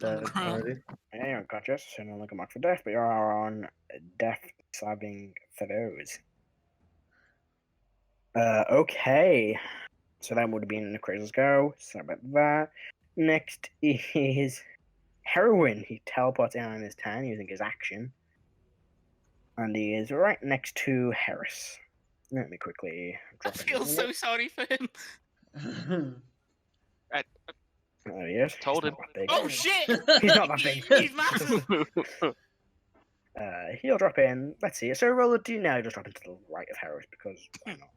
Already? Yeah, you're unconscious, so you're no longer marked for death, but you are on death saving throws. Okay. So that would have been the Crazel's go. Sorry about that. Next is Heroin. He teleports in on his turn using his action. And he is right next to Heris. Let me quickly I drop it feel in. so sorry for him. There he is. Told He's him. not that big. Oh shit! He's not that big. He's massive. He'll drop in. Let's see. So roll a d now. Just drop into the right of Heris because why not?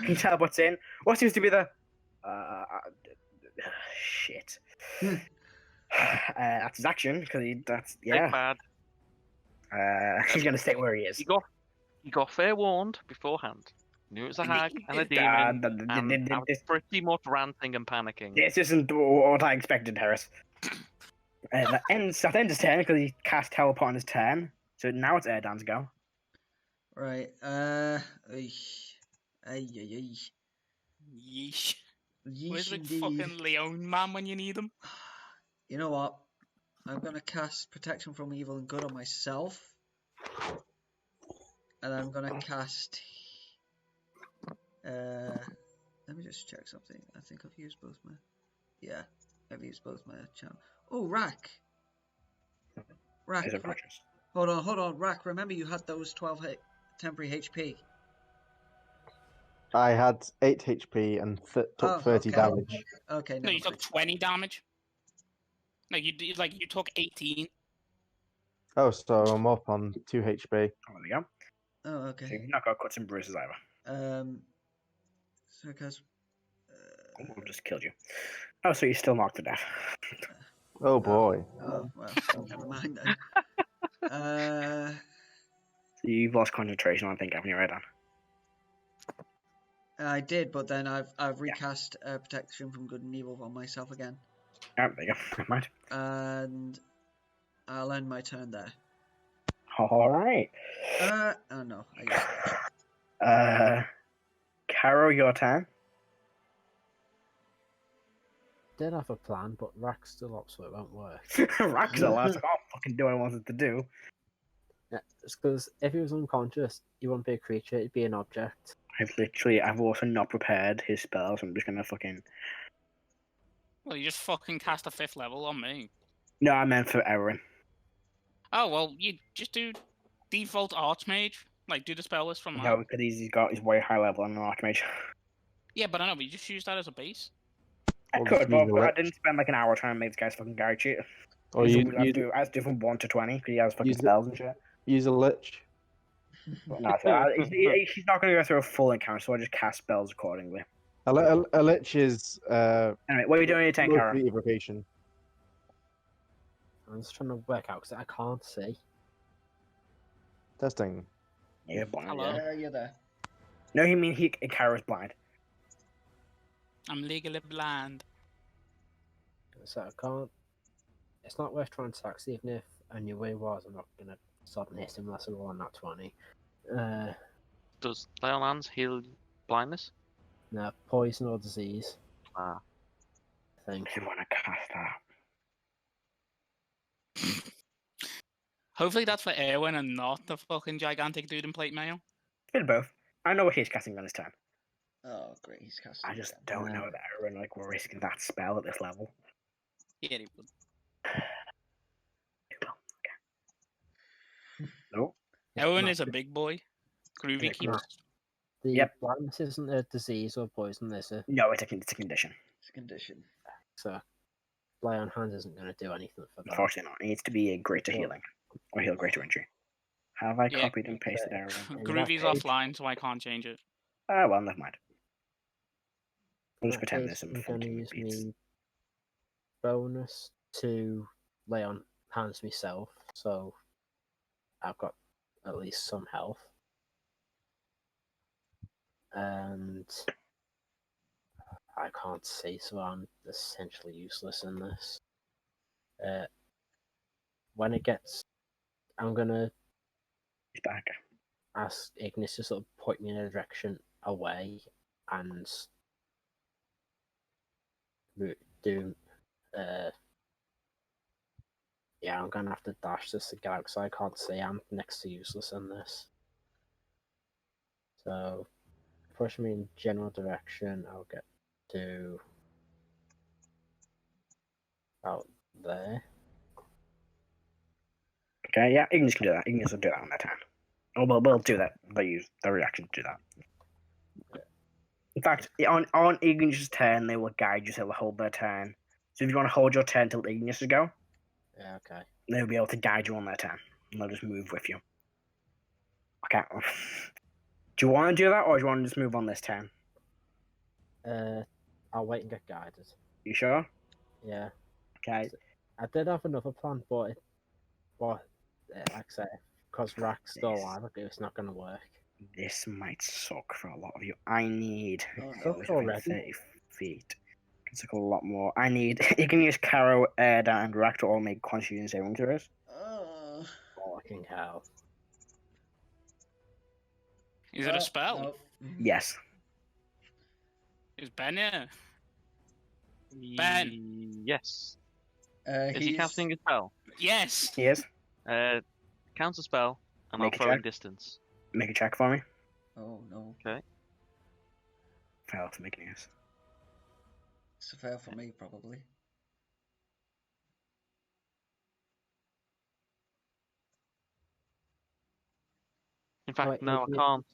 He teleports in. What seems to be the shit. That's his action because that's yeah. Bad. He's gonna stay where he is. He got fair warned beforehand. Knew it was a hag and a demon. And I was pretty much ranting and panicking. This isn't what I expected, Heris. That ends his turn because he cast teleport on his turn. So now it's Erdan's go. Right. Yeesh. Yeesh Where's the indeed. fucking Leon man when you need him? You know what? I'm gonna cast Protection from Evil and Good on myself. And I'm gonna cast me just check something. I think I've used both my... Yeah, I've used both my charm. Oh, Rrak! Is it Rrak, precious? hold on, Rrak, remember you had those 12 temporary HP? I had 8 HP and took 30 okay. damage. Okay, No, never you took mind. 20 damage. Like you took 18. Oh, so I'm up on 2 HP. Oh, there we go. Oh, So okay. you've not got cuts and bruises either. So guys... Oh, I've just killed you. Oh, so you're still knocked to death. Oh boy. Oh, well, never mind then. So you've lost concentration, I think, haven't you, Erdan? I did, but then I've recast Protection from Good and Evil on myself again. Oh, there you go. Never mind. And I'll end my turn there. Alright. Oh no, I used Karo, your turn. Did have a plan, but Rrak's still up, so it won't work. Rrak's allowed, so I can't fucking do what I wanted to do. Yeah, it's because if he was unconscious, he wouldn't be a creature; he'd be an object. I've also not prepared his spells, so I'm just gonna fucking... Well, you just fucking cast a 5th level on me. No, I meant for Erwin. Oh, well, you just do default Archmage. Like, do the spell list from that. No, because he's got his way high level on an Archmage. Yeah, but I know, but you just use that as a base. I Or could, just but use a I lich. didn't spend like an hour trying to make this guy's fucking guy cheat. Or I you have to do from 1 to 20 because he has fucking use it- spells and shit. use a lich. But no, he's not going to go through a full encounter, so I just cast spells accordingly. A lich is Anyway, what are you doing in your tank, Karo? mostly evocation. I'm just trying to work out because I can't see. Testing. Yeah, blind. Hello? Yeah. Yeah, you're there. No, he mean Karo's blind. I'm legally blind. So I can't. It's not worth trying to tax, even if I knew where he was. I'm not gonna start and hit him unless I roll on that 20. Does Lay on Hands heal blindness? No, poison or disease. Ah. I think. You want to cast that? Hopefully that's for Erwin and not the fucking gigantic dude in plate mail. Bit of both. I know what he's casting on his turn. Oh, great, he's casting. I just again. don't know that Erwin we're risking that spell at this level. Yeah, he would. No. Erwin is a big boy. Groovy Yeah, keeps. The Yep. blindness isn't a disease or poison, is it? No, it's a condition. It's a condition. So, lay on hands isn't going to do anything for that. Unfortunately not. It needs to be a greater Well- healing. Or heal greater injury. Have I Yeah. copied and pasted Erwin? In that Groovy's case- offline, so I can't change it. Ah, well, never mind. In Let's that pretend case, there's some I'm going to fucking use beats. me bonus to lay on hands myself, so I've got at least some health. And I can't see, so I'm essentially useless in this. When it gets, I'm gonna He's back. ask Igneous to sort of point me in a direction away and do. Yeah, I'm gonna have to dash this to get out because I can't see. I'm next to useless in this. So, push me in general direction. I'll get to out there. Okay, yeah, Igneous can do that. Igneous will do that on their turn. Oh, well, we'll do that. They'll use their reaction to do that. In fact, on Igneous' turn, they will guide you, so they'll hold their turn. So if you want to hold your turn till Igneous go, Yeah, okay. they'll be able to guide you on their turn. And they'll just move with you. Okay. Do you want to do that, or do you want to just move on this turn? I'll wait and get guided. You sure? Yeah. Okay. I did have another plan, but like I say, because Rrak's still alive, it's not going to work. This might suck for a lot of you. I need... Oh, Suck no. It's already. 30 feet. It's like a lot more. I need... You can use Karo, Erdan, and Rrak to all make Constitution saving throws. Oh. Fucking hell. Is it a spell? Nope. Yes. Is Ben here? Ben. Yes. Is he He's... casting a spell? Yes. He is. Counter spell, and Make I'll a throw in check. distance. Make a check for me. Oh, no. Fail for Igneous. It's a fail for me, probably. In fact, Wait, no, I can't.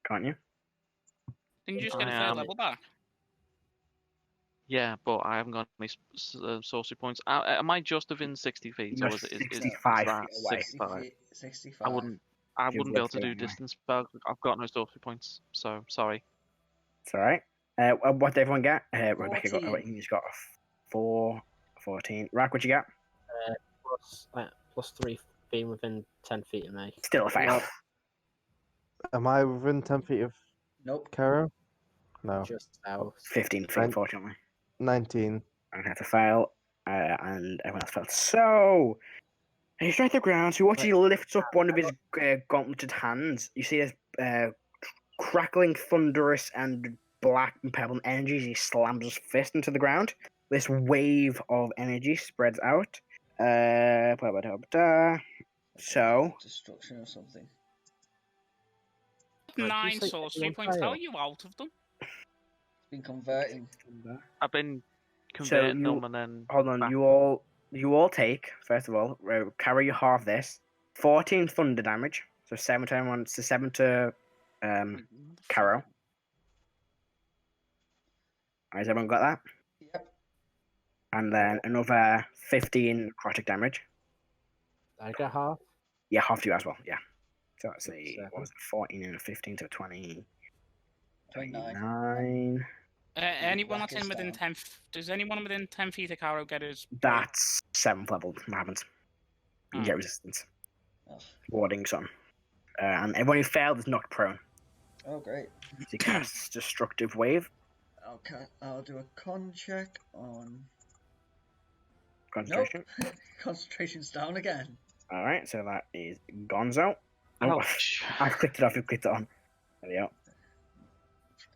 Can't you? Didn't you just get a I third am. level back? Yeah, but I haven't got any sorcery points. Am I just within 60 feet, You're or is 65 that feet away. 65? 65. I You're wouldn't be able to literally do away. distance spell. I've got no sorcery points, so sorry. It's alright. What did everyone get? Rebecca got. 14. Igneous got 4, 14. Rrak, what you get? Plus 3 being within 10 feet of me. Still a fail. Yep. Am I within 10 feet of Nope. Karo? No. Just out. 15 feet, Nine- unfortunately. 19. I'm gonna have to fail, and everyone else failed. So he strikes the ground. So watch, he lifts up one of his gauntleted hands. You see this crackling, thunderous, and black and pebble energy as he slams his fist into the ground. This wave of energy spreads out. So Destruction or something. 9 say sorcery everyone points. How fail? are you out of them? It's been converting. I've been converting you- them and then. hold on, back. you all take, first of all, carry you half this. 14 thunder damage. So 7 to everyone. So 7 to Karo. Has everyone got that? Yep. And then another 15 necrotic damage. I get half. Yeah, half to you as well. Yeah. So that's a Seven. what was it? 14 and a 15 to 20. 29. 29. Anyone Rrak that's is in within down. 10... Does anyone within 10 feet of Caro get his... That's 7th level. What happens? You get Oh. resistance. Ugh. Warding's on. And everyone who failed is knocked prone. Oh, great. So he casts Destructive Wave. I'll do a con check on. Concentration. Nope. Concentration's down again. Alright, so that is Gonzo. Oh, Ouch. I've clicked it off, you've clicked it on. There we go.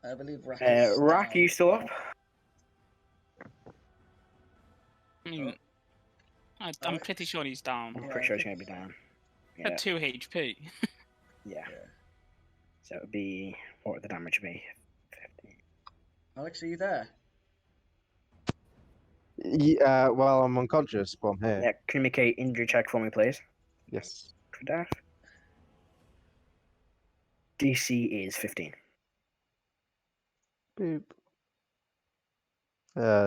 I believe Rrak is Rrak, down. are you still up? I mean, I'm pretty sure he's down. I'm Yeah, pretty I sure he's think- going to be down. At Yeah, 2 HP. yeah. Yeah. So it would be, what would the damage be? 15. Alex, are you there? Yeah, well, I'm unconscious, but I'm here. Yeah, can you make a injury check for me, please? Yes. For that. DC is 15. Boop.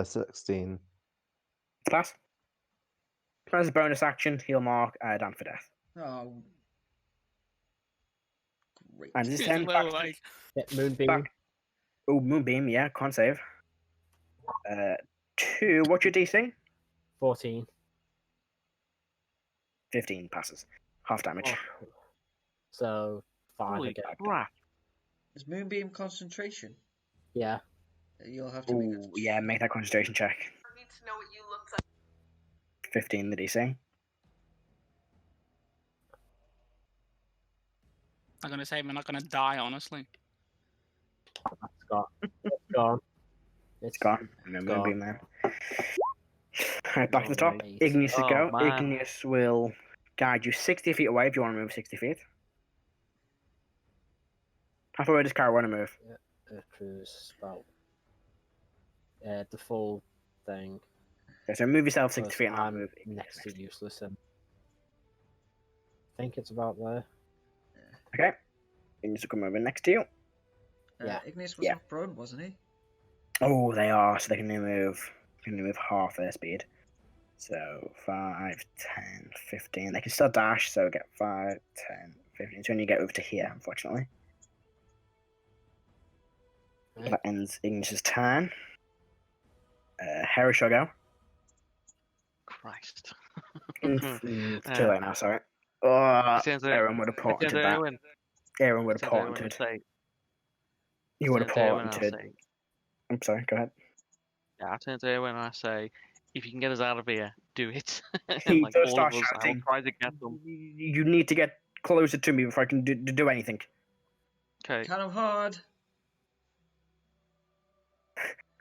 16. Pass. As a bonus action, heal mark, down for death. Oh. Great. And this He's turn a back little, to like... Get Moonbeam. back. Oh, Moonbeam, yeah, can't save. 2, what's your DC? 14. 15 passes. Half damage. Oh. So 5 Holy again. crap. Is Moonbeam concentration? Yeah. You'll have to make Oh, yeah, make that concentration check. I need to know what you look like. 15 the DC. I'm going to say we're not going to die, honestly. It's gone. It's gone. It's gone. And then Gone. Moonbeam then. Alright, back to the top. Nice. Igneous to Oh, go. man. Igneous will guide you 60 feet away if you want to move 60 feet. How far away does Karo want to move? It was about the full thing. Okay, so move yourself 60 because feet and I'll I'm move Igneous next to useless, and I think it's about there. Okay. Igneous will come over next to you. Yeah. Igneous was Yeah. knocked prone, wasn't he? Oh, they are, so they can only move half their speed. So 5, 10, 15. They can still dash, so get 5, 10, 15. So when you get over to here, unfortunately. Right. That ends Igneous' turn. Heris shall go. Christ. Too late now, sorry. Oh, Turns out- Aaron would have It turns patented out that. Erwin- Aaron would it have turns out Erwin patented. will say- He would have turns out Erwin will patented. say- I'm sorry, go ahead. Yeah, I turn to Erwin and I say, if you can get us out of here, do it. He Like does all start of us, I will shouting. try to get them. You need to get closer to me before I can do anything. Okay. Kind of hard.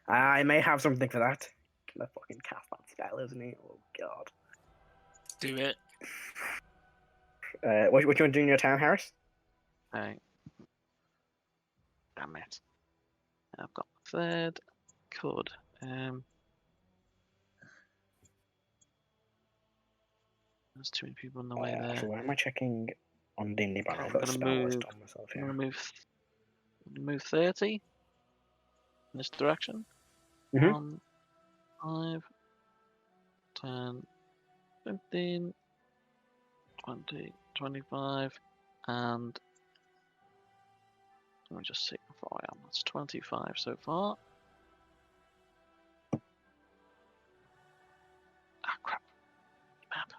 I may have something for that. Can I fucking cast that spell, isn't he? Oh, God. Do it. What you want to do in your turn, Heris? Hey. Damn it. I've got a third. Could. There's too many people in the way there. So where am I checking on D&D Okay, Banner? I'm I've got gonna a spell list move. on myself I'm here. gonna move 30 in this direction. Mhm. 1, 5, 10, 15, 20, 25, and let me just see how far I am. That's 25 so far. Ah, crap. Map.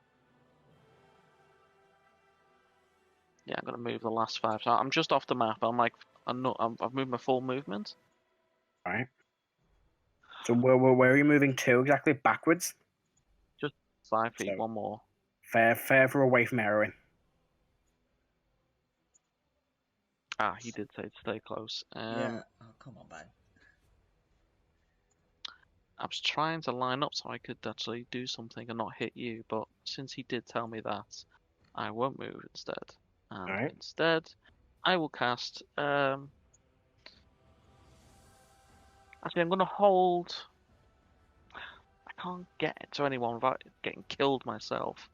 Yeah, I'm gonna move the last 5. So I'm just off the map. I've moved my full movement. Alright. So where are you moving to exactly? Backwards? 5 feet, So- one more. Further away from Erwin. Ah, he did say to stay close. Yeah. Oh, come on, man. I was trying to line up so I could actually do something and not hit you, but since he did tell me that, I won't move instead. And Alright. instead, I will cast. Actually, I'm going to hold. I can't get to anyone without getting killed myself.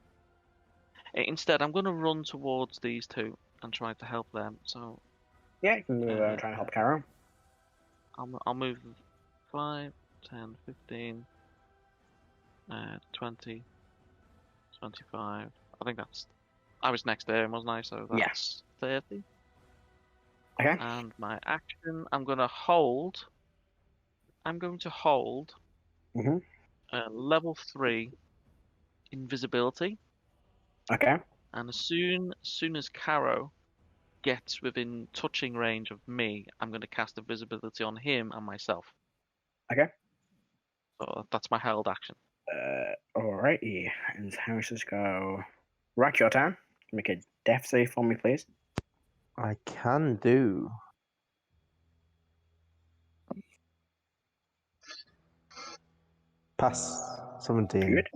Instead, I'm going to run towards these two and try to help them. So Yeah, you can move try and help Karo. I'll move 5, 10, 15, 20, 25. I think that's. I was next to him, wasn't I? So Yeah. that's 30. Okay. And my action, I'm going to hold. I'm going to hold Mhm. level 3 invisibility. Okay. And as soon as Karo gets within touching range of me, I'm going to cast invisibility on him and myself. Okay. So that's my held action. Alrighty. And how does this go? Rrak, your turn. Make a death save for me, please. I can do. Pass 17. Good.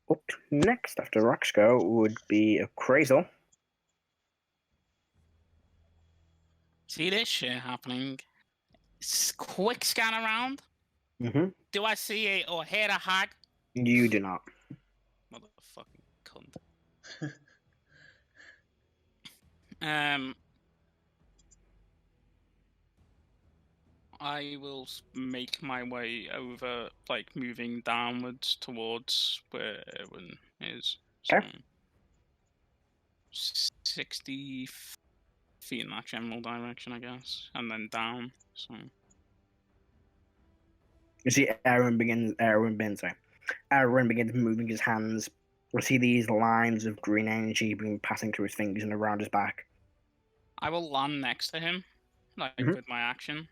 Up next after Rrak's go would be a Crazel. See this shit happening. Quick scan around. Mm-hmm. Do I see a or hear a hag? You do not. Motherfucking cunt. I will make my way over, like moving downwards towards where Erwin is. Okay. So 60 feet in that general direction, I guess, and then down. So You see Erwin begins moving his hands. You see these lines of green energy being passing through his fingers and around his back. I will land next to him, like with my action.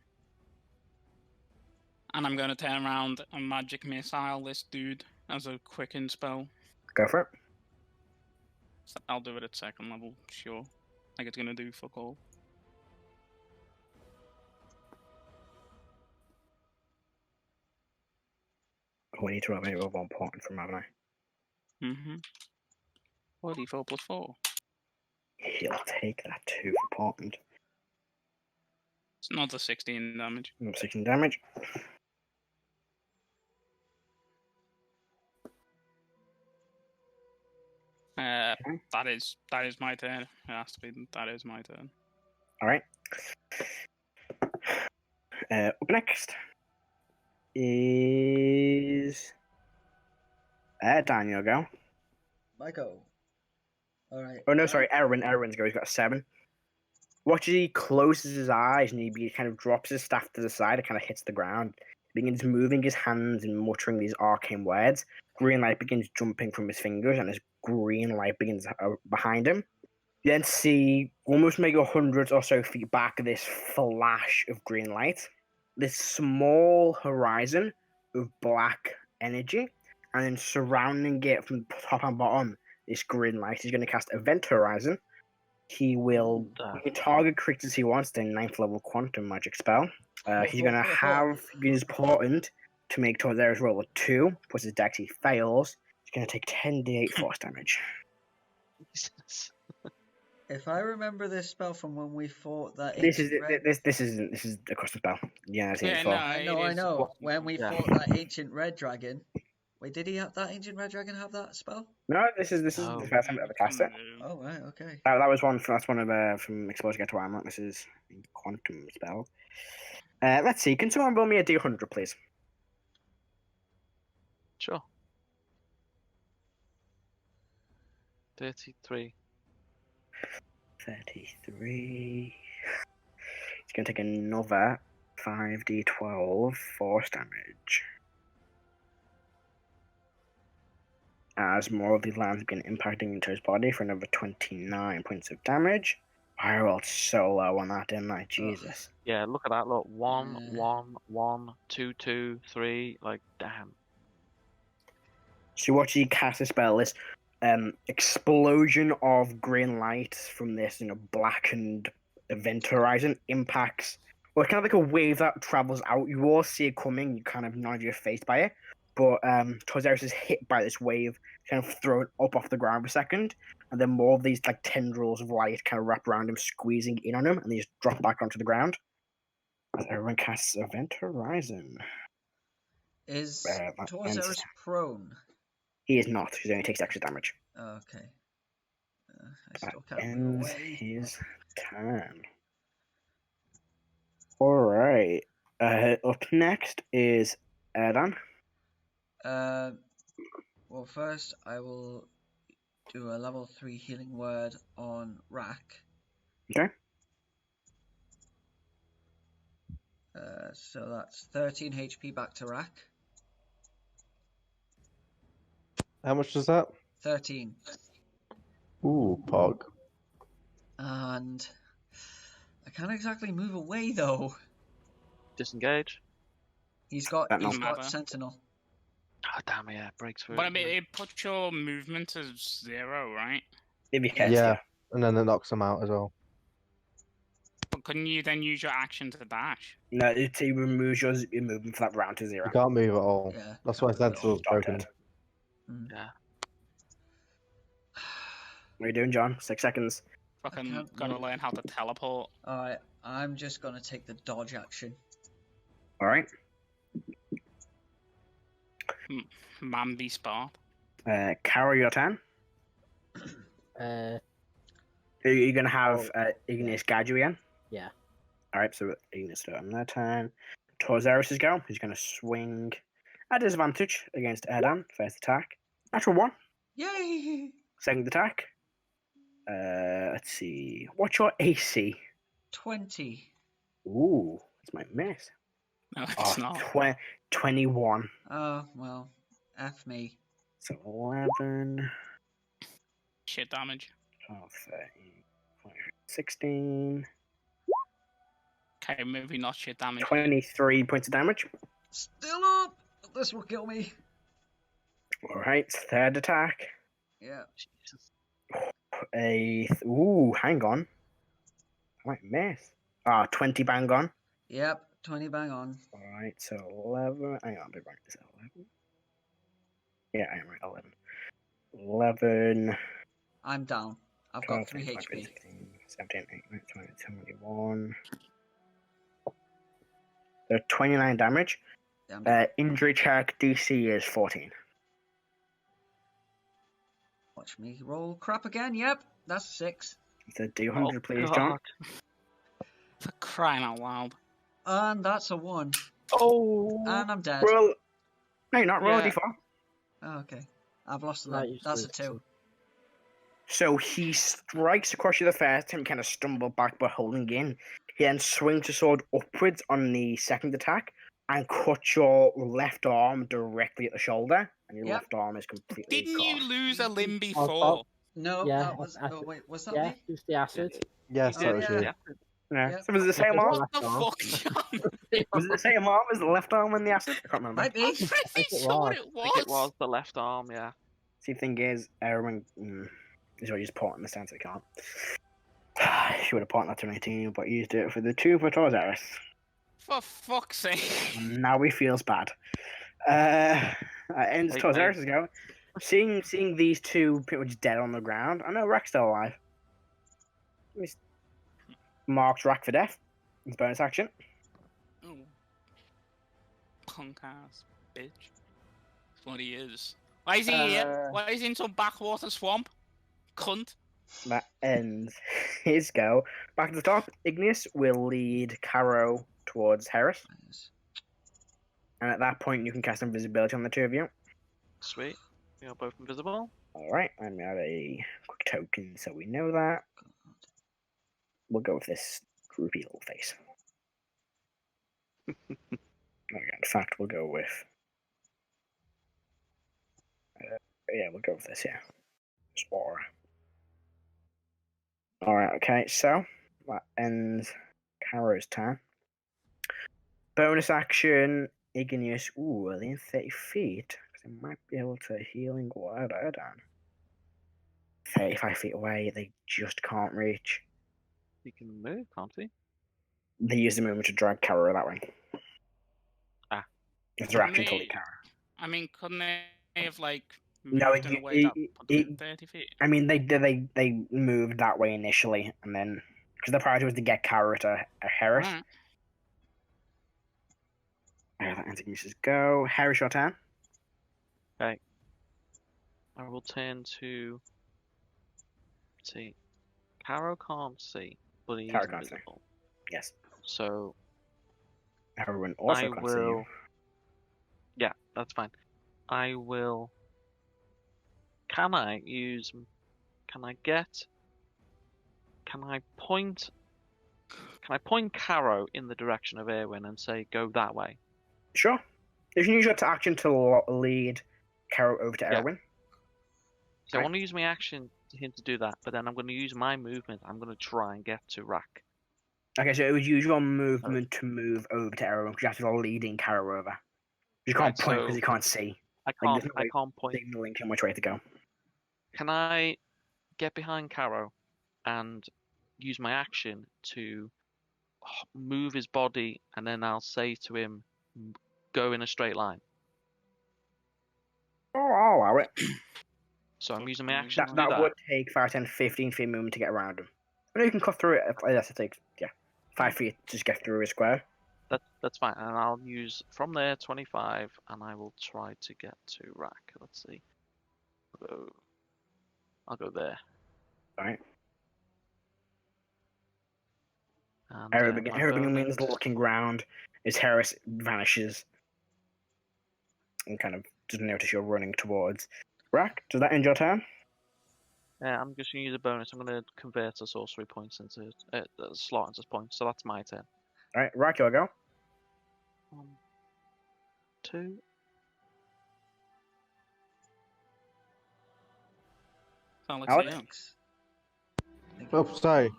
And I'm going to turn around and magic missile this dude as a quicken spell. Go for it. So I'll do it at 2nd level, sure. Like it's going to do fuck all. We need to have a one point from haven't I? Mm-hmm. 44 plus 4. He'll take that 2 for Portland. It's another 16 damage. 16 damage. That is my turn. It has to be. That is my turn. All right. Up next is Daniel. Go. Michael. All right. Oh no, sorry, Erwin's go. He's got a 7. Watch as he closes his eyes and he kind of drops his staff to the side. It kind of hits the ground. He begins moving his hands and muttering these arcane words. Green light begins jumping from his fingers, and this green light begins behind him. You then see almost maybe 100 or so feet back this flash of green light, this small horizon of black energy, and then surrounding it from top and bottom, this green light. He's going to cast Event Horizon. He will target creatures he wants, the 9th level quantum magic spell. He's going to have his portent to make Torzair's roll a 2, plus his dex he fails. He's going to take 10d8 force damage. Jesus. If I remember this spell from when we fought that This is ancient red... this is a custom spell. Yeah, I've seen it Yeah, before. no, I know, it I is know. what- When we Yeah. fought that ancient red dragon. Wait, did he have that ancient red dragon have that spell? No, this is No. the first time I've ever cast it. Oh right, okay. That was one. That's one of from Exposure Get to Armor. This is a quantum spell. Let's see. Can someone roll me a D100, please? Sure. 33. 33. It's going to take another 5d12 force damage. As more of these lands begin impacting into his body for another 29 points of damage. I rolled so low on that, didn't I? Jesus. Yeah, look at that. Look, 1, Yeah. 1, 1, 2, 2, 3. Like, damn. So what you cast a spell is explosion of green light from this, blackened event horizon impacts. Well, it's kind of like a wave that travels out. You all see it coming. You kind of nod your face by it. But Sorcerer is hit by this wave, kind of thrown up off the ground for a second, and then more of these like tendrils of light kind of wrap around him, squeezing in on him, and they just drop back onto the ground. As everyone casts Event Horizon. Is that ends Torzaris his- prone? He is not. He only takes extra damage. Okay. I That still can't move ends away. his turn. Alright. Up next is Erdan. Well, first I will do a level 3 healing word on Rrak. Okay. So that's 13 HP back to Rrak. How much does that? 13. Ooh, pog. And I can't exactly move away though. Disengage. He's got That doesn't got matter. Sentinel. Oh, damn, yeah. Breaks through. But I mean, it puts your movement as 0, right? If you Yeah. can. Yeah, and then it knocks them out as well. But couldn't you then use your action to dash? No, it removes your movement for that round to 0. You can't move at all. Yeah. That's why can't move at all. Sentinel's Stop broken. dead. Yeah. What are you doing, John? 6 seconds. Fucking can't gotta move. learn how to teleport. Alright, I'm just gonna take the dodge action. Alright. Man be spot. Karo, your turn. Uh, You're going to have Igneous guide you again. yeah. Alright, so Igneous on their turn. Torzaris' go. He's going to swing at disadvantage against Erdan. First attack. Natural 1. Yay! Second attack. Let's see. What's your AC? 20. Ooh, it's my miss. No, it's not. 21. Oh, well, F me. So 11, Shit damage. 12, 13, 14, 16, Okay, maybe not shit damage. 23 points of damage. Still up! This will kill me. Alright, third attack. Yeah. Jesus. Ooh, hang on. I might miss. 20 bang on. Yep, 20 bang on. Alright, so 11. Hang on, I'll be right. Is it 11? Yeah, I am right. 11. I'm down. I've 12, got 3 13, 14, HP. 16, 17, 18, 19, 20, 21. So 29 damage. Yeah, I'm down. Injury check DC is 14. Watch me roll crap again. Yep, that's 6. So D100, Oh, please, John. God. For crying out loud. And that's a 1. Oh. And I'm dead. Roll. No, you're not. Roll a Yeah. D4. Oh, okay. I've lost Right, that. you That's a still- 2. So he strikes across you the first time, kind of stumble back but holding in. He then swings his sword upwards on the second attack and cuts your left arm directly at the shoulder, and your Yep. left arm is completely Didn't you gone. lose a limb I'll before? No, Yeah, that was. I- Oh, wait, was that Yeah, me? use the acid. Yes, Oh, that was yeah. you. Yeah. Yeah. Yep. So was it the same Just arm? What the Left arm. fuck, John? Was it the same arm as the left arm in the acid? I can't remember. Might be. I'm pretty think it sure was. it I think was. it was the left arm, yeah. See, the thing is, Erwin is what he's porting the stance. I can't. She would have ported that to 19, but used it for the 2 for Torzaris. For fuck's sake. Now he feels bad. Ends Hey, Torzaris' go. Seeing these two pretty much dead on the ground. I know Rrak's still alive. He's marked Rrak for death. His bonus action. Oh. Punk ass bitch. That's what he is. Why is he here? Why is he in some backwater swamp? Cunt. That ends his go. Back to the top. Igneous will lead Karo towards Heris. Nice. And at that point, you can cast invisibility on the two of you. Sweet. You're both invisible. Alright, I'm going to add a quick token so we know that. We'll go with this droopy little face. In fact, we'll go with... yeah, we'll go with this here. Spore. Alright, okay, so that ends Karo's turn. Bonus action, Igneous. Ooh, within 30 feet. Because they might be able to healing word Erdan. 35 feet away, they just can't reach. He can move, can't he? They use the movement to drag Karo that way. Ah. If they're Couldn't acting toward they- Karo. I mean, couldn't they have like No, moved in a way that put them in 30 feet? I mean, they moved that way initially, and then because the priority was to get Karo to Heris. Alright. That ends Igneous' go. Heris, your turn. I will turn to. See, Caro can't see, but he is Caro can't see. invisible. Yes. So Everyone also I can see you. will. Yeah, that's fine. I will. Can I use? Can I get? Can I point? Can I point Caro in the direction of Erwin and say go that way? Sure. You can use your action to lead Karo over to Yeah. Erwin. So I Right. want to use my action to him to do that, but then I'm going to use my movement. I'm going to try and get to Rrak. Okay, so it would use your movement to move over to Erwin because you have to go leading Karo over. You can't Right, point because so- you can't see. I there's can't. no I way- can't point. Signaling him which way to go. Can I get behind Caro and use my action to move his body, and then I'll say to him, go in a straight line. Oh, I'll allow it. So I'm Fuck using my me. action to do That that. would take 5, 10, 15 feet movement to get around him. I know you can cut through it. Yes, it takes 5 feet to just get through a square. That's fine, and I'll use from there 25, and I will try to get to Rrak. Let's see. I'll go there. Alright. And, Everybody my begins bonus- looking round as Heris vanishes and kind of doesn't notice you're running towards Rrak. Does that end your turn? Yeah, I'm just going to use a bonus. I'm going to convert a sorcery points into slot into points, so that's my turn. Alright, Rrak, your go. 1, 2. Sound like Alex? Zeland. Oh, sorry.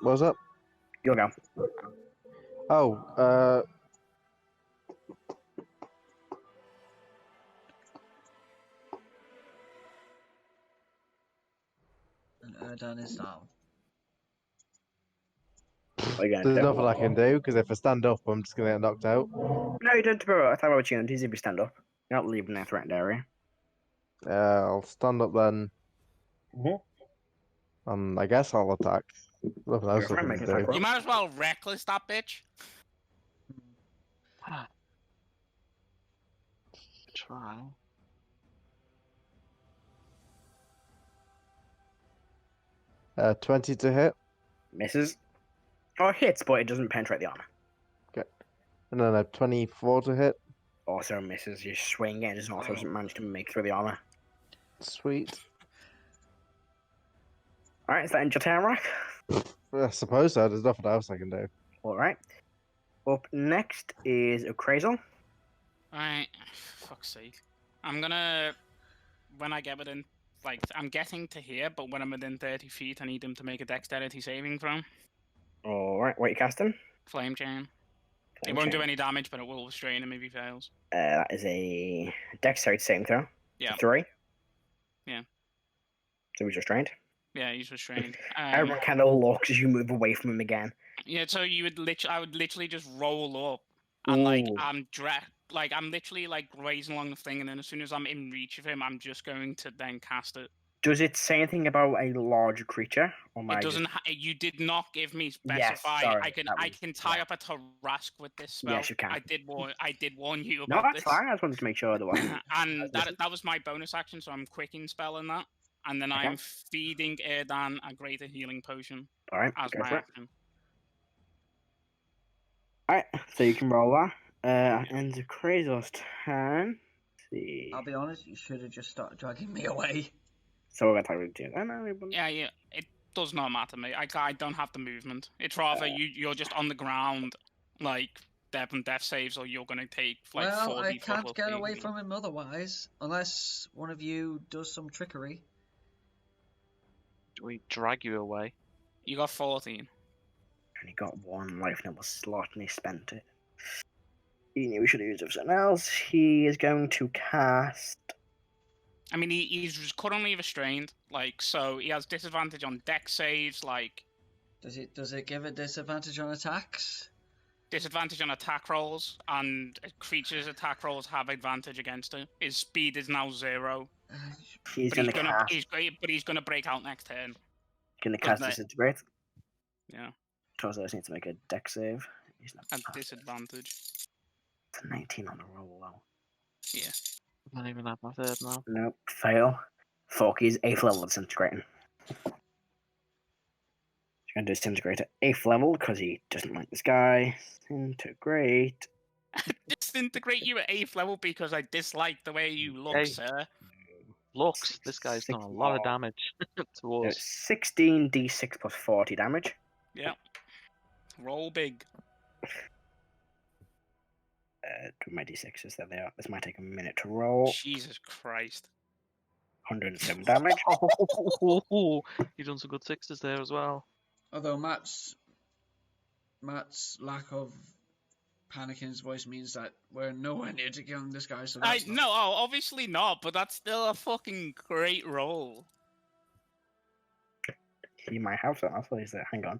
What was up? Your go. Oh, And Erdan is down. What are you there's going to do? nothing I can do because if I stand up, I'm just gonna get knocked out. No, you don't. I thought about you if you stand up. You're not leaving a threatened area. I'll stand up then. I guess I'll attack. Nothing else Go for it, I make can an attack do. roll. You might as well reckless that bitch. Try. Uh, 20 to hit, Misses. Or hits, but it doesn't penetrate the armor. and then a 24 to hit. Also misses. You swing it, it doesn't manage to make through the armor. Sweet. Alright, is that end your turn, Rrak? I suppose so. There's nothing else I can do. Alright. Up next is Crazel. Alright. Fuck's sake. I'm gonna. When I get within. Like, I'm getting to here, but when I'm within 30 feet, I need him to make a dexterity saving throw. Alright, what are you casting? Flame chain. It won't do any damage, but it will restrain him if he fails. That is a dexterity saving throw. Yeah. 3. Yeah. So he's restrained. Yeah, he's restrained. Everyone kind of looks as you move away from him again. Yeah, so you would I would literally just roll up, and like Ooh. I'm literally like grazing along the thing, and then as soon as I'm in reach of him, I'm just going to then cast it. Does it say anything about a large creature? Or It doesn't. You did not give me Yes, specify. sorry, I that can was- tie yeah. up a Tarrasque with this spell. Yes, you can. I did warn you No, about that's this. fine. I just wanted to make sure there wasn't. And that was my bonus action, so I'm quicking spelling that, and then Okay. I'm feeding Erdan a greater healing potion All right, as go my for it. action. All right, so you can roll that. Ends of Kratos' turn. Let's see. I'll be honest, you should have just started dragging me away. So we're going to do. Oh, no, Yeah, it does not matter to me. I don't have the movement. It's rather you're just on the ground, like death saves, or you're gonna take like Well, 40 I can't plus get 80. away from him otherwise, unless one of you does some trickery. Do we drag you away? You got 14. And he got one life number slot and he spent it. He knew he should have used it for something else. He is going to cast. I mean, he's currently restrained, like, so he has disadvantage on deck saves, like Does it give a disadvantage on attacks? disadvantage on attack rolls, and creatures' attack rolls have advantage against it. His speed is now 0. He's But going to cast. he's gonna break out next turn. Going to cast doesn't it? Disintegrate. Yeah, Torsos needs to make a deck save. He's not. at disadvantage. It's a 19 on the roll, though. Yeah. I don't even have my third now. Nope, fail. Fuck, he's 8th level disintegrating. He's going to disintegrate at 8th level because he doesn't like this guy. Disintegrate. Disintegrate you at 8th level because I dislike the way you look, Hey. sir. Looks, this guy's done a lot of damage to us. 16d6 plus 40 damage. Yeah. Roll big. Do my d6s, there they are. This might take a minute to roll. Jesus Christ. 107 damage. Oh, you've done some good sixes there as well. Although Matt's lack of panic in his voice means that we're nowhere near to killing this guy. So that's not... Obviously not, but that's still a fucking great roll. He might have some. I'll tell you that. Hang on.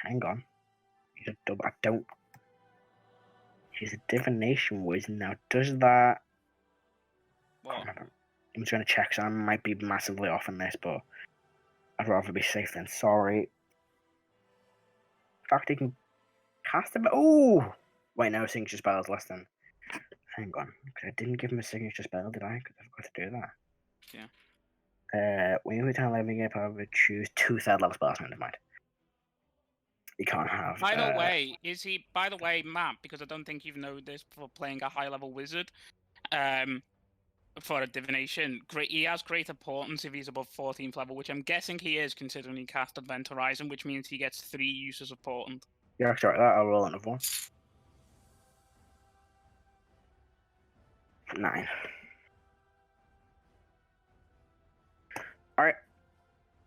Hang on. He's a double. I don't. He's a divination wizard now. Does that? What? I'm just going to check. So I might be massively off on this, but I'd rather be safe than sorry. In fact, he can cast him. Oh, wait, no, signature spell is less than. Hang on, because I didn't give him a signature spell, did I? Because I forgot to do that. Yeah. When you return living up, I would choose 2 3rd level spells. Never mind. You can't have. By the way, by the way, Matt, because I don't think you know this for playing a high level wizard, for a divination, he has great importance if he's above 14th level, which I'm guessing he is, considering he cast Advent Horizon, which means he gets 3 uses of portent. Yeah, sorry, that I'll roll another one. 9. Alright.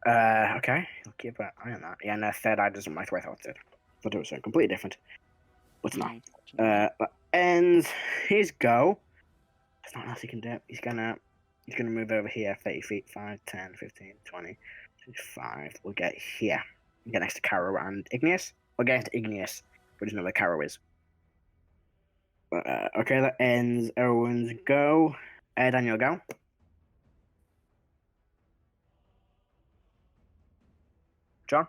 Okay. I'll keep an eye on that. Yeah, no, 3rd eye doesn't like the way I thought it did. Thought it was something completely different. But it's not. That ends his go. There's nothing else he can do. He's gonna move over here 30 feet, 5, 10, 15, 20, 25. We'll get here. We'll get next to Karo and Igneous. We'll get next to Igneous. We just know where Karo is. Okay, that ends everyone's go. Erdan, you'll go. John?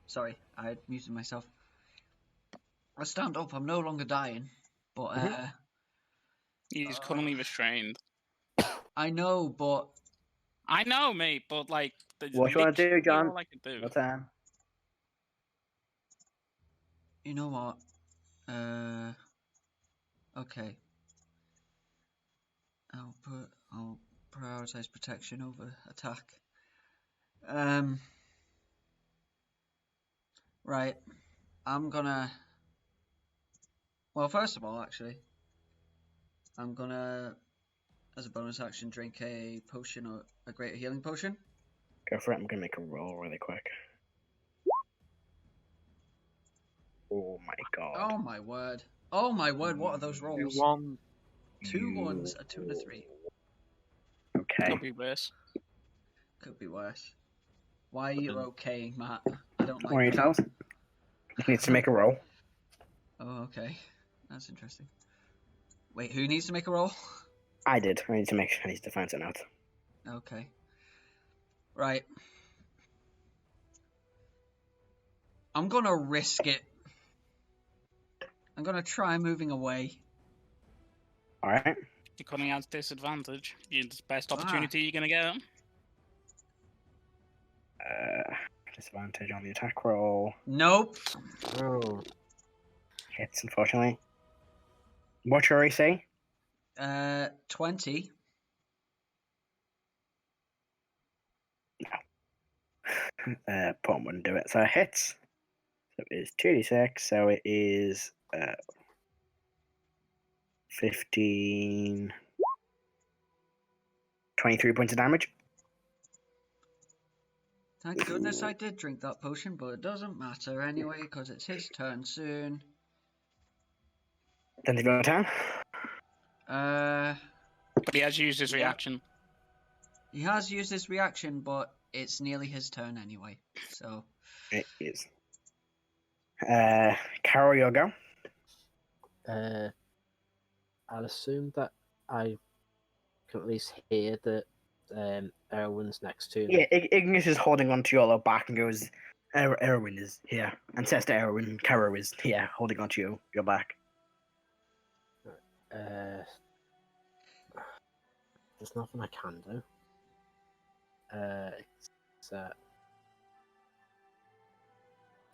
Sorry, I had muted myself. I stand up. I'm no longer dying, but He's currently restrained. I know, but I know, mate, but like, What you want to do, John? All I can do. What time? you know what? Okay. I'll prioritize protection over attack. Right. I'm gonna. Well, first of all, actually, I'm gonna, as a bonus action, drink a potion or a greater healing potion. Go for it. I'm gonna make a roll really quick. Oh my god. Oh my word! Oh my word! What are those rolls? 1. 2 1s, a 2 and a 3. Okay. Could be worse. Could be worse. Why are you okay, Matt? I don't like. What are you tells? He needs to make a roll. Oh, okay. That's interesting. Wait, who needs to make a roll? I did. I need to find it out. Okay. Right. I'm gonna risk it. I'm gonna try moving away. All right. You're coming out disadvantage. It's the best opportunity you're gonna get. Disadvantage on the attack roll. Nope. Oh, Hits, unfortunately. What's your AC? 20. Pawn wouldn't do it. So it hits. So it is 2d6. So it is 15. 23 points of damage. Thank goodness I did drink that potion, but it doesn't matter anyway, because it's his turn soon. Then your turn. But he has used his reaction. He has used his reaction, but it's nearly his turn anyway, so... It is. Karo, your go. I'll assume that I can at least hear that Erwin's next to me. Yeah, Igneous is holding onto your lower back and goes, Erwin is here. And says to Erwin, Karo is here, holding onto your back. There's nothing I can do.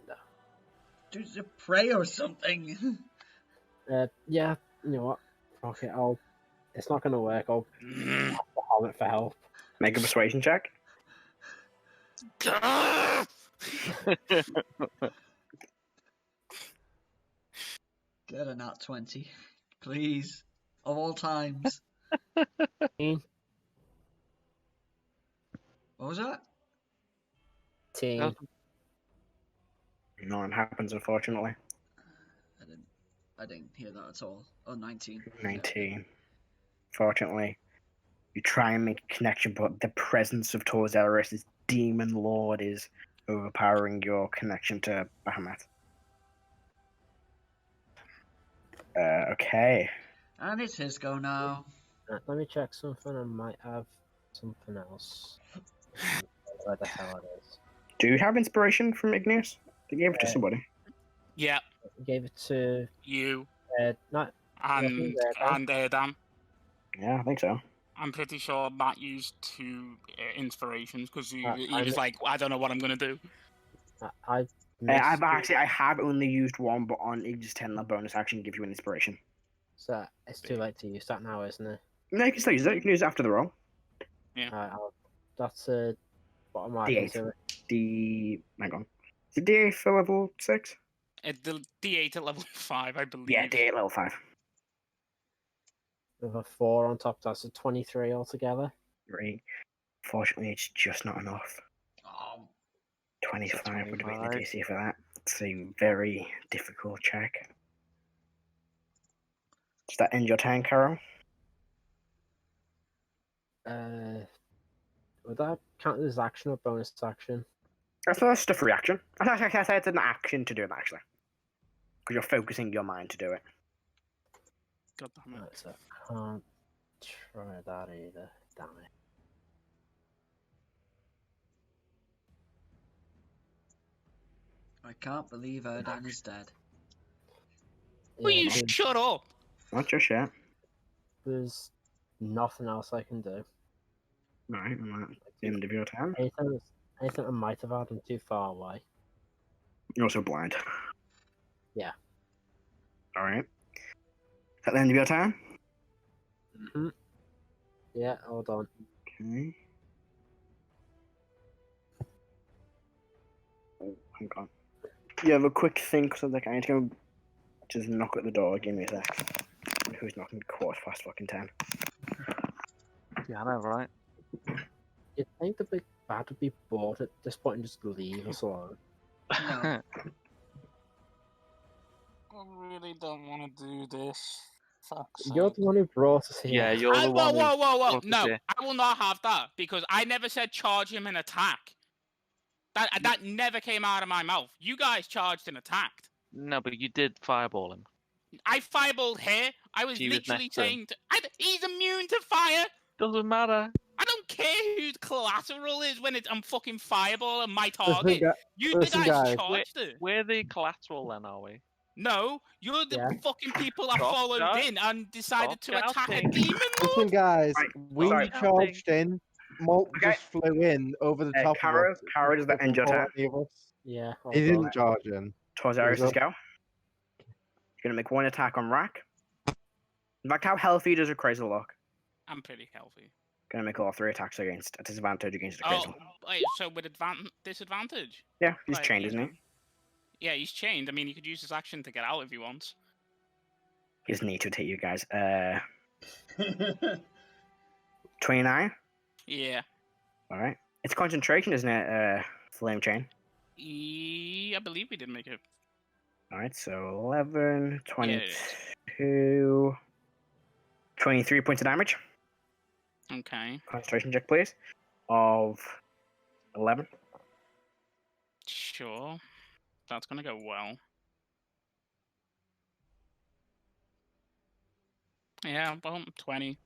No. Do you pray or something? Yeah, you know what? Okay, it's not gonna work. I'll comment for help. Make a persuasion check. Get a nat 20, please. Of all times. What was that? Team. No, it happens, unfortunately. I didn't hear that at all. Oh, 19. 19. Fortunately, you try and make a connection, but the presence of Heris' demon lord is overpowering your connection to Bahamut. Okay. And it's his go now. Let me check something. I might have something else. Where the hell it is? Do you have inspiration from Igneous? They gave it to somebody. Yeah. I gave it to You. not And Erdan. Yeah, I think so. I'm pretty sure Matt used 2 inspirations because he I was like, I don't know what I'm gonna do. I I have only used one, but on Igneous 10, the bonus action give you an inspiration. So it's too late to use that now, isn't it? No, you can still use it. You can use it after the roll. Yeah. That's what am I D8. considering? Hang on. Is it D8 for level 6? The D8 at level 5, I believe. Yeah, D8 level 5. With a 4 on top, that's a 23 altogether. Right. Fortunately, it's just not enough. Oh, 25 would have been the 25. DC for that. It's a very difficult check. Does that end your turn, Karo? Would that count as action or bonus action? That's just a free action. I said it's an action to do it, actually. Because you're focusing your mind to do it. God damn it. Right, so I can't try that either. Damn it. I can't believe Erdan is dead. Will you there's- shut up? Not just yet. There's nothing else I can do. Right, and that's the end of your turn. Anything I might have had, I'm too far away. You're also blind. Yeah. Alright. Is that the end of your turn? Mm-hmm. Yeah, hold on. Okay. Oh, hang on. You have a quick think, so like I need to go just knock at the door. Give me a sec. Who's knocking 10:15? Yeah, I know, right? You'd think the big bad would be bored at this point and just leave us alone. No. I really don't want to do this. Fuck's You're sake. the one who brought us here. Yeah, you're the Whoa, one. whoa, whoa, whoa! brought us No, here. I will not have that because I never said charge him and attack. That never came out of my mouth. You guys charged and attacked. No, but you did fireball him. I fireballed here I was She was literally next to him. saying he's immune to fire. Doesn't matter. I don't care who the collateral is when I'm fucking fireball and my Listen, target. You the listen, guys guys. charged it. We're the collateral then, are we? No, you're the Yeah. fucking people that Stop followed shout- in and decided to stop attack a shouting. demon Listen, lord. guys, Right, we sorry. charged in. Molt Okay. just flew in over the top Karo, of us. Karo, does that end your turn? Any of us. Yeah. He hold didn't on. charge in. Towards There we Eris's go. go. He's gonna make one attack on Rrak. In fact, how healthy does a Crazy look? I'm pretty healthy. Gonna make all 3 attacks against a disadvantage against a Oh, Crazy. wait, so with disadvantage? Yeah, he's Right, chained, isn't he? Yeah, he's chained. I mean, he could use his action to get out if he wants. He doesn't need to take you guys. 29. Yeah. All right. It's concentration, isn't it? Flame chain. I believe we did make it. All right. So 11, 22, 23 points of damage. Okay. Concentration check, please. Of 11. Sure. That's gonna go well. Yeah, well, 20.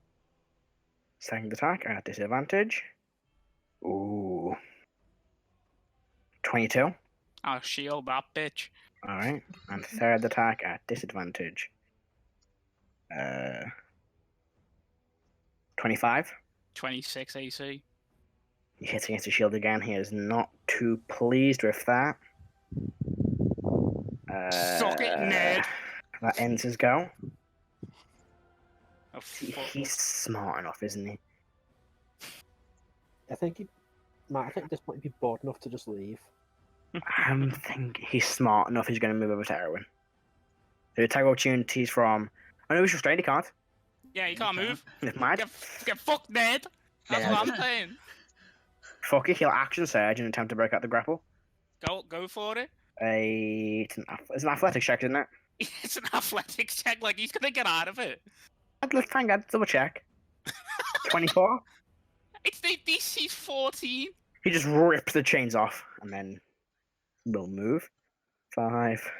Second attack at disadvantage. Ooh. 22. I'll shield that bitch. All right. And third attack at disadvantage. 25. 26 AC. He hits against the shield again. He is not too pleased with that. Suck it, nerd. That ends his go. Oh, fuck. He's smart enough, isn't he? I think at this point he'd be bored enough to just leave. I think he's smart enough. He's going to move over to Erwin. The attack opportunities from. I know he's restrained. He can't. Yeah, you can't move. He's mad. Get fucked, nerd. That's Yeah. what I'm saying. Fuck it. He'll action surge and attempt to break out the grapple. Go for it. It's an athletics check, isn't it? It's an athletics check. Like he's gonna get out of it. Let's thank God. Double check. 24. It's the DC's 14. He just rips the chains off and then will move. 5,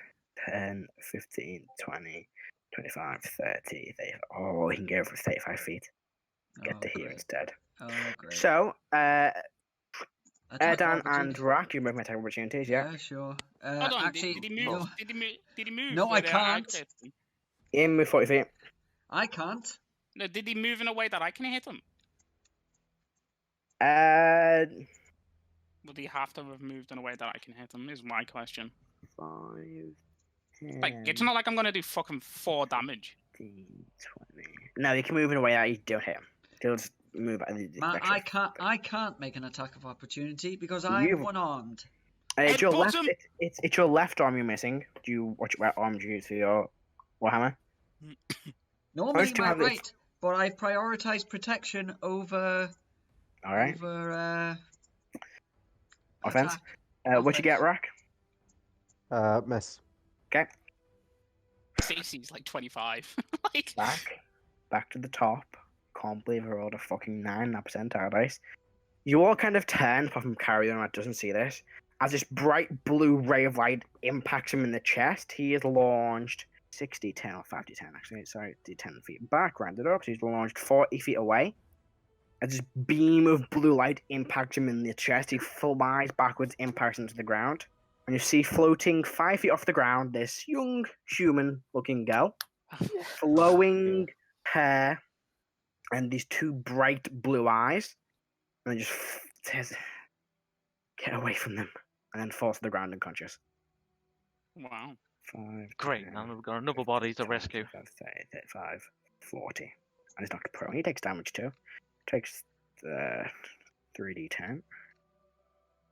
10, 15, 20, 25, 30. Oh, he can go for 35 feet. Get to here great. instead. Oh, great. So, Attack Erdan and opportunity. Rrak, you move my attack opportunities, yeah? Yeah, sure. Hold on. Actually, did he move? no, Did he move? No, I with, can't. access? In with 40 feet. I can't. No, did he move in a way that I can hit him? Would he have to have moved in a way that I can hit him? Is my question. 5, 10, Like, it's not like I'm gonna do fucking 4 damage. 15, 20. No, you can move in a way that you don't hit him. He'll just move at the Man, extra I can't make an attack of opportunity because I'm You- one-armed. It's your Headbutt left. him. It's your left arm you're missing. Do you watch what arm do you use for your Warhammer? Normally First two my have this. right, but I've prioritized protection over All right. Offense. attack. What you get, Offense. Rrak? Miss. Okay. CC's like 25. Like, Back to the top. Can't believe I rolled a fucking 9 that percentile dice. You all kind of turn, apart from Carrion that doesn't see this, as this bright blue ray of light impacts him in the chest. He is launched 60, 10, or 50, 10 actually. Sorry, the 10 feet back, rounded up. So he's launched 40 feet away. As this beam of blue light impacts him in the chest, he flies backwards, impacts into the ground. And you see floating 5 feet off the ground this young human-looking girl, flowing hair, and these 2 bright blue eyes. And it just says, "Get away from them," and then falls to the ground unconscious. wow. 5, Great, 10, now we've got another body to 20, rescue. 25, 30, 35, 40. And he's knocked prone. He takes damage too. Takes 3d10.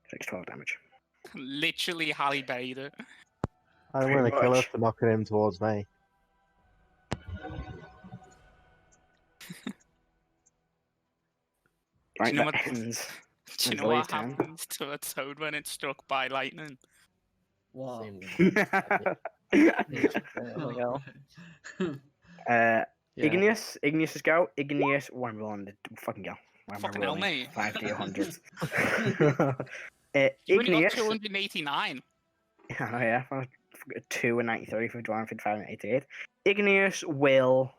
Takes 12 damage. Literally Halle Bader. I'm Pretty going to kill her much. for knocking him towards me. Right, know that what- ends. Do you It's know what Lily's turn. happens to a toad when it's struck by lightning? Wow. Same There we go. Yeah. Igneous go. Igneous, one roll on the fucking go. Why am I Fucking hell, rolling mate. 5d100s? You only got Igneous. 289. Oh yeah, 2 and 93 for 55 and 88. Igneous will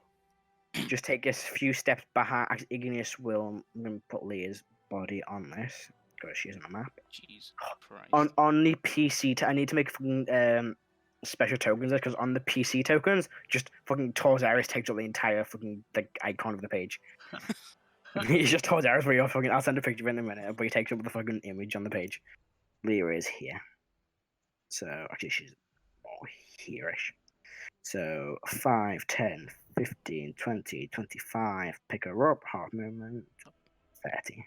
just take a few steps behind. Actually, Igneous will. I'm going to put Leah's body on this because she's on the map. Jeez Christ. On the PC, I need to make fucking special tokens because on the PC tokens, just fucking Sorcerer takes up the entire fucking icon of the page. He's just Sorcerer where you're fucking. I'll send a picture of it in a minute, but he takes up the fucking image on the page. Leah is here, so actually she's more here-ish. So 5, 10, 15, 20, 25. Pick her up. Half movement. 30.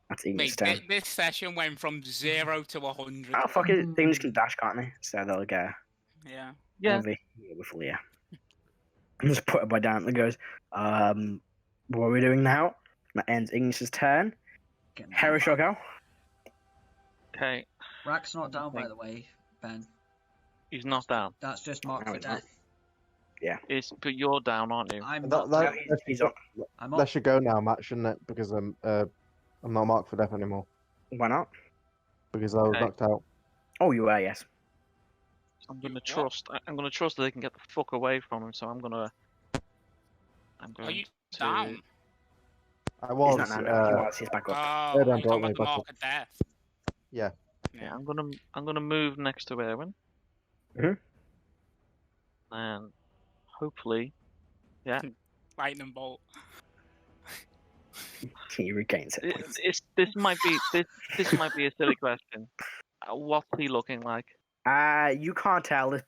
That's Igneous Wait, turn. this session went from 0 to 100. Oh fuck it! Things can dash, can't they? So they'll go. Yeah. Yeah. Over here with Leah. Just put her by down and goes, what are we doing now? That ends Igneous' turn. Getting Heris shall go. Okay, Rrak's not down, by the way, Ben. he's not down. That's just marked No, for he's not. death. But you're down, aren't you? I'm That, not that, down. No, he's up. I'm that up. should go now, Matt, shouldn't it? Because I'm not marked for death anymore Why not? because I was Okay. knocked out. Oh, you are, yes. I'm gonna what? trust. I'm gonna trust that they can get the fuck away from him. So I'm going Are you to. down? I He's was. not now, no, he was. He's back up. Oh, Erdan you're brought talking me about the back mark up. of death. Yeah. Yeah, I'm gonna move next to Erwin. Mhm. And hopefully, Lightning bolt. He regains it. this might be a silly question. What's he looking like? You can't tell. The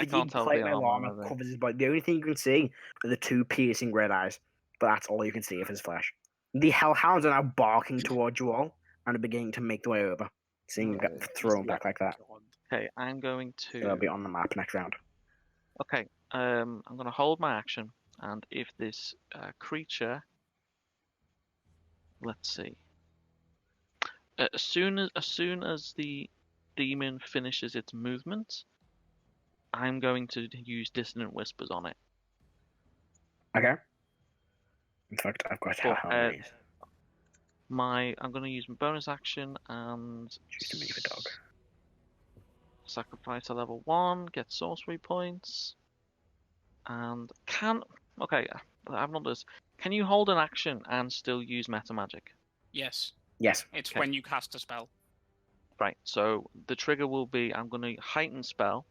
I can't tell plate the mail armor. armor covers his body. The only thing you can see are the 2 piercing red eyes, but that's all you can see of his flesh. The hellhounds are now barking towards you all and are beginning to make their way over. Seeing you get thrown back like that. Okay, I'm going to. They'll be on the map next round. Okay, I'm gonna hold my action, and if this creature, let's see, as soon as the demon finishes its movement, I'm going to use dissonant whispers on it. Okay. In fact, I've got But, hellhound raise. I'm going to use my bonus action and Just to move a dog. sacrifice a level 1, get sorcery points, and okay, I've not this. Can you hold an action and still use meta magic? Yes. Yes. It's Okay. when you cast a spell. Right. So the trigger will be I'm going to heighten spell,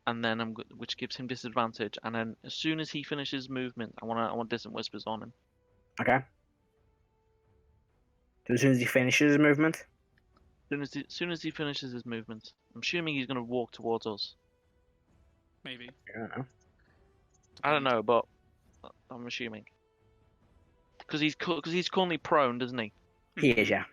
and then which gives him disadvantage, and then as soon as he finishes movement, I want dissonant whispers on him. Okay. So as soon as he finishes his movement, As soon as he finishes his movement, I'm assuming he's going to walk towards us. Maybe. I don't know. I don't know, but I'm assuming because he's currently prone, doesn't he? He is, yeah.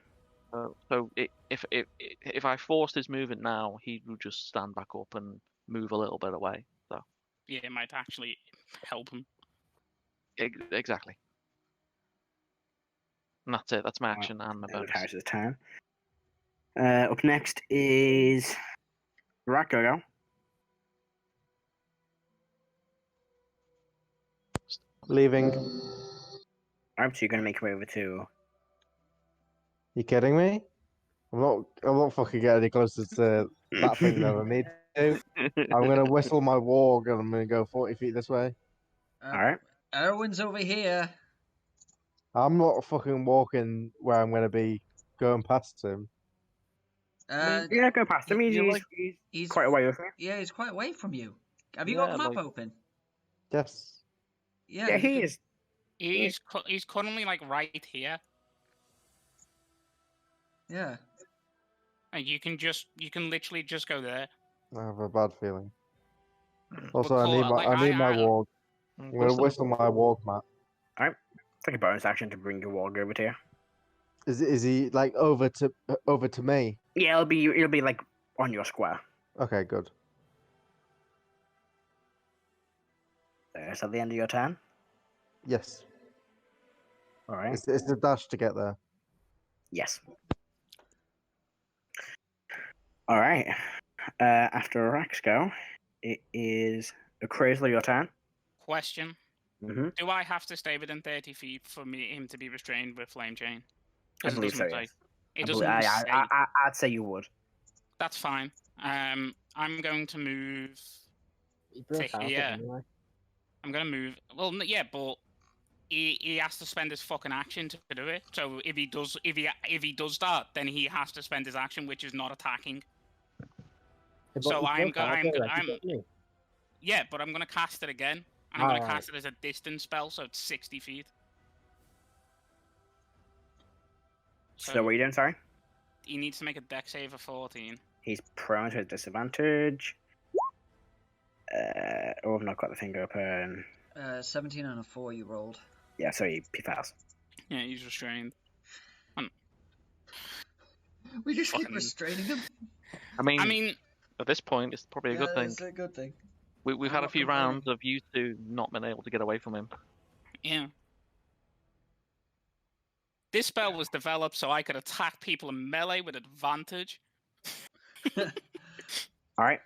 So if I forced his movement now, he would just stand back up and move a little bit away. So Yeah, it might actually help him. exactly. And that's it. That's my action and my bonus. Harris's turn. Up next is Rrak. Go. Leaving. Alright, so you're gonna make your way over to. You kidding me? I'm not fucking getting any closer to that thing than I need to. I'm gonna whistle my warg and I'm gonna go 40 feet this way. Alright. Erwin's over here. I'm not fucking walking where I'm gonna be going past him. Yeah, go past him. He's quite a way over. Yeah, he's quite away from you. Have you got Yeah, the map like- open? Yes. Yeah, he you is. He's currently like right here. can- Yeah. And you can literally just go there. I have a bad feeling. Also, I cool, need like, my I- warg. I'm gonna whistle my warg, Matt. Take a bonus action to bring your warg over to you. Is he like over to me? Yeah, it'll be like on your square. Okay, good. Is that the end of your turn? Yes. Alright. It's the dash to get there. Yes. Alright. After Rrak's go, it is a Crazily your turn. Question: Mm-hmm. do I have to stay within 30 feet for him to be restrained with flame chain? I 'Cause it believe so, doesn't say. yes. It I doesn't believe- say. I'd say you would. That's fine. I'm going to move. He broke To out of it here. anyway. I'm gonna move. Well, yeah, but he has to spend his fucking action to do it. So if he does that, then he has to spend his action, which is not attacking. But So you I'm broke out already, didn't you? yeah, but I'm gonna cast it again, and I'm gonna Alright. cast it as a distance spell, so it's 60 feet. So what are you doing? Sorry. He needs to make a dex save of 14. He's prone to a disadvantage. Oh, I've not got the thing open. 17 and a 4 you rolled. Yeah, so he fails. Yeah, he's restrained. We just keep Fucking- restraining him. I mean, I mean, at this point, it's probably a good thing. It's a good thing. We've I'm had a not few complaining. rounds of you two not being able to get away from him. yeah. This spell was developed so I could attack people in melee with advantage. Alright.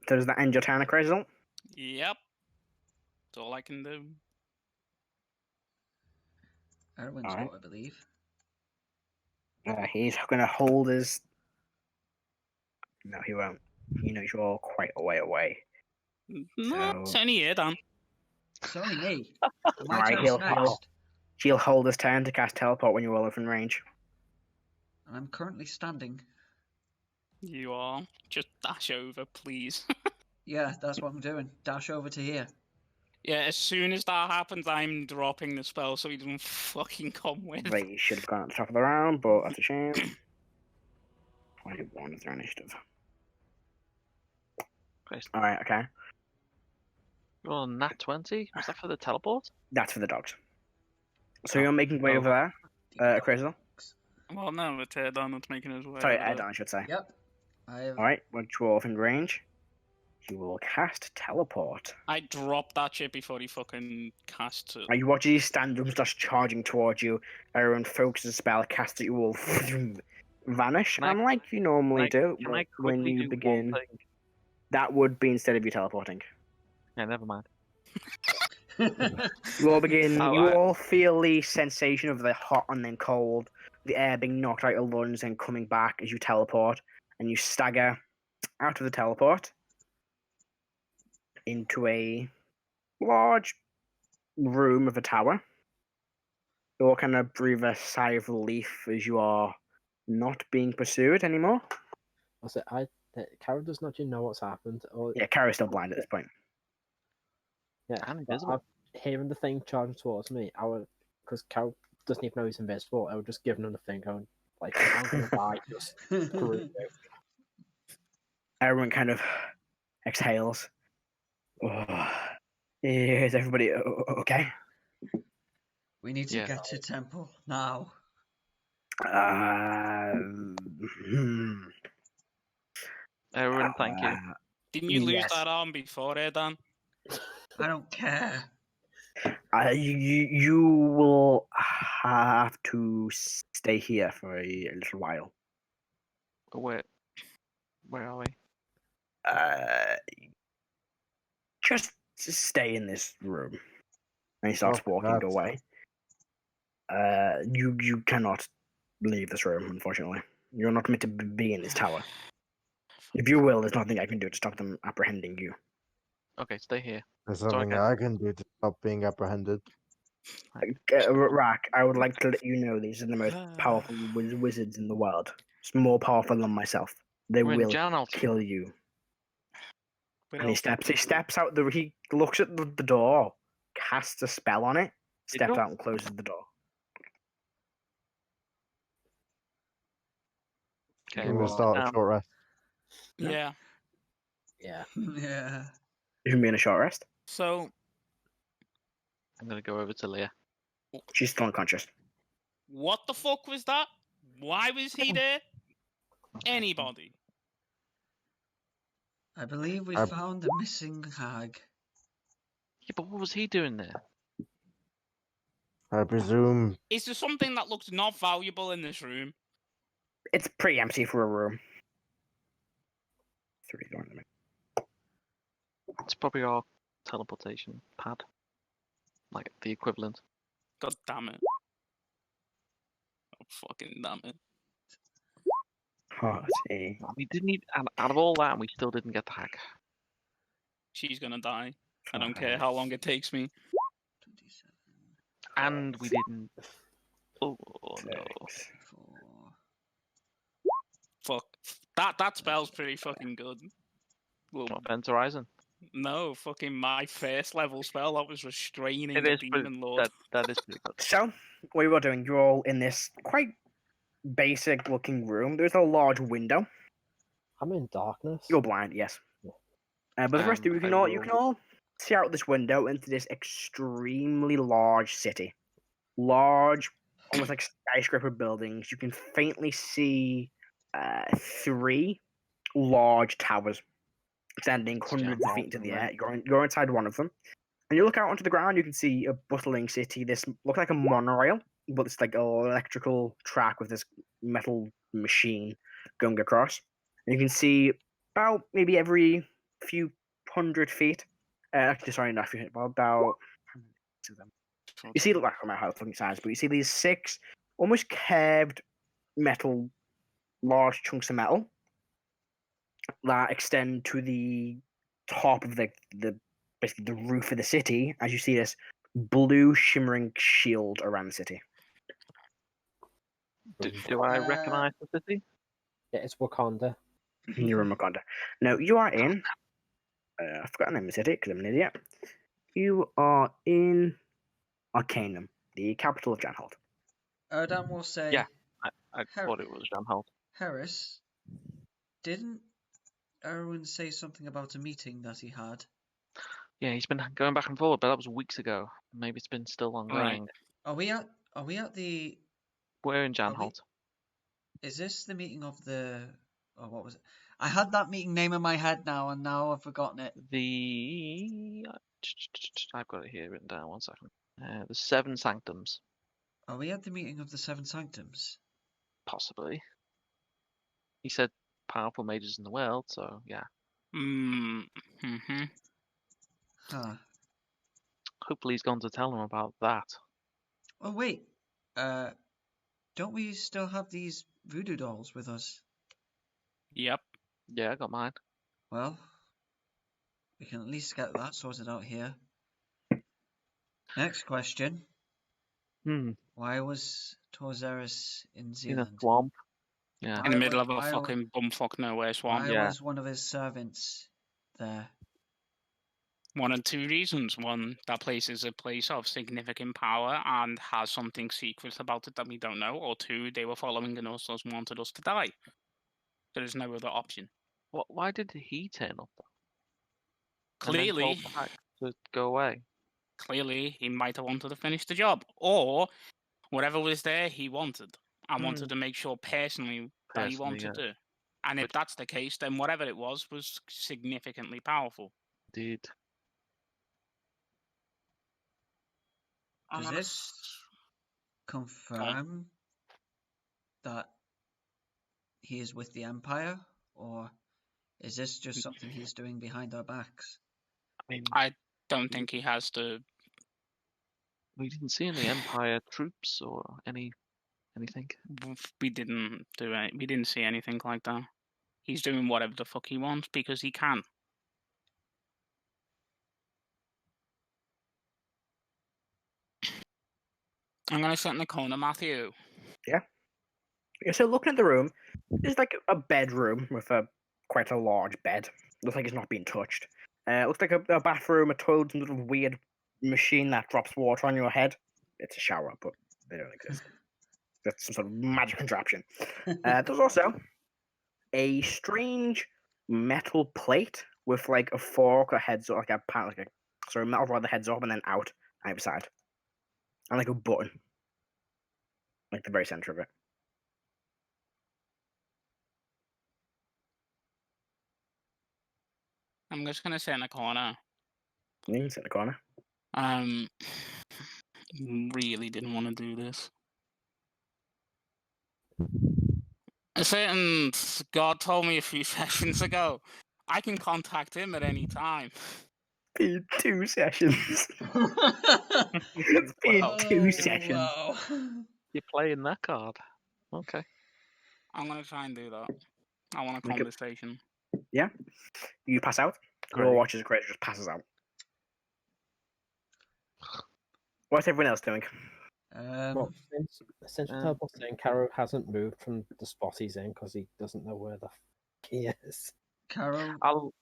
So does that end your turn, Crazel? Yep. That's all I can do. Erwin's Alright. got, I believe. He's going to hold his... No, he won't. He knows you're all quite a way away. No, it's So- only here, Dan. It's only me. My Alright, turn's he'll next. He'll hold his turn to cast teleport when you're well within range. And I'm currently standing. You are. Just dash over, please. Yeah, that's what I'm doing. Dash over to here. Yeah, as soon as that happens, I'm dropping the spell so he doesn't fucking come with. They should have gone at the top of the round, but that's a shame. 21 is their initiative. Christ. Alright, okay. You're on nat 20? Was that for the teleport? That's for the dogs. So Oh, you're making way oh. over there, Crazel? Well, no, it's Erdan that's making his way. Sorry, over Erdan, I should say. Yep. I have. Alright, once you're within range, you will cast teleport. I dropped that shit before he fucking casts it. You watch these stand-ups just charging towards you. Everyone focuses a spell, cast it, you will vanish, Can I- unlike you normally do Can I when quickly you do begin. one thing? That would be instead of you teleporting. Yeah, never mind. You all begin. Oh, You I- all feel the sensation of the hot and then cold, the air being knocked out of your lungs and coming back as you teleport, and you stagger out of the teleport into a large room of a tower. You all kind of breathe a sigh of relief as you are not being pursued anymore. Karo does not know what's happened. Or, Yeah, Karo's still blind at this point. yeah, And but invisible. hearing the thing charging towards me, because Karo doesn't even know he's invisible, I would just give him the thing going, like, I'm gonna die, just screw you. Everyone kind of exhales. Oh, is everybody okay? We need to Yeah. get to temple now. Hmm. Everyone, thank you. Didn't you lose Yes. that arm before, Erdan? I don't care. You will have to stay here for a little while. Oh, wait. Where are we? Just stay in this room. And he starts Oh, walking that's- away. You cannot leave this room, unfortunately. You're not meant to be in this tower. If you will, there's nothing I can do to stop them apprehending you. Okay, stay here. There's Sorry, something guys. I can do to stop being apprehended. Rrak, I would like to let you know these are the most powerful wizards in the world. It's more powerful than myself. They We're in will Janald. kill you. But And he steps out he looks at the door, casts a spell on it, steps Sigil? out and closes the door. Okay, I'm gonna well, start a short rest. yeah. Yeah. Yeah. You can be in a short rest. So, I'm gonna go over to Leah. She's still unconscious. what the fuck was that? Why was he there? Anybody? I believe we I- found the missing hag. Yeah, but what was he doing there? I presume Is there something that looks not valuable in this room? It's pretty empty for a room. 3 ornament. It's probably our teleportation pad. Like the equivalent. God damn it. Oh, fucking damn it. Party. We didn't even, out of all that, we still didn't get the hack. She's gonna die. I don't care how long it takes me. 27, And we didn't. Oh no. 4. Fuck. That spell's pretty fucking good. Well, Not Event Horizon. no, fucking my first level spell that was restraining It the is pretty, demon lord. that is pretty good. So, what you are doing, you're all in this quite basic looking room. There's a large window. I'm in darkness. You're blind, yes. But the rest of you I you can all see out this window into this extremely large city. Large, almost like skyscraper buildings. You can faintly see 3 large towers extending hundreds of feet into the air. You're inside one of them. And you look out onto the ground, you can see a bustling city. This looks like a monorail, but it's like an electrical track with this metal machine going across. And you can see about maybe every few hundred feet. Actually, sorry, not few, about you see, like, I don't know how fucking size, but you see these 6 almost curved metal, large chunks of metal that extend to the top of the basically the roof of the city. As you see this blue shimmering shield around the city. Do I recognise the city? Yeah, it's Wakanda. You're in Wakanda. No, you are in. I forgot the name of the city because I'm an idiot. You are in Arcanum, the capital of Janhold. Erdan will say, Yeah. I thought it was Jamhold. Heris, didn't Erwin say something about a meeting that he had? Yeah, he's been going back and forward, but that was weeks ago. Maybe it's been still ongoing. Are we at the? We're in Are we- Janhold. Is this the meeting of the? Oh, what was it? I had that meeting name in my head now, and now I've forgotten it. I've got it here written down. 1 second. The 7 Sanctums, Are we at the meeting of the 7 Sanctums? possibly. He said powerful mages in the world, so yeah. Mm-hmm. Huh. Hopefully he's gone to tell him about that. Oh wait, don't we still have these voodoo dolls with us? Yep. Yeah, I got mine. Well, we can at least get that sorted out here. Next question. Why was Torzeris in In a Zealand? swamp. Yeah. In the middle of a why fucking bumfuck nowhere swamp. Why Yeah. was one of his servants there? 1 and 2 reasons. 1, that place is a place of significant power and has something secret about it that we don't know. Or 2, they were following us and wanted us to die. There is no other option. Why did he turn up? And then Clearly, told Pack to go away. clearly, he might have wanted to finish the job. Or whatever was there, he wanted. And wanted to make sure personally that he Personally, wanted yeah. to. And if Which- that's the case, then whatever it was significantly powerful. Indeed. Does this confirm that he is with the Empire, or is this just something he's doing behind our backs? I mean, I don't think he has to. we didn't see any Empire troops or anything. We didn't do it. We didn't see anything like that. He's doing whatever the fuck he wants because he can. I'm gonna sit in the corner, Matthew. Yeah, so looking at the room, there's like a bedroom with quite a large bed. Looks like it's not being touched. Looks like a bathroom, a toilet, some sort of weird machine that drops water on your head. It's a shower, but they don't exist. That's some sort of magic contraption. There's also a strange metal plate with like a fork or heads up, sorry, metal rod that heads up and then out either side, and like a button, like the very center of it. I'm just gonna sit in the corner. You can sit in the corner. Really didn't want to do this. A certain God told me a few sessions ago, I can contact him at any time. Been 2 sessions. It's been Wow. 2 sessions. Wow. You're playing that card. Okay. I'm gonna try and do that. I want a Okay. conversation. Yeah, you pass out. Your Great. watch as a creature just passes out. What's everyone else doing? Well, since um, Purple's saying Karo hasn't moved from the spot he's in because he doesn't know where the f he is. Caro, I'll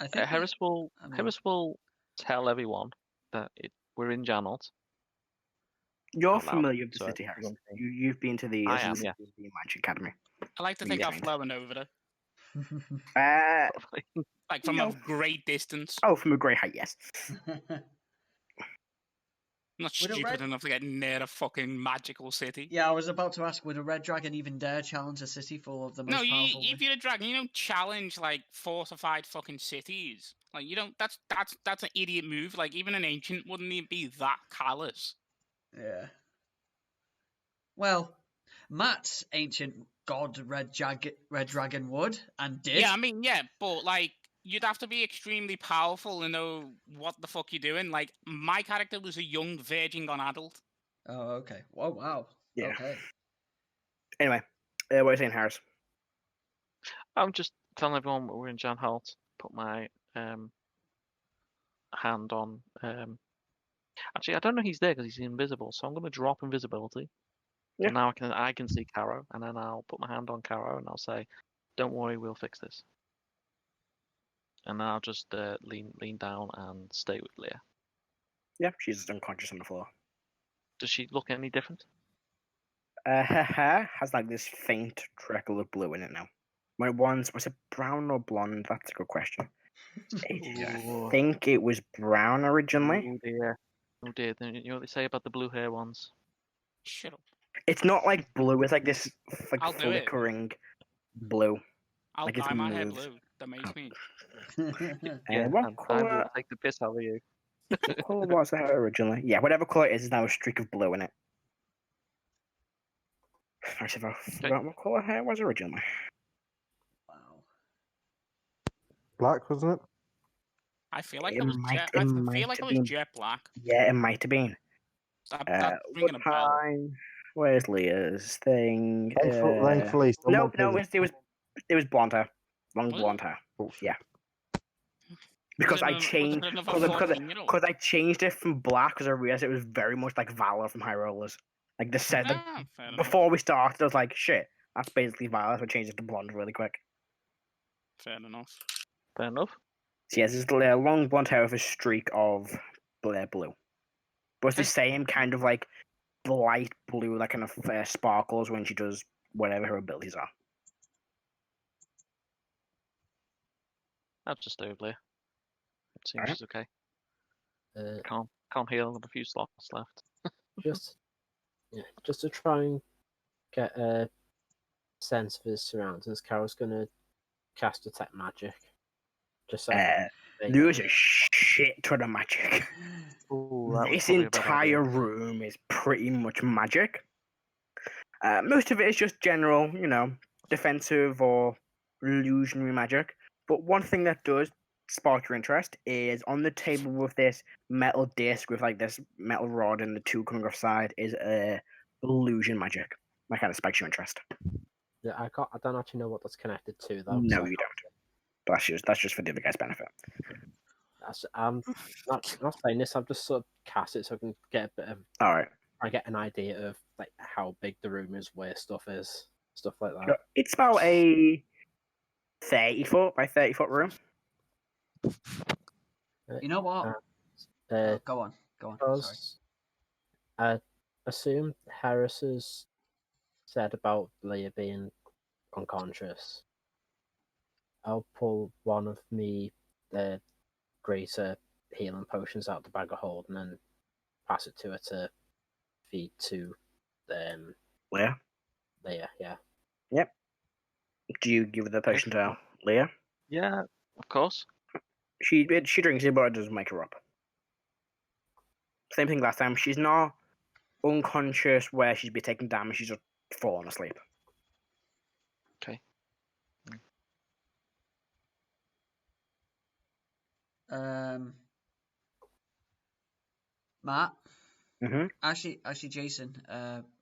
I think Heris will I mean- Heris will tell everyone that we're in Janelt. You're Out loud, familiar with the so city, Harris. everyone can- You've been to the I am, yeah. the Magic Academy. I like to You think I've haven't. flown over there, Uh, like from No. a great distance. oh, from a great height, yes. I'm not Would a stupid red- enough to get near a fucking magical city. Yeah, I was about to ask, would a red dragon even dare challenge a city full of the most No, powerful? if you're a dragon, you don't challenge like fortified fucking cities. Like you don't. That's an idiot move. Like even an ancient wouldn't even be that callous. Yeah. Well, Matt's ancient god red dragon would and did. Yeah, I mean, yeah, but like you'd have to be extremely powerful to know what the fuck you're doing. Like my character was a young virgin gone adult. Oh, okay. Oh, wow. Yeah. Okay. Anyway, what are you saying, Harris? I'm just telling everyone we're in Janelt. Put my hand on. Actually, I don't know he's there because he's invisible, so I'm going to drop invisibility. Yeah. And now I can see Karo, and then I'll put my hand on Karo and I'll say, "Don't worry, we'll fix this." And then I'll just lean down and stay with Leah. Yeah, she's unconscious on the floor. Does she look any different? Her hair has like this faint trickle of blue in it now. When it was it brown or blonde? That's a good question. I think it was brown originally. Oh dear. Oh dear. Then you know what they say about the blue hair ones? Shut up. It's not like blue. It's like this I'll do it. flickering blue. I'll Like it's dye my hair moves. blue. That makes me. Yeah, What and I will color? take the piss out of you. What color was the hair originally? Yeah, whatever color it is now a streak of blue in it. I forgot what color hair was originally. Wow. Black, wasn't it? I feel like It it was might- jet. it I might feel like it have was been. jet black. Yeah, it might have been. That's ringing a bell. Where's Leah's thing? Thankfully, No, someone it was blonde hair, long Was it? blonde hair. Bullshit. Yeah. Because I changed, because I changed it from black because I realized it was very much like Valor from High Rollers. Like the set Fair enough. before we started, I was like, shit, that's basically Valor. So I changed it to blonde really quick. Fair enough. Fair enough. So yes, it's long blonde hair with a streak of blue, but it's the Okay. same kind of like light blue, like kind of sparkles when she does whatever her abilities are. I'll just stay with Leah. It seems Alright. she's okay. Uh, Can't heal. With a few slots left. just to try and get a sense of his surroundings, Karo's gonna cast Detect Magic. Just so There's a shit ton of magic. Ooh, that was This probably a bad idea. entire room is pretty much magic. Most of it is just general, defensive or illusionary magic. But one thing that does spark your interest is on the table with this metal disc with like this metal rod and the two coming off side is illusion magic. That kind of spikes your interest. Yeah, I don't actually know what that's connected to though. No, so you don't. That's just for the other guy's benefit. I'm not saying this. I'm just sort of cast it so I can get a bit of. All right. I get an idea of like how big the room is, where stuff is, stuff like that. It's about a 30-foot by 30-foot room. You know what? Go on. Sorry. Because I assume Heris has said about Leah being unconscious. I'll pull one of the greater healing potions out of the bag of hold and then pass it to her to feed to Leah? Leah, yeah. Yep. Do you give the potion to Leah? Yeah, of course. She drinks it, but it doesn't make her up. Same thing last time. She's not unconscious where she'd be taking damage. She's just fallen asleep. Okay. Matt. Mm-hmm. Actually, Jason.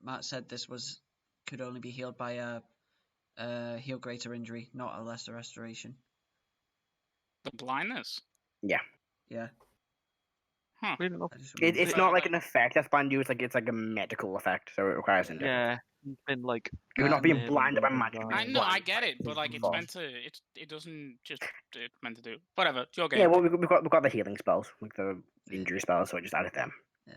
Matt said this could only be healed by a heal greater injury, not a lesser restoration. The blindness. Yeah. Huh. Really not. I just It's remembered. not like an effect that's banned you. It's like a medical effect, so it requires injury. Yeah, he's been like. You're not being nearly blinded by losing magic. his you're I being eye. know, I blind get by it, but like it's force. meant to. It doesn't just. It's meant to do whatever. It's your game. Yeah, well, we've got the healing spells, like the injury spells, so I just added them. I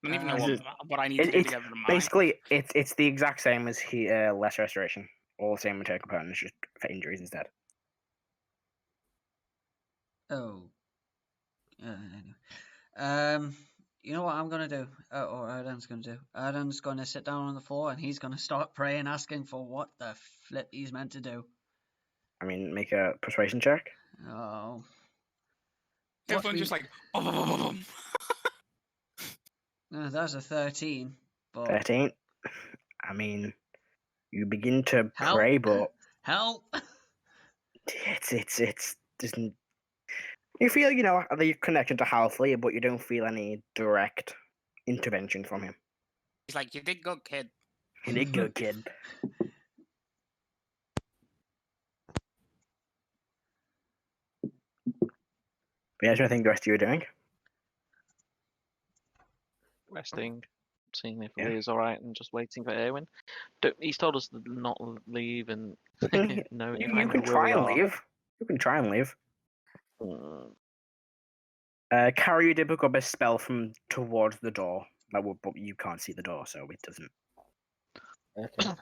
don't even know This is- what I need to do to It's get rid of mine. basically it's the exact same as Lesser Restoration. All the same material components, just for injuries instead. Oh. You know what I'm gonna do? Or Erdan's gonna do. Erdan's gonna sit down on the floor and he's gonna start praying, asking for what the flip he's meant to do. I mean, make a persuasion check. Oh. Everyone's just like. That's a 13. But 13. I mean, you begin to Help. pray, but help! it's just you feel the connection to Halfley, but you don't feel any direct intervention from him. He's like, you did good, kid. You did good, kid. But yeah, is there anything the rest of you are doing? Resting, seeing if Yeah. Leah's alright, and just waiting for Erwin. He's told us to not leave, and no, You I know can where try we and are. leave. You can try and leave. Mm, Karo, you did pick up a spell from towards the door. But you can't see the door, so it doesn't. Okay.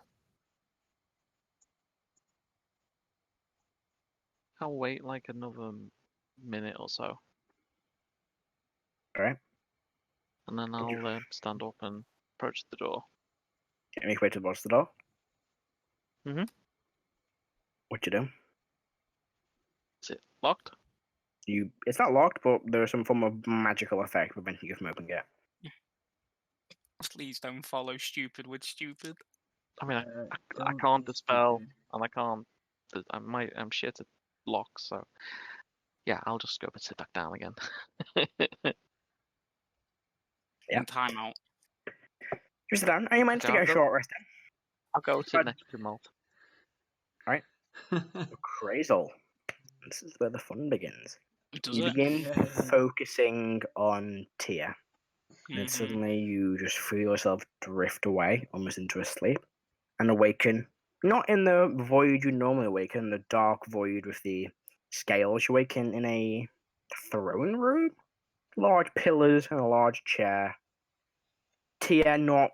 I'll wait like another minute or so, Alright. and then I'll stand up and approach the door. Make your way towards the door. Mhm. What you do? Is it locked? It's not locked, but there is some form of magical effect preventing you from opening it. Please don't follow stupid with stupid. I mean, I Don't can't be dispel, stupid. and I can't. I'm shit at locks, so yeah, I'll just go and sit back down again. Yeah. In timeout. You sit down, and you manage to Okay, get a I'll go- short rest in. I'll go sit But- next to Molt. Crazel. This is where the fun begins. Does You it? begin Yeah. focusing on Tia, and then Mhm. suddenly you just feel yourself drift away, almost into a sleep, and awaken. Not in the void you normally awaken, the dark void with the scales. You awaken in a throne room, large pillars and a large chair. Tia not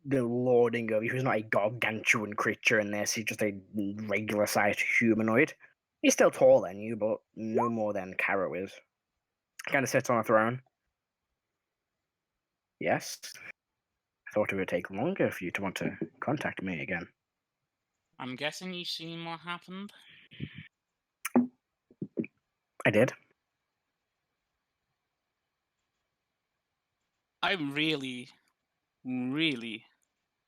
lording over you. He's not a gargantuan creature in this. He's just a regular-sized humanoid. He's still taller than you, but no more than Karo is. Kind of sits on a throne. Yes. I thought it would take longer for you to want to contact me again. I'm guessing you've seen what happened. I did. I really, really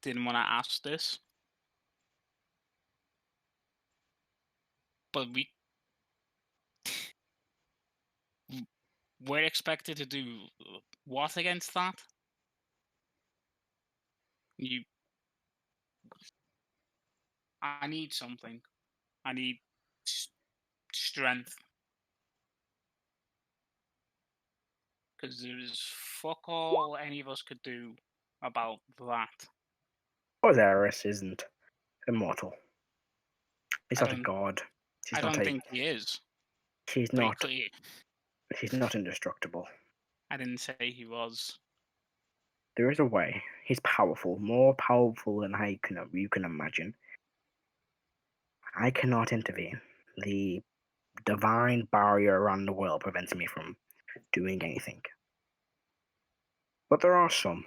didn't want to ask this. But we're expected to do what against that? I need something. I need strength. Because there's fuck all any of us could do about that. Osiris isn't immortal. He's I not a don't- god. He's I not don't a. think he is. He's Pretty not. clear. He's not indestructible. I didn't say he was. There is a way. He's powerful, more powerful than you can imagine. I cannot intervene. The divine barrier around the world prevents me from doing anything. But there are some.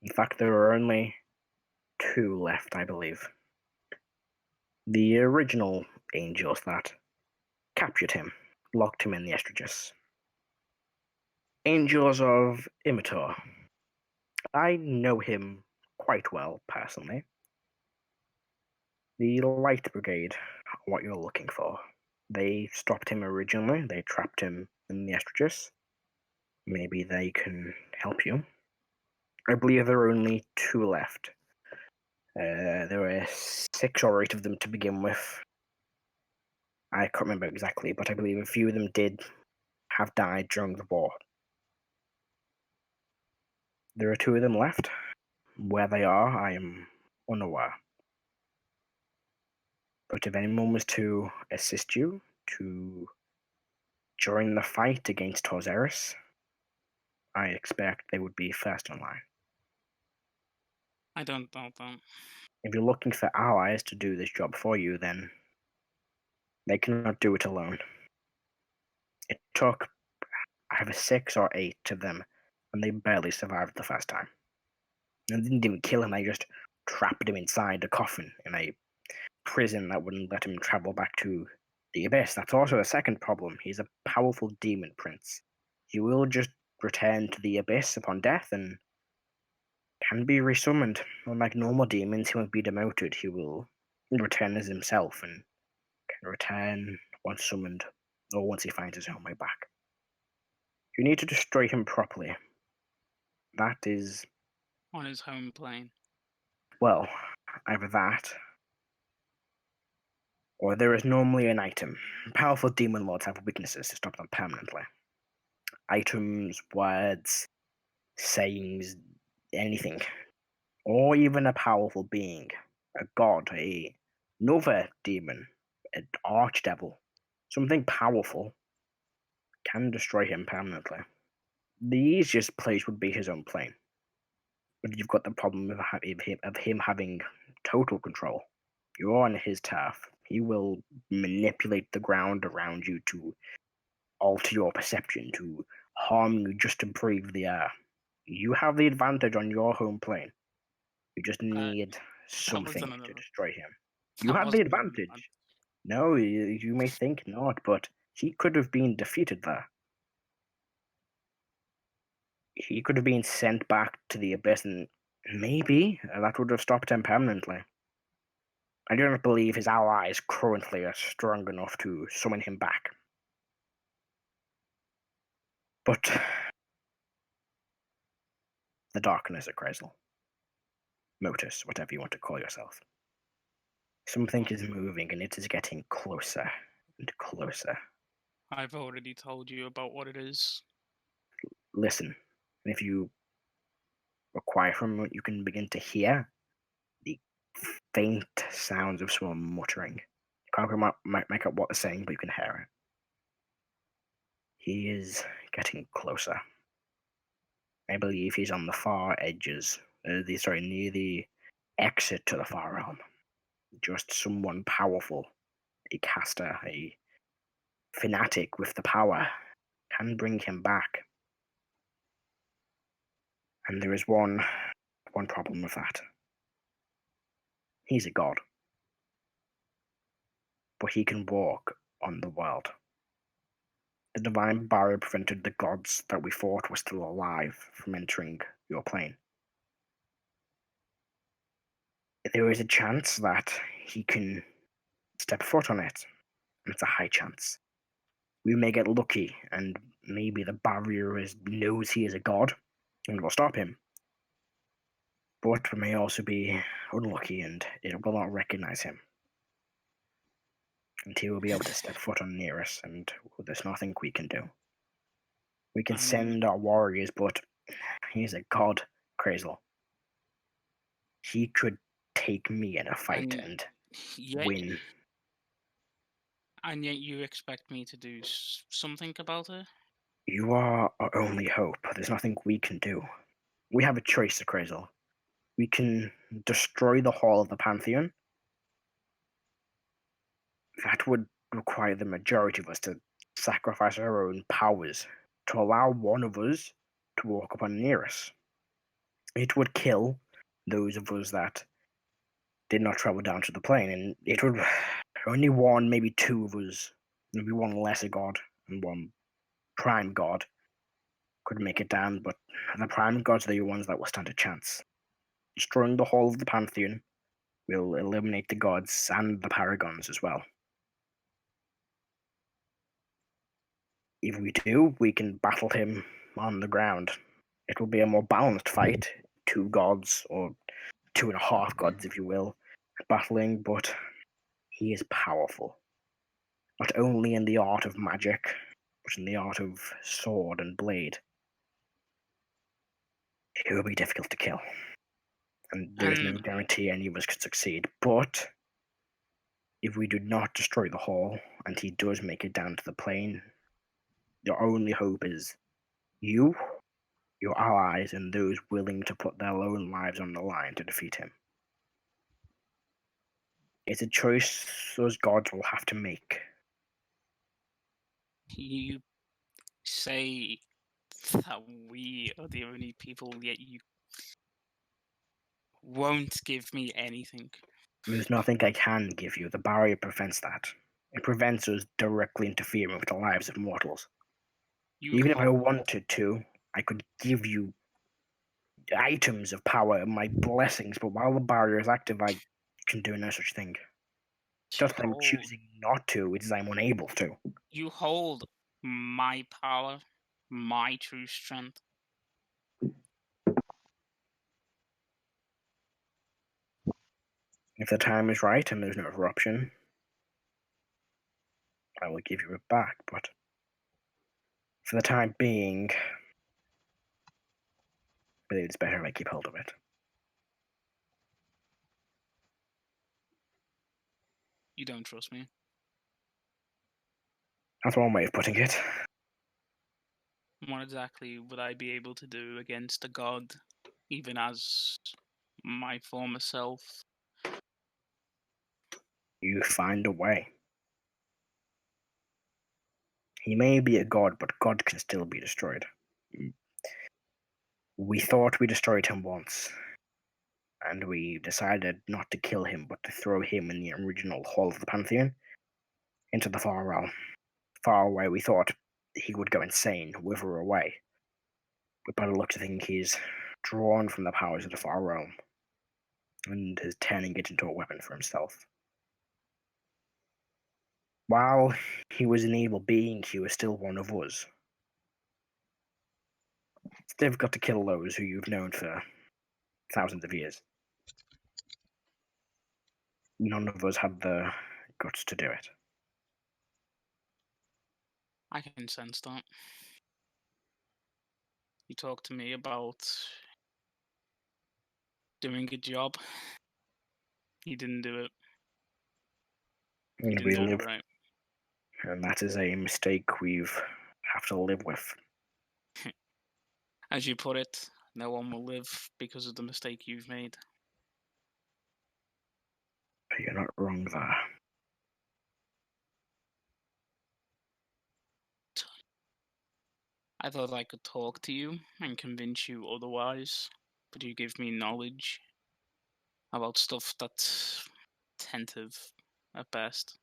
In fact, there are only 2 left, I believe. The original angels that captured him, locked him in the Estragus. Angels of Imitor. I know him quite well, personally. The Light Brigade are what you're looking for. They stopped him originally. They trapped him in the Estragus. Maybe they can help you. I believe there are only 2 left. There were 6 or 8 of them to begin with. I can't remember exactly, but I believe a few of them did have died during the war. There are 2 of them left. Where they are, I am unaware. But if anyone was to assist you to join the fight against Sorcerer, I expect they would be first in line. I don't doubt that. If you're looking for allies to do this job for you, then they cannot do it alone. It took either 6 or 8 of them, and they barely survived the first time. And they didn't even kill him, they just trapped him inside a coffin in a prison that wouldn't let him travel back to the Abyss. That's also a second problem. He's a powerful demon prince. He will just return to the Abyss upon death and can be resummoned. Unlike normal demons, he won't be demoted. He will return as himself and can return once summoned or once he finds his own way back. You need to destroy him properly. That is, On his home plane. well, either that or there is normally an item. Powerful demon lords have weaknesses to stop them permanently. Items, words, sayings, anything. Or even a powerful being. A god, another demon, an archdevil. Something powerful can destroy him permanently. The easiest place would be his own plane. But you've got the problem of him having total control. You're on his turf. He will manipulate the ground around you to alter your perception, to harm you just to breathe the air. You have the advantage on your home plane. You just need something to destroy him. You have the advantage. No, you may think not, but he could have been defeated there. He could have been sent back to the Abyss, and maybe that would have stopped him permanently. I do not believe his allies currently are strong enough to summon him back. But the darkness at Kreisel. Motus, whatever you want to call yourself. Something is moving and it is getting closer and closer. I've already told you about what it is. Listen, if you are quiet for a moment, you can begin to hear the faint sounds of someone muttering. You can't make out what they're saying, but you can hear it. He is getting closer. I believe he's on the far edges, near the exit to the far realm. Just someone powerful, a caster, a fanatic with the power, can bring him back. And there is one problem with that. He's a god. But he can walk on the world. The divine barrier prevented the gods that we thought were still alive from entering your plane. There is a chance that he can step foot on it, and it's a high chance. We may get lucky, and maybe the barrier knows he is a god, and will stop him. But we may also be unlucky, and it will not recognize him. And he will be able to step foot on near us, and there's nothing we can do. We can send our warriors, but he's a god, Kreisel. He could take me in a fight and win. And yet you expect me to do something about it? You are our only hope. There's nothing we can do. We have a choice, Kreisel. We can destroy the Hall of the Pantheon. That would require the majority of us to sacrifice our own powers to allow one of us to walk upon near us. It would kill those of us that did not travel down to the plane, and it would only one, maybe 2 of us, maybe one lesser god and one prime god could make it down, but the prime gods are the ones that will stand a chance. Destroying the Hall of the Pantheon will eliminate the gods and the paragons as well. If we do, we can battle him on the ground. It will be a more balanced fight. 2 gods, or 2.5 gods, if you will, battling, but he is powerful. Not only in the art of magic, but in the art of sword and blade, he will be difficult to kill. And there is no And guarantee any of us can succeed. But if we do not destroy the hall, and he does make it down to the plane, your only hope is you, your allies, and those willing to put their own lives on the line to defeat him. It's a choice those gods will have to make. you say that we are the only people, yet you won't give me anything. There's nothing I can give you. The barrier prevents that. It prevents us directly interfering with the lives of mortals. You Even if I hold- wanted to, I could give you items of power and my blessings, but while the barrier is active, I can do no such thing. Just that I'm hold- choosing not to, it is I'm unable to. You hold my power, my true strength. If the time is right and there's no other option, I will give you it back, but for the time being, I believe it's better if I keep hold of it. You don't trust me. That's one way of putting it. What exactly would I be able to do against a god, even as my former self? You find a way. He may be a god, but God can still be destroyed. We thought we destroyed him once, and we decided not to kill him, but to throw him in the original Hall of the Pantheon into the far realm. Far away, we thought he would go insane, wither away. But by the looks of things, he's drawn from the powers of the far realm and is turning it into a weapon for himself. While he was an evil being, he was still one of us. It's difficult to kill those who you've known for thousands of years. None of us had the guts to do it. I can sense that. You talked to me about doing a job. You didn't do it. You And didn't we do live, it right. and that is a mistake we've have to live with. As you put it, no one will live because of the mistake you've made. You're not wrong there. I thought I could talk to you and convince you otherwise, but you give me knowledge about stuff that's tentative at best.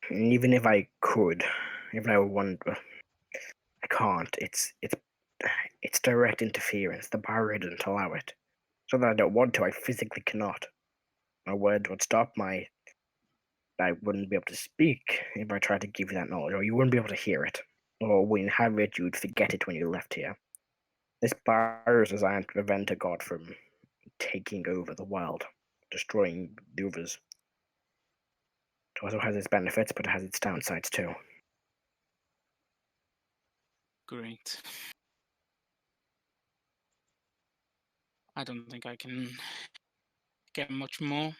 And even if I could, if I wanted, I can't. It's direct interference. The barrier doesn't allow it. So that I don't want to, I physically cannot. My word would stop. I wouldn't be able to speak if I tried to give you that knowledge, or you wouldn't be able to hear it. Or when you have it, you'd forget it when you left here. This barrier is designed to prevent a god from taking over the world, destroying the others. It also has its benefits, but it has its downsides too. Great. I don't think I can get much more.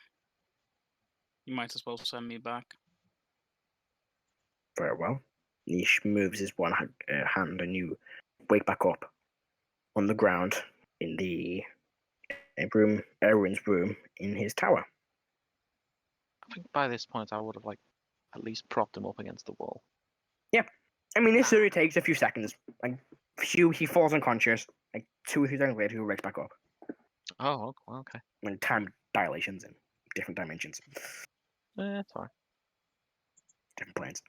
You might as well send me back. Very well. Nish moves his one hand, and you wake back up on the ground in the room, Erwin's room in his tower. I think by this point I would have at least propped him up against the wall. I mean, this only takes a few seconds. Like, he falls unconscious. Like 2 or 3 seconds later, he wakes back up. Oh, okay. When time dilations in different dimensions, That's alright. different planes.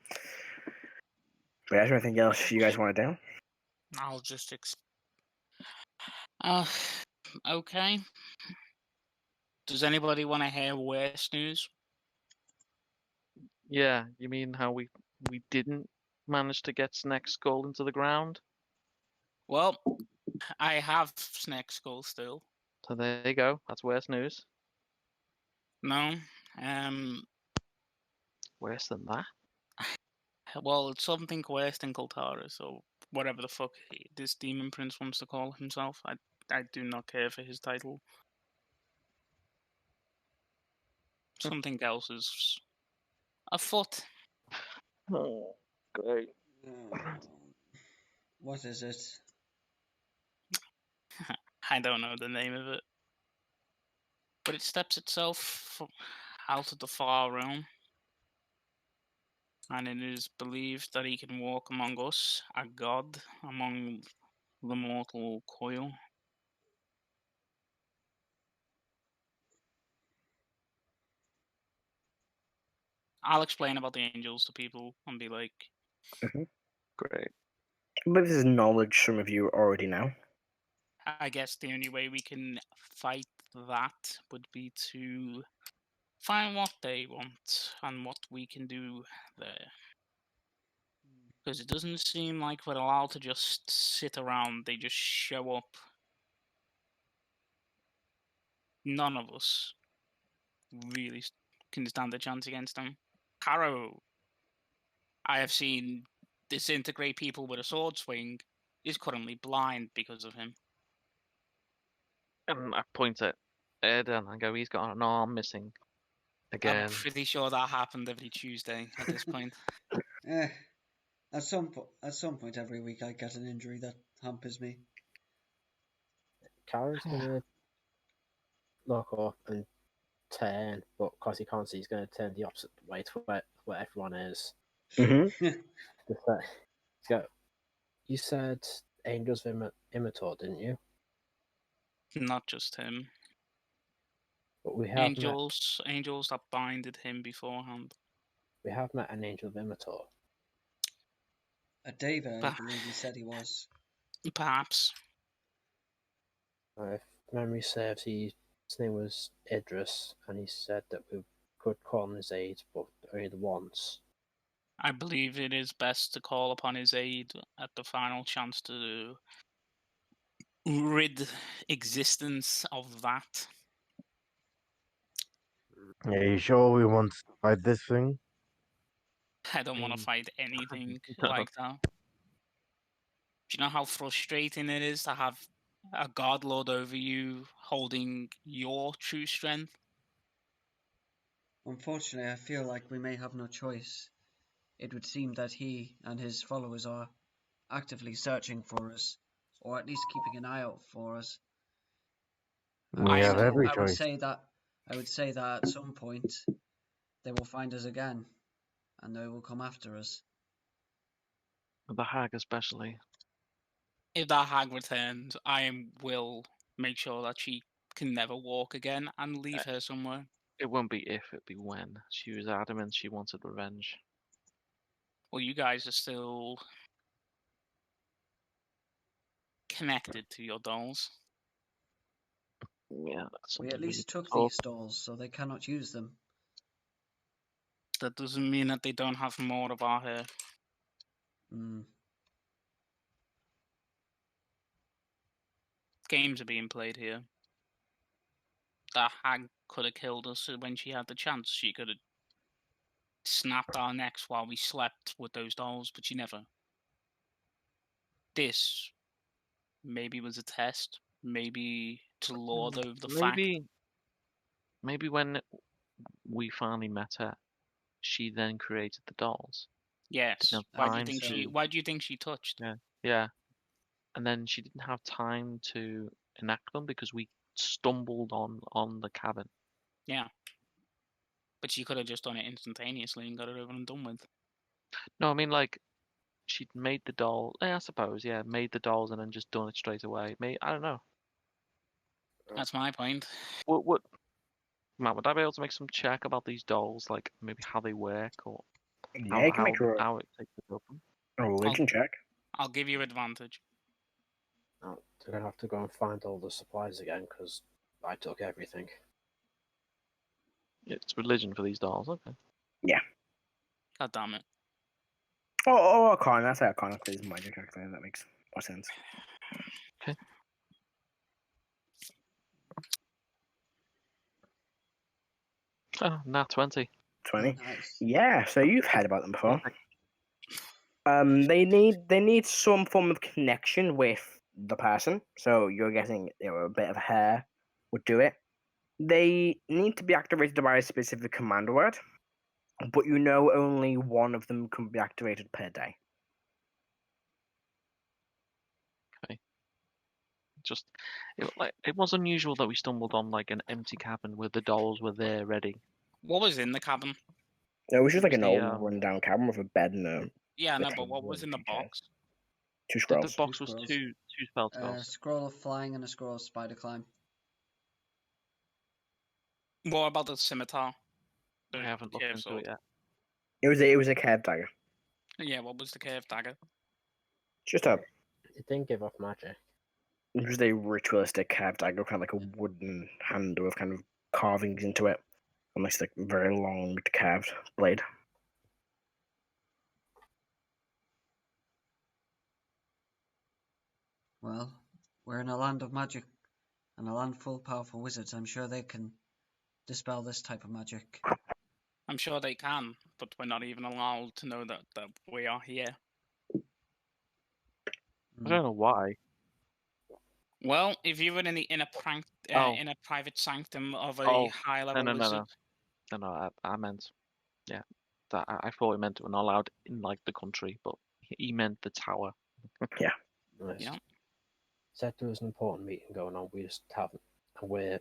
But is there anything else you guys want to do? I'll just okay. Does anybody want to hear worse news? Yeah, you mean how we didn't manage to get Sneks' skull into the ground? Well, I have Snake Skull still. So there you go. That's worse news. No, Worse than that? Well, it's something worse than Kultara, so whatever the fuck this demon prince wants to call himself, I do not care for his title. Something else is afoot. Oh, great. What is it? I don't know the name of it. But it steps itself out of the far realm. And it is believed that he can walk among us, a god, among the mortal coil. I'll explain about the angels to people and be like, Great. But this is knowledge some of you already know. I guess the only way we can fight that would be to find what they want and what we can do there. Because it doesn't seem like we're allowed to just sit around, they just show up. None of us really can stand a chance against them. Karo, I have seen disintegrate people with a sword swing, is currently blind because of him. And I point at Erdan and go, he's got an arm missing. Again. I'm pretty sure that happened every Tuesday at this point. At some point every week I get an injury that hampers me. Karo's gonna look up and turn, but because he can't see, he's gonna turn the opposite way to where everyone is. Mm-hmm. So, you said Angels of Immator, didn't you? Not just him. But we have Angels that binded him beforehand. we have met an Angel of Immator. A David, I believe he said he was. Perhaps. If memory serves, his name was Idris, and he said that we could call on his aid, but only the once. I believe it is best to call upon his aid at the final chance to rid existence of that. Are you sure we want to fight this thing? I don't want to fight anything No. like that. Do you know how frustrating it is to have a god lord over you holding your true strength? Unfortunately, I feel like we may have no choice. It would seem that he and his followers are actively searching for us, or at least keeping an eye out for us. We have every I would choice. say that at some point they will find us again, and they will come after us. The hag especially. If that hag returns, I will make sure that she can never walk again and leave her somewhere. It won't be if, it'd be when. She was adamant she wanted revenge. Well, you guys are still connected to your dolls. Yeah, that's We something at least took talk- these dolls, so they cannot use them. That doesn't mean that they don't have more of our hair. Games are being played here. That hag could have killed us when she had the chance. She could have snapped our necks while we slept with those dolls, but she never. This maybe was a test. Maybe to lord over the fact. Maybe when we finally met her, she then created the dolls. Yes. Didn't have Why do you time think to- Why do you think she touched? Yeah. And then she didn't have time to enact them because we stumbled on the cabin. Yeah. But she could have just done it instantaneously and got it over and done with. No, I mean like she'd made the doll. I suppose, yeah, made the dolls and then just done it straight away. I don't know. That's my point. What Matt, would I be able to make some check about these dolls, like maybe how they work or Yeah, you can make how it takes to build them? a religion check. I'll give you advantage. Oh, they're gonna have to go and find all the supplies again because I took everything. It's religion for these dolls, okay. God damn it. Oh, Arcana. I say Arcana because it's magic. Actually, that makes more sense. Okay. Oh, nat 20. 20. Nice. Yeah, so you've heard about them before. They need some form of connection with the person. So you're guessing a bit of hair would do it. They need to be activated by a specific command word, but only one of them can be activated per day. Just it was unusual that we stumbled on like an empty cabin where the dolls were there ready. What was in the cabin? It was just like was an the, old rundown cabin with a bed and a Yeah, no, table but what was in and the two chairs. box? 2 The scrolls. box Two was scrolls. two spell A spells. scroll of flying and a scroll of spider climb. What about the scimitar? I The haven't looked curved into sword? it yet. It was a curved dagger. Yeah, what was the curved dagger? Just a It didn't give off magic. It was a ritualistic curved dagger, kind of like a wooden handle with kind of carvings into it, and this like very long curved blade. Well, we're in a land of magic, and a land full of powerful wizards. I'm sure they can dispel this type of magic. I'm sure they can, but we're not even allowed to know that we are here. I don't know why. Well, if you were in the inner Oh. in a private sanctum of a Oh, high level no. wizard, No, I meant, yeah. That I thought it meant we're not allowed in like the country, but he meant the tower. Nice. Yeah. Said there was an important meeting going on. We just haven't. And we're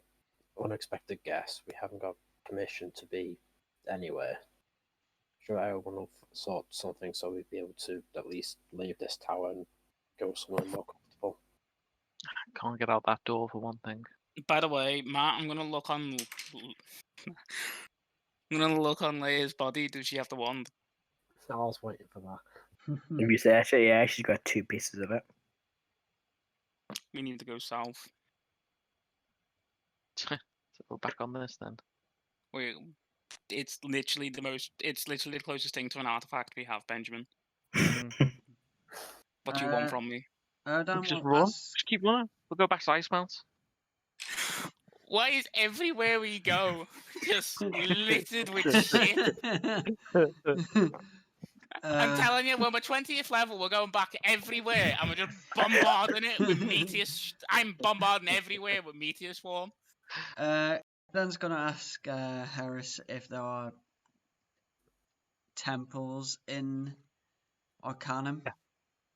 unexpected guests. We haven't got permission to be anywhere. Sure, everyone will sort something so we'd be able to at least leave this tower and go somewhere more comfortable. Can't get out that door for one thing. By the way, Matt, I'm gonna look on. I'm gonna look on Leia's body. Does she have the wand? I was waiting for that. If you say actually, yeah, she's got 2 pieces of it. We need to go south. So we're back on this then. It's literally the closest thing to an artifact we have, Benjamin. What do you want from me? Erdan Just will run. ask. Just keep running. We'll go back to Ice Mount. Why is everywhere we go just littered with shit? I'm telling you, when we're 20th level, we're going back everywhere, and we're just bombarding it with meteors. I'm bombarding everywhere with meteor swarm. Erdan's gonna ask Heris if there are temples in Arcanum.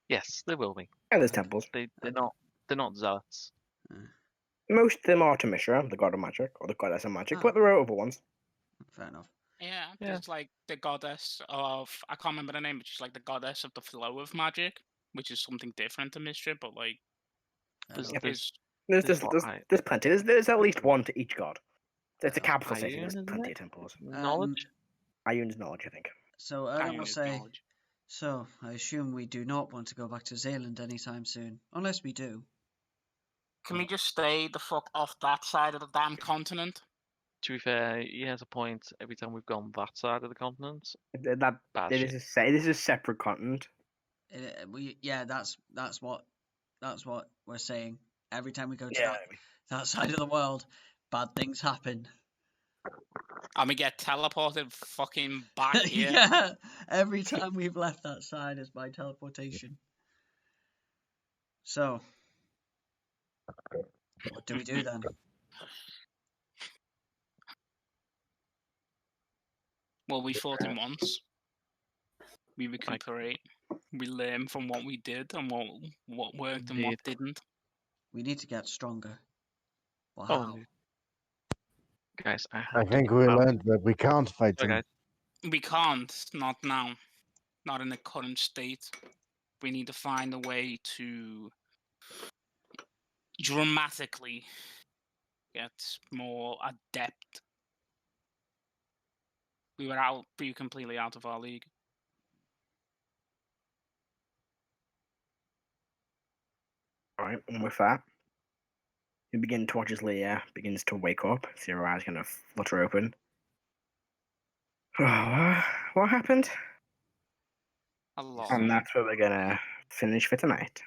Yes, there will be. And there's temples. They're not zealots. Most of them are to Mishra, the god of magic, or the goddess of magic, Ah. but there are other ones. Fair enough. Yeah, Yeah. there's like the goddess of, I can't remember the name, but she's like the goddess of the flow of magic, which is something different to Mishra, but like, There's- is There's plenty. There's at least one to each god. So it's a Oh, capital city. Iron, There's isn't plenty it? of temples. Knowledge. Ion's knowledge, I think. So Iron Erdan will is say, knowledge. so I assume we do not want to go back to Zeland anytime soon. Unless we do. Can we just stay the fuck off that side of the damn continent? To be fair, he has a point. Every time we've gone that side of the continent, That bad it shit. is a separate continent. That's what we're saying. Every time we go to Yeah. that side of the world, bad things happen. And we get teleported fucking back here. Yeah, every time we've left that side is by teleportation. So, what do we do then? Well, we fought him once. We recuperate. We learn from what we did and what worked and what Indeed. didn't. We need to get stronger. Well, Oh, how? indeed. Guys, I think we learned that we can't fight Okay. him. We can't. Not now. Not in the current state. We need to find a way to dramatically get more adept. We were completely out of our league. Alright, and with that, you begin to watch as Leah begins to wake up. See her eyes kind of flutter open. What happened? A lot. And that's where we're gonna finish for tonight.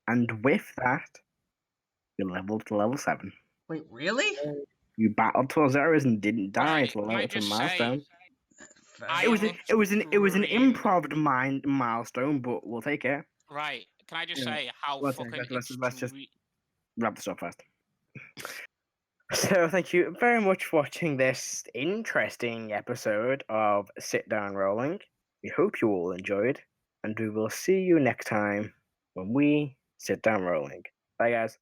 And with that, you leveled to level 7. Wait, really? You battled 12 zeros and didn't die Right, till can I level to just say, milestone. I It was looked it was an extremely- improv milestone, but we'll take it. Right. Can I just Yeah. say how Let's- fucking let's just- extre- Wrap this up first. So thank you very much for watching this interesting episode of Sit Down Rolling. We hope you all enjoyed, and we will see you next time when we sit down rolling. Bye guys.